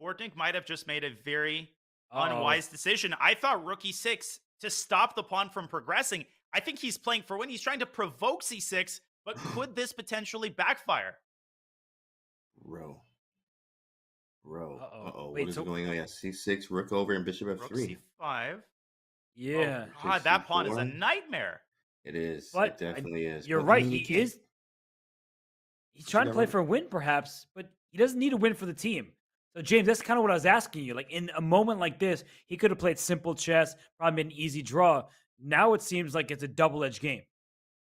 E: Bortnick might have just made a very unwise decision. I thought rook E6 to stop the pawn from progressing. I think he's playing for win. He's trying to provoke C6, but could this potentially backfire?
G: Row.
B: Uh-oh.
G: What is going on? Yeah, C6, rook over, and bishop F3.
E: Rook C5.
B: Yeah.
E: Oh, God, that pawn is a nightmare.
G: It is.
B: But
G: it definitely is.
B: You're
G: But,
B: right.
G: I mean,
B: He's trying to play for a win, perhaps, but he doesn't need a win for the team. So, James, that's kind of what I was asking you. Like, in a moment like this, he could have played simple chess, probably made an easy draw. Now it seems like it's a double-edged game.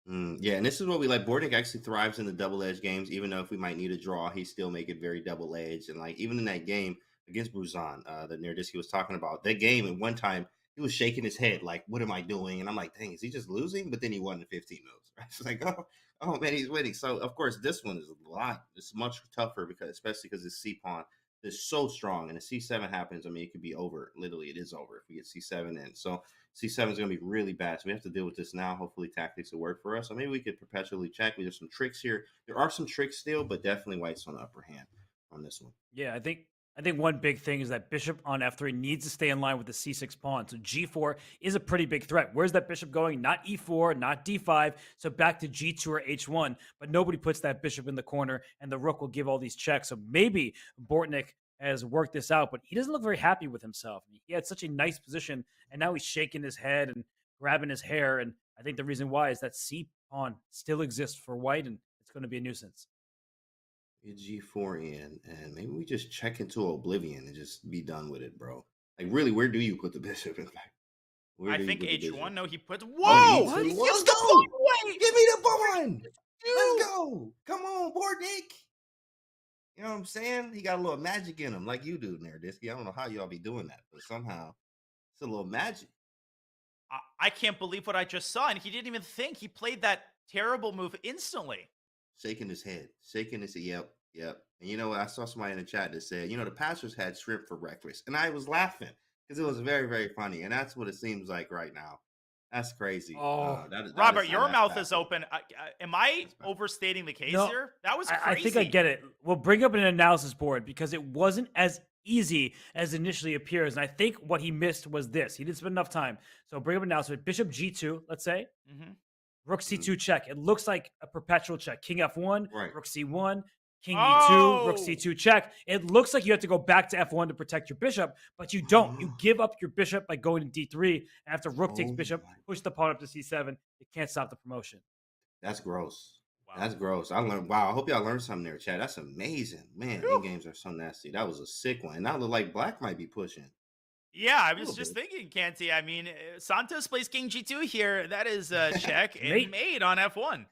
G: Yeah, and this is what we like. Bortnick actually thrives in the double-edged games, even though if we might need a draw, he still make it very double-edged. And like even in that game against Bruzan, that Nerdisky was talking about, that game at one time he was shaking his head like, "What am I doing?" And I'm like, "Dang, is he just losing?" But then he won the 15 moves. Right? It's like, oh man, he's winning. So of course this one is a lot. It's much tougher especially because the C pawn is so strong, and if C7 happens, I mean, it could be over. Literally, it is over if we get C7 in. So C7 is going to be really bad. So we have to deal with this now. Hopefully tactics will work for us. So maybe we could perpetually check. There's some tricks here. There are some tricks still, but definitely white's on the upper hand on this one.
B: Yeah, I think one big thing is that bishop on F3 needs to stay in line with the C6 pawn. So G4 is a pretty big threat. Where's that bishop going? Not E4, not D5. So back to G2 or H1. But nobody puts that bishop in the corner, and the rook will give all these checks. So maybe Bortnick has worked this out, but he doesn't look very happy with himself. He had such a nice position, and now he's shaking his head and grabbing his hair. And I think the reason why is that C pawn still exists for white, and it's going to be a nuisance.
G: Get G4 in, and maybe we just check into oblivion and just be done with it, bro. Like, really, where do you put the bishop? In fact, where
E: I
G: do you
E: think
G: put the bishop?
E: H1. No, he puts.
G: Oh,
E: Whoa!
G: he
E: He
G: too. Let's
E: gives the
G: go.
E: pawn away.
G: Give me the pawn.
E: Dude.
G: Let's go. Come on, Bortnik. You know what I'm saying? He got a little magic in him, like you do, Nerdisky. I don't know how y'all be doing that, but somehow it's a little magic.
E: I can't believe what I just saw, and he didn't even think. He played that terrible move instantly.
G: Shaking his head, yep. And you know what? I saw somebody in the chat that said, the Pastors had shrimp for breakfast, and I was laughing because it was very, very funny, and that's what it seems like right now. That's crazy.
B: Oh,
E: Robert, your mouth is open. Am I overstating the case
B: No,
E: here? That was crazy.
B: I think I get it. We'll bring up an analysis board because it wasn't as easy as initially appears. And I think what he missed was this. He didn't spend enough time. So bring up an analysis. Bishop G2, let's say.
E: Mhm.
B: Rook C2 check. It looks like a perpetual check. King F1,
G: Right.
B: Rook C1, King E2, Rook
E: Oh!
B: C2 check. It looks like you have to go back to F1 to protect your bishop, but you don't. You give up your bishop by going to D3. And after Rook takes
G: Oh
B: bishop,
G: my.
B: push the pawn up to C7. You can't stop the promotion.
G: That's gross.
E: Wow.
G: That's gross. I learned. Wow. I hope y'all learned something there, Chad. That's amazing, man.
E: Whew.
G: In games are so nasty. That was a sick one. And now look like Black might be pushing.
E: Yeah, I
G: A
E: was
G: little
E: just
G: bit.
E: thinking, Canty. I mean, Santos plays King G2 here. That is a check and
B: Mate.
E: made on F1.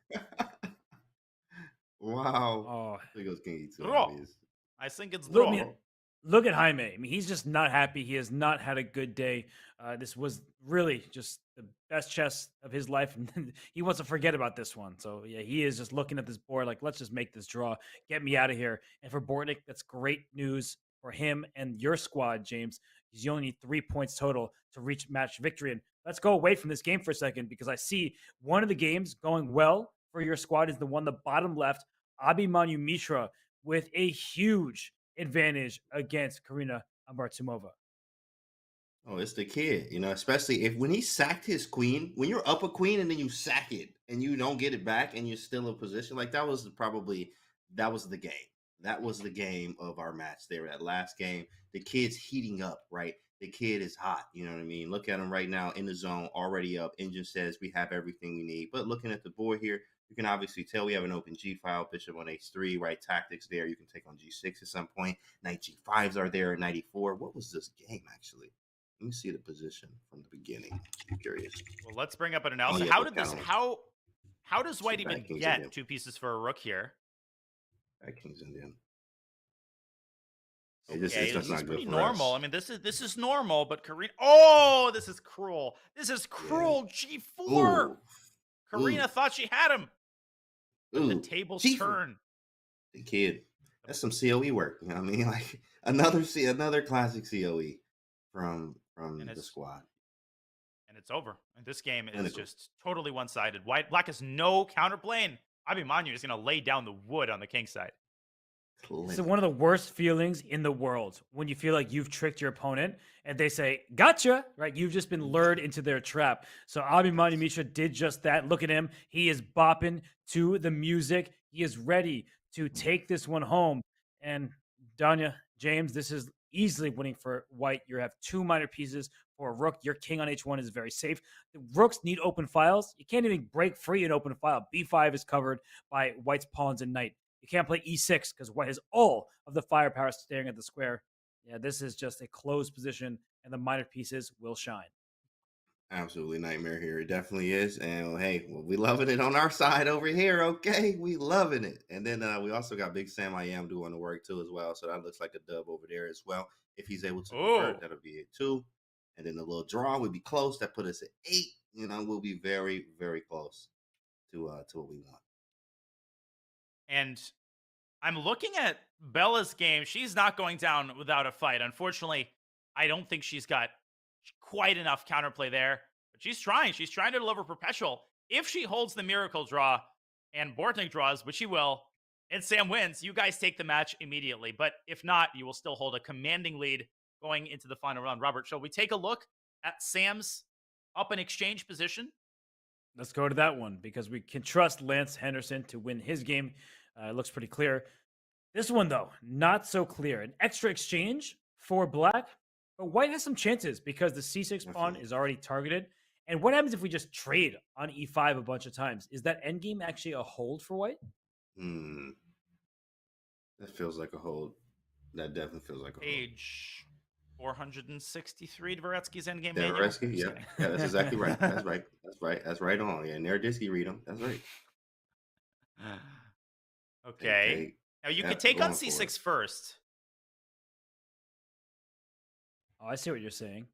G: Wow.
B: Oh,
G: There goes King E2.
E: Draw.
G: obvious.
E: I think it's
B: Look,
E: draw.
B: man, look at Jaime. I mean, he's just not happy. He has not had a good day. This was really just the best chess of his life, and he wants to forget about this one. So yeah, he is just looking at this board like, let's just make this draw, get me out of here. And for Bortnik, that's great news for him and your squad, James. Because you only need 3 points total to reach match victory. And let's go away from this game for a second because I see one of the games going well for your squad is the one the bottom left, Abhimanyu Mishra, with a huge advantage against Karina Abartumova.
G: Oh, it's the kid, especially when he sacked his queen, when you're up a queen and then you sack it and you don't get it back and you're still in position, like that was the game. That was the game of our match there, that last game. The kid's heating up, right? The kid is hot, you know what I mean? Look at him right now in the zone, already up. Engine says we have everything we need. But looking at the board here, you can obviously tell we have an open G file, bishop on H3, right? Tactics there. You can take on G6 at some point. Knight G5s are there at 94. What was this game, actually? Let me see the position from the beginning. I'm curious.
E: Well, let's bring up an analysis.
G: yeah,
E: How
G: look
E: did this?
G: down.
E: How does White even
G: Kings in
E: get
G: him.
E: 2 pieces for a rook here?
G: That King's in them.
E: Okay,
G: it's
E: this
G: just
E: is
G: not good
E: pretty
G: for
E: normal.
G: us.
E: I mean, this is normal, but Karina. Oh, this is cruel. This is cruel. G4.
G: Ooh.
E: Karina
G: Ooh.
E: thought she had him. The
G: Ooh.
E: tables
G: G4.
E: turn.
G: The kid. That's some COE work. You know what I mean? Like another classic COE from the squad.
E: And it's over. And this game is
G: Clinical.
E: just totally one-sided. Black has no counterplay, and Abhimanyu is going to lay down the wood on the king side.
B: It's one of the worst feelings in the world when you feel like you've tricked your opponent and they say, gotcha, right? You've just been lured into their trap. So Abhimanyu Mishra did just that. Look at him. He is bopping to the music. He is ready to take this one home. And Danya, James, this is easily winning for White. You have 2 minor pieces for a rook. Your king on H1 is very safe. The rooks need open files. You can't even break free an open file. B5 is covered by White's pawns and knight. You can't play E6 because White has all of the firepower staring at the square. Yeah, this is just a closed position, and the minor pieces will shine.
G: Absolutely nightmare here. It definitely is. And hey, we loving it on our side over here, okay? We loving it. And then we also got Big Sam I Am doing the work too as well. So that looks like a dub over there as well. If he's able to convert, that'll be a 2. And then the little draw would be close. That put us at 8. We'll be very, very close to what we want.
E: And I'm looking at Bella's game. She's not going down without a fight. Unfortunately, I don't think she's got quite enough counterplay there. But she's trying. She's trying to deliver perpetual. If she holds the miracle draw and Bortnik draws, which she will, and Sam wins, you guys take the match immediately. But if not, you will still hold a commanding lead going into the final round. Robert, shall we take a look at Sam's up in exchange position?
B: Let's go to that one because we can trust Lance Henderson to win his game. It looks pretty clear. This one, though, not so clear. An extra exchange for Black, but White has some chances because the C6 pawn is already targeted. And what happens if we just trade on E5 a bunch of times? Is that endgame actually a hold for White?
G: That feels like a hold. That definitely feels like a hold.
E: Page. 463 Dvoretsky's endgame menu.
G: Dvoretsky, yeah. Yeah, that's exactly right. That's right. That's right on. Yeah, Nerdisky read them. That's right.
E: Okay. Now you could take on c6 first.
B: Oh, I see what you're saying.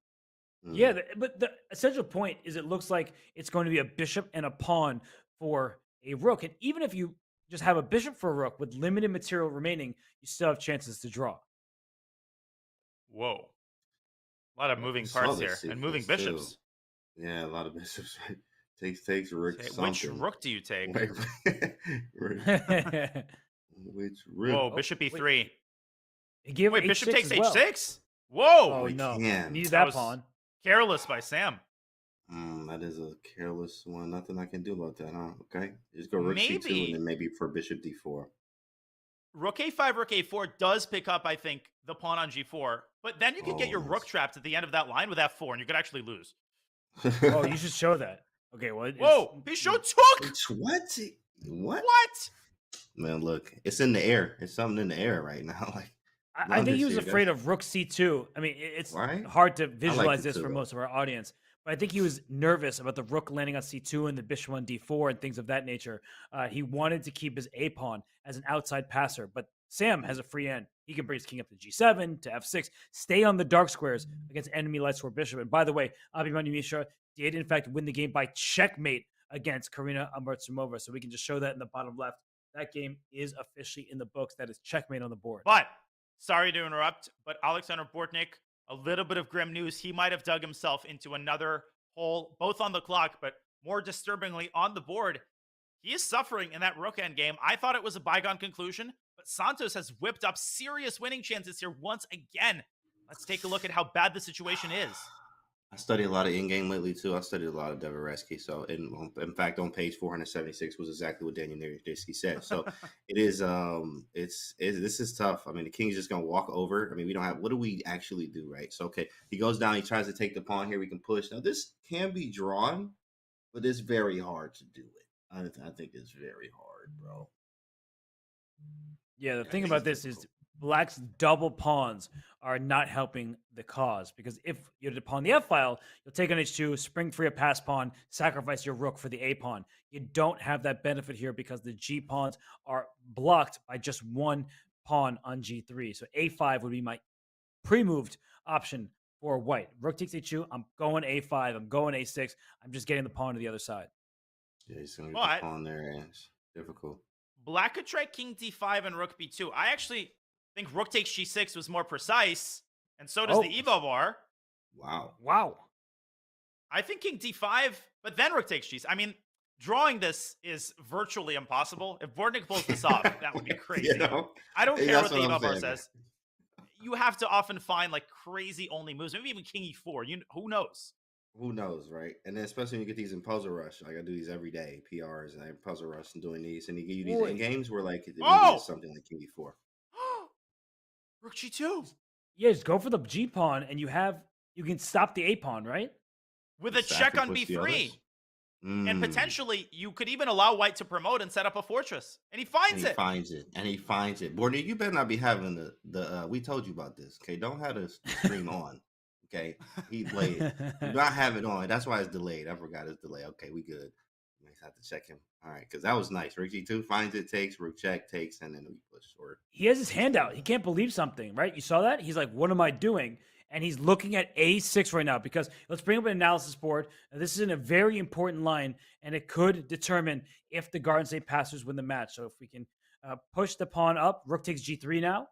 B: Yeah, but the essential point is it looks like it's going to be a bishop and a pawn for a rook. And even if you just have a bishop for a rook with limited material remaining, you still have chances to draw.
E: Whoa. A lot of moving
G: saw
E: parts
G: this
E: here and
G: sequence,
E: moving
G: too.
E: bishops.
G: Yeah, a lot of bishops. Right? Takes rook
E: Okay,
G: something.
E: which rook do you take?
G: Which rook?
E: Whoa, bishop e3.
B: Wait,
E: bishop takes
B: as well.
E: h6? Whoa!
B: Oh, no.
G: Can.
B: Needed
E: That
B: that
E: was
B: pawn.
E: Careless by Sam.
G: That is a careless one. Nothing I can do about that, huh? Okay. Just go rook c2 and then maybe for bishop d4.
E: Rook a5, rook a4 does pick up, I think, the pawn on g4. But then you could get your rook trapped at the end of that line with f4, and you could actually lose.
B: Oh, you should show that. Okay, well,
E: whoa, Bishop took.
G: What?
E: What?
G: Man, look, it's in the air. It's something in the air right now. Like,
B: I think he was afraid of rook c2. I mean, it's hard to visualize this for most of our audience, but I think he was nervous about the rook landing on c2 and the bishop on d4 and things of that nature. He wanted to keep his a pawn as an outside passer, but Sam has a free end. He can bring his king up to g7, to f6, stay on the dark squares against enemy light square bishop. And by the way, Abhimanyu Mishra did, in fact, win the game by checkmate against Karina Amartsumova. So we can just show that in the bottom left. That game is officially in the books. That is checkmate on the board.
E: But, sorry to interrupt, but Alexander Bortnik, a little bit of grim news. He might have dug himself into another hole, both on the clock, but more disturbingly on the board. He is suffering in that rook end game. I thought it was a bygone conclusion, but Santos has whipped up serious winning chances here once again. Let's take a look at how bad the situation is.
G: I studied a lot of in-game lately too. I studied a lot of Dvoretsky. So, in fact, on page 476 was exactly what Daniel Nerdisky said. So, it is. This is tough. I mean, the king is just gonna walk over. I mean, we don't have. What do we actually do, right? So, okay, he goes down. He tries to take the pawn here. We can push. Now, this can be drawn, but it's very hard to do it. I think it's very hard, bro.
B: Yeah, the thing about this is Black's double pawns are not helping the cause, because if you're to pawn the f file, you'll take on h2, spring free a pass pawn, sacrifice your rook for the a pawn. You don't have that benefit here because the g pawns are blocked by just one pawn on g3. So a5 would be my pre-moved option for white. Rook takes h2, I'm going a5, I'm going a6, I'm just getting the pawn to the other side.
G: Yeah, he's gonna get the pawn there, and it's difficult.
E: Black could try king d5 and rook b2. I actually think rook takes g6 was more precise, and so does the evo bar.
G: Wow.
E: I think king d5, but then rook takes g6. I mean, drawing this is virtually impossible. If Bortnik pulls this off, that would be crazy.
G: You know?
E: I don't care what the
G: I'm
E: evo bar
G: saying.
E: says. You have to often find like crazy only moves, maybe even king e4. Who knows?
G: Who knows, right? And then especially when you get these in puzzle rush, like I do these every day, PRs, and I puzzle rush and doing these, and they give you these in games where like it really is something like king e4.
E: Rook g2.
B: Yeah, just go for the g pawn, and you can stop the a pawn, right?
E: With a check on b3. And potentially, you could even allow white to promote and set up a fortress. And he finds it.
G: And he finds it. Bortnik, you better not be having the we told you about this, okay? Don't have the stream on. Okay, he played. Do not have it on. That's why it's delayed. I forgot it's delayed. Okay, we good. We have to check him. All right, because that was nice. Rook g2 finds it, takes, rook check, takes, and then we push. Or
B: he has his hand out. He can't believe something, right? You saw that? He's like, what am I doing? And he's looking at a6 right now, because let's bring up an analysis board. Now, this is in a very important line, and it could determine if the Garden State passers win the match. So if we can push the pawn up, rook takes g3 now.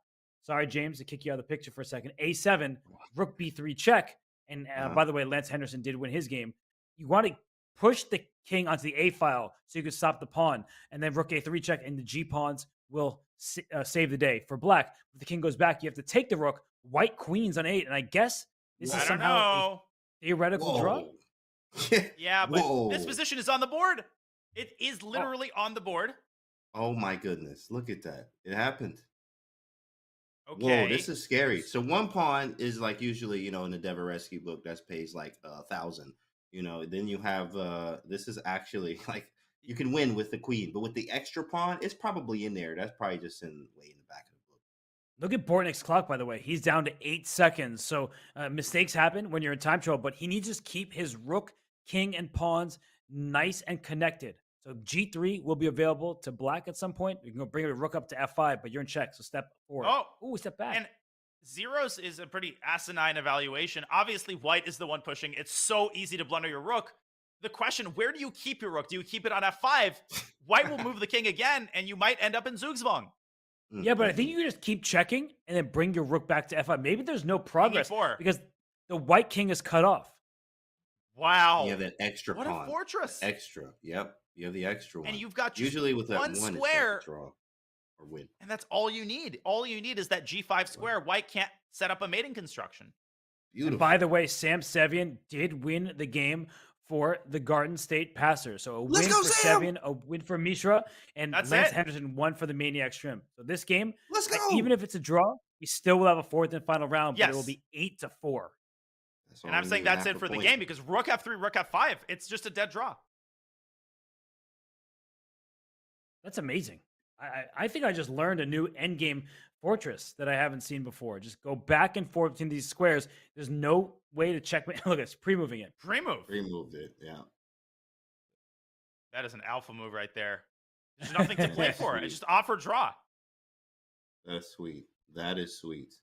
B: Sorry, James, to kick you out of the picture for a second. A7, rook b3 check. And by the way, Lance Henderson did win his game. You want to push the king onto the a file so you can stop the pawn. And then rook a3 check, and the g pawns will save the day. For black, if the king goes back, you have to take the rook. White queens on 8. And I guess this is somehow a theoretical draw.
E: Yeah, but this position is on the board. It is literally on the board.
G: Oh, my goodness. Look at that. It happened.
E: Okay.
G: Whoa, this is scary. So one pawn is like usually, in the Dvoretsky book, that's pays like 1,000. Then you have this is actually like you can win with the queen, but with the extra pawn, it's probably in there. That's probably just way in the back of the book.
B: Look at Bortnick's clock, by the way. He's down to 8 seconds. So mistakes happen when you're in time trouble, but he needs to just keep his rook, king, and pawns nice and connected. So G3 will be available to black at some point. You can go bring your rook up to F5, but you're in check. So step forward.
E: Oh,
B: ooh, step back.
E: And zeros is a pretty asinine evaluation. Obviously, white is the one pushing. It's so easy to blunder your rook. The question, where do you keep your rook? Do you keep it on F5? White will move the king again, and you might end up in Zugzwang.
B: Yeah, but I think you can just keep checking and then bring your rook back to F5. Maybe there's no progress because the white king is cut off.
E: Wow.
G: You have that extra
E: what
G: pawn.
E: a fortress.
G: Extra. Yep. You have the extra one.
E: And you've got just
G: usually with that
E: one
G: one
E: square.
G: It's draw or win.
E: And that's all you need. All you need is that G5 square. White can't set up a mating construction.
B: And by the way, Sam Sevian did win the game for the Garden State Passer. So a win for Sevian, a win for Mishra, and Lance Henderson won for the Maniac Shrimp. So this game, even if it's a draw, we still will have a fourth and final round, but it will be 8-4.
E: And I'm saying that's it for the game because Rook F3, Rook F5, it's just a dead draw.
B: That's amazing. I think I just learned a new endgame fortress that I haven't seen before. Just go back and forth between these squares. There's no way to check. Look, it's pre-moving it.
G: Pre-moved it, yeah.
E: That is an alpha move right there. There's nothing to play for. It's just offer draw.
G: That's sweet. That is sweet.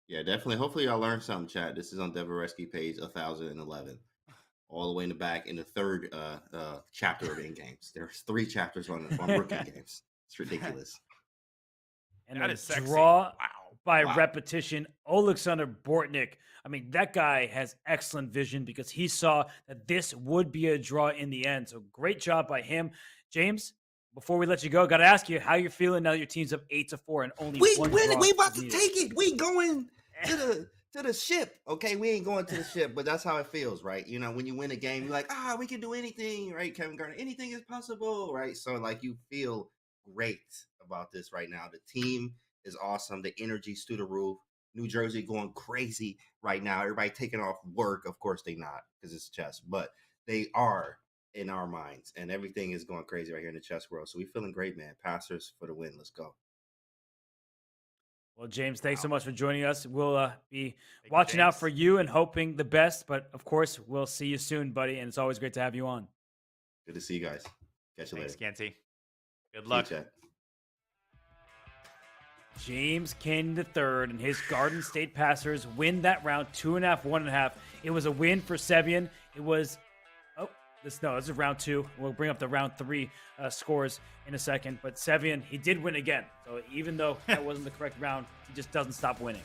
G: Yeah, definitely. Hopefully y'all learned something, chat. This is on Devoreski page 1011. All the way in the back in the third chapter of in-games. There's 3 chapters on rookie games. It's ridiculous.
B: And that is draw by repetition. Alexander Bortnick. I mean, that guy has excellent vision because he saw that this would be a draw in the end. So great job by him. James, before we let you go, got to ask you how you're feeling now that your team's up 8-4 and only one draw.
G: We about to take it. We going to the ship. Okay, we ain't going to the ship, but that's how it feels, right? You know, when you win a game, you're like, we can do anything, right? Kevin Garnett, anything is possible, right? So like you feel great about this right now. The team is awesome. The energy's through the roof. New Jersey going crazy right now. Everybody taking off work. Of course they not because it's chess, but they are in our minds, and everything is going crazy right here in the chess world. So we're feeling great, man. Passers for the win. Let's go.
B: Well, James, thanks so much for joining us. We'll be watching out for you and hoping the best, but of course, we'll see you soon, buddy, and it's always great to have you on.
G: Good to see you guys. Catch you later.
E: Thanks, Canty. Good luck.
B: James Canyon III and his Garden State Passers win that round 2.5, 1.5. It was a win for Sevian. It was this is round 2. We'll bring up the round 3 scores in a second. But Sevian, he did win again. So even though that wasn't the correct round, he just doesn't stop winning.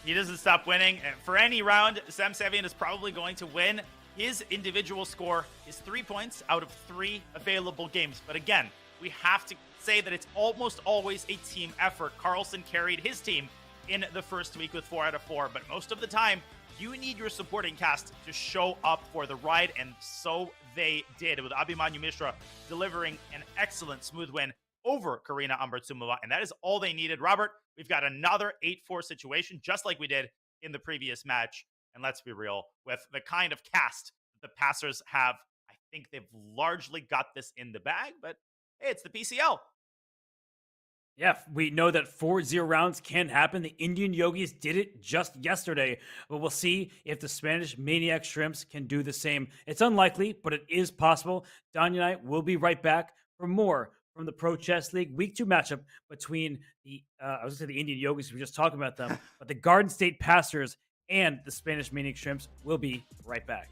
E: He doesn't stop winning. For any round, Sam Sevian is probably going to win. His individual score is 3 points out of 3 available games. But again, we have to say that it's almost always a team effort. Carlson carried his team in the first week with 4 out of 4. But most of the time, you need your supporting cast to show up for the ride, and so they did, with Abhimanyu Mishra delivering an excellent smooth win over Karina Ambartsumova, and that is all they needed. Robert, we've got another 8-4 situation, just like we did in the previous match, and let's be real, with the kind of cast the Passers have, I think they've largely got this in the bag, but hey, it's the PCL.
B: Yeah, we know that 4-0 rounds can happen. The Indian Yogis did it just yesterday, but we'll see if the Spanish Maniac Shrimps can do the same. It's unlikely, but it is possible. Danya and I will be right back for more from the Pro Chess League Week 2 matchup between the the Indian Yogis, we were just talking about them, but the Garden State Passers and the Spanish Maniac Shrimps. Will be right back.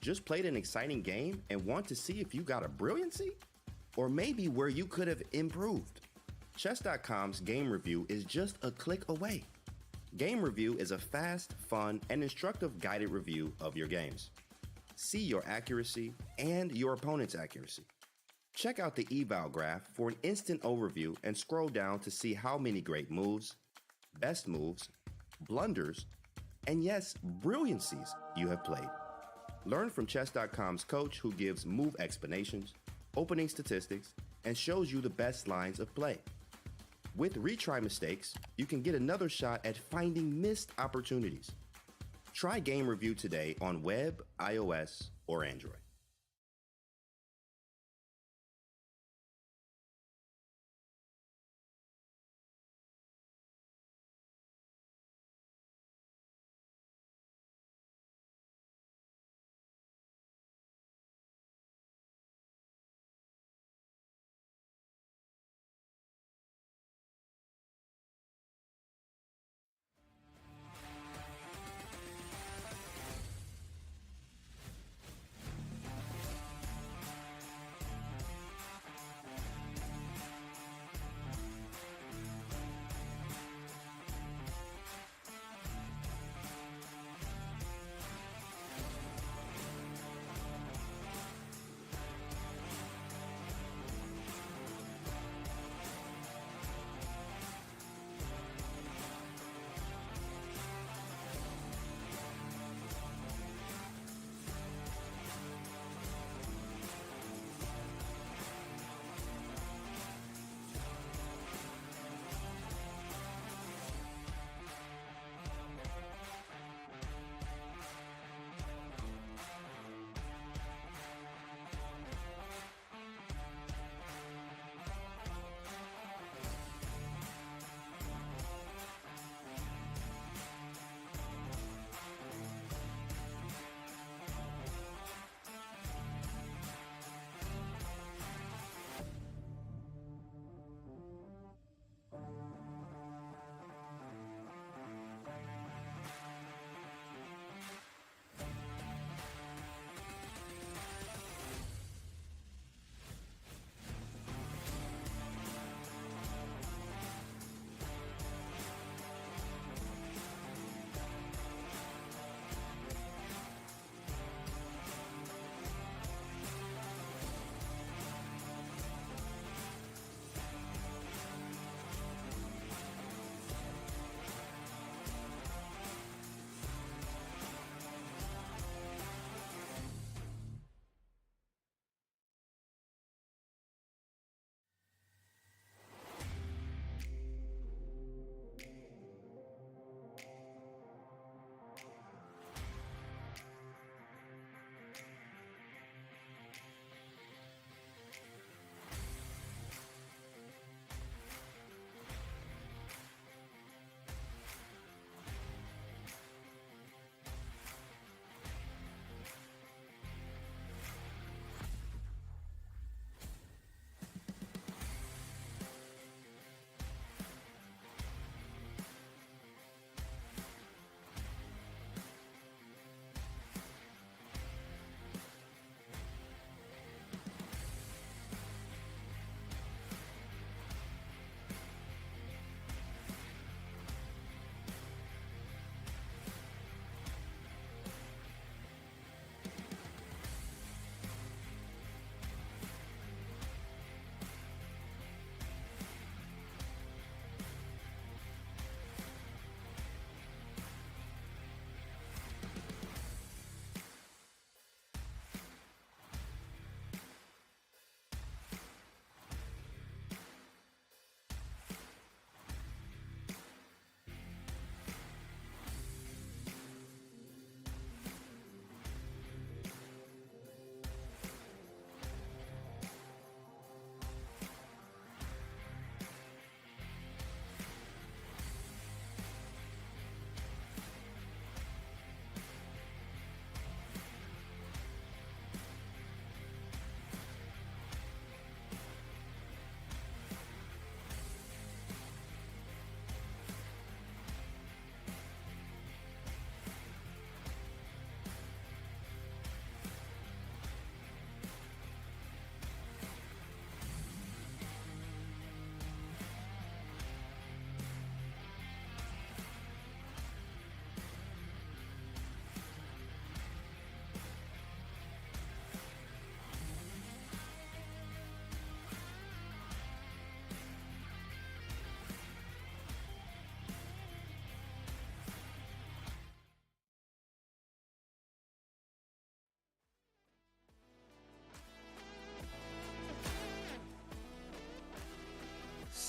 G: Just played an exciting game and want to see if you got a brilliancy? Or maybe where you could have improved? Chess.com's game review is just a click away. Game review is a fast, fun, and instructive guided review of your games. See your accuracy and your opponent's accuracy. Check out the eval graph for an instant overview and scroll down to see how many great moves, best moves, blunders, and yes, brilliancies you have played. Learn from Chess.com's coach who gives move explanations, opening statistics, and shows you the best lines of play. With retry mistakes, you can get another shot at finding missed opportunities. Try Game Review today on web, iOS, or Android.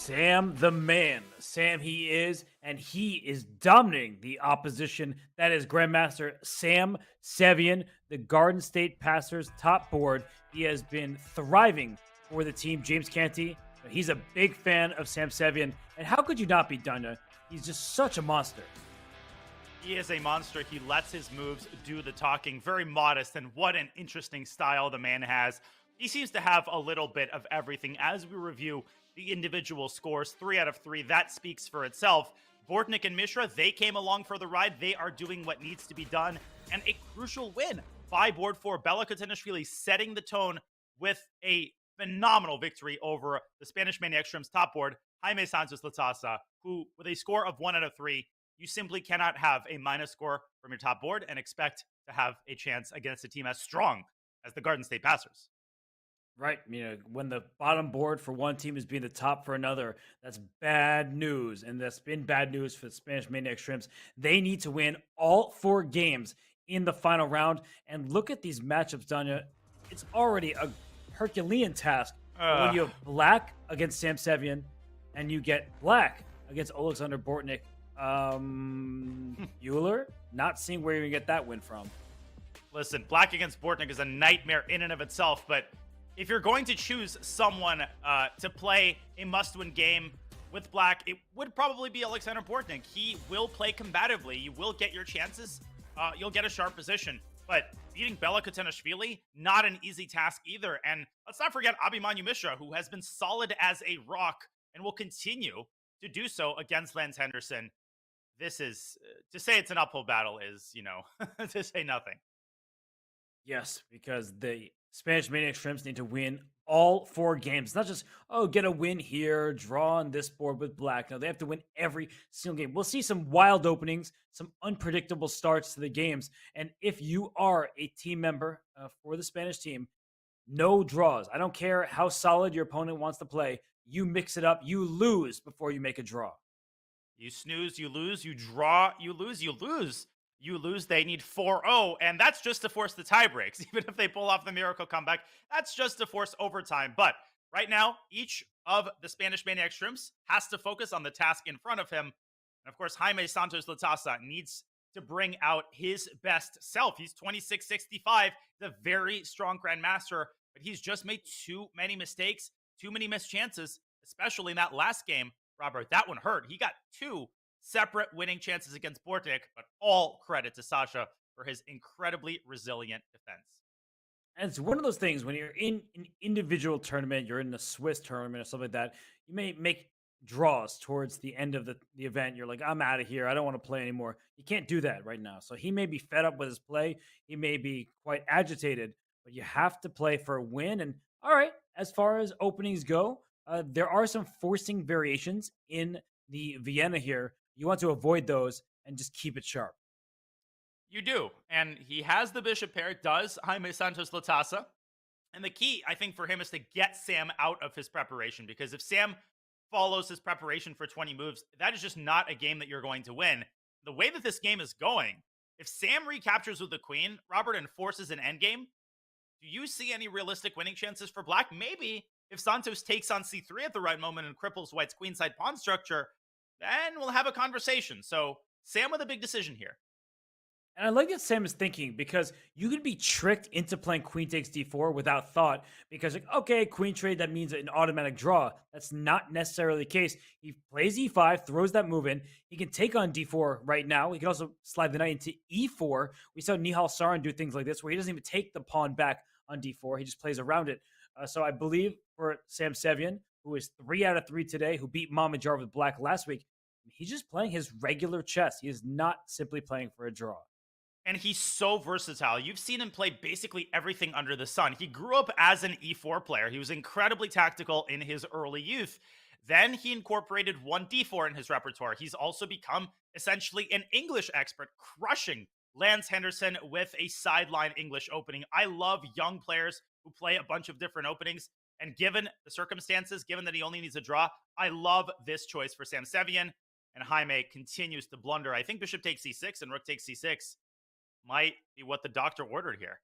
B: Sam the man. Sam he is, and he is dominating the opposition. That is Grandmaster Sam Sevian, the Garden State Passers top board. He has been thriving for the team. James Canty, he's a big fan of Sam Sevian. And how could you not be, Dunya? He's just such a monster.
E: He is a monster. He lets his moves do the talking. Very modest, and what an interesting style the man has. He seems to have a little bit of everything. As we review the individual scores, 3 out of 3, that speaks for itself. Bortnik and Mishra, they came along for the ride. They are doing what needs to be done. And a crucial win by board 4. Bella Katanishvili setting the tone with a phenomenal victory over the Spanish Maniac Shrimp's top board, Jaime Santos Latasa, who, with a score of 1 out of 3, you simply cannot have a minus score from your top board and expect to have a chance against a team as strong as the Garden State Passers.
B: Right. When the bottom board for one team is being the top for another, that's bad news. And that's been bad news for the Spanish Maniac Shrimps. They need to win all 4 games in the final round. And look at these matchups, Dunya. It's already a Herculean task. When you have Black against Sam Sevian and you get Black against Alexander Bortnik, Euler, not seeing where you get that win from.
E: Listen, Black against Bortnik is a nightmare in and of itself, but if you're going to choose someone to play a must-win game with Black, it would probably be Alexander Bortnik. He will play combatively. You will get your chances. You'll get a sharp position. But beating Bella Katanishvili, not an easy task either. And let's not forget Abhimanyu Mishra, who has been solid as a rock and will continue to do so against Lance Henderson. This is, to say it's an uphill battle is, to say nothing.
B: Yes, because the Spanish Maniac Shrimps need to win all 4 games. Not just, get a win here, draw on this board with Black. No, they have to win every single game. We'll see some wild openings, some unpredictable starts to the games. And if you are a team member for the Spanish team, no draws. I don't care how solid your opponent wants to play. You mix it up. You lose before you make a draw.
E: You snooze, you lose. You draw, you lose. You lose. You lose, they need 4-0, and that's just to force the tie breaks. Even if they pull off the miracle comeback, that's just to force overtime. But right now, each of the Spanish Maniac Shrimps has to focus on the task in front of him. And of course, Jaime Santos Latasa needs to bring out his best self. He's 26-65, the very strong Grandmaster, but he's just made too many mistakes, too many missed chances, especially in that last game. Robert, that one hurt. He got 2 separate winning chances against Bortnik, but all credit to Sasha for his incredibly resilient defense.
B: And it's one of those things when you're in an individual tournament, you're in a Swiss tournament or something like that, you may make draws towards the end of the event. You're like, I'm out of here. I don't want to play anymore. You can't do that right now. So he may be fed up with his play. He may be quite agitated, but you have to play for a win. And all right, as far as openings go, there are some forcing variations in the Vienna here. You want to avoid those and just keep it sharp.
E: You do. And he has the bishop pair, does Jaime Santos Latasa. And the key, I think, for him is to get Sam out of his preparation. Because if Sam follows his preparation for 20 moves, that is just not a game that you're going to win. The way that this game is going, if Sam recaptures with the queen, Robert, and forces an endgame, do you see any realistic winning chances for Black? Maybe if Santos takes on c3 at the right moment and cripples White's queenside pawn structure, then we'll have a conversation. So Sam with a big decision here.
B: And I like that Sam is thinking, because you could be tricked into playing queen takes d4 without thought, because, like, okay, queen trade, that means an automatic draw. That's not necessarily the case. He plays e5, throws that move in. He can take on d4 right now. He can also slide the knight into e4. We saw Nihal Sarin do things like this, where he doesn't even take the pawn back on d4. He just plays around it. So I believe for Sam Sevian, who is 3 out of 3 today, who beat Mamedyarov with Black last week, he's just playing his regular chess. He is not simply playing for a draw.
E: And he's so versatile. You've seen him play basically everything under the sun. He grew up as an e4 player. He was incredibly tactical in his early youth. Then he incorporated 1d4 in his repertoire. He's also become essentially an English expert, crushing Lance Henderson with a sideline English opening. I love young players who play a bunch of different openings. And given the circumstances, given that he only needs a draw, I love this choice for Sam Sevian. And Jaime continues to blunder. I think bishop takes c6 and rook takes c6 might be what the doctor ordered here.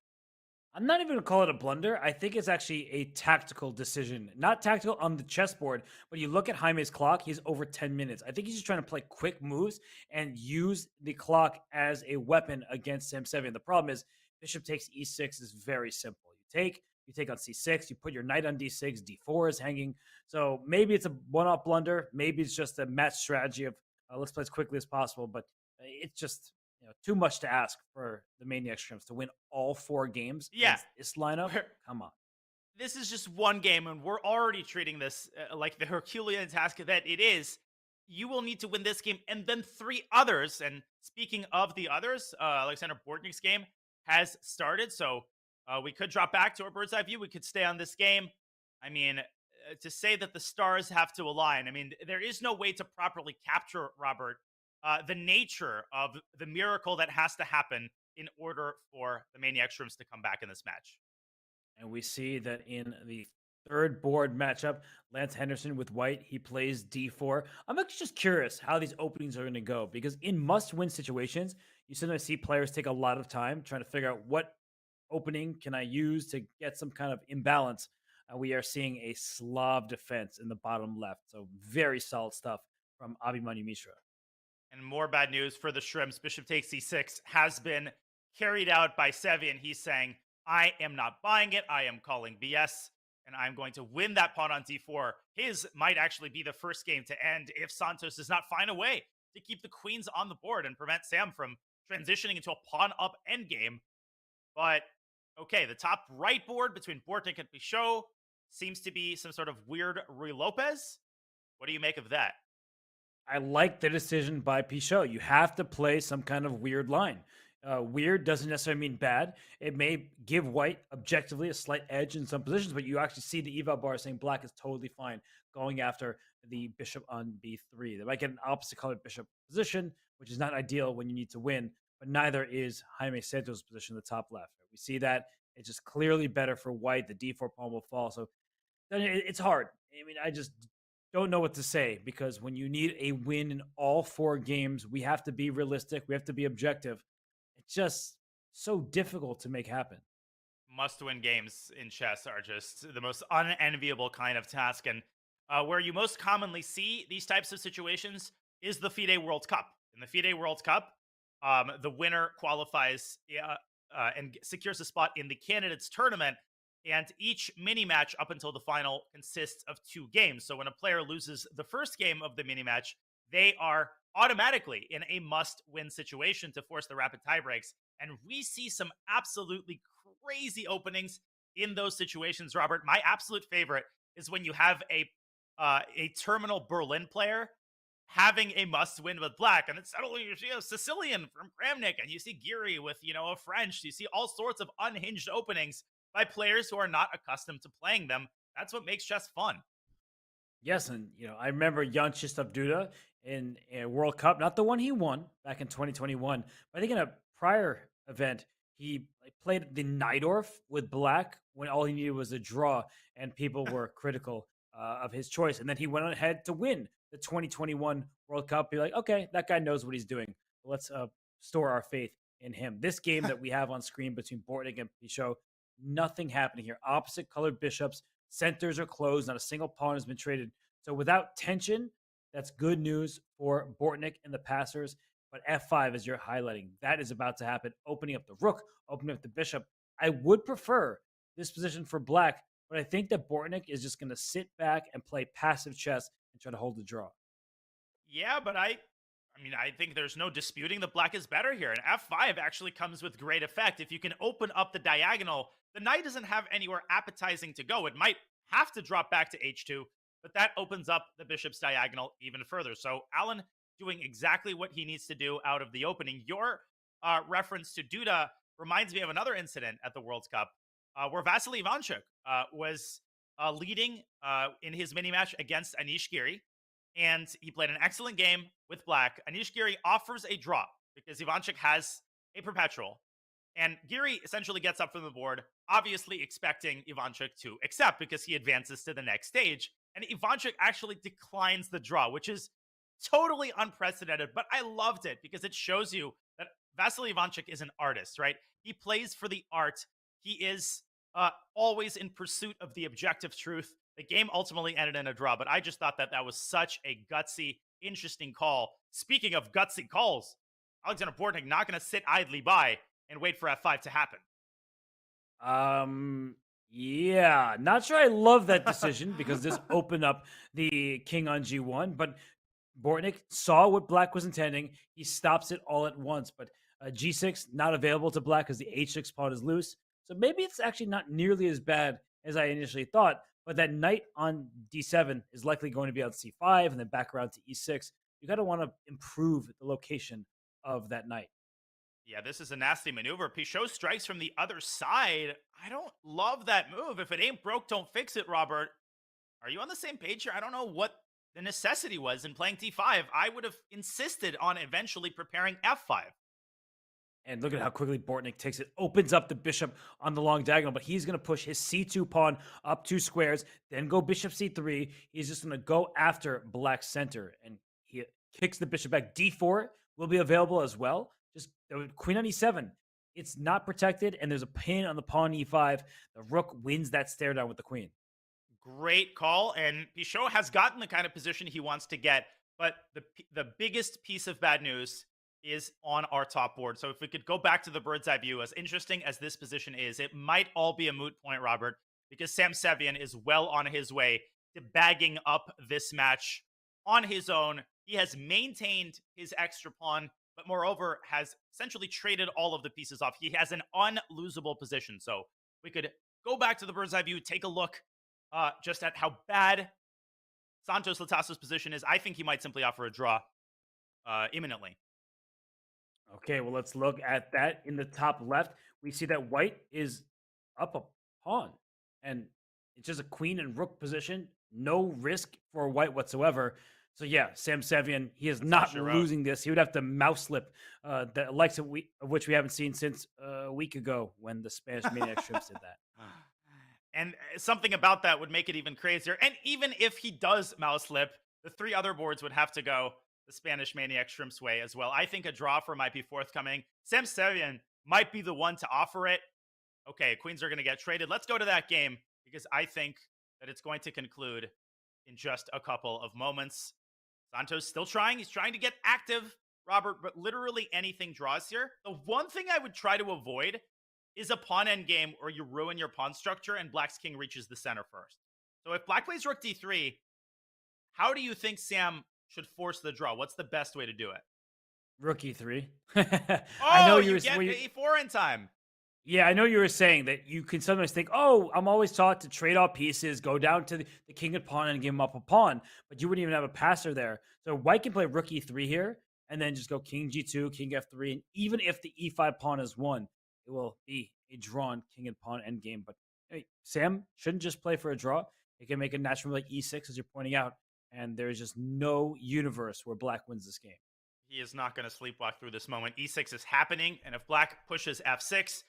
B: I'm not even gonna call it a blunder. I think it's actually a tactical decision. Not tactical on the chessboard, but you look at Jaime's clock, he's over 10 minutes. I think he's just trying to play quick moves and use the clock as a weapon against Sam Sevian. The problem is bishop takes e6 is very simple. You take on c6, you put your knight on d6, d4 is hanging. So maybe it's a one-off blunder. Maybe it's just a match strategy of let's play as quickly as possible. But it's just too much to ask for the Maniac Shrimps to win all 4 games.
E: Yeah.
B: Against this lineup. Come on.
E: This is just one game, and we're already treating this like the Herculean task that it is. You will need to win this game and then 3 others. And speaking of the others, Alexander Bortnik's game has started. So we could drop back to our bird's eye view. We could stay on this game. I mean, to say that the stars have to align, I mean, there is no way to properly capture, Robert, the nature of the miracle that has to happen in order for the Maniac Shrimps to come back in this match.
B: And we see that in the third board matchup, Lance Henderson with white, he plays d4. I'm actually just curious how these openings are going to go, because in must-win situations, you sometimes see players take a lot of time trying to figure out what opening can I use to get some kind of imbalance. We are seeing a Slav defense in the bottom left. So very solid stuff from Abhimanyu Mishra.
E: And more bad news for the Shrimps. Bishop takes c6 has been carried out by Sevian. He's saying, I am not buying it. I am calling BS, and I'm going to win that pawn on d4. His might actually be the first game to end if Santos does not find a way to keep the queens on the board and prevent Sam from transitioning into a pawn-up endgame. But, okay, the top right board between Bortnik and Pichot seems to be some sort of weird Rui Lopez. What do you make of that?
B: I like the decision by Pichot. You have to play some kind of weird line. Weird doesn't necessarily mean bad. It may give white objectively a slight edge in some positions, but you actually see the eval bar saying black is totally fine going after the bishop on b3. They might get an opposite colored bishop position, which is not ideal when you need to win, but neither is Jaime Santos' position in the top left. We see that it's just clearly better for white. The d4 pawn will fall. So it's hard. I mean, I just don't know what to say, because when you need a win in all 4 games, we have to be realistic. We have to be objective. It's just so difficult to make happen.
E: Must-win games in chess are just the most unenviable kind of task. And where you most commonly see these types of situations is the FIDE World Cup. In the FIDE World Cup, the winner qualifies and secures a spot in the candidates tournament. And each mini match up until the final consists of 2 games. So when a player loses the first game of the mini match, they are automatically in a must-win situation to force the rapid tie breaks. And we see some absolutely crazy openings in those situations, Robert. My absolute favorite is when you have a terminal Berlin player having a must-win with black, and it's suddenly you see a Sicilian from Kramnik, and you see Geary with a French. You see all sorts of unhinged openings by players who are not accustomed to playing them. That's what makes chess fun.
B: Yes, and I remember Jan Krzysztof Duda in a World Cup, not the one he won back in 2021, but I think in a prior event he played the Najdorf with black when all he needed was a draw, and people were critical of his choice. And then he went ahead to win the 2021 World Cup. Be like, okay, that guy knows what he's doing. Let's store our faith in him. This game that we have on screen between Bortnik and Pichot, nothing happening here. Opposite colored bishops, centers are closed, not a single pawn has been traded. So without tension, that's good news for Bortnik and the passers. But f5, as you're highlighting, that is about to happen. Opening up the rook, opening up the bishop. I would prefer this position for black, but I think that Bortnik is just going to sit back and play passive chess and try to hold the draw.
E: Yeah, but I think there's no disputing that black is better here. And f5 actually comes with great effect. If you can open up the diagonal, the knight doesn't have anywhere appetizing to go. It might have to drop back to h2, but that opens up the bishop's diagonal even further. So Alan doing exactly what he needs to do out of the opening. Your reference to Duda reminds me of another incident at the World Cup where Vasily Ivanchuk was leading in his mini-match against Anish Giri, and he played an excellent game with black. Anish Giri offers a draw because Ivanchuk has a perpetual, and Giri essentially gets up from the board, obviously expecting Ivanchuk to accept because he advances to the next stage, and Ivanchuk actually declines the draw, which is totally unprecedented, but I loved it because it shows you that Vasily Ivanchuk is an artist, right? He plays for the art He is always in pursuit of the objective truth. The game ultimately ended in a draw, but I just thought that was such a gutsy, interesting call. Speaking of gutsy calls, Alexander Bortnik not going to sit idly by and wait for F5 to happen.
B: Yeah, not sure I love that decision because this opened up the king on G1, but Bortnik saw what black was intending. He stops it all at once, but G6 not available to black because the H6 pawn is loose. So maybe it's actually not nearly as bad as I initially thought, but that knight on D7 is likely going to be on C5 and then back around to E6. You got to want to improve the location of that knight.
E: Yeah, this is a nasty maneuver. Pichot strikes from the other side. I don't love that move. If it ain't broke, don't fix it, Robert. Are you on the same page here? I don't know what the necessity was in playing D5. I would have insisted on eventually preparing F5.
B: And look at how quickly Bortnik takes it. Opens up the bishop on the long diagonal, but he's going to push his C2 pawn up 2 squares, then go bishop C3. He's just going to go after black center, and he kicks the bishop back. D4 will be available as well. Just queen on E7. It's not protected, and there's a pin on the pawn E5. The rook wins that stare down with the queen.
E: Great call, and Pichot has gotten the kind of position he wants to get, but the biggest piece of bad news is on our top board. So if we could go back to the bird's eye view, as interesting as this position is, it might all be a moot point, Robert, because Sam Sevian is well on his way to bagging up this match on his own. He has maintained his extra pawn, but moreover has essentially traded all of the pieces off. He has an unlosable position. So we could go back to the bird's eye view, take a look just at how bad Santos Latasso's position is. I think he might simply offer a draw imminently.
B: Okay, well, let's look at that. In the top left, we see that white is up a pawn, and it's just a queen and rook position. No risk for white whatsoever. So yeah, Sam Sevian, he is not losing this. He would have to mouse slip the likes of which we haven't seen since a week ago when the Spanish Maniac Shrimps did that.
E: And something about that would make it even crazier. And even if he does mouse slip, the 3 other boards would have to go the Spanish Maniac Shrimp's way as well. I think a draw for might be forthcoming. Sam Sevian might be the one to offer it. Okay, queens are going to get traded. Let's go to that game because I think that it's going to conclude in just a couple of moments. Santos still trying. He's trying to get active, Robert, but literally anything draws here. The one thing I would try to avoid is a pawn endgame where you ruin your pawn structure and black's king reaches the center first. So if black plays rook d3, how do you think Sam should force the draw? What's the best way to do it?
B: Rook e3.
E: I know you get e4 in time.
B: Yeah, I know you were saying that you can sometimes think, oh, I'm always taught to trade off pieces, go down to the king and pawn and give him up a pawn, but you wouldn't even have a passer there. So white can play rook e3 here and then just go king g2, king f3, and even if the e5 pawn is won, it will be a drawn king and pawn endgame. But hey, Sam shouldn't just play for a draw. He can make a natural like e6, as you're pointing out, and there's just no universe where black wins this game.
E: He is not going to sleepwalk through this moment. e6 is happening, and if black pushes f6,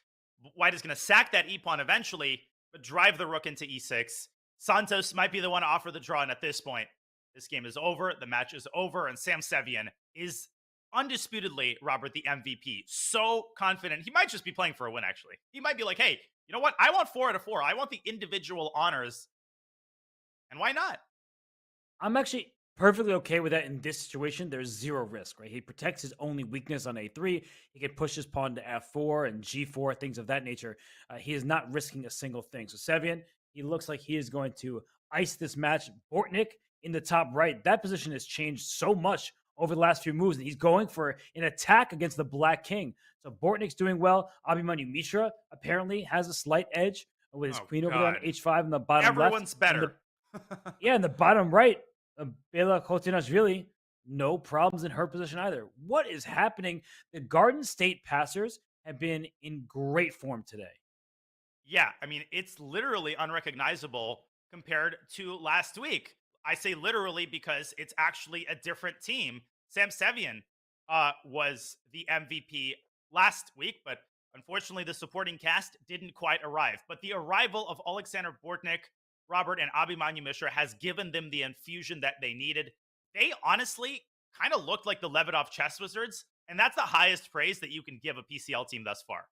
E: white is going to sack that e-pawn eventually, but drive the rook into e6. Santos might be the one to offer the draw, and at this point, this game is over, the match is over, and Sam Sevian is undisputedly, Robert, the MVP. So confident. He might just be playing for a win, actually. He might be like, hey, you know what? I want 4 out of 4. I want the individual honors. And why not?
B: I'm actually perfectly okay with that in this situation. There's zero risk, right? He protects his only weakness on a3. He can push his pawn to f4 and g4, things of that nature. He is not risking a single thing. So Sevian, he looks like he is going to ice this match. Bortnik in the top right, that position has changed so much over the last few moves, and he's going for an attack against the black king. So Bortnik's doing well. Abhimanyu Mishra apparently has a slight edge with his queen over there on h5 in the bottom left.
E: Everyone's better.
B: In the bottom right, Bela Kotinashvili, no problems in her position either. What is happening? The Garden State passers have been in great form today.
E: Yeah, I mean, it's literally unrecognizable compared to last week. I say literally because it's actually a different team. Sam Sevian was the MVP last week, but unfortunately the supporting cast didn't quite arrive. But the arrival of Alexander Bortnik, Robert, and Abhimanyu Mishra has given them the infusion that they needed. They honestly kind of looked like the Leviatov chess wizards, and that's the highest praise that you can give a PCL team thus far.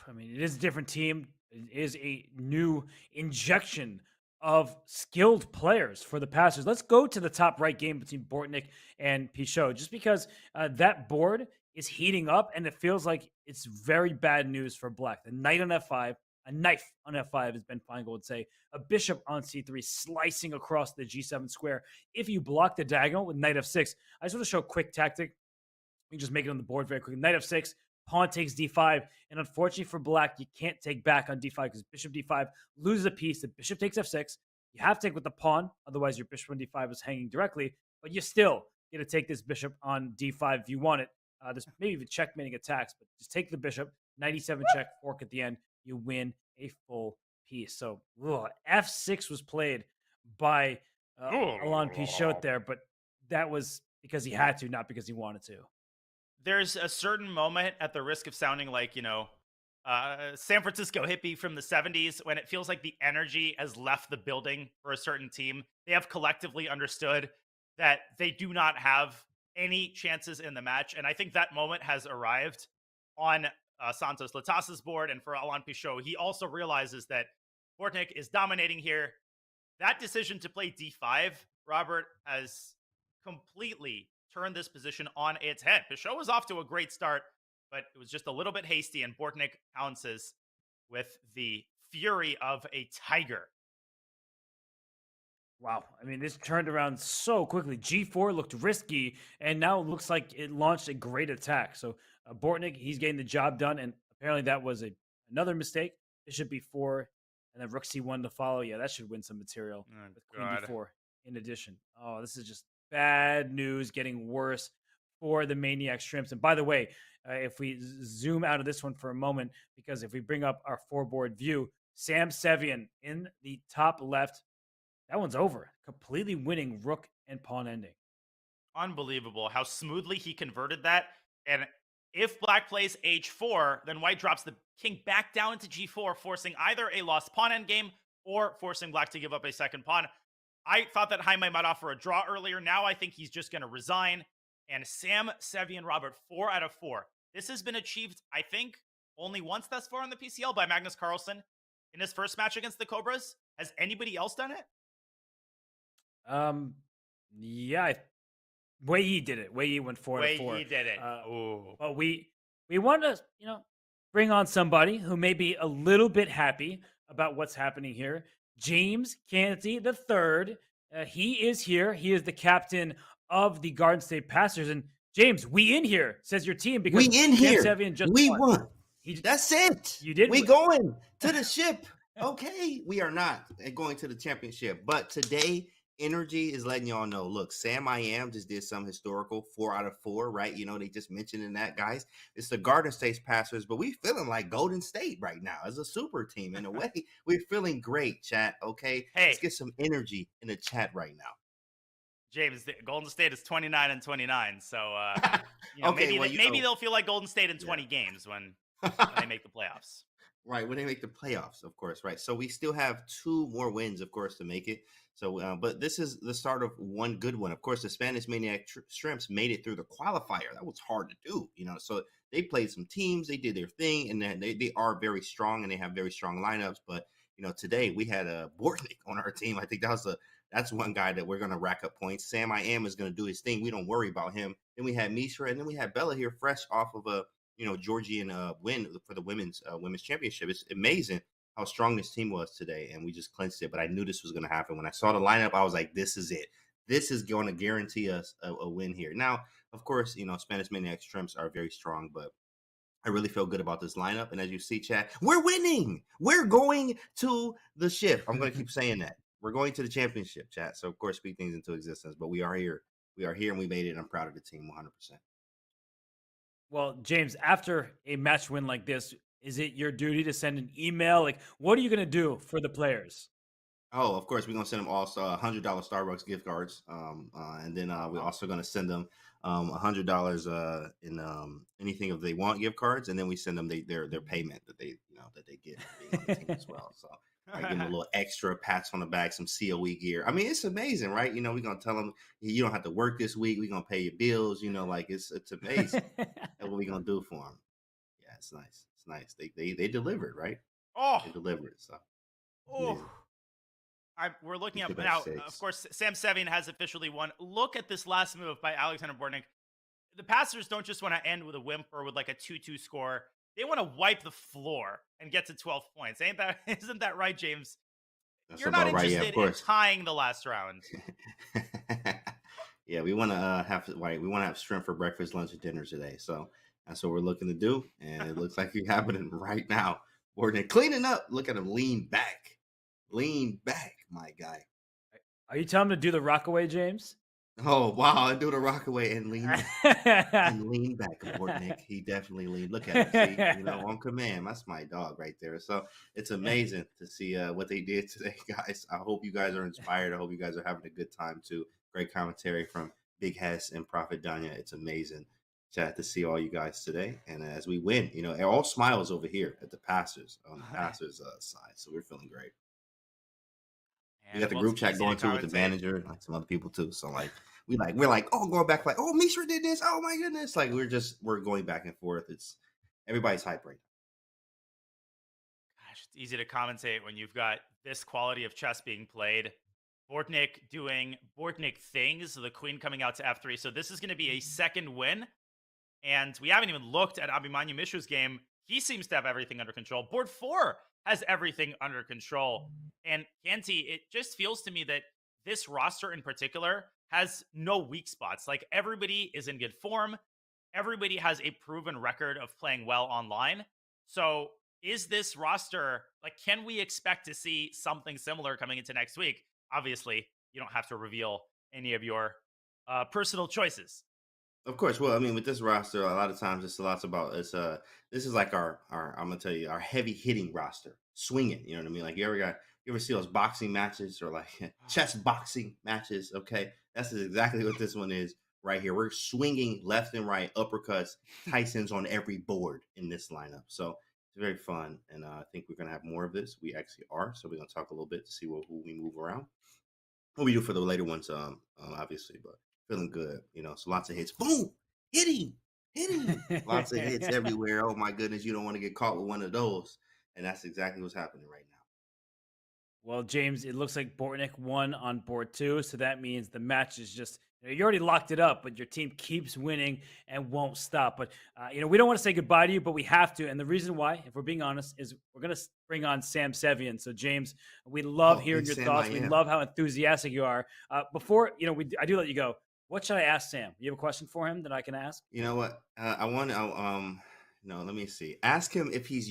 B: I mean, it is a different team. It is a new injection of skilled players for the Pastors. Let's go to the top right game between Bortnik and Pichot, just because that board is heating up and it feels like it's very bad news for Black. The knight on F5, a knife on F5, as Ben Feingold would say, a bishop on C3, slicing across the G7 square. If you block the diagonal with knight F6, I just want to show a quick tactic. We can just make it on the board very quickly. Knight F6, pawn takes D5, and unfortunately for Black, you can't take back on D5 because bishop D5 loses a piece. The bishop takes F6. You have to take with the pawn, otherwise your bishop on D5 is hanging directly, but you still get to take this bishop on D5 if you want it. There's maybe even checkmating attacks, but just take the bishop, knight E7 check, fork at the end, you win a full piece. So F6 was played by Alain Pichot there, but that was because he had to, not because he wanted to.
E: There's a certain moment, at the risk of sounding like, San Francisco hippie from the 70s, when it feels like the energy has left the building for a certain team. They have collectively understood that they do not have any chances in the match. And I think that moment has arrived on Santos Latas's board. And for Alain Pichot, he also realizes that Bortnik is dominating here. That decision to play D5, Robert, has completely turned this position on its head. Pichot was off to a great start, but it was just a little bit hasty, and Bortnik pounces with the fury of a tiger.
B: Wow. I mean, this turned around so quickly. G4 looked risky, and now it looks like it launched a great attack. So Bortnik, he's getting the job done, and apparently that was another mistake. Bishop B4, and then Rook C1 to follow. Yeah, that should win some material with Queen D4 in addition. Oh, this is just bad news, getting worse for the Maniac Shrimps. And by the way, if we zoom out of this one for a moment, because if we bring up our four-board view, Sam Sevian in the top left, that one's over. Completely winning rook and pawn ending.
E: Unbelievable how smoothly he converted that. And if Black plays H4, then White drops the king back down into G4, forcing either a lost pawn endgame or forcing Black to give up a second pawn. I thought that Jaime might offer a draw earlier. Now I think he's just going to resign. And Sam Sevian, Robert, 4 out of 4. This has been achieved, I think, only once thus far on the PCL by Magnus Carlsen in his first match against the Cobras. Has anybody else done it?
B: Yeah, Wei Yi did it. Wei Yi went 4 out of 4.
E: Wei Yi did it.
B: But we want to, bring on somebody who may be a little bit happy about what's happening here. James Canty III. He is here. He is the captain of the Garden State Pastors. And James, we in here, says your team, because
I: we in here. We won. That's it.
B: You did.
I: We going to the ship. Okay, we are not going to the championship, but today energy is letting y'all know. Look, Sam I Am just did some historical 4 out of 4, right? They just mentioned in that, guys. It's the Garden State Pastors, but we feeling like Golden State right now as a super team in a way. We're feeling great, chat. Okay, let's get some energy in the chat right now.
E: James, Golden State is 29 and 29, so
I: okay,
E: maybe they'll feel like Golden State in 20 games when they make the playoffs.
I: Right, when they make the playoffs, of course, right. So we still have 2 more wins, of course, to make it. So, but this is the start of one good one. Of course, the Spanish Maniac Shrimps made it through the qualifier. That was hard to do, So they played some teams, they did their thing, and then they are very strong, and they have very strong lineups. But today we had a Bortnik on our team. I think that's one guy that we're going to rack up points. Sam I Am is going to do his thing. We don't worry about him. Then we had Mishra, and then we had Bella here, fresh off of a Georgian win for the women's championship. It's amazing how strong this team was today, and we just clinched it. But I knew this was going to happen. When I saw the lineup, I was like, this is it. This is going to guarantee us a win here. Now, of course, Spanish Maniac Shrimps are very strong, but I really feel good about this lineup. And as you see, chat, we're winning. We're going to the ship. I'm going to keep saying that. We're going to the championship, chat. So, of course, speak things into existence. But we are here. We are here, and we made it. And I'm proud of the team 100%.
B: Well, James, after a match win like this, is it your duty to send an email? Like, what are you going to do for the players?
I: Oh, of course, we're going to send them all $100 Starbucks gift cards. And then we're also going to send them $100 in anything if they want gift cards. And then we send them their payment that they get for being on the team as well. So I give them a little extra pats on the back, some COE gear. I mean, it's amazing, right? We're going to tell them you don't have to work this week. We're going to pay your bills. It's amazing. That's what we're going to do for them. Yeah, it's nice. It's nice. They delivered, right?
E: Oh,
I: They delivered. So
E: oh.
I: amazing.
E: We're looking
I: Took
E: up
I: it by
E: now.
I: 6.
E: Of course, Sam Sevian has officially won. Look at this last move by Alexander Bortnik. The Pacers don't just want to end with a whimper with like a 2-2 score. They want to wipe the floor and get to 12 points. Isn't that right, James?
I: That's
E: You're not
I: about right. Yeah,
E: interested
I: of
E: in
I: course.
E: tying the last round.
I: Yeah, we want to we want to have shrimp for breakfast, lunch, and dinner today. So that's what we're looking to do, and it looks like it's happening right now. We're cleaning up. Look at him lean back, my guy.
B: Are you telling him to do the Rockaway, James?
I: Oh wow! I do the Rockaway and lean back. And lean back, Bortnik. He definitely leaned. Look at him. See, on command. That's my dog right there. So it's amazing to see what they did today, guys. I hope you guys are inspired. I hope you guys are having a good time too. Great commentary from Big Hess and Prophet Danya. It's amazing, chat, to see all you guys today. And as we win, all smiles over here at the Pacers on the Pacers side. So we're feeling great. We got the group chat going too with the manager and like some other people too. So like we're like, oh, going back like, oh, Mishra did this. Oh my goodness. Like we're going back and forth. It's everybody's hype right now.
E: Gosh, it's easy to commentate when you've got this quality of chess being played. Bortnik doing Bortnik things. The queen coming out to f3. So this is going to be a second win. And we haven't even looked at Abhimanyu Mishra's game. He seems to have everything under control. Board 4 has everything under control. And Canty, it just feels to me that this roster in particular has no weak spots. Like, everybody is in good form. Everybody has a proven record of playing well online. So is this roster, like, can we expect to see something similar coming into next week? Obviously, you don't have to reveal any of your personal choices.
I: Of course. Well, I mean, with this roster, a lot of times this is like our I'm gonna tell you, our heavy hitting roster, swinging. You know what I mean? Like, you ever see those boxing matches or like chess boxing matches? Okay, that's exactly what this one is right here. We're swinging left and right, uppercuts, Tyson's on every board in this lineup. So it's very fun, and I think we're gonna have more of this. We actually are. So we're gonna talk a little bit to see who we move around. What we do for the later ones, obviously, but feeling good, so lots of hits. Boom! Hitting. Lots of hits everywhere. Oh my goodness, you don't want to get caught with one of those. And that's exactly what's happening right now.
B: Well, James, it looks like Bortnik won on board 2, so that means the match is just, you already locked it up, but your team keeps winning and won't stop. But, we don't want to say goodbye to you, but we have to. And the reason why, if we're being honest, is we're going to bring on Sam Sevian. So, James, we love hearing your thoughts. We love how enthusiastic you are. Before, I do let you go. What should I ask Sam? You have a question for him that I can ask?
I: You know what? Let me see. Ask him if he's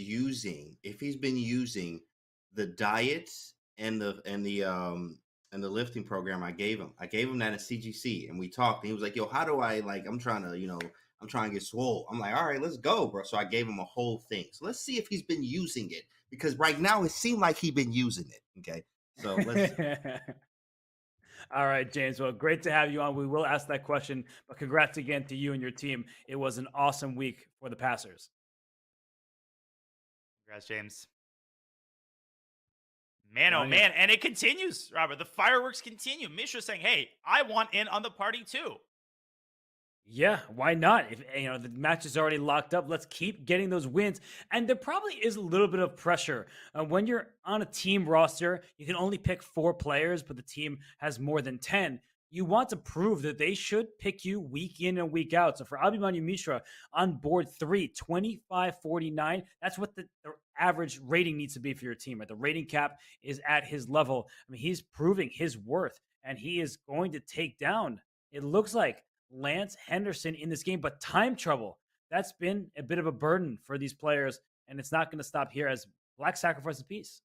I: been using the diets and the lifting program I gave him. I gave him that at CGC, and we talked. And he was like, "Yo, how do I I'm trying to get swole." I'm like, "All right, let's go, bro." So I gave him a whole thing. So let's see if he's been using it, because right now it seemed like he's been using it. Okay, so let's.
B: All right, James. Well, great to have you on. We will ask that question, but congrats again to you and your team. It was an awesome week for the Pacers.
E: Congrats, James. Man, oh man. And it continues, Robert. The fireworks continue. Mishra saying, hey, I want in on the party too.
B: Yeah, why not? If the match is already locked up, let's keep getting those wins. And there probably is a little bit of pressure. When you're on a team roster, you can only pick 4 players, but the team has more than 10. You want to prove that they should pick you week in and week out. So for Abhimanyu Mishra on board 3, 25-49, that's what the average rating needs to be for your team, right? The rating cap is at his level. I mean, he's proving his worth, and he is going to take down, it looks like, Lance Henderson in this game. But time trouble, that's been a bit of a burden for these players, and it's not going to stop here as Black sacrifices a piece.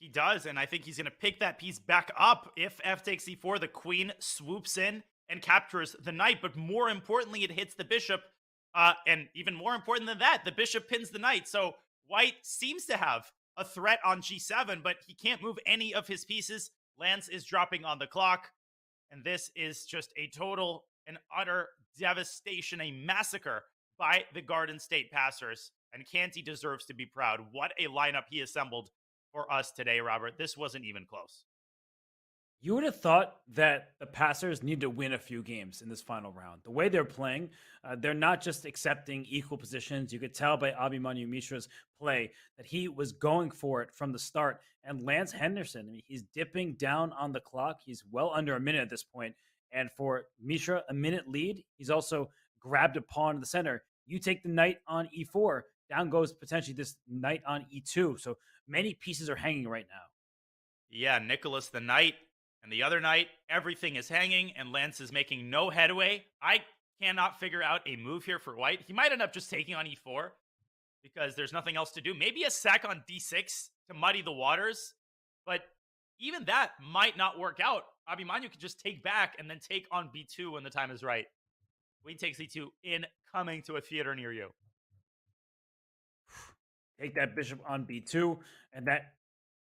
E: He does, and I think he's going to pick that piece back up. If F takes E4, the queen swoops in and captures the knight. But more importantly, it hits the bishop. And even more important than that, the bishop pins the knight. So White seems to have a threat on G7, but he can't move any of his pieces. Lance is dropping on the clock. And this is just a total and utter devastation, a massacre by the Garden State Pacers. And Canty deserves to be proud. What a lineup he assembled for us today, Robert. This wasn't even close.
B: You would have thought that the passers need to win a few games in this final round. The way they're playing, they're not just accepting equal positions. You could tell by Abhimanyu Mishra's play that he was going for it from the start. And Lance Henderson, I mean, he's dipping down on the clock. He's well under a minute at this point. And for Mishra, a minute lead, he's also grabbed a pawn in the center. You take the knight on e4, down goes potentially this knight on e2. So many pieces are hanging right now.
E: Yeah, Nicholas the knight and the other knight, everything is hanging, and Lance is making no headway. I cannot figure out a move here for white. He might end up just taking on e4 because there's nothing else to do. Maybe a sack on d6 to muddy the waters, but even that might not work out. Abhimanyu could just take back and then take on b2 when the time is right. Queen takes e2 coming to a theater near you.
B: Take that bishop on b2, and that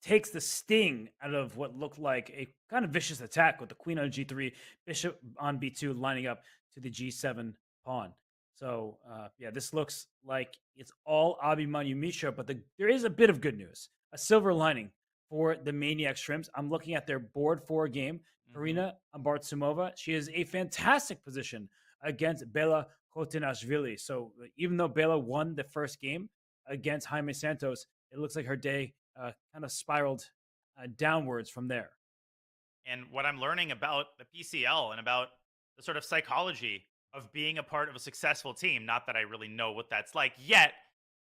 B: takes the sting out of what looked like a kind of vicious attack with the queen on g3, bishop on b2 lining up to the g7 pawn. So, yeah, this looks like it's all Abhimanyu Mishra, but there is a bit of good news, a silver lining for the Maniac Shrimps. I'm looking at their board 4 game. Karina Ambartsumova, she is a fantastic position against Bela Kotinashvili. So even though Bela won the first game against Jaime Santos, it looks like her day kind of spiraled downwards from there.
E: And what I'm learning about the PCL and about the sort of psychology of being a part of a successful team, not that I really know what that's like yet,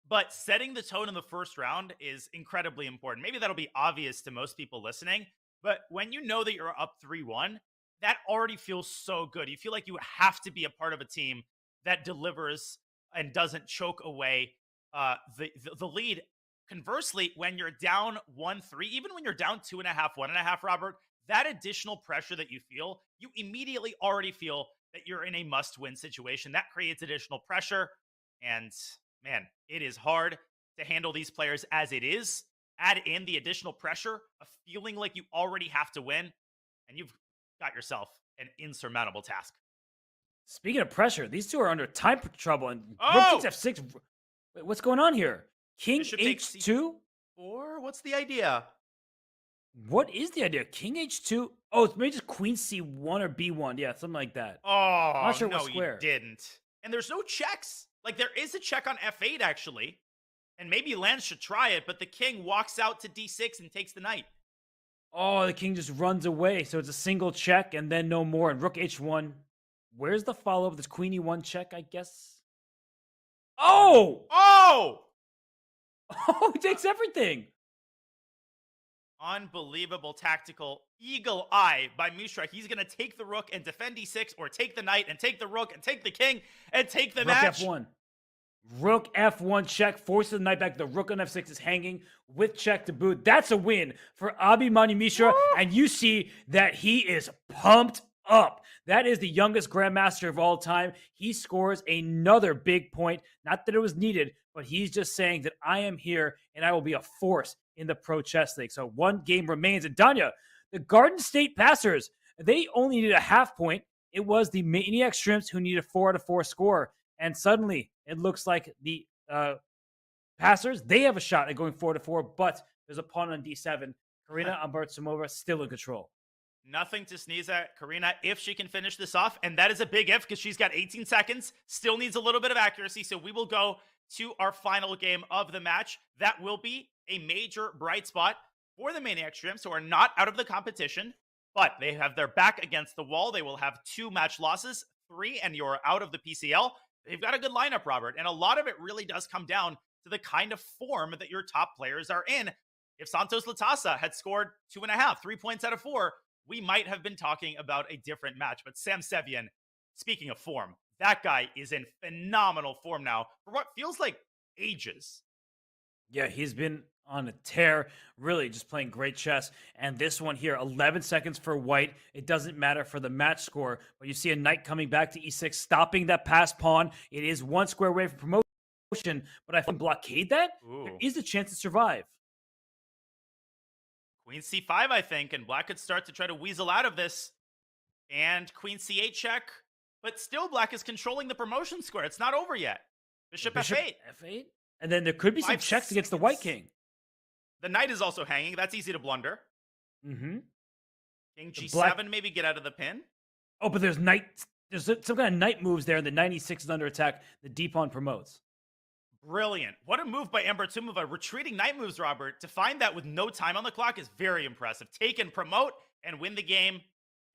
E: but setting the tone in the first round is incredibly important. Maybe that'll be obvious to most people listening, but when you know that you're up 3-1, that already feels so good. You feel like you have to be a part of a team that delivers and doesn't choke away the lead. Conversely, when you're down 1-3, even when you're down 2.5, 1.5, Robert, that additional pressure that you feel, you immediately already feel that you're in a must-win situation. That creates additional pressure. And man, it is hard to handle these players as it is. Add in the additional pressure of feeling like you already have to win, and you've got yourself an insurmountable task.
B: Speaking of pressure, these two are under time trouble. And
E: Oh!
B: Rook takes f6. Wait, what's going on here? King
E: Bishop takes
B: h2?
E: Or what's the idea?
B: What is the idea? King h2? Oh, it's maybe just queen c1 or b1. Yeah, something like that.
E: Oh,
B: I'm not sure
E: no,
B: what square.
E: you didn't. And there's no checks. Like, there is a check on f8, actually. And maybe Lance should try it, but the king walks out to d6 and takes the knight.
B: Oh, the king just runs away. So it's a single check and then no more. And rook h1. Where's the follow-up? This queen e1 check, I guess. Oh!
E: Oh!
B: Oh, he takes everything.
E: Unbelievable tactical eagle eye by Mishra. He's going to take the rook and defend d6, or take the knight and take the rook and take the king and take the match.
B: Rook f1. Rook f1 check, forces the knight back. The rook on f6 is hanging with check to boot. That's a win for Abhimanyu Mishra. And you see that he is pumped up. That is the youngest grandmaster of all time. He scores another big point. Not that it was needed, but he's just saying that I am here and I will be a force in the Pro Chess League. So one game remains. And Danya, the Garden State Passers, they only needed a half point. It was the Maniac Shrimps who needed a 4 out of 4 score. And suddenly it looks like the Passers, they have a shot at going 4 to 4, but there's a pawn on d7. Karina Ambartsumova still in control.
E: Nothing to sneeze at, Karina, if she can finish this off. And that is a big if, because she's got 18 seconds. Still needs a little bit of accuracy. So we will go to our final game of the match. That will be a major bright spot for the Maniac Shrimps, who are not out of the competition, but they have their back against the wall. They will have 2 match losses, 3, and you're out of the PCL. They've got a good lineup, Robert. And a lot of it really does come down to the kind of form that your top players are in. If Santos Latasa had scored 2.5, 3 points out of 4, we might have been talking about a different match. But Sam Sevian, speaking of form, that guy is in phenomenal form now for what feels like ages.
B: Yeah, he's been on a tear, really just playing great chess. And this one here, 11 seconds for white. It doesn't matter for the match score, but you see a knight coming back to e6, stopping that passed pawn. It is 1 square away from promotion, but I can blockade that.
E: Ooh.
B: There is a chance to survive.
E: Queen c5, I think, and black could start to try to weasel out of this. And queen c8 check, but still black is controlling the promotion square. It's not over yet. Bishop f8.
B: F8? And then there could be some
E: 5
B: checks against the white
E: seconds.
B: king.
E: The knight is also hanging. That's easy to blunder.
B: Mm-hmm.
E: King
B: The
E: G7,
B: black-
E: maybe get out of the pin.
B: Oh, but there's some kind of knight moves there, and the 96 is under attack. The deep pawn promotes.
E: Brilliant. What a move by Ember Tumova. Retreating knight moves, Robert. To find that with no time on the clock is very impressive. Take and promote and win the game.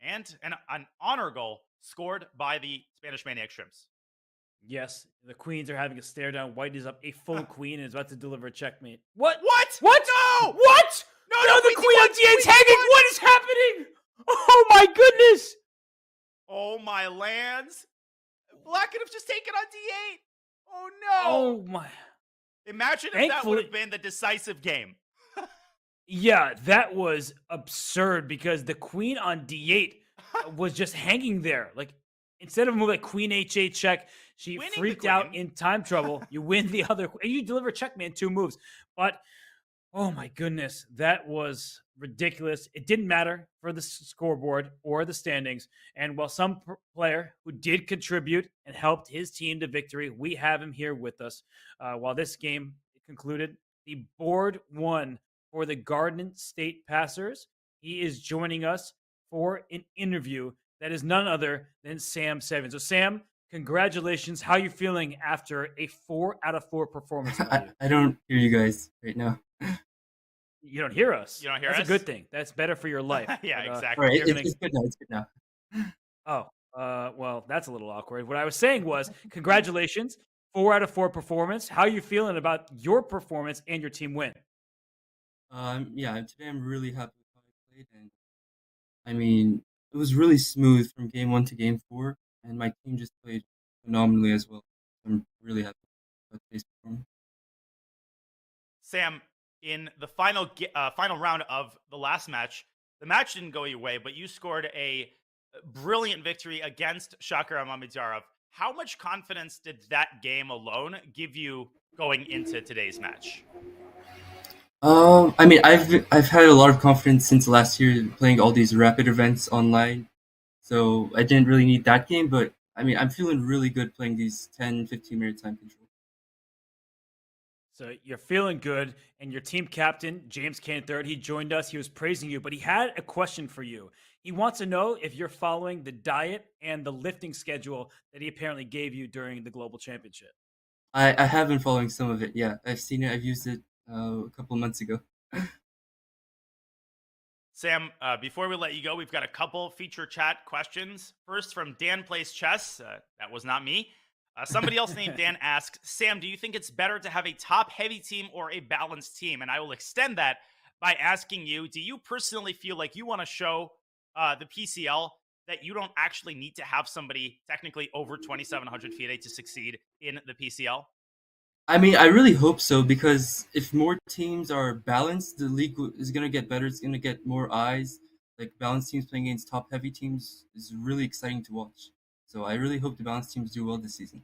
E: And an honor goal scored by the Spanish Maniac Shrimps.
B: Yes, the queens are having a stare down. White is up a full queen and is about to deliver a checkmate. What?
E: What?
B: What?
E: No!
B: What?
E: No,
B: the queen on D8's hanging. What is happening? Oh my goodness!
E: Oh my lands. Black could have just taken on D8. Oh no.
B: Oh my.
E: Imagine if that would
B: Thankfully-
E: have been the decisive game.
B: Yeah, that was absurd because the queen on D8 was just hanging there. Like, instead of moving like queen H8 check, she
E: Winning the
B: freaked out
E: queen.
B: in time trouble. You win the other, and you deliver checkmate in 2 moves. But oh my goodness, that was ridiculous. It didn't matter for the scoreboard or the standings. And while some player who did contribute and helped his team to victory, we have him here with us. While this game concluded, the board won for the Garden State Passers. He is joining us for an interview that is none other than Sam Seven. So, Sam, congratulations. How are you feeling after a 4 out of 4 performance?
J: I don't hear you guys right now.
B: You don't hear us.
E: You don't hear
B: That's
E: us?
B: a good thing. That's better for your life.
E: Yeah,
B: But,
E: exactly.
J: All right,
B: you're gonna-
J: it's good now. It's good now.
B: Oh, well, that's a little awkward. What I was saying was, congratulations, 4 out of 4 performance. How are you feeling about your performance and your team win?
J: Yeah, today I'm really happy with how I played, and I mean, it was really smooth from game 1 to game 4, and my team just played phenomenally as well. I'm really happy with today's performance.
E: Sam, in the final round of the last match, the match didn't go your way, but you scored a brilliant victory against Shakira Mamedyarov. How much confidence did that game alone give you going into today's match?
J: I mean, I've had a lot of confidence since last year playing all these rapid events online, so I didn't really need that game. But I mean, I'm feeling really good playing these 10, 15-minute time control.
B: So you're feeling good, and your team captain, James Canthird, he joined us. He was praising you, but he had a question for you. He wants to know if you're following the diet and the lifting schedule that he apparently gave you during the Global Championship.
J: I have been following some of it. Yeah, I've seen it. I've used it a couple of months ago.
E: Sam, before we let you go, we've got a couple feature chat questions. First, from Dan Plays Chess. That was not me. Somebody else named Dan asked, Sam, do you think it's better to have a top-heavy team or a balanced team? And I will extend that by asking you, do you personally feel like you want to show the PCL that you don't actually need to have somebody technically over 2,700 FIDE to succeed in the PCL?
J: I mean, I really hope so, because if more teams are balanced, the league is going to get better. It's going to get more eyes. Like, balanced teams playing against top-heavy teams is really exciting to watch. So I really hope the balanced teams do well this season.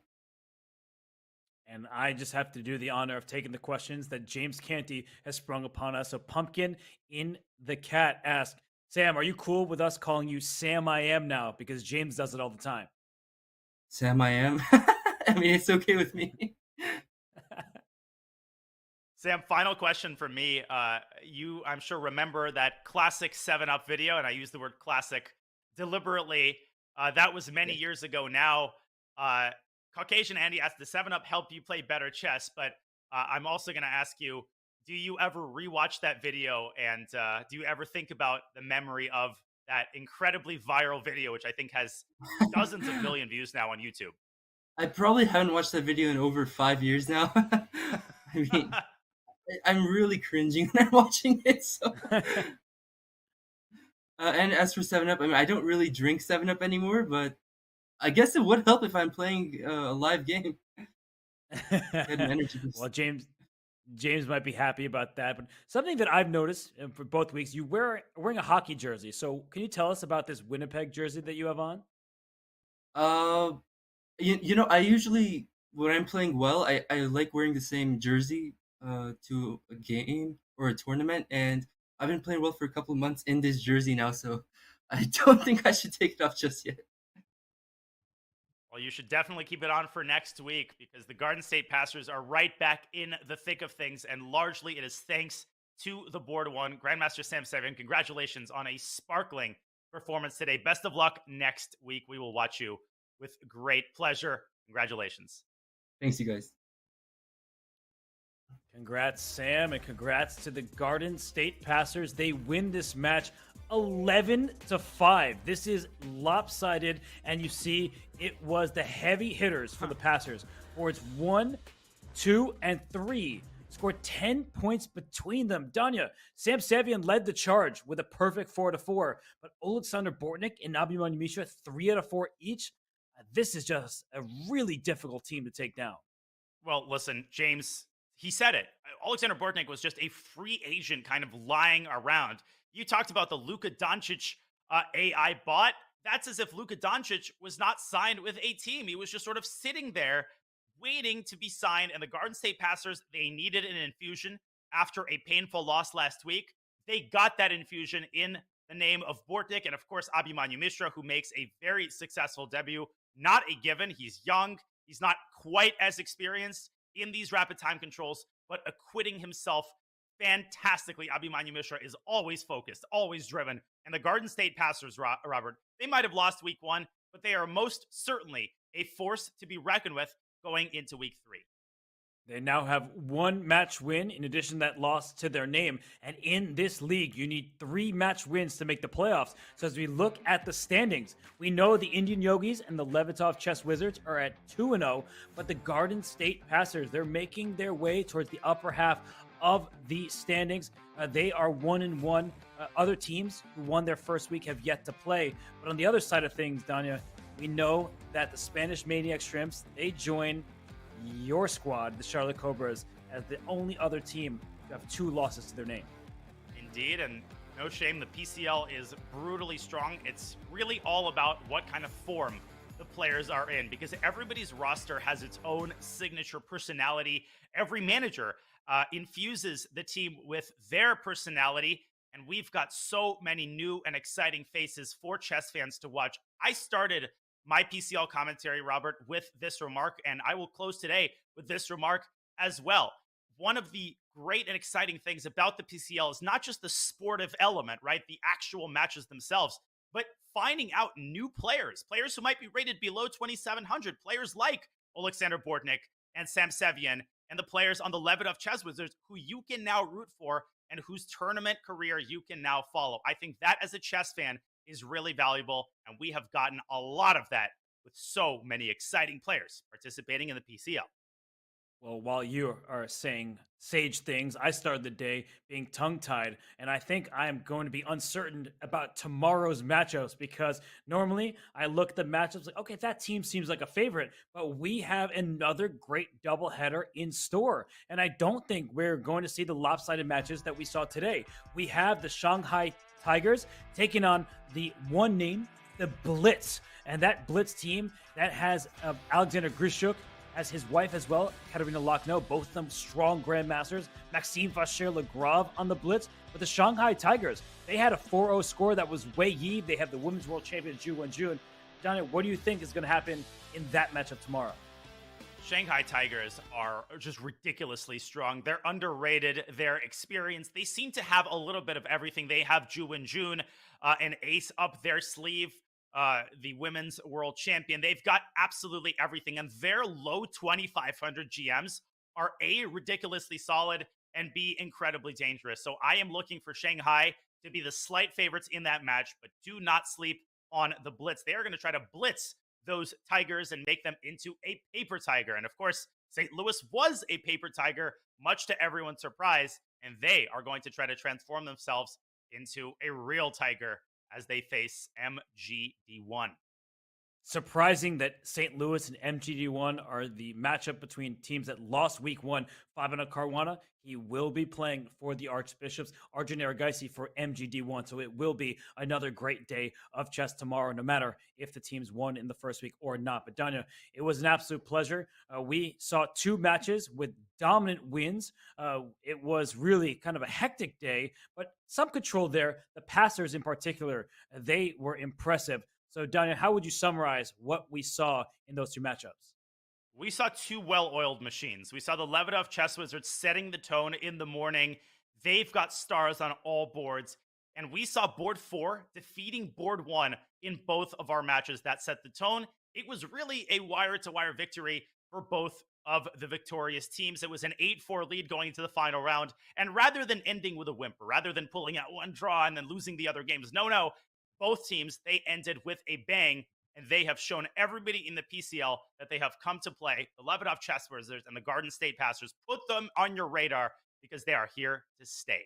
B: And I just have to do the honor of taking the questions that James Canty has sprung upon us. So Pumpkin in the Cat asked, Sam, are you cool with us calling you Sam I Am now? Because James does it all the time.
J: Sam, I am. I mean, it's okay with me.
E: Sam, final question from me. You, I'm sure, remember that classic 7-Up video, and I use the word classic deliberately. That was many years ago now. Caucasian Andy asked, the 7-Up help you play better chess? But I'm also going to ask you, do you ever rewatch that video, and do you ever think about the memory of that incredibly viral video, which I think has dozens of million views now on YouTube?
J: I probably haven't watched that video in over 5 years now. I mean, I'm really cringing when I'm watching it. So. And as for 7-Up, I mean, I don't really drink 7-Up anymore, but I guess it would help if I'm playing a live game. Get an energy boost.
B: Well, James might be happy about that. But something that I've noticed for both weeks, you wearing a hockey jersey. So can you tell us about this Winnipeg jersey that you have on?
J: You know, I usually, when I'm playing well, I like wearing the same jersey to a game or a tournament, and I've been playing well for a couple of months in this jersey now, so I don't think I should take it off just yet.
E: Well, you should definitely keep it on for next week, because the Garden State Passers are right back in the thick of things, and largely it is thanks to the board one. Grandmaster Sam Sevian, congratulations on a sparkling performance today. Best of luck next week. We will watch you with great pleasure. Congratulations.
J: Thanks, you guys.
B: Congrats, Sam, and congrats to the Garden State Passers. They win this match 11-5. This is lopsided, and you see it was the heavy hitters for the Passers. Boards 1, 2, and 3 scored 10 points between them. Danya, Sam Sevian led the charge with a perfect 4-4, but Oleksandr Bortnik and Abhimanyu Mishra 3 out of 4 each. This is just a really difficult team to take down.
E: Well, listen, James, he said it. Oleksandr Bortnik was just a free agent kind of lying around. You talked about the Luka Doncic AI bot. That's as if Luka Doncic was not signed with a team. He was just sort of sitting there waiting to be signed. And the Garden State Passers, they needed an infusion after a painful loss last week. They got that infusion in the name of Bortnik and, of course, Abhimanyu Mishra, who makes a very successful debut. Not a given. He's young. He's not quite as experienced in these rapid time controls, but acquitting himself fantastically. Abhimanyu Mishra is always focused, always driven. And the Garden State Passers, Robert, they might have lost week 1, but they are most certainly a force to be reckoned with going into week 3.
B: They now have 1 match win in addition to that loss to their name. And in this league, you need 3 match wins to make the playoffs. So as we look at the standings, we know the Indian Yogis and the Levitov Chess Wizards are at 2-0, but the Garden State Passers, they're making their way towards the upper half of the standings. They are 1-1. Other teams who won their first week have yet to play. But on the other side of things, Danya, we know that the Spanish Maniac Shrimps, they join your squad, the Charlotte Cobras, as the only other team to have 2 losses to their name.
E: Indeed, and no shame, the PCL is brutally strong. It's really all about what kind of form the players are in, because everybody's roster has its own signature personality. Every manager infuses the team with their personality, and we've got so many new and exciting faces for chess fans to watch. I started my PCL commentary, Robert, with this remark, and I will close today with this remark as well. One of the great and exciting things about the PCL is not just the sportive element, right? The actual matches themselves, but finding out new players who might be rated below 2,700, players like Oleksandr Bortnik and Sam Sevian, and the players on the Levitov Chess Wizards who you can now root for and whose tournament career you can now follow. I think that as a chess fan is really valuable, and we have gotten a lot of that with so many exciting players participating in the PCL.
B: Well, while you are saying sage things, I started the day being tongue-tied, and I think I am going to be uncertain about tomorrow's matchups, because normally I look at the matchups like, okay, that team seems like a favorite, but we have another great doubleheader in store, and I don't think we're going to see the lopsided matches that we saw today. We have the Shanghai Tigers taking on the one name, the Blitz, and that Blitz team that has Alexander Grishuk as his wife as well, Katerina Lochno, both of them strong grandmasters. Maxime Vacher-Lagrave on the Blitz. But the Shanghai Tigers, they had a 4-0 score that was Wei Yi. They have the women's world champion, Ju Wenjun. Johnny, what do you think is going to happen in that matchup tomorrow?
E: Shanghai Tigers are just ridiculously strong. They're underrated. They're experienced. They seem to have a little bit of everything. They have Ju Wenjun, an ace up their sleeve. The women's world champion. They've got absolutely everything, and their low 2,500 GMs are A, ridiculously solid, and B, incredibly dangerous. So I am looking for Shanghai to be the slight favorites in that match, but do not sleep on the Blitz. They are going to try to blitz those Tigers and make them into a paper tiger. And of course, St. Louis was a paper tiger, much to everyone's surprise, and they are going to try to transform themselves into a real tiger as they face MGD1.
B: Surprising that St. Louis and MGD1 are the matchup between teams that lost week 1. Fabio Caruana, he will be playing for the Archbishops. Arjun Erigaisi for MGD1. So it will be another great day of chess tomorrow, no matter if the teams won in the first week or not. But Danya, it was an absolute pleasure. We saw 2 matches with dominant wins. It was really kind of a hectic day, but some control there. The passers in particular, they were impressive. So, Daniel, how would you summarize what we saw in those 2 matchups?
E: We saw 2 well-oiled machines. We saw the Levitov Chess Wizards setting the tone in the morning. They've got stars on all boards. And we saw board 4 defeating board 1 in both of our matches. That set the tone. It was really a wire-to-wire victory for both of the victorious teams. It was an 8-4 lead going into the final round. And rather than ending with a whimper, rather than pulling out one draw and then losing the other games, no, both teams, they ended with a bang. And they have shown everybody in the PCL that they have come to play. The Lebedev Chess Wizards and the Garden State Passers, put them on your radar because they are here to stay.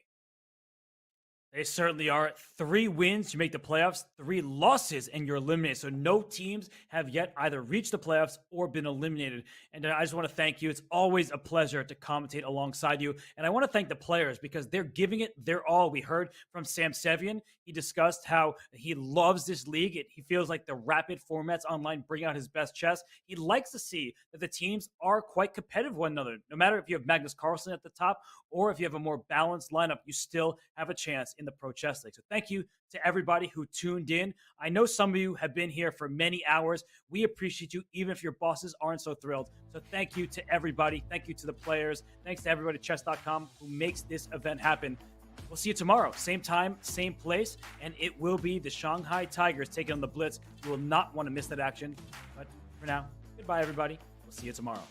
B: They certainly are. 3 wins, you make the playoffs. 3 losses, and you're eliminated. So no teams have yet either reached the playoffs or been eliminated. And I just want to thank you. It's always a pleasure to commentate alongside you. And I want to thank the players because they're giving it their all. We heard from Sam Sevian. He discussed how he loves this league. He feels like the rapid formats online bring out his best chess. He likes to see that the teams are quite competitive with one another. No matter if you have Magnus Carlsen at the top or if you have a more balanced lineup, you still have a chance in the Pro Chess League. So thank you to everybody who tuned in. I know some of you have been here for many hours. We appreciate you, even if your bosses aren't so thrilled. So thank you to everybody. Thank you to the players. Thanks to everybody at chess.com who makes this event happen. We'll see you tomorrow, same time, same place, and it will be the Shanghai Tigers taking on the Blitz. You will not want to miss that action. But for now, goodbye, everybody. We'll see you tomorrow.